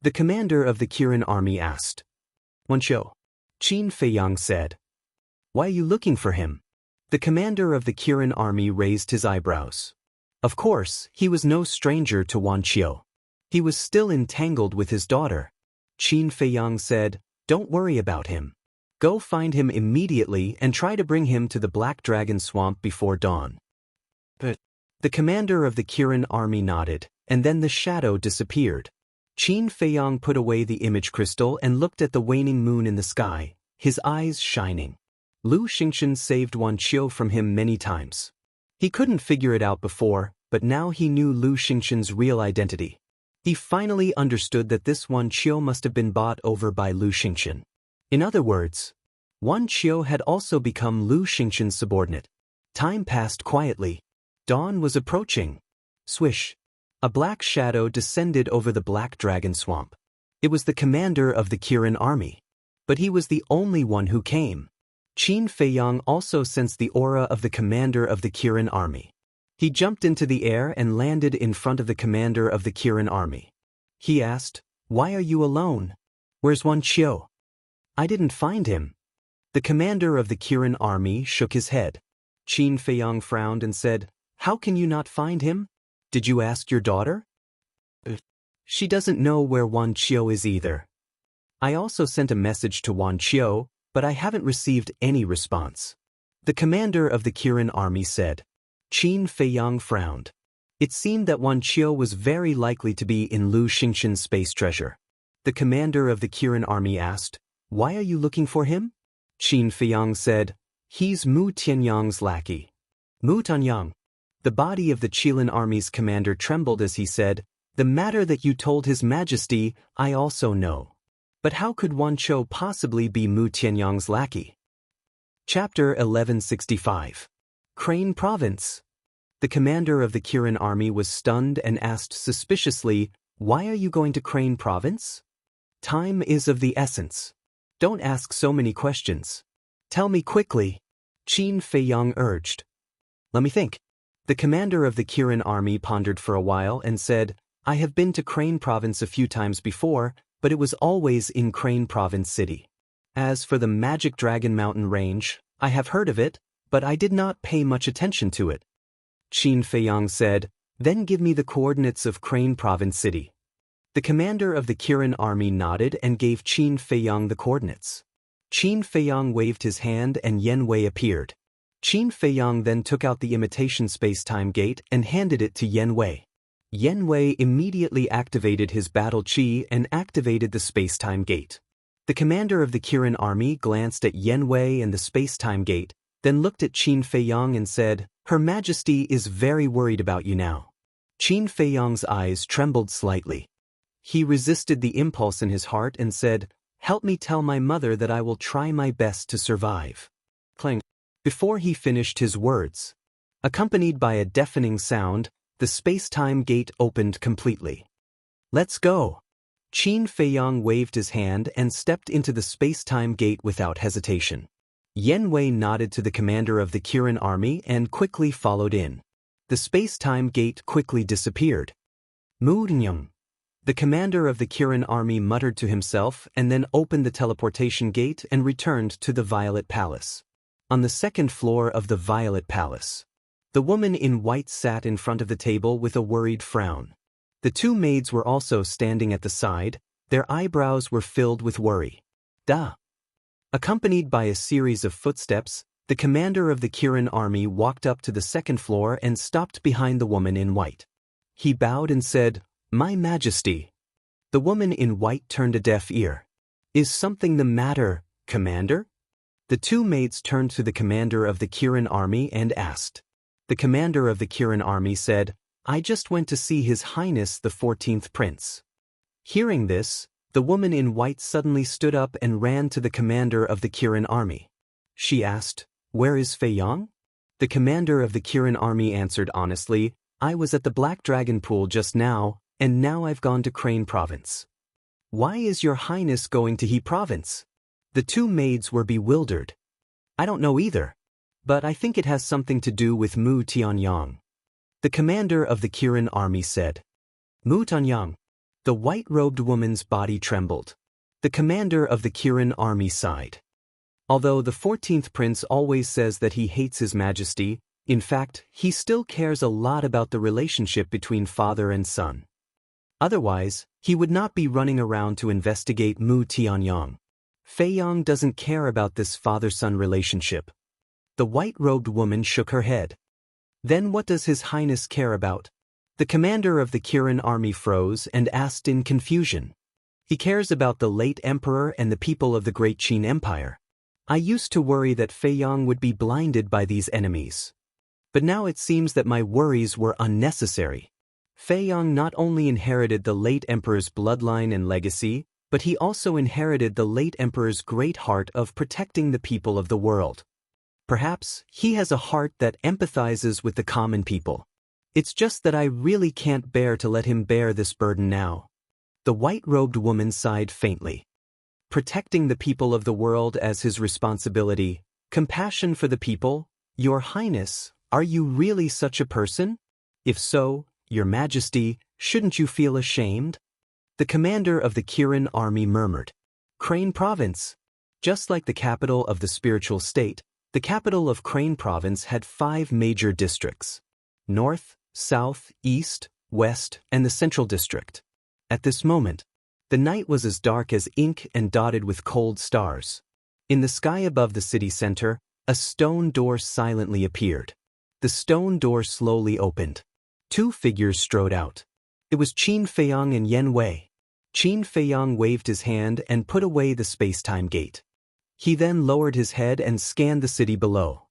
The commander of the Kirin army asked. "Wanqiu," Qin Feiyang said. "Why are you looking for him?" The commander of the Kirin army raised his eyebrows. Of course, he was no stranger to Wanqiu. He was still entangled with his daughter. Qin Feiyang said, "Don't worry about him. Go find him immediately and try to bring him to the Black Dragon Swamp before dawn." But the commander of the Kirin army nodded, and then the shadow disappeared. Qin Feiyang put away the image crystal and looked at the waning moon in the sky, his eyes shining. Lu Xingchen saved Wanqiu from him many times. He couldn't figure it out before, but now he knew Lu Xingchen's real identity. He finally understood that this Wanqiu must have been bought over by Lu Xingchen. In other words, Wanqiu had also become Lu Xingchen's subordinate. Time passed quietly. Dawn was approaching. Swish. A black shadow descended over the Black Dragon Swamp. It was the commander of the Kirin army. But he was the only one who came. Qin Feiyang also sensed the aura of the commander of the Kirin army. He jumped into the air and landed in front of the commander of the Kirin army. He asked, "Why are you alone? Where's Wanqiu?" "I didn't find him." The commander of the Kirin army shook his head. Qin Feiyang frowned and said, "How can you not find him? Did you ask your daughter?" "She doesn't know where Wanqiu is either. I also sent a message to Wanqiu, but I haven't received any response," the commander of the Kirin army said. Qin Feiyang frowned. It seemed that Wanqiu was very likely to be in Lu Xingchen's space treasure. The commander of the Kirin army asked, "Why are you looking for him?" Qin Feiyang said, "He's Mu Tianyang's lackey." Mu Tuanyang. The body of the Qilin army's commander trembled as he said, "The matter that you told His Majesty, I also know. But how could Wanqiu possibly be Mu Tianyang's lackey?" Chapter 1165. Crane Province. The commander of the Kirin army was stunned and asked suspiciously, "Why are you going to Crane Province?" "Time is of the essence. Don't ask so many questions. Tell me quickly," Qin Feiyang urged. "Let me think. The commander of the Kirin army pondered for a while and said, I have been to Crane Province a few times before, but it was always in Crane Province City. As for the Magic Dragon Mountain Range, I have heard of it, but I did not pay much attention to it. Qin Feiyang said, Then give me the coordinates of Crane Province City. The commander of the Kirin army nodded and gave Qin Feiyang the coordinates. Qin Feiyang waved his hand and Yen Wei appeared. Qin Feiyang then took out the imitation space-time gate and handed it to Yen Wei. Yen Wei immediately activated his battle chi and activated the space-time gate. The commander of the Kirin army glanced at Yen Wei and the space-time gate, then looked at Qin Feiyang and said, Her Majesty is very worried about you now. Qin Feiyang's eyes trembled slightly. He resisted the impulse in his heart and said, Help me tell my mother that I will try my best to survive. Clang. Before he finished his words, accompanied by a deafening sound, the space-time gate opened completely. Let's go. Qin Feiyang waved his hand and stepped into the space-time gate without hesitation. Yen Wei nodded to the commander of the Kirin army and quickly followed in. The space-time gate quickly disappeared. Mu-nyung. The commander of the Kirin army muttered to himself and then opened the teleportation gate and returned to the Violet Palace. On the second floor of the Violet Palace, the woman in white sat in front of the table with a worried frown. The two maids were also standing at the side, their eyebrows were filled with worry. Duh. Accompanied by a series of footsteps, the commander of the Kirin army walked up to the second floor and stopped behind the woman in white. He bowed and said, My Majesty. The woman in white turned a deaf ear. Is something the matter, Commander? The two maids turned to the commander of the Kirin army and asked. The commander of the Kirin army said, I just went to see His Highness the 14th Prince. Hearing this, the woman in white suddenly stood up and ran to the commander of the Kirin army. She asked, Where is Feiyang? The commander of the Kirin army answered honestly, I was at the Black Dragon Pool just now, and now I've gone to Crane Province. Why is your highness going to He Province? The two maids were bewildered. I don't know either, but I think it has something to do with Mu Tianyang. The commander of the Kirin army said. Mu Tianyang. The white-robed woman's body trembled. The commander of the Kirin army sighed. Although the 14th prince always says that he hates His Majesty, in fact, he still cares a lot about the relationship between father and son. Otherwise, he would not be running around to investigate Mu Tianyang. Feiyang doesn't care about this father-son relationship. The white-robed woman shook her head. Then what does His Highness care about? The commander of the Kirin army froze and asked in confusion. He cares about the late emperor and the people of the Great Qin Empire. I used to worry that Feiyang would be blinded by these enemies. But now it seems that my worries were unnecessary. Feiyang not only inherited the late emperor's bloodline and legacy, but he also inherited the late emperor's great heart of protecting the people of the world. Perhaps he has a heart that empathizes with the common people. It's just that I really can't bear to let him bear this burden now. The white-robed woman sighed faintly. Protecting the people of the world as his responsibility, compassion for the people, Your Highness, are you really such a person? If so, Your Majesty, shouldn't you feel ashamed? The commander of the Kirin army murmured. Crane Province. Just like the capital of the spiritual state, the capital of Crane Province had 5 major districts. North, South, East, West, and the Central District. At this moment, the night was as dark as ink and dotted with cold stars. In the sky above the city center, a stone door silently appeared. The stone door slowly opened. 2 figures strode out. It was Qin Feiyang and Yen Wei. Qin Feiyang waved his hand and put away the space-time gate. He then lowered his head and scanned the city below.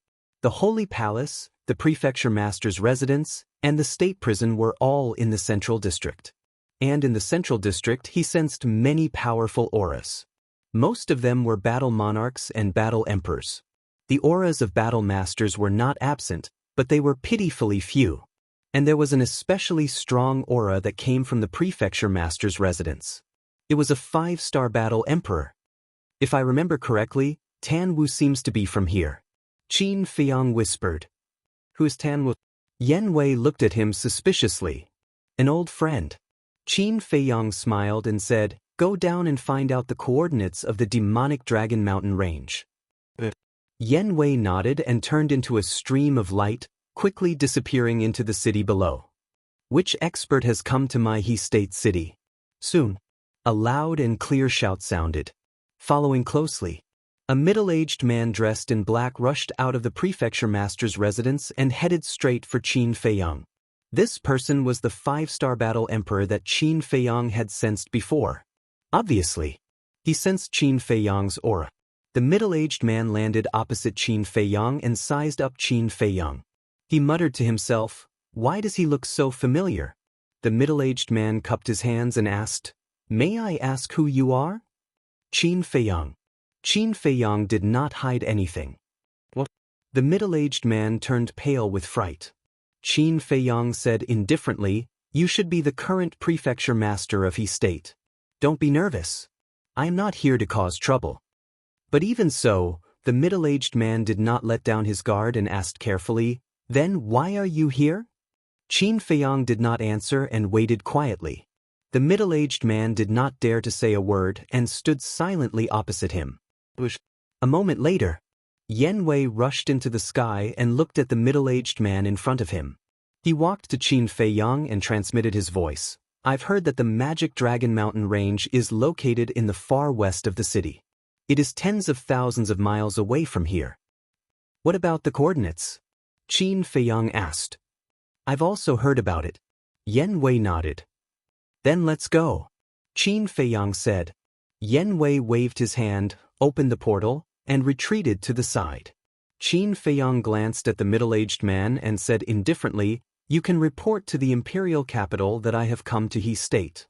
The Holy Palace, the Prefecture Master's residence, and the State Prison were all in the Central District. And in the Central District he sensed many powerful auras. Most of them were battle monarchs and battle emperors. The auras of battle masters were not absent, but they were pitifully few. And there was an especially strong aura that came from the Prefecture Master's residence. It was a 5-star battle emperor. If I remember correctly, Tan Wu seems to be from here. Qin Feiyang whispered. Who is Tan Wu? Yen Wei looked at him suspiciously. An old friend. Qin Feiyang smiled and said, "Go down and find out the coordinates of the demonic Dragon Mountain range." Yen Wei nodded and turned into a stream of light, quickly disappearing into the city below. "Which expert has come to my He State city?" Soon, a loud and clear shout sounded. Following closely, a middle-aged man dressed in black rushed out of the prefecture master's residence and headed straight for Qin Feiyang. This person was the five-star battle emperor that Qin Feiyang had sensed before. Obviously, he sensed Qin Feiyang's aura. The middle-aged man landed opposite Qin Feiyang and sized up Qin Feiyang. He muttered to himself, "Why does he look so familiar?" The middle-aged man cupped his hands and asked, "May I ask who you are?" Qin Feiyang. Qin Feiyang did not hide anything. "What?" The middle-aged man turned pale with fright. Qin Feiyang said indifferently, "You should be the current prefecture master of He State. Don't be nervous. I am not here to cause trouble." But even so, the middle-aged man did not let down his guard and asked carefully, "Then why are you here?" Qin Feiyang did not answer and waited quietly. The middle-aged man did not dare to say a word and stood silently opposite him. A moment later, Yen Wei rushed into the sky and looked at the middle-aged man in front of him. He walked to Qin Feiyang and transmitted his voice. "I've heard that the Magic Dragon Mountain range is located in the far west of the city. It is tens of thousands of miles away from here." "What about the coordinates?" Qin Feiyang asked. "I've also heard about it." Yen Wei nodded. "Then let's go," Qin Feiyang said. Yen Wei waved his hand, opened the portal, and retreated to the side. Qin Feiyang glanced at the middle-aged man and said indifferently, "You can report to the imperial capital that I have come to He State."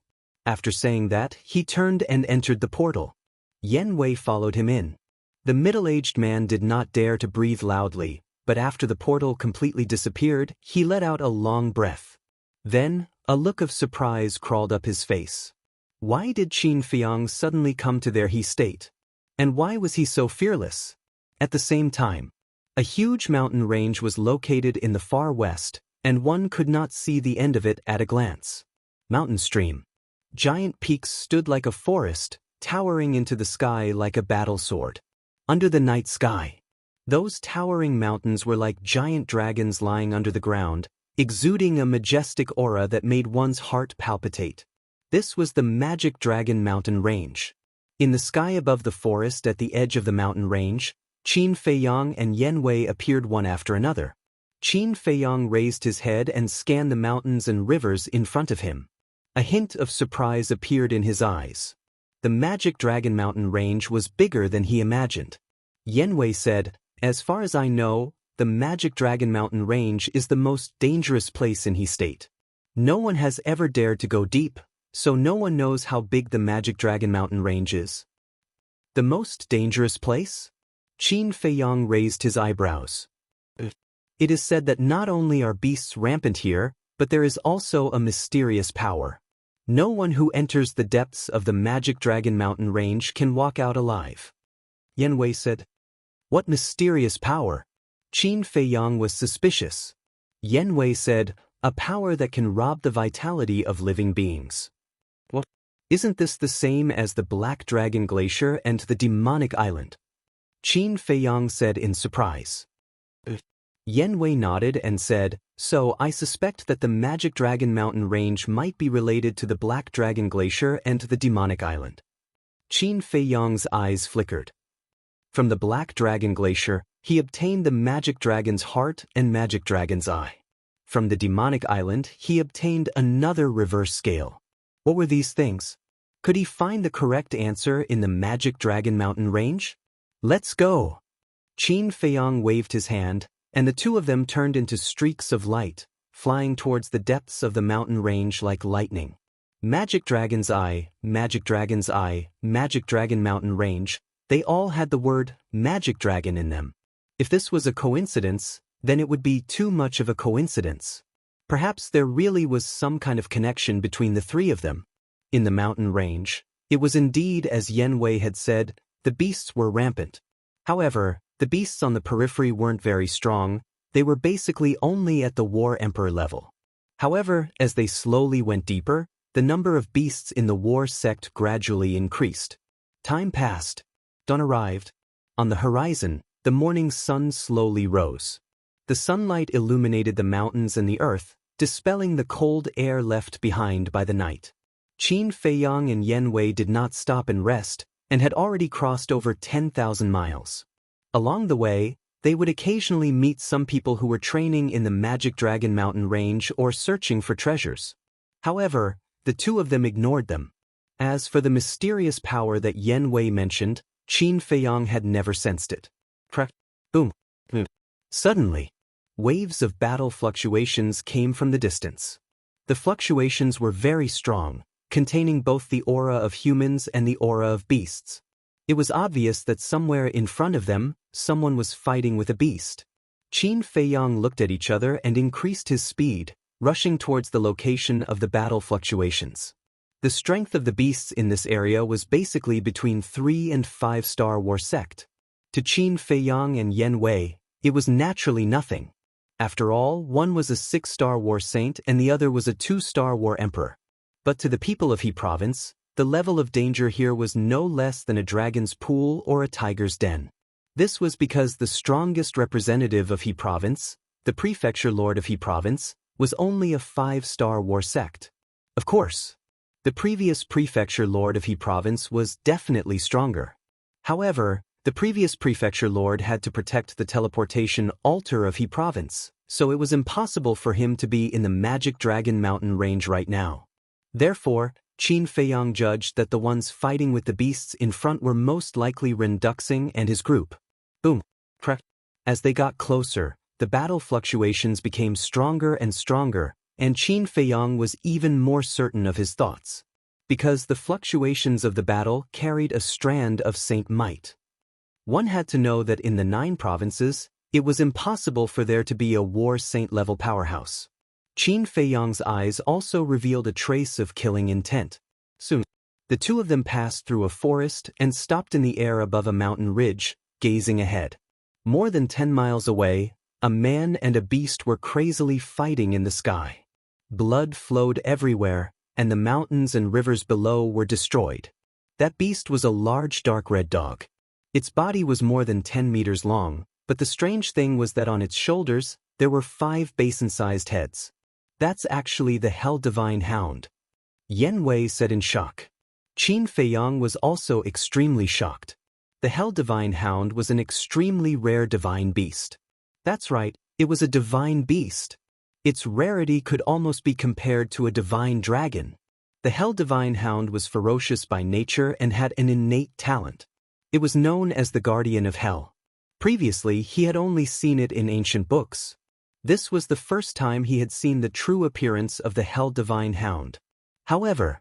After saying that, he turned and entered the portal. Yen Wei followed him in. The middle-aged man did not dare to breathe loudly, but after the portal completely disappeared, he let out a long breath. Then, a look of surprise crawled up his face. Why did Qin Feiyang suddenly come to their He State? And why was he so fearless? At the same time, a huge mountain range was located in the far west, and one could not see the end of it at a glance. Mountain stream. Giant peaks stood like a forest, towering into the sky like a battle sword. Under the night sky, those towering mountains were like giant dragons lying under the ground, exuding a majestic aura that made one's heart palpitate. This was the Magic Dragon Mountain Range. In the sky above the forest at the edge of the mountain range, Qin Feiyang and Yen Wei appeared one after another. Qin Feiyang raised his head and scanned the mountains and rivers in front of him. A hint of surprise appeared in his eyes. The Magic Dragon Mountain Range was bigger than he imagined. Yen Wei said, "As far as I know, the Magic Dragon Mountain Range is the most dangerous place in He State. No one has ever dared to go deep, so no one knows how big the Magic Dragon Mountain Range is." "The most dangerous place?" Qin Feiyang raised his eyebrows. "It is said that not only are beasts rampant here, but there is also a mysterious power. No one who enters the depths of the Magic Dragon Mountain Range can walk out alive." Yen Wei said, "What mysterious power?" Qin Feiyang was suspicious. Yen Wei said, "A power that can rob the vitality of living beings." "What? Isn't this the same as the Black Dragon Glacier and the Demonic Island?" Qin Feiyang said in surprise. Yen Wei nodded and said, "So I suspect that the Magic Dragon Mountain Range might be related to the Black Dragon Glacier and the Demonic Island." Qin Feiyang's eyes flickered. From the Black Dragon Glacier, he obtained the Magic Dragon's Heart and Magic Dragon's Eye. From the Demonic Island, he obtained another reverse scale. What were these things? Could he find the correct answer in the Magic Dragon Mountain Range? "Let's go!" Qin Feiyang waved his hand, and the two of them turned into streaks of light, flying towards the depths of the mountain range like lightning. Magic Dragon's Eye, Magic Dragon's Eye, Magic Dragon Mountain Range, they all had the word Magic Dragon in them. If this was a coincidence, then it would be too much of a coincidence. Perhaps there really was some kind of connection between the three of them. In the mountain range, it was indeed as Yen Wei had said, the beasts were rampant. However, the beasts on the periphery weren't very strong, They were basically only at the War Emperor level. However, as they slowly went deeper, the number of beasts in the war sect gradually increased. Time passed. Dawn arrived. On the horizon, the morning sun slowly rose. The sunlight illuminated the mountains and the earth, dispelling the cold air left behind by the night. Qin Feiyang and Yan Wei did not stop and rest, and had already crossed over 10,000 miles. Along the way, they would occasionally meet some people who were training in the Magic Dragon Mountain range or searching for treasures. However, the two of them ignored them. As for the mysterious power that Yan Wei mentioned, Qin Feiyang had never sensed it. Crack, boom, boom. Suddenly, waves of battle fluctuations came from the distance. The fluctuations were very strong, containing both the aura of humans and the aura of beasts. It was obvious that somewhere in front of them, someone was fighting with a beast. Qin Feiyang looked at each other and increased his speed, rushing towards the location of the battle fluctuations. The strength of the beasts in this area was basically between 3 and 5-star war sect. To Qin Feiyang and Yan Wei, it was naturally nothing. After all, one was a 6-star war saint and the other was a 2-star war emperor. But to the people of He Province, the level of danger here was no less than a dragon's pool or a tiger's den. This was because the strongest representative of He Province, the prefecture lord of He Province, was only a 5-star war sect. Of course, the previous prefecture lord of He Province was definitely stronger. However, the previous prefecture lord had to protect the teleportation altar of He Province, so it was impossible for him to be in the Magic Dragon Mountain range right now. Therefore, Qin Feiyang judged that the ones fighting with the beasts in front were most likely Ren Duxing and his group. Boom, crack. As they got closer, the battle fluctuations became stronger and stronger, and Qin Feiyang was even more certain of his thoughts. Because the fluctuations of the battle carried a strand of saint might. One had to know that in the 9 provinces, it was impossible for there to be a war saint-level powerhouse. Qin Feiyang's eyes also revealed a trace of killing intent. Soon, the two of them passed through a forest and stopped in the air above a mountain ridge, gazing ahead. More than 10 miles away, a man and a beast were crazily fighting in the sky. Blood flowed everywhere, and the mountains and rivers below were destroyed. That beast was a large dark red dog. Its body was more than 10 meters long, but the strange thing was that on its shoulders, there were 5 basin-sized heads. That's actually the Hell Divine Hound. Yan Wei said in shock. Qin Feiyang was also extremely shocked. The Hell Divine Hound was an extremely rare divine beast. That's right, it was a divine beast. Its rarity could almost be compared to a divine dragon. The Hell Divine Hound was ferocious by nature and had an innate talent. It was known as the Guardian of Hell. Previously, he had only seen it in ancient books. This was the first time he had seen the true appearance of the Hell Divine Hound. However,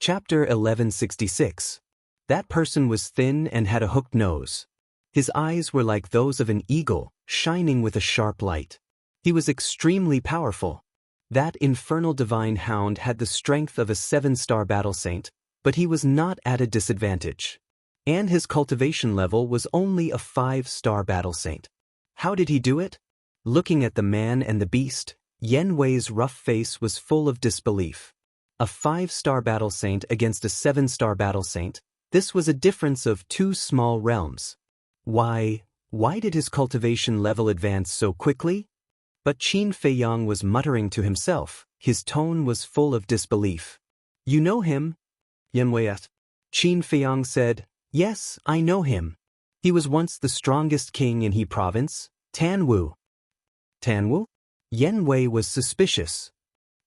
Chapter 1166. That person was thin and had a hooked nose. His eyes were like those of an eagle, shining with a sharp light. He was extremely powerful. That infernal divine hound had the strength of a 7-star battle saint, but he was not at a disadvantage. And his cultivation level was only a 5-star battle saint. How did he do it? Looking at the man and the beast, Yan Wei's rough face was full of disbelief. A 5-star battle saint against a 7-star battle saint, this was a difference of 2 small realms. Why did his cultivation level advance so quickly? But Qin Feiyang was muttering to himself, his tone was full of disbelief. You know him? Yan Wei asked. Qin Feiyang said, Yes, I know him. He was once the strongest king in He Province, Tan Wu. Tan Wu? Yan Wei was suspicious.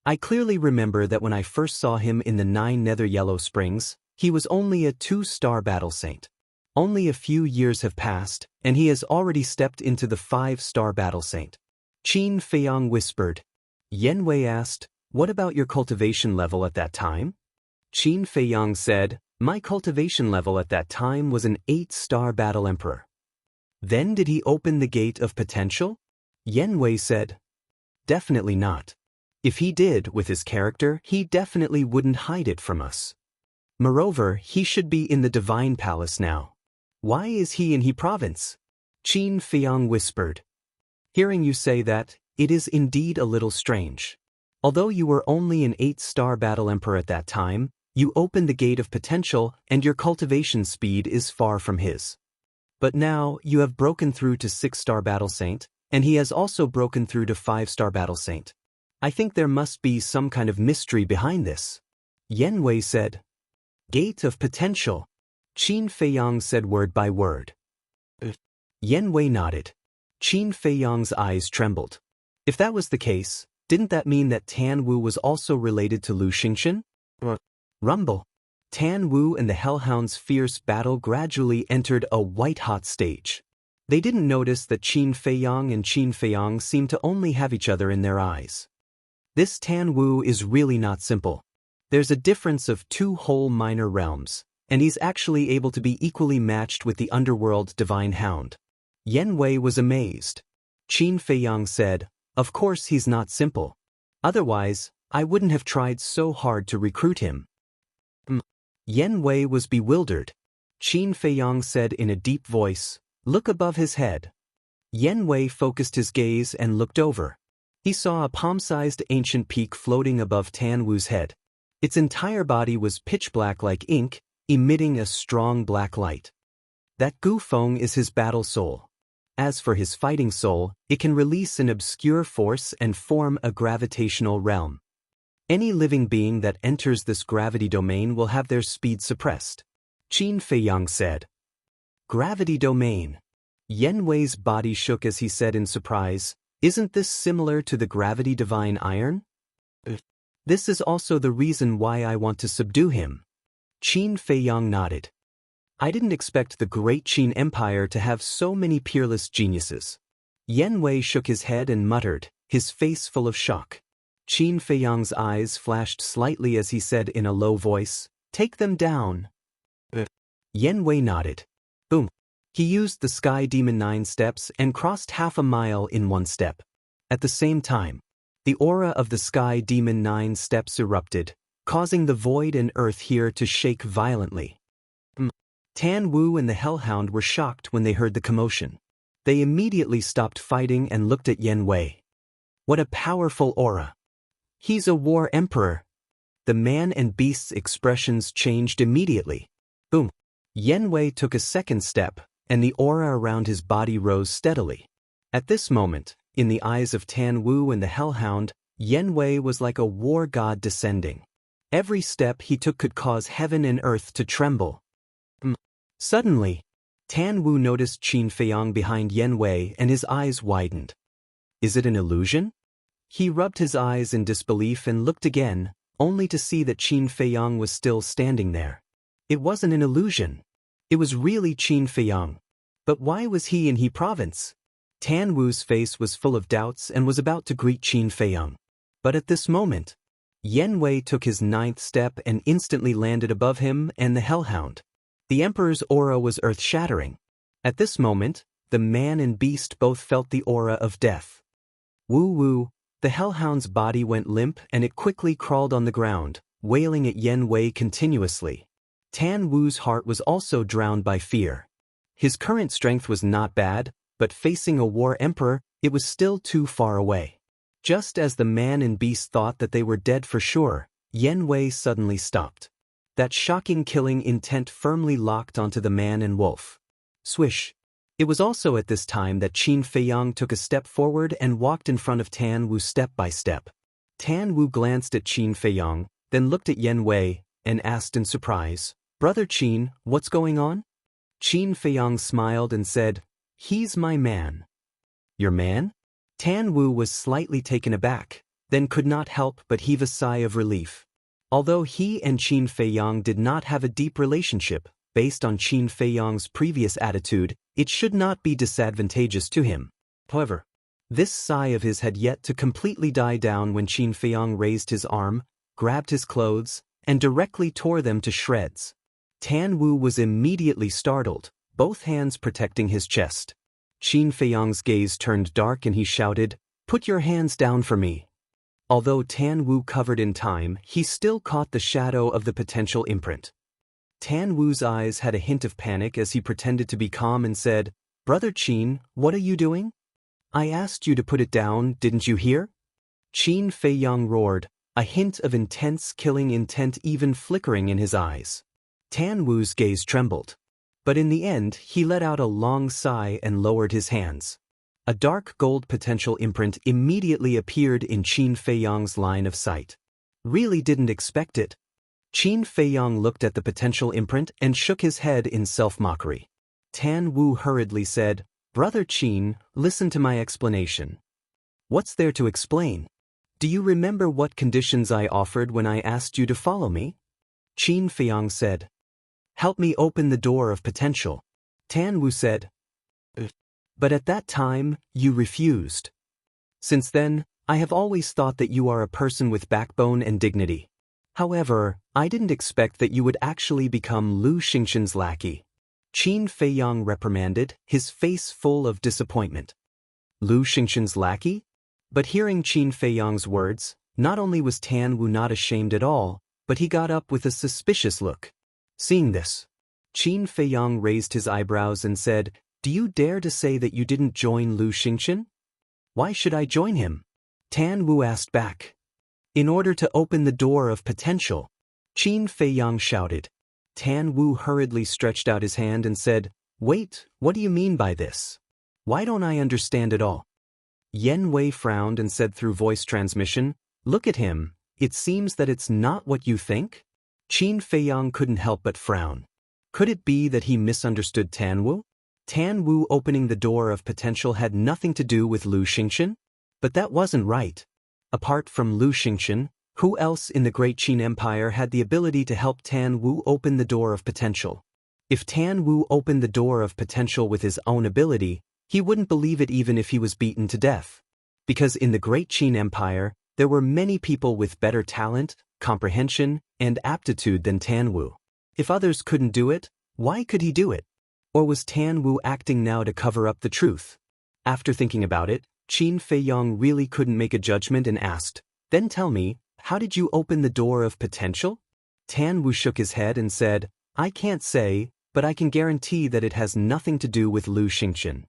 I clearly remember that when I first saw him in the 9 Nether Yellow Springs, he was only a 2-star battle saint. Only a few years have passed, and he has already stepped into the 5-star battle saint. Qin Feiyang whispered. Yan Wei asked, What about your cultivation level at that time? Qin Feiyang said, My cultivation level at that time was an 8-star battle emperor. Then did he open the gate of potential? Yan Wei said, Definitely not. If he did, with his character, he definitely wouldn't hide it from us. Moreover, he should be in the Divine Palace now. Why is he in He Province? Qin Feiyang whispered. Hearing you say that, it is indeed a little strange. Although you were only an 8-star battle emperor at that time, you opened the gate of potential and your cultivation speed is far from his. But now, you have broken through to 6-star battle saint, and he has also broken through to 5-star battle saint. I think there must be some kind of mystery behind this. Yan Wei said. Gate of potential. Qin Feiyang said word by word. Yan Wei nodded. Qin Feiyang's eyes trembled. If that was the case, didn't that mean that Tan Wu was also related to Lu Xingchen? Rumble. Tan Wu and the Hellhound's fierce battle gradually entered a white-hot stage. They didn't notice that Qin Feiyang and Qin Feiyang seemed to only have each other in their eyes. This Tan Wu is really not simple. There's a difference of 2 whole minor realms, and he's actually able to be equally matched with the underworld Divine Hound. Yan Wei was amazed. Qin Feiyang said, of course he's not simple. Otherwise, I wouldn't have tried so hard to recruit him. Yan Wei was bewildered. Qin Feiyang said in a deep voice, look above his head. Yan Wei focused his gaze and looked over. He saw a palm-sized ancient peak floating above Tan Wu's head. Its entire body was pitch black like ink, emitting a strong black light. That Gu Feng is his battle soul. As for his fighting soul, it can release an obscure force and form a gravitational realm. Any living being that enters this gravity domain will have their speed suppressed. Qin Feiyang said. Gravity domain. Yan Wei's body shook as he said in surprise, isn't this similar to the gravity divine iron? This is also the reason why I want to subdue him. Qin Feiyang nodded. I didn't expect the great Qin Empire to have so many peerless geniuses. Yan Wei shook his head and muttered, his face full of shock. Qin Feiyang's eyes flashed slightly as he said in a low voice, take them down. Yan Wei nodded. Boom. He used the Sky Demon 9 steps and crossed half a mile in 1 step. At the same time, the aura of the Sky Demon 9 steps erupted, causing the void and earth here to shake violently. Tan Wu and the Hellhound were shocked when they heard the commotion. They immediately stopped fighting and looked at Yan Wei. What a powerful aura. He's a war emperor. The man and beast's expressions changed immediately. Boom. Yan Wei took a second step, and the aura around his body rose steadily. At this moment, in the eyes of Tan Wu and the Hellhound, Yan Wei was like a war god descending. Every step he took could cause heaven and earth to tremble. Suddenly, Tan Wu noticed Qin Feiyang behind Yan Wei and his eyes widened. Is it an illusion? He rubbed his eyes in disbelief and looked again, only to see that Qin Feiyang was still standing there. It wasn't an illusion. It was really Qin Feiyang. But why was he in He province? Tan Wu's face was full of doubts and was about to greet Qin Feiyang. But at this moment, Yan Wei took his 9th step and instantly landed above him and the Hellhound. The Emperor's aura was earth-shattering. At this moment, the man and beast both felt the aura of death. Woo-woo, the Hellhound's body went limp and it quickly crawled on the ground, wailing at Yan Wei continuously. Tan Wu's heart was also drowned by fear. His current strength was not bad, but facing a war emperor, it was still too far away. Just as the man and beast thought that they were dead for sure, Yan Wei suddenly stopped. That shocking killing intent firmly locked onto the man and wolf. Swish. It was also at this time that Qin Feiyang took a step forward and walked in front of Tan Wu step by step. Tan Wu glanced at Qin Feiyang, then looked at Yan Wei, and asked in surprise, Brother Qin, what's going on? Qin Feiyang smiled and said, he's my man. Your man? Tan Wu was slightly taken aback, then could not help but heave a sigh of relief. Although he and Qin Feiyang did not have a deep relationship, based on Qin Feiyang's previous attitude, it should not be disadvantageous to him. However, this sigh of his had yet to completely die down when Qin Feiyang raised his arm, grabbed his clothes, and directly tore them to shreds. Tan Wu was immediately startled, both hands protecting his chest. Qin Feiyang's gaze turned dark and he shouted, "Put your hands down for me." Although Tan Wu covered in time, he still caught the shadow of the potential imprint. Tan Wu's eyes had a hint of panic as he pretended to be calm and said, "Brother Qin, what are you doing?" I asked you to put it down, didn't you hear? Qin Feiyang roared, a hint of intense killing intent even flickering in his eyes. Tan Wu's gaze trembled. But in the end, he let out a long sigh and lowered his hands. A dark gold potential imprint immediately appeared in Qin Feiyang's line of sight. Really didn't expect it. Qin Feiyang looked at the potential imprint and shook his head in self-mockery. Tan Wu hurriedly said, "Brother Qin, listen to my explanation." "What's there to explain? Do you remember what conditions I offered when I asked you to follow me?" Qin Feiyang said. "Help me open the door of potential." Tan Wu said. "But at that time, you refused. Since then, I have always thought that you are a person with backbone and dignity. However, I didn't expect that you would actually become Lu Xingxin's lackey." Qin Feiyang reprimanded, his face full of disappointment. Lu Xingxin's lackey? But hearing Qin Feiyang's words, not only was Tan Wu not ashamed at all, but he got up with a suspicious look. Seeing this, Qin Feiyang raised his eyebrows and said, "Do you dare to say that you didn't join Lu Xingxin?" "Why should I join him?" Tan Wu asked back. "In order to open the door of potential," Qin Feiyang shouted. Tan Wu hurriedly stretched out his hand and said, "Wait, what do you mean by this? Why don't I understand at all?" Yen Wei frowned and said through voice transmission, "Look at him, it seems that it's not what you think?" Qin Feiyang couldn't help but frown. Could it be that he misunderstood Tan Wu? Tan Wu opening the door of potential had nothing to do with Lu Xingxin? But that wasn't right. Apart from Lu Xingxin, who else in the Great Qin Empire had the ability to help Tan Wu open the door of potential? If Tan Wu opened the door of potential with his own ability, he wouldn't believe it even if he was beaten to death. Because in the Great Qin Empire, there were many people with better talent, comprehension, and aptitude than Tan Wu. If others couldn't do it, why could he do it? Or was Tan Wu acting now to cover up the truth? After thinking about it, Qin Feiyang really couldn't make a judgment and asked, "Then tell me, how did you open the door of potential?" Tan Wu shook his head and said, "I can't say, but I can guarantee that it has nothing to do with Lu Xingxin."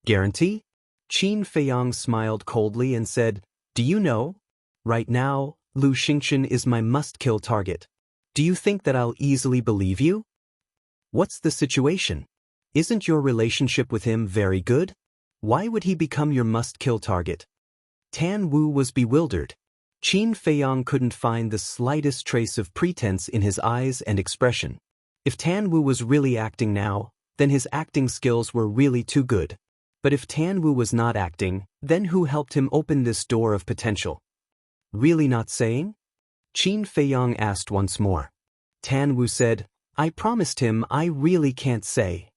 "Guarantee?" Qin Feiyang smiled coldly and said, "Do you know? Right now, Lu Xingxin is my must-kill target. Do you think that I'll easily believe you? What's the situation? Isn't your relationship with him very good? Why would he become your must-kill target?" Tan Wu was bewildered. Qin Feiyang couldn't find the slightest trace of pretense in his eyes and expression. If Tan Wu was really acting now, then his acting skills were really too good. But if Tan Wu was not acting, then who helped him open this door of potential? Really not saying? Qin Feiyang asked once more. Tan Wu said, "I promised him I really can't say."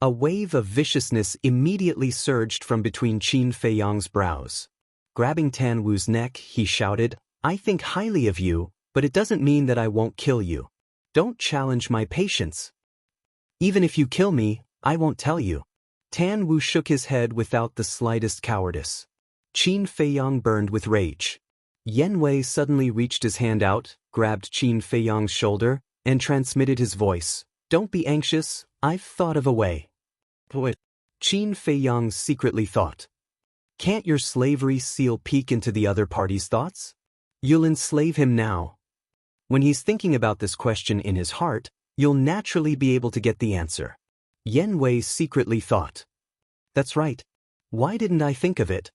A wave of viciousness immediately surged from between Qin Feiyang's brows. Grabbing Tan Wu's neck, he shouted, "I think highly of you, but it doesn't mean that I won't kill you. Don't challenge my patience. Even if you kill me, I won't tell you." Tan Wu shook his head without the slightest cowardice. Qin Feiyang burned with rage. Yen Wei suddenly reached his hand out, grabbed Qin Feiyang's shoulder, and transmitted his voice, "Don't be anxious, I've thought of a way." What? Qin Feiyang secretly thought. Can't your slavery seal peek into the other party's thoughts? You'll enslave him now. When he's thinking about this question in his heart, you'll naturally be able to get the answer. Yen Wei secretly thought. That's right. Why didn't I think of it?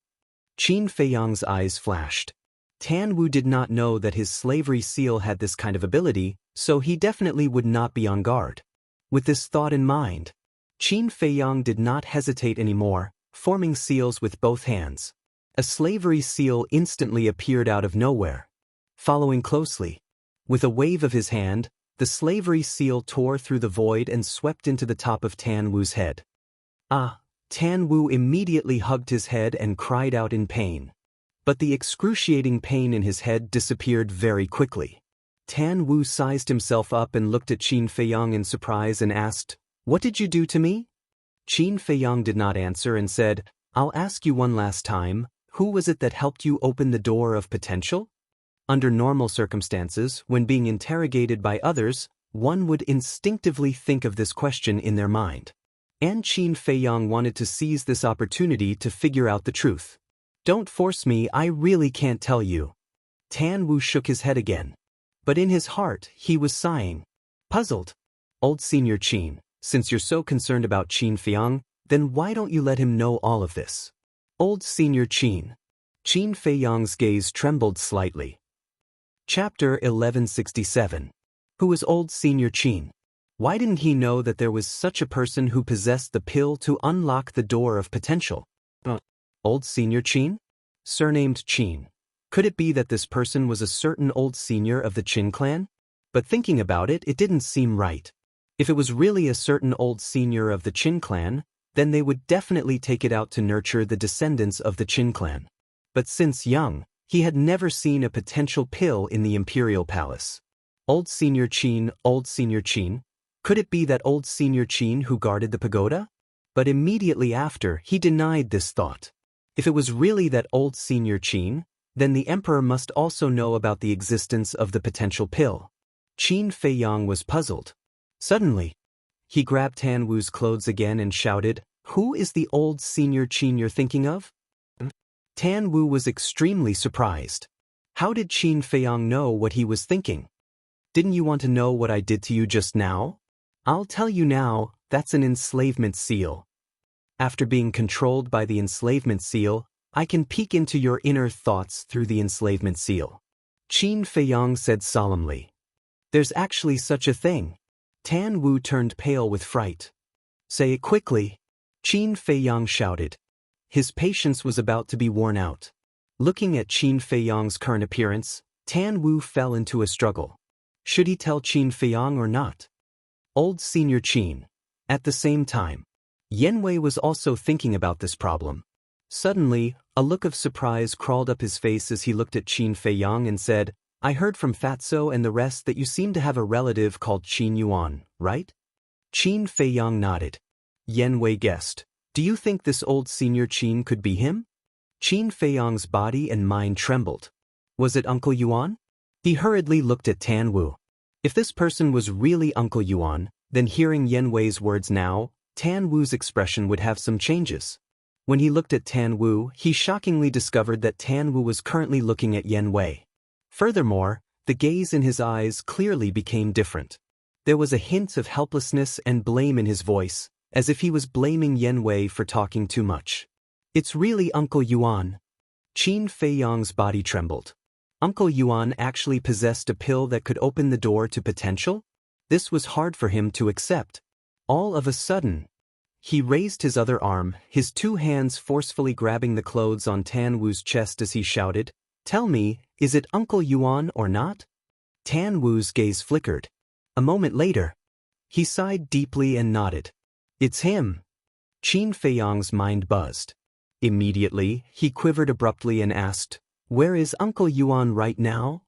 Qin Feiyang's eyes flashed. Tan Wu did not know that his slavery seal had this kind of ability, so he definitely would not be on guard. With this thought in mind, Qin Feiyang did not hesitate anymore, forming seals with both hands. A slavery seal instantly appeared out of nowhere. Following closely, with a wave of his hand, the slavery seal tore through the void and swept into the top of Tan Wu's head. Ah! Tan Wu immediately hugged his head and cried out in pain. But the excruciating pain in his head disappeared very quickly. Tan Wu sized himself up and looked at Qin Feiyang in surprise and asked, "What did you do to me?" Qin Feiyang did not answer and said, "I'll ask you one last time, who was it that helped you open the door of potential?" Under normal circumstances, when being interrogated by others, one would instinctively think of this question in their mind. and Qin Feiyang wanted to seize this opportunity to figure out the truth. Don't force me, I really can't tell you. Tan Wu shook his head again. But in his heart, he was sighing. Puzzled. Old Senior Qin, since you're so concerned about Qin Feiyang, then why don't you let him know all of this? Old Senior Qin. Qin Feiyang's gaze trembled slightly. Chapter 1167. Who is Old Senior Qin? Why didn't he know that there was such a person who possessed the pill to unlock the door of potential? Old Senior Qin? Surnamed Qin. Could it be that this person was a certain old senior of the Qin clan? But thinking about it, it didn't seem right. If it was really a certain old senior of the Qin clan, then they would definitely take it out to nurture the descendants of the Qin clan. But since young, he had never seen a potential pill in the imperial palace. Old Senior Qin, Old Senior Qin? Could it be that Old Senior Qin who guarded the pagoda? But immediately after, he denied this thought. If it was really that Old Senior Qin, then the emperor must also know about the existence of the potential pill. Qin Feiyang was puzzled. Suddenly, he grabbed Tan Wu's clothes again and shouted, "Who is the Old Senior Qin you're thinking of?" Tan Wu was extremely surprised. How did Qin Feiyang know what he was thinking? Didn't you want to know what I did to you just now? I'll tell you now, that's an enslavement seal. After being controlled by the enslavement seal, I can peek into your inner thoughts through the enslavement seal. Qin Feiyang said solemnly. There's actually such a thing. Tan Wu turned pale with fright. Say it quickly. Qin Feiyang shouted. His patience was about to be worn out. Looking at Qin Feiyang's current appearance, Tan Wu fell into a struggle. Should he tell Qin Feiyang or not? Old Senior Qin. At the same time, Yanwei was also thinking about this problem. Suddenly, a look of surprise crawled up his face as he looked at Qin Feiyang and said, I heard from Fatso and the rest that you seem to have a relative called Qin Yuan, right? Qin Feiyang nodded. Yanwei guessed. Do you think this Old Senior Qin could be him? Qin Feiyang's body and mind trembled. Was it Uncle Yuan? He hurriedly looked at Tan Wu. If this person was really Uncle Yuan, then hearing Yanwei's words now, Tan Wu's expression would have some changes. When he looked at Tan Wu, he shockingly discovered that Tan Wu was currently looking at Yanwei. Furthermore, the gaze in his eyes clearly became different. There was a hint of helplessness and blame in his voice, as if he was blaming Yanwei for talking too much. It's really Uncle Yuan. Qin Feiyang's body trembled. Uncle Yuan actually possessed a pill that could open the door to potential? This was hard for him to accept. All of a sudden, he raised his other arm, his two hands forcefully grabbing the clothes on Tan Wu's chest as he shouted, Tell me, is it Uncle Yuan or not? Tan Wu's gaze flickered. A moment later, he sighed deeply and nodded. It's him. Qin Feiyang's mind buzzed. Immediately, he quivered abruptly and asked, Where is Uncle Yuan right now?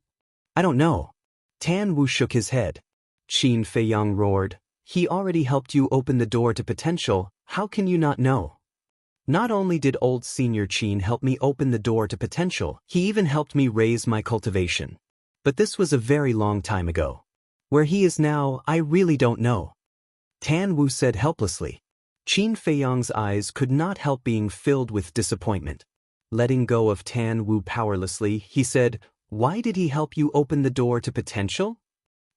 I don't know. Tan Wu shook his head. Qin Feiyang roared, He already helped you open the door to potential, how can you not know? Not only did Old Senior Qin help me open the door to potential, he even helped me raise my cultivation. But this was a very long time ago. Where he is now, I really don't know. Tan Wu said helplessly. Qin Feiyang's eyes could not help being filled with disappointment. Letting go of Tan Wu powerlessly, he said, Why did he help you open the door to potential?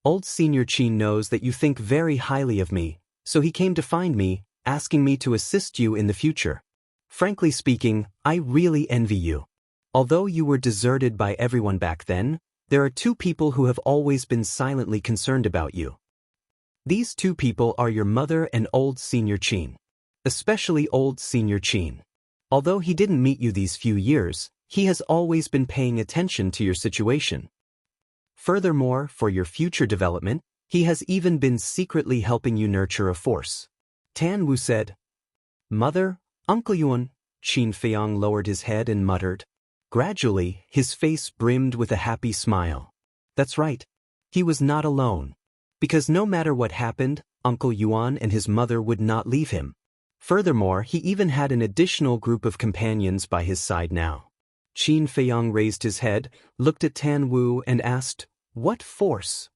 Old Senior Qin knows that you think very highly of me, so he came to find me, asking me to assist you in the future. Frankly speaking, I really envy you. Although you were deserted by everyone back then, there are two people who have always been silently concerned about you. These two people are your mother and Old Senior Qin. Especially Old Senior Qin. Although he didn't meet you these few years, he has always been paying attention to your situation. Furthermore, for your future development, he has even been secretly helping you nurture a force. Tan Wu said. Mother, Uncle Yuan. Qin Feiyang lowered his head and muttered. Gradually, his face brimmed with a happy smile. That's right. He was not alone. Because no matter what happened, Uncle Yuan and his mother would not leave him. Furthermore, he even had an additional group of companions by his side now. Qin Feiyang raised his head, looked at Tan Wu and asked, What force?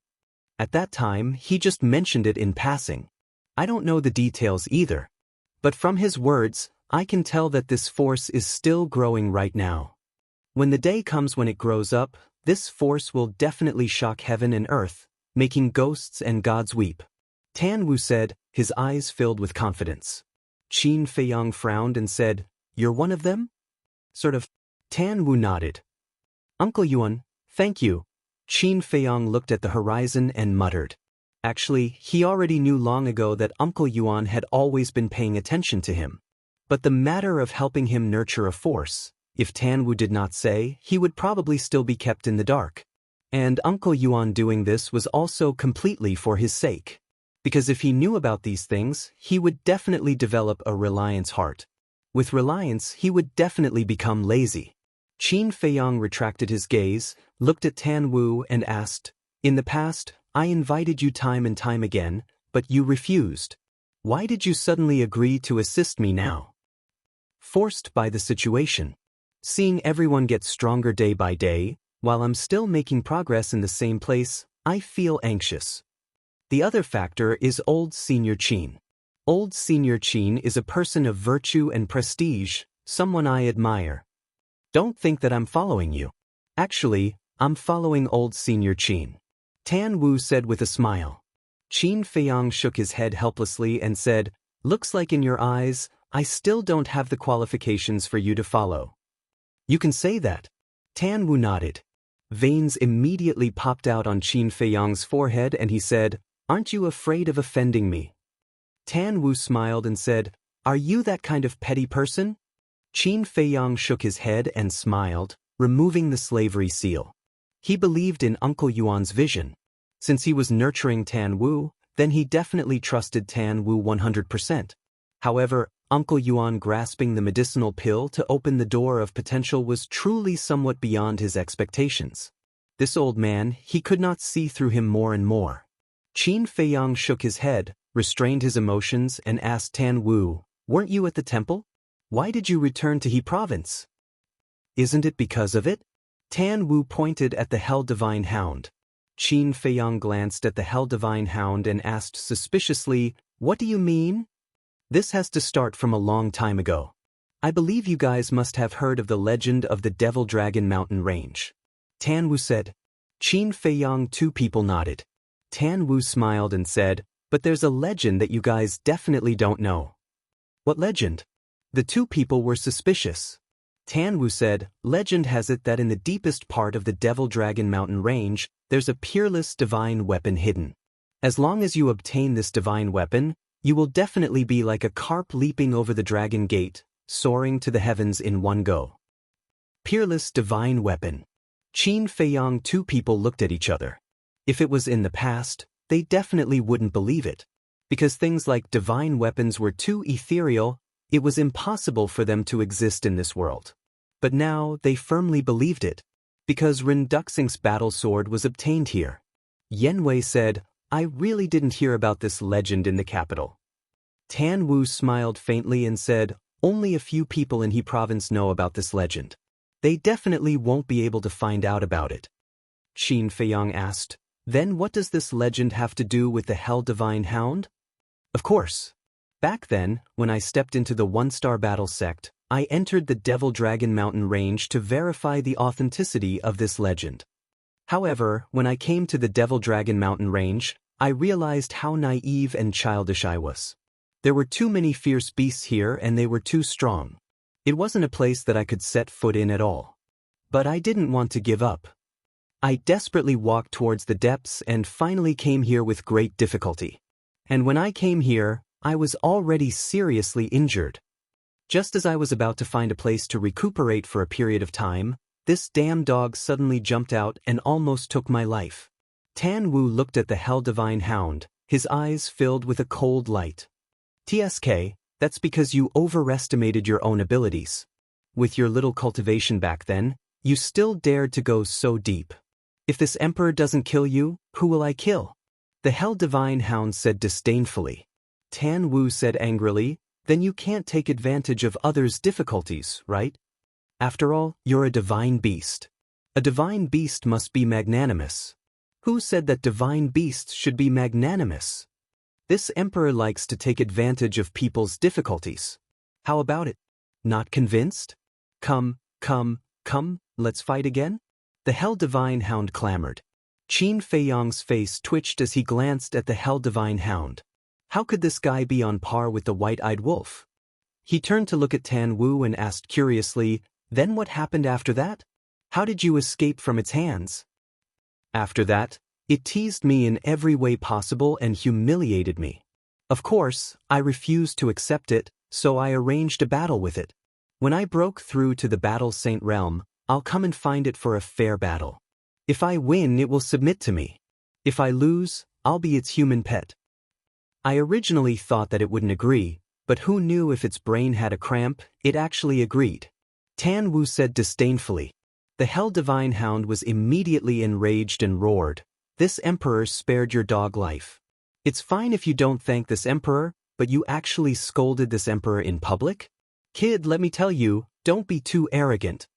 At that time, he just mentioned it in passing. I don't know the details either. But from his words, I can tell that this force is still growing right now. When the day comes when it grows up, this force will definitely shock heaven and earth, making ghosts and gods weep. Tan Wu said, his eyes filled with confidence. Qin Feiyang frowned and said, "You're one of them?" Sort of. Tan Wu nodded. "Uncle Yuan, thank you." Qin Feiyang looked at the horizon and muttered. Actually, he already knew long ago that Uncle Yuan had always been paying attention to him. But the matter of helping him nurture a force, if Tan Wu did not say, he would probably still be kept in the dark. And Uncle Yuan doing this was also completely for his sake. Because if he knew about these things, he would definitely develop a reliance heart. With reliance, he would definitely become lazy. Qin Feiyang retracted his gaze, looked at Tan Wu and asked, "In the past, I invited you time and time again, but you refused. Why did you suddenly agree to assist me now?" Forced by the situation. Seeing everyone get stronger day by day, while I'm still making progress in the same place, I feel anxious. The other factor is old Senior Qin. Old Senior Qin is a person of virtue and prestige, someone I admire. Don't think that I'm following you. Actually, I'm following old Senior Qin. Tan Wu said with a smile. Qin Feiyang shook his head helplessly and said, "Looks like in your eyes, I still don't have the qualifications for you to follow." "You can say that." Tan Wu nodded. Veins immediately popped out on Qin Feiyang's forehead and he said, "Aren't you afraid of offending me?" Tan Wu smiled and said, "Are you that kind of petty person?" Qin Feiyang shook his head and smiled, removing the slavery seal. He believed in Uncle Yuan's vision. Since he was nurturing Tan Wu, then he definitely trusted Tan Wu 100%. However, Uncle Yuan grasping the medicinal pill to open the door of potential was truly somewhat beyond his expectations. This old man, he could not see through him more and more. Qin Feiyang shook his head, restrained his emotions and asked Tan Wu, "Weren't you at the temple? Why did you return to He province?" "Isn't it because of it?" Tan Wu pointed at the Hell Divine Hound. Qin Feiyang glanced at the Hell Divine Hound and asked suspiciously, "What do you mean?" "This has to start from a long time ago. I believe you guys must have heard of the legend of the Devil Dragon Mountain Range." Tan Wu said. Qin Feiyang, two people nodded. Tan Wu smiled and said, "But there's a legend that you guys definitely don't know." "What legend?" The two people were suspicious. Tan Wu said, "Legend has it that in the deepest part of the Devil Dragon Mountain Range, there's a peerless divine weapon hidden. As long as you obtain this divine weapon, you will definitely be like a carp leaping over the dragon gate, soaring to the heavens in one go." Peerless divine weapon. Qin Feiyang, two people looked at each other. If it was in the past, they definitely wouldn't believe it. Because things like divine weapons were too ethereal, it was impossible for them to exist in this world. But now they firmly believed it. Because Ren Duxing's battle sword was obtained here. Yen Wei said, "I really didn't hear about this legend in the capital." Tan Wu smiled faintly and said, "Only a few people in He province know about this legend. They definitely won't be able to find out about it." Qin Feiyang asked, "Then what does this legend have to do with the Hell Divine Hound?" "Of course. Back then, when I stepped into the one-star battle sect, I entered the Devil Dragon Mountain Range to verify the authenticity of this legend. However, when I came to the Devil Dragon Mountain Range, I realized how naive and childish I was. There were too many fierce beasts here and they were too strong. It wasn't a place that I could set foot in at all. But I didn't want to give up. I desperately walked towards the depths and finally came here with great difficulty. And when I came here, I was already seriously injured. Just as I was about to find a place to recuperate for a period of time, this damn dog suddenly jumped out and almost took my life." Tan Wu looked at the Hell Divine Hound, his eyes filled with a cold light. "TSK, that's because you overestimated your own abilities. With your little cultivation back then, you still dared to go so deep. If this emperor doesn't kill you, who will I kill?" The Hell Divine Hound said disdainfully. Tan Wu said angrily, "Then you can't take advantage of others' difficulties, right? After all, you're a divine beast. A divine beast must be magnanimous. Who said that divine beasts should be magnanimous?" This emperor likes to take advantage of people's difficulties. How about it? Not convinced? Come, let's fight again? The Hell Divine Hound clamored. Qin Feiyang's face twitched as he glanced at the Hell Divine Hound. How could this guy be on par with the white-eyed wolf? He turned to look at Tan Wu and asked curiously, "Then what happened after that? How did you escape from its hands?" "After that, it teased me in every way possible and humiliated me. Of course, I refused to accept it, so I arranged a battle with it. When I broke through to the Battle Saint realm, I'll come and find it for a fair battle. If I win, it will submit to me. If I lose, I'll be its human pet." I originally thought that it wouldn't agree, but who knew if its brain had a cramp, it actually agreed. Tan Wu said disdainfully. The Hell Divine Hound was immediately enraged and roared, "This emperor spared your dog life. It's fine if you don't thank this emperor, but you actually scolded this emperor in public? Kid, let me tell you, don't be too arrogant."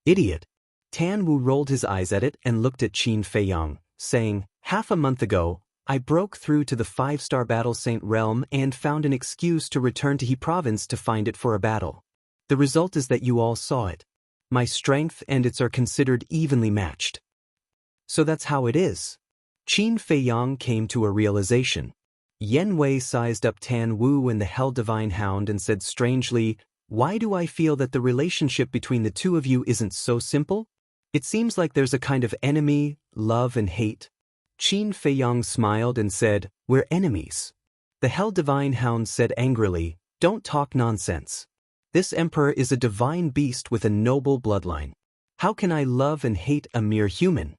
"Idiot." Tan Wu rolled his eyes at it and looked at Qin Feiyang, saying, "Half a month ago, I broke through to the 5-star Battle Saint realm and found an excuse to return to He province to find it for a battle. The result is that you all saw it. My strength and its are considered evenly matched." "So that's how it is." Qin Feiyang came to a realization. Yen Wei sized up Tan Wu and the Hell Divine Hound and said strangely, "Why do I feel that the relationship between the two of you isn't so simple? It seems like there's a kind of enemy, love and hate." Qin Feiyang smiled and said, "We're enemies." The Hell Divine Hound said angrily, "Don't talk nonsense. This emperor is a divine beast with a noble bloodline. How can I love and hate a mere human?"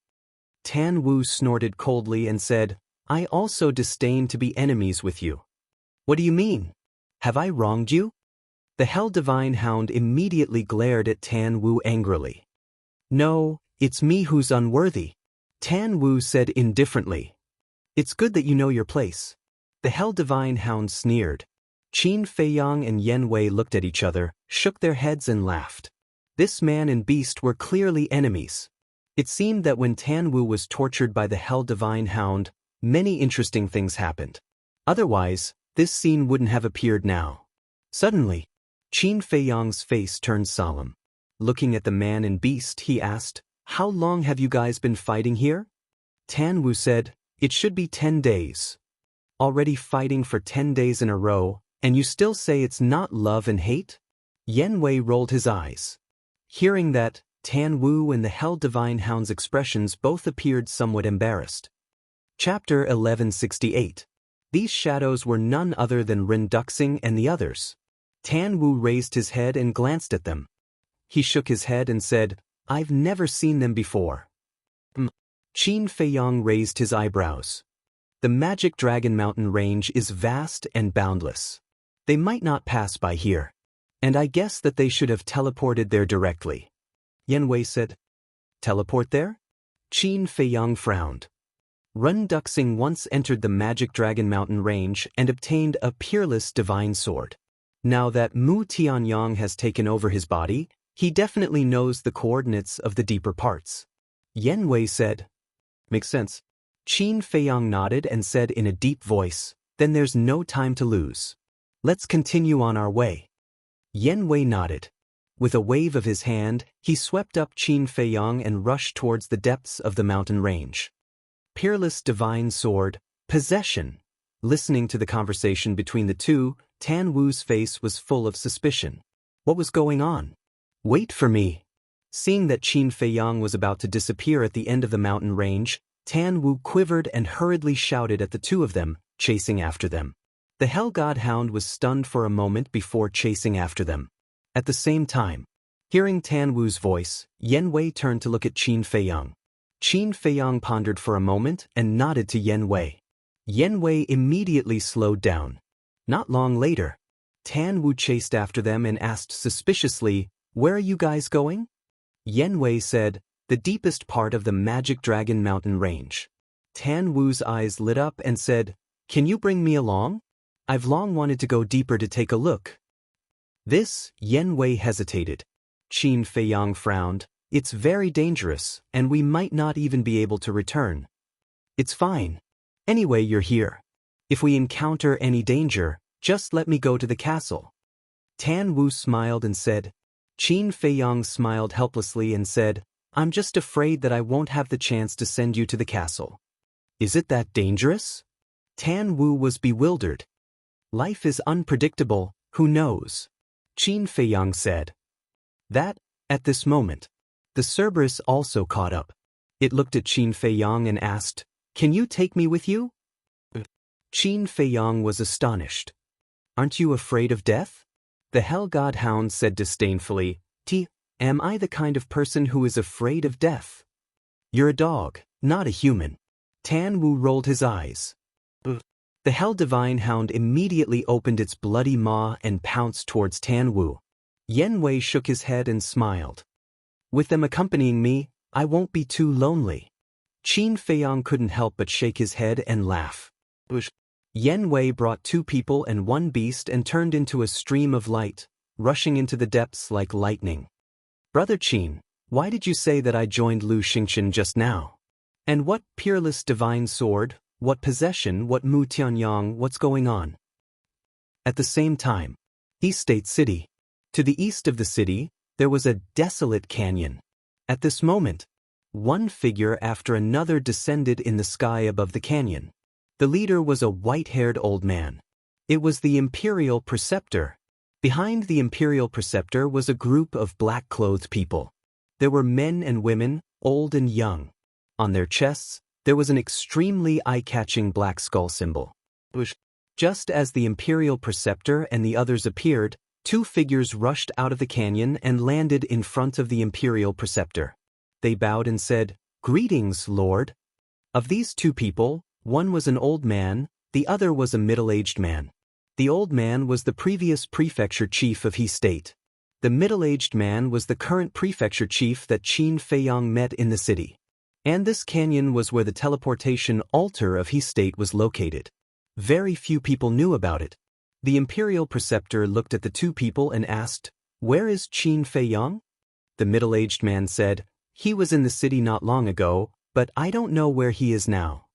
Tan Wu snorted coldly and said, "I also disdain to be enemies with you." "What do you mean? Have I wronged you?" The Hell Divine Hound immediately glared at Tan Wu angrily. "No, it's me who's unworthy," Tan Wu said indifferently. "It's good that you know your place." The Hell Divine Hound sneered. Qin Feiyang and Yen Wei looked at each other, shook their heads and laughed. This man and beast were clearly enemies. It seemed that when Tan Wu was tortured by the Hell Divine Hound, many interesting things happened. Otherwise, this scene wouldn't have appeared now. Suddenly, Qin Feiyang's face turned solemn. Looking at the man and beast, he asked, "How long have you guys been fighting here?" Tan Wu said, "It should be 10 days. Already fighting for 10 days in a row, and you still say it's not love and hate?" Yen Wei rolled his eyes. Hearing that, Tan Wu and the Hell Divine Hound's expressions both appeared somewhat embarrassed. Chapter 1168. These shadows were none other than Ren Duxing and the others. Tan Wu raised his head and glanced at them. He shook his head and said, "I've never seen them before." Qin Feiyang raised his eyebrows. "The Magic Dragon Mountain range is vast and boundless. They might not pass by here. And I guess that they should have teleported there directly." Yen Wei said, "Teleport there?" Qin Feiyang frowned. Ren Duxing once entered the Magic Dragon Mountain range and obtained a peerless divine sword. Now that Mu Tianyang has taken over his body, he definitely knows the coordinates of the deeper parts. Yen Wei said, "Makes sense." Qin Feiyang nodded and said in a deep voice, "Then there's no time to lose. Let's continue on our way." Yen Wei nodded. With a wave of his hand, he swept up Qin Feiyang and rushed towards the depths of the mountain range. Peerless divine sword, possession. Listening to the conversation between the two, Tan Wu's face was full of suspicion. What was going on? "Wait for me." Seeing that Qin Feiyang was about to disappear at the end of the mountain range, Tan Wu quivered and hurriedly shouted at the two of them, chasing after them. The Hell God Hound was stunned for a moment before chasing after them. At the same time, hearing Tan Wu's voice, Yen Wei turned to look at Qin Feiyang. Qin Feiyang pondered for a moment and nodded to Yen Wei. Yen Wei immediately slowed down. Not long later, Tan Wu chased after them and asked suspiciously, "Where are you guys going?" Yen Wei said, "The deepest part of the Magic Dragon Mountain range." Tan Wu's eyes lit up and said, "Can you bring me along? I've long wanted to go deeper to take a look." This, Yen Wei hesitated. Qin Feiyang frowned. "It's very dangerous, and we might not even be able to return." "It's fine. Anyway, you're here. If we encounter any danger, just let me go to the castle. Tan Wu smiled and said. Qin Feiyang smiled helplessly and said, I'm just afraid that I won't have the chance to send you to the castle. Is it that dangerous? Tan Wu was bewildered. Life is unpredictable, who knows? Qin Feiyang said. At this moment, the Cerberus also caught up. It looked at Qin Feiyang and asked, Can you take me with you? Qin Feiyang was astonished. Aren't you afraid of death? The Hell God Hound said disdainfully, Am I the kind of person who is afraid of death? You're a dog, not a human. Tan Wu rolled his eyes. The Hell Divine Hound immediately opened its bloody maw and pounced towards Tan Wu. Yen Wei shook his head and smiled. With them accompanying me, I won't be too lonely. Qin Feiyang couldn't help but shake his head and laugh. Yen Wei brought 2 people and 1 beast and turned into a stream of light, rushing into the depths like lightning. Brother Qin, why did you say that I joined Lu Xingqian just now? And what peerless divine sword, what possession, what Mu Tianyang, what's going on? At the same time, East State City. To the east of the city, there was a desolate canyon. At this moment, one figure after another descended in the sky above the canyon. The leader was a white-haired old man. It was the Imperial Preceptor. Behind the Imperial Preceptor was a group of black-clothed people. There were men and women, old and young. On their chests, there was an extremely eye-catching black skull symbol. Just as the Imperial Preceptor and the others appeared, 2 figures rushed out of the canyon and landed in front of the Imperial Preceptor. They bowed and said, Greetings, Lord. Of these 2 people, one was an old man, the other was a middle-aged man. The old man was the previous prefecture chief of He State. The middle-aged man was the current prefecture chief that Qin Feiyang met in the city. And this canyon was where the teleportation altar of He State was located. Very few people knew about it. The Imperial Preceptor looked at the 2 people and asked, Where is Qin Feiyang? The middle-aged man said, He was in the city not long ago, but I don't know where he is now.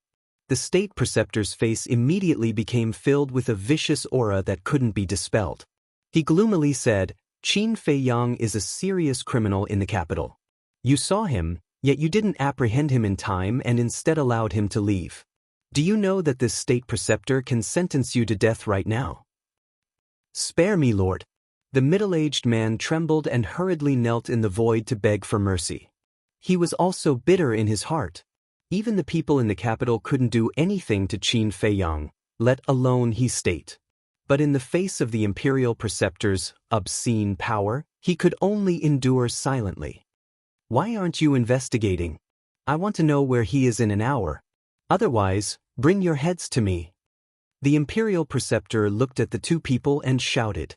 The State Preceptor's face immediately became filled with a vicious aura that couldn't be dispelled. He gloomily said, Qin Feiyang is a serious criminal in the capital. You saw him, yet you didn't apprehend him in time and instead allowed him to leave. Do you know that this State Preceptor can sentence you to death right now? Spare me, Lord. The middle-aged man trembled and hurriedly knelt in the void to beg for mercy. He was also bitter in his heart. Even the people in the capital couldn't do anything to Qin Feiyang, let alone He State. But in the face of the Imperial Preceptor's obscene power, he could only endure silently. Why aren't you investigating? I want to know where he is in an hour. Otherwise, bring your heads to me. The Imperial Preceptor looked at the 2 people and shouted.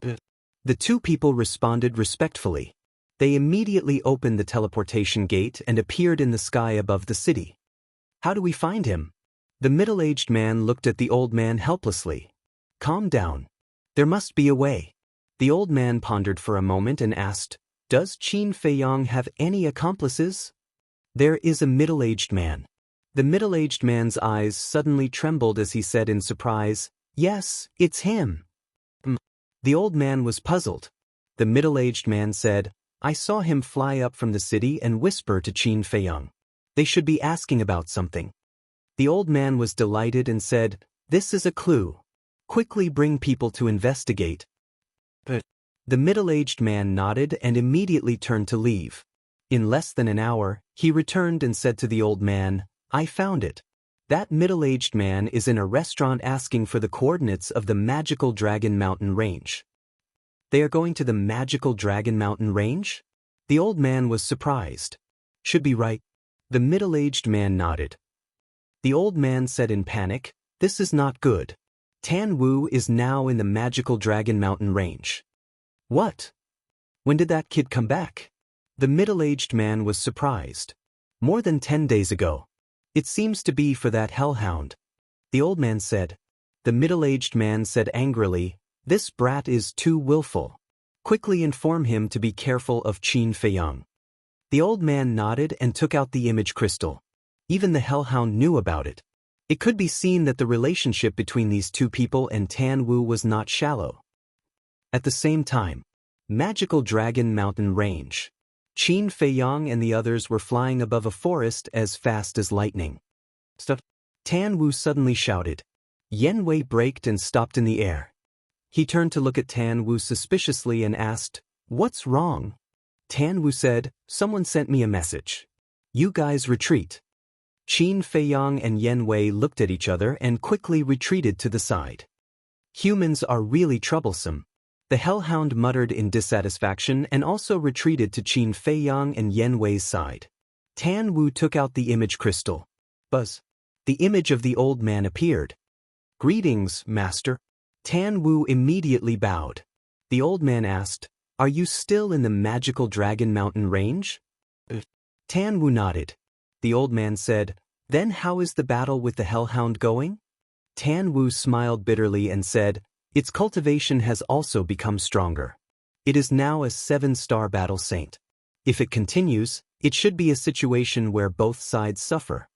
The 2 people responded respectfully. They immediately opened the teleportation gate and appeared in the sky above the city. How do we find him? The middle-aged man looked at the old man helplessly. Calm down. There must be a way. The old man pondered for a moment and asked, Does Qin Feiyang have any accomplices? There is a middle-aged man. The middle-aged man's eyes suddenly trembled as he said in surprise, Yes, it's him. The old man was puzzled. The middle-aged man said, I saw him fly up from the city and whisper to Qin Feiyang. They should be asking about something. The old man was delighted and said, This is a clue. Quickly bring people to investigate. The middle-aged man nodded and immediately turned to leave. In less than an hour, he returned and said to the old man, I found it. That middle-aged man is in a restaurant asking for the coordinates of the Magical Dragon Mountain Range. They are going to the Magical Dragon Mountain Range? The old man was surprised. Should be right. The middle-aged man nodded. The old man said in panic, This is not good. Tan Wu is now in the Magical Dragon Mountain Range. What? When did that kid come back? The middle-aged man was surprised. More than 10 days ago. It seems to be for that hellhound. The old man said. The middle-aged man said angrily, This brat is too willful. Quickly inform him to be careful of Qin Feiyang. The old man nodded and took out the image crystal. Even the hellhound knew about it. It could be seen that the relationship between these two people and Tan Wu was not shallow. At the same time, Magical Dragon Mountain Range. Qin Feiyang and the others were flying above a forest as fast as lightning. Stop! Tan Wu suddenly shouted. Yen Wei braked and stopped in the air. He turned to look at Tan Wu suspiciously and asked, "What's wrong?" Tan Wu said, "Someone sent me a message. You guys retreat." Qin Feiyang and Yen Wei looked at each other and quickly retreated to the side. Humans are really troublesome. The Hellhound muttered in dissatisfaction and also retreated to Qin Feiyang and Yen Wei's side. Tan Wu took out the image crystal. Buzz. The image of the old man appeared. "Greetings, master." Tan Wu immediately bowed. The old man asked, "Are you still in the Magical Dragon Mountain Range?" Tan Wu nodded. The old man said, "Then how is the battle with the Hellhound going?" Tan Wu smiled bitterly and said, "Its cultivation has also become stronger. It is now a 7-star battle saint. If it continues, it should be a situation where both sides suffer.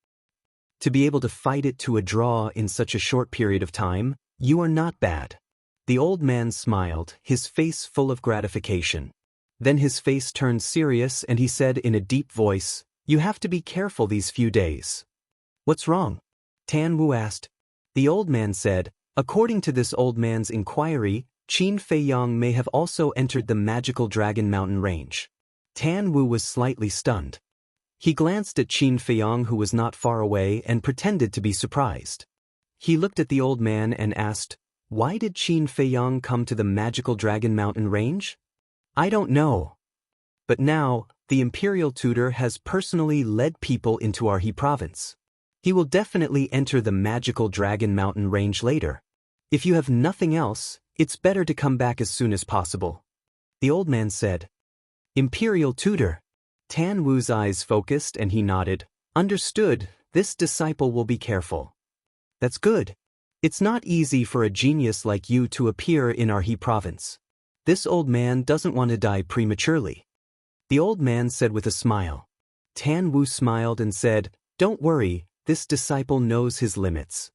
To be able to fight it to a draw in such a short period of time, you are not bad." The old man smiled, his face full of gratification. Then his face turned serious and he said in a deep voice, "You have to be careful these few days." "What's wrong?" Tan Wu asked. The old man said, "According to this old man's inquiry, Qin Feiyang may have also entered the Magical Dragon Mountain Range." Tan Wu was slightly stunned. He glanced at Qin Feiyang, who was not far away, and pretended to be surprised. He looked at the old man and asked, "Why did Qin Feiyang come to the Magical Dragon Mountain Range?" "I don't know. But now, the Imperial Tutor has personally led people into our He province. He will definitely enter the Magical Dragon Mountain Range later. If you have nothing else, it's better to come back as soon as possible." The old man said. "Imperial Tutor." Tan Wu's eyes focused and he nodded. "Understood, this disciple will be careful." "That's good. It's not easy for a genius like you to appear in our He province. This old man doesn't want to die prematurely." The old man said with a smile. Tan Wu smiled and said, "Don't worry, this disciple knows his limits."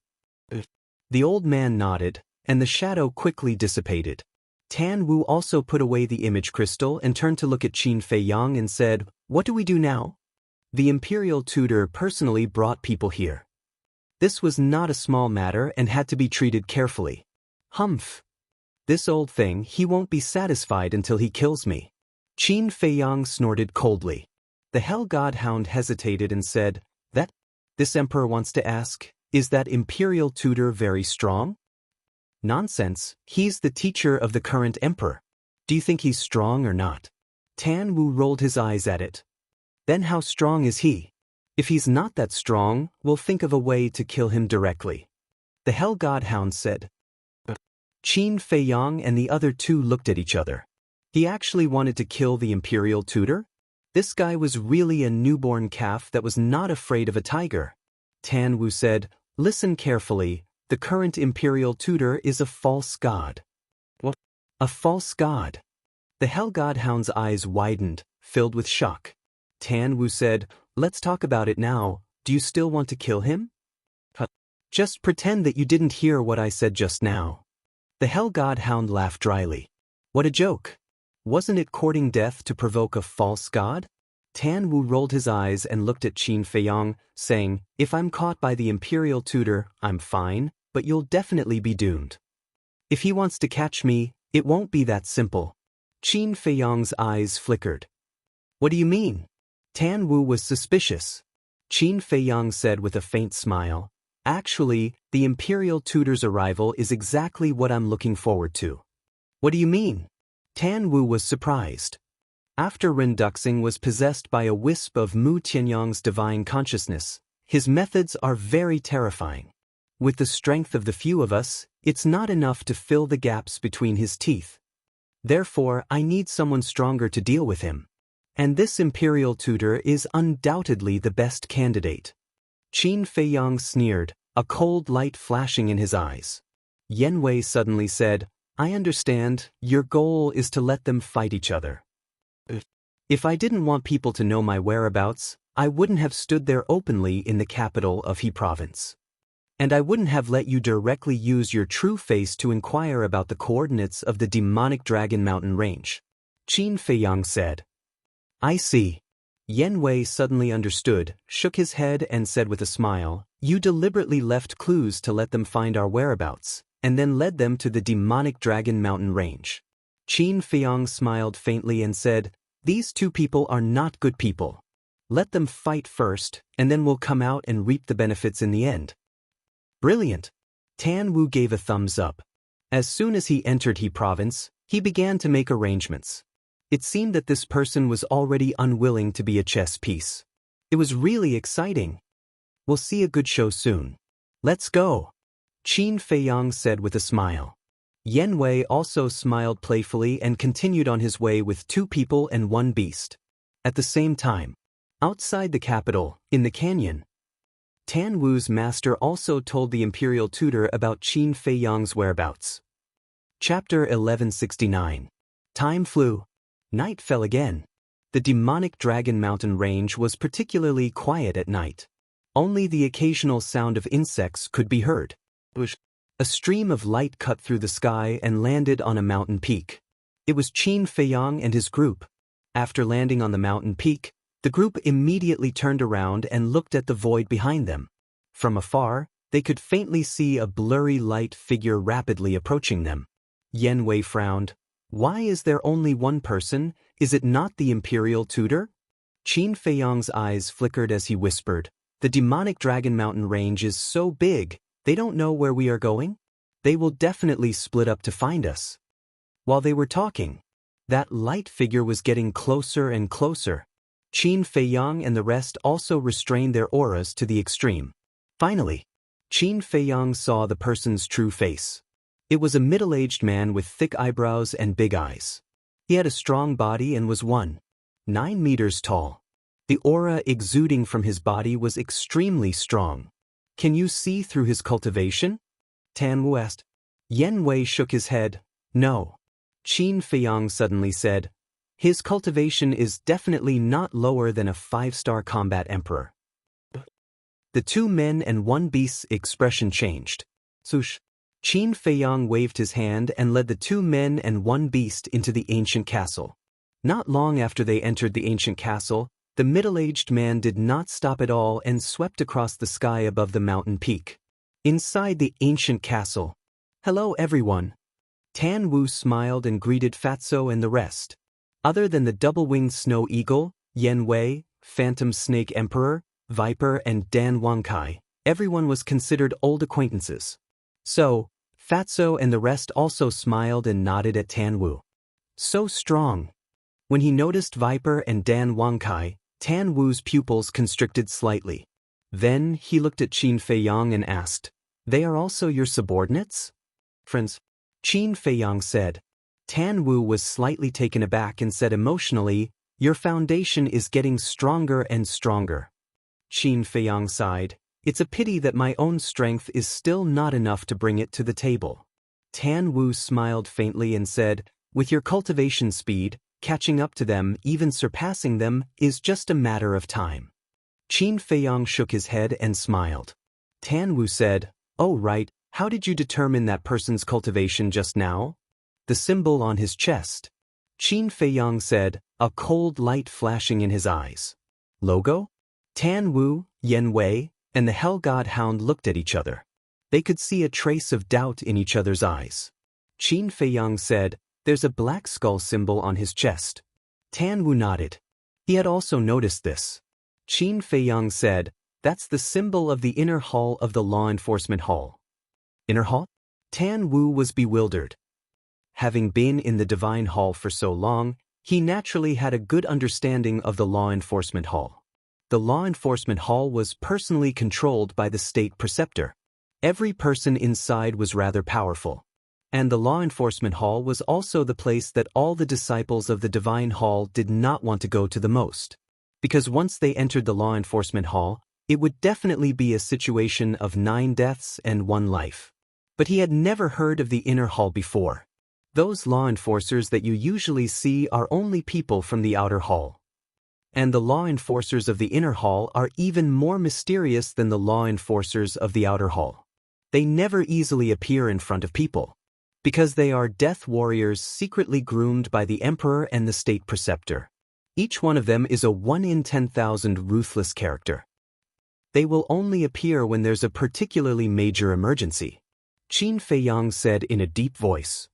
The old man nodded, and the shadow quickly dissipated. Tan Wu also put away the image crystal and turned to look at Qin Feiyang and said, "What do we do now?" The Imperial Tutor personally brought people here. This was not a small matter and had to be treated carefully. "Humph. This old thing, he won't be satisfied until he kills me." Qin Feiyang snorted coldly. The Hell Godhound hesitated and said, "That? This emperor wants to ask, is that Imperial Tutor very strong?" "Nonsense, he's the teacher of the current emperor. Do you think he's strong or not?" Tan Wu rolled his eyes at it. "Then how strong is he? If he's not that strong, we'll think of a way to kill him directly." The Hell Godhound said. Qin Feiyang and the other two looked at each other. He actually wanted to kill the Imperial Tutor? This guy was really a newborn calf that was not afraid of a tiger. Tan Wu said, "Listen carefully, the current Imperial Tutor is a false god." "What? A false god?" The Hell Godhound's eyes widened, filled with shock. Tan Wu said, "Let's talk about it now. Do you still want to kill him?" "Just pretend that you didn't hear what I said just now." The Hell Godhound laughed dryly. "What a joke. Wasn't it courting death to provoke a false god?" Tan Wu rolled his eyes and looked at Qin Feiyang, saying, "If I'm caught by the Imperial Tutor, I'm fine, but you'll definitely be doomed. If he wants to catch me, it won't be that simple." Qin Feiyang's eyes flickered. "What do you mean?" Tan Wu was suspicious. Qin Feiyang said with a faint smile, "Actually, the Imperial Tutor's arrival is exactly what I'm looking forward to." "What do you mean?" Tan Wu was surprised. After Ren Duxing was possessed by a wisp of Mu Tianyang's divine consciousness, his methods are very terrifying. With the strength of the few of us, it's not enough to fill the gaps between his teeth. Therefore, I need someone stronger to deal with him. And this Imperial Tutor is undoubtedly the best candidate. Qin Feiyang sneered, a cold light flashing in his eyes. Yen Wei suddenly said, "I understand, your goal is to let them fight each other. If I didn't want people to know my whereabouts, I wouldn't have stood there openly in the capital of He province. And I wouldn't have let you directly use your true face to inquire about the coordinates of the demonic Dragon Mountain range. Qin Feiyang said. I see. Yen Wei suddenly understood, shook his head and said with a smile, you deliberately left clues to let them find our whereabouts, and then led them to the demonic Dragon Mountain range. Qin Feiyang smiled faintly and said, these two people are not good people. Let them fight first, and then we'll come out and reap the benefits in the end. Brilliant. Tan Wu gave a thumbs up. As soon as he entered He Province, he began to make arrangements. It seemed that this person was already unwilling to be a chess piece. It was really exciting. We'll see a good show soon. Let's go. Qin Feiyang said with a smile. Yen Wei also smiled playfully and continued on his way with 2 people and 1 beast. At the same time, outside the capital, in the canyon, Tan Wu's master also told the imperial tutor about Qin Feiyang's whereabouts. Chapter 1169. Time flew. Night fell again. The demonic Dragon Mountain range was particularly quiet at night. Only the occasional sound of insects could be heard. A stream of light cut through the sky and landed on a mountain peak. It was Qin Feiyang and his group. After landing on the mountain peak, the group immediately turned around and looked at the void behind them. From afar, they could faintly see a blurry light figure rapidly approaching them. Yen Wei frowned. Why is there only one person? Is it not the imperial tutor? Qin Feiyang's eyes flickered as he whispered, the demonic Dragon Mountain range is so big, they don't know where we are going? They will definitely split up to find us. While they were talking, that light figure was getting closer and closer. Qin Feiyang and the rest also restrained their auras to the extreme. Finally, Qin Feiyang saw the person's true face. It was a middle-aged man with thick eyebrows and big eyes. He had a strong body and was 9 meters tall. The aura exuding from his body was extremely strong. Can you see through his cultivation? Tan Wu asked. Yen Wei shook his head. No. Qin Feiyang suddenly said, his cultivation is definitely not lower than a 5-star combat emperor. The 2 men and 1 beast's expression changed. Swoosh. Qin Feiyang waved his hand and led the 2 men and 1 beast into the ancient castle. Not long after they entered the ancient castle, the middle-aged man did not stop at all and swept across the sky above the mountain peak. Inside the ancient castle. Hello everyone. Tan Wu smiled and greeted Fatso and the rest. Other than the double-winged snow eagle, Yen Wei, Phantom Snake Emperor, Viper and Dan Wangkai, everyone was considered old acquaintances. So, Fatso and the rest also smiled and nodded at Tan Wu. So strong. When he noticed Viper and Dan Wangkai, Tan Wu's pupils constricted slightly. Then he looked at Qin Feiyang and asked, they are also your subordinates? Friends. Qin Feiyang said. Tan Wu was slightly taken aback and said emotionally, your foundation is getting stronger and stronger. Qin Feiyang sighed. It's a pity that my own strength is still not enough to bring it to the table. Tan Wu smiled faintly and said, with your cultivation speed, catching up to them, even surpassing them, is just a matter of time. Qin Feiyang shook his head and smiled. Tan Wu said, oh right, how did you determine that person's cultivation just now? The symbol on his chest. Qin Feiyang said, a cold light flashing in his eyes. Logo? Tan Wu, Yen Wei, and the Hell God Hound looked at each other. They could see a trace of doubt in each other's eyes. Qin Feiyang said, there's a black skull symbol on his chest. Tan Wu nodded. He had also noticed this. Qin Feiyang said, that's the symbol of the inner hall of the law enforcement hall. Inner hall? Tan Wu was bewildered. Having been in the divine hall for so long, he naturally had a good understanding of the law enforcement hall. The law enforcement hall was personally controlled by the state preceptor. Every person inside was rather powerful. And the law enforcement hall was also the place that all the disciples of the divine hall did not want to go to the most. Because once they entered the law enforcement hall, it would definitely be a situation of 9 deaths and 1 life. But he had never heard of the inner hall before. Those law enforcers that you usually see are only people from the outer hall. And the law enforcers of the inner hall are even more mysterious than the law enforcers of the outer hall. They never easily appear in front of people, because they are death warriors secretly groomed by the emperor and the state preceptor. Each one of them is a 1 in 10,000 ruthless character. They will only appear when there's a particularly major emergency. Qin Feiyang said in a deep voice.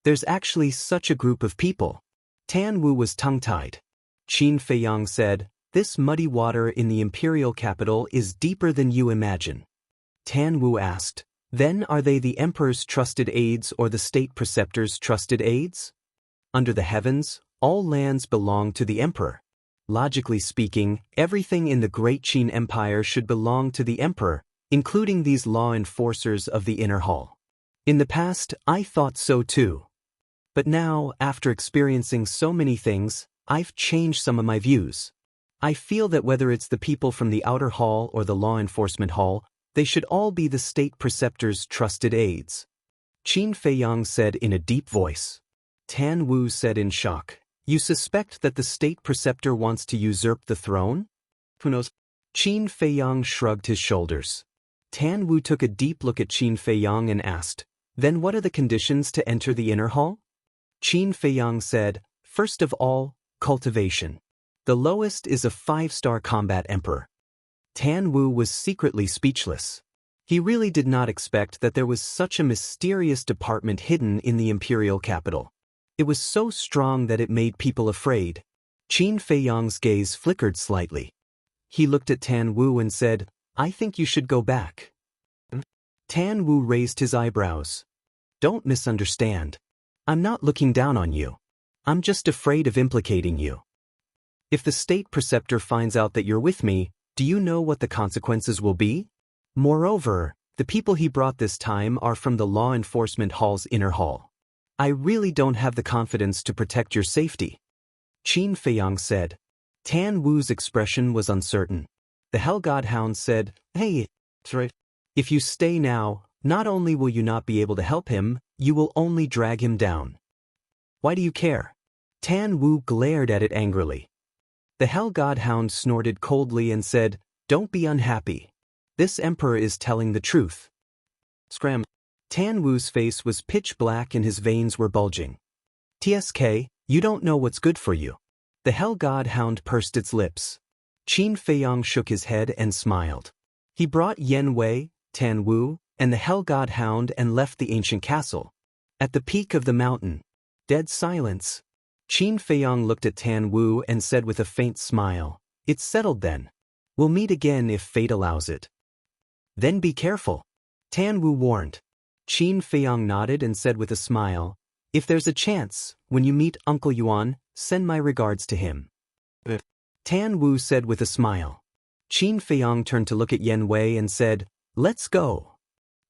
There's actually such a group of people. Tan Wu was tongue-tied. Qin Feiyang said, this muddy water in the imperial capital is deeper than you imagine. Tan Wu asked, then are they the emperor's trusted aides or the state preceptor's trusted aides? Under the heavens, all lands belong to the emperor. Logically speaking, everything in the Great Qin Empire should belong to the emperor, including these law enforcers of the inner hall. In the past, I thought so too. But now, after experiencing so many things, I've changed some of my views. I feel that whether it's the people from the outer hall or the law enforcement hall, they should all be the state preceptor's trusted aides. Qin Feiyang said in a deep voice. Tan Wu said in shock, you suspect that the state preceptor wants to usurp the throne? Who knows? Qin Feiyang shrugged his shoulders. Tan Wu took a deep look at Qin Feiyang and asked, then what are the conditions to enter the inner hall? Qin Feiyang said, first of all, cultivation. The lowest is a 5-star combat emperor. Tan Wu was secretly speechless. He really did not expect that there was such a mysterious department hidden in the imperial capital. It was so strong that it made people afraid. Qin Feiyang's gaze flickered slightly. He looked at Tan Wu and said, I think you should go back. Tan Wu raised his eyebrows. Don't misunderstand. I'm not looking down on you. I'm just afraid of implicating you. If the state preceptor finds out that you're with me, do you know what the consequences will be? Moreover, the people he brought this time are from the law enforcement hall's inner hall. I really don't have the confidence to protect your safety. Qin Feiyang said. Tan Wu's expression was uncertain. The Hell Godhound said, hey, if you stay now, not only will you not be able to help him, you will only drag him down. Why do you care? Tan Wu glared at it angrily. The Hell Godhound snorted coldly and said, don't be unhappy. This emperor is telling the truth. Scram. Tan Wu's face was pitch black and his veins were bulging. TSK, you don't know what's good for you. The Hell Godhound pursed its lips. Qin Feiyang shook his head and smiled. He brought Yen Wei, Tan Wu, and the Hell Godhound and left the ancient castle. At the peak of the mountain, dead silence. Qin Feiyang looked at Tan Wu and said with a faint smile, it's settled then. We'll meet again if fate allows it. Then be careful. Tan Wu warned. Qin Feiyang nodded and said with a smile, if there's a chance, when you meet Uncle Yuan, send my regards to him. Tan Wu said with a smile. Qin Feiyang turned to look at Yen Wei and said, let's go.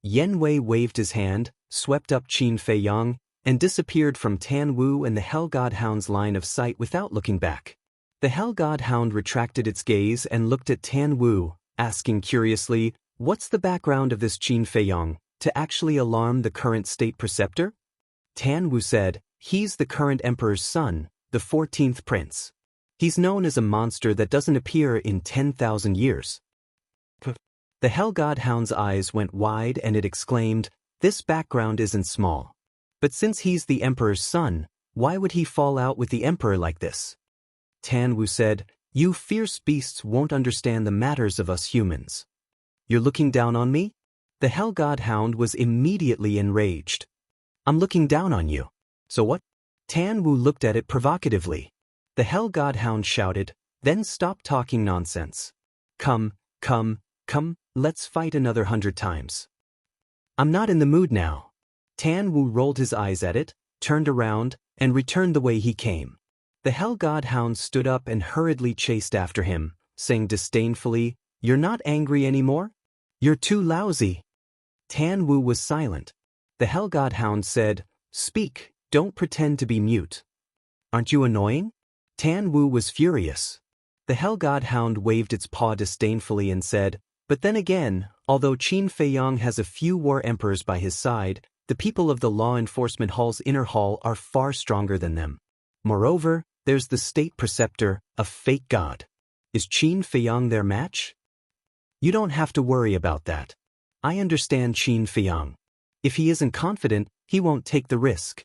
Yen Wei waved his hand, swept up Qin Feiyang, and disappeared from Tan Wu and the Hell Godhound's line of sight without looking back. The Hell Godhound retracted its gaze and looked at Tan Wu, asking curiously, what's the background of this Qin Feiyang, to actually alarm the current state preceptor? Tan Wu said, he's the current emperor's son, the 14th prince. He's known as a monster that doesn't appear in 10,000 years. The Hell Godhound's eyes went wide and it exclaimed, this background isn't small. But since he's the emperor's son, why would he fall out with the emperor like this? Tan Wu said, you fierce beasts won't understand the matters of us humans. You're looking down on me? The Hell Godhound was immediately enraged. I'm looking down on you. So what? Tan Wu looked at it provocatively. The Hell Godhound shouted, then stop talking nonsense. Come, let's fight another 100 times. I'm not in the mood now. Tan Wu rolled his eyes at it, turned around, and returned the way he came. The Hell Godhound stood up and hurriedly chased after him, saying disdainfully, you're not angry anymore? You're too lousy. Tan Wu was silent. The Hell Godhound said, speak, don't pretend to be mute. Aren't you annoying? Tan Wu was furious. The Hell Godhound waved its paw disdainfully and said, but then again, although Qin Feiyang has a few war emperors by his side, the people of the law enforcement hall's inner hall are far stronger than them. Moreover, there's the state preceptor, a fake god. Is Qin Feiyang their match? You don't have to worry about that. I understand Qin Feiyang. If he isn't confident, he won't take the risk.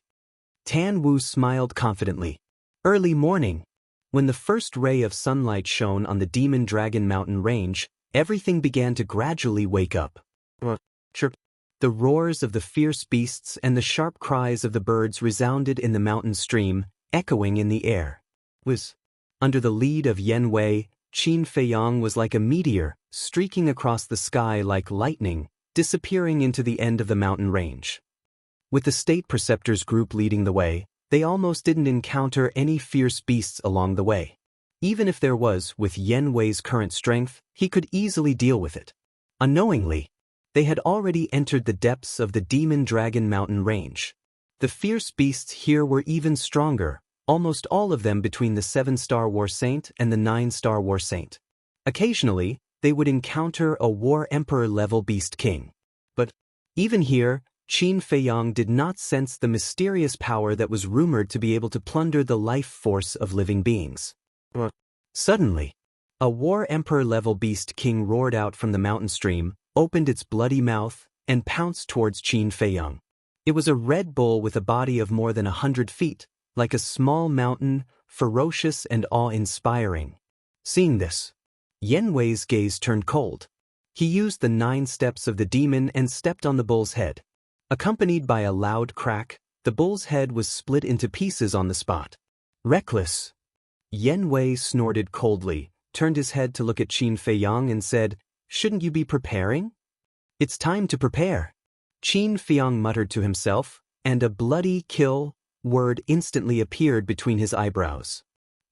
Tan Wu smiled confidently. Early morning. When the first ray of sunlight shone on the Demon Dragon Mountain range, everything began to gradually wake up. Chirp. The roars of the fierce beasts and the sharp cries of the birds resounded in the mountain stream, echoing in the air. Under the lead of Yen Wei, Qin Feiyang was like a meteor, streaking across the sky like lightning, disappearing into the end of the mountain range. With the state preceptors group leading the way, they almost didn't encounter any fierce beasts along the way. Even if there was, with Yen Wei's current strength, he could easily deal with it. Unknowingly, they had already entered the depths of the Demon Dragon Mountain range. The fierce beasts here were even stronger, almost all of them between the 7-star War Saint and the 9-star War Saint. Occasionally, they would encounter a War Emperor-level Beast King. But even here, Qin Feiyang did not sense the mysterious power that was rumored to be able to plunder the life force of living beings. Suddenly, a War Emperor-level Beast King roared out from the mountain stream, opened its bloody mouth, and pounced towards Qin Feiyang. It was a red bull with a body of more than 100 feet, like a small mountain, ferocious and awe-inspiring. Seeing this, Yen Wei's gaze turned cold. He used the 9 steps of the demon and stepped on the bull's head. Accompanied by a loud crack, the bull's head was split into pieces on the spot. Reckless. Yen Wei snorted coldly, turned his head to look at Qin Feiyang and said, "Shouldn't you be preparing?" "It's time to prepare." Qin Feiyang muttered to himself, and a bloody kill word instantly appeared between his eyebrows.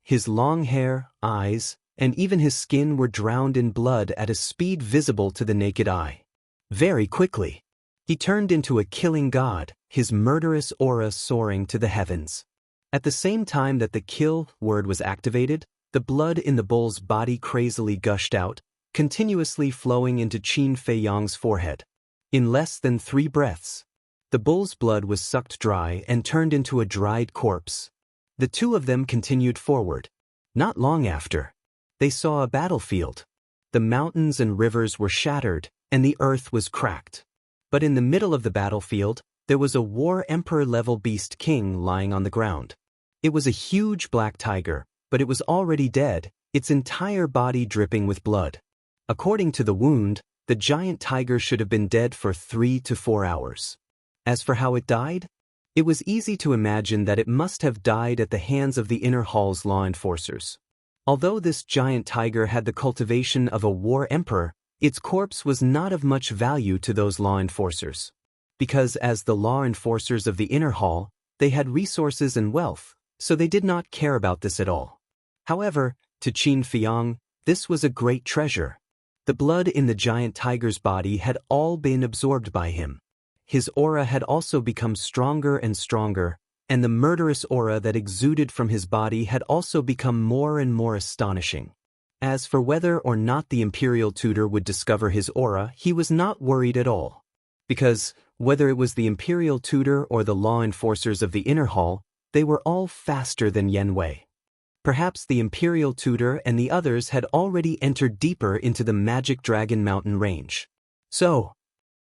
His long hair, eyes, and even his skin were drowned in blood at a speed visible to the naked eye. Very quickly, he turned into a killing god, his murderous aura soaring to the heavens. At the same time that the kill word was activated, the blood in the bull's body crazily gushed out, continuously flowing into Qin Feiyang's forehead. In less than 3 breaths, the bull's blood was sucked dry and turned into a dried corpse. The two of them continued forward. Not long after, they saw a battlefield. The mountains and rivers were shattered, and the earth was cracked. But in the middle of the battlefield, there was a War Emperor-level Beast King lying on the ground. It was a huge black tiger, but it was already dead, its entire body dripping with blood. According to the wound, the giant tiger should have been dead for 3 to 4 hours. As for how it died, it was easy to imagine that it must have died at the hands of the inner hall's law enforcers. Although this giant tiger had the cultivation of a war emperor, its corpse was not of much value to those law enforcers. Because as the law enforcers of the inner hall, they had resources and wealth, so they did not care about this at all. However, to Qin Feiyang, this was a great treasure. The blood in the giant tiger's body had all been absorbed by him. His aura had also become stronger and stronger, and the murderous aura that exuded from his body had also become more and more astonishing. As for whether or not the imperial tutor would discover his aura, he was not worried at all. Because, whether it was the imperial tutor or the law enforcers of the inner hall, they were all faster than Yen Wei. Perhaps the imperial tutor and the others had already entered deeper into the Magic Dragon Mountain range. So,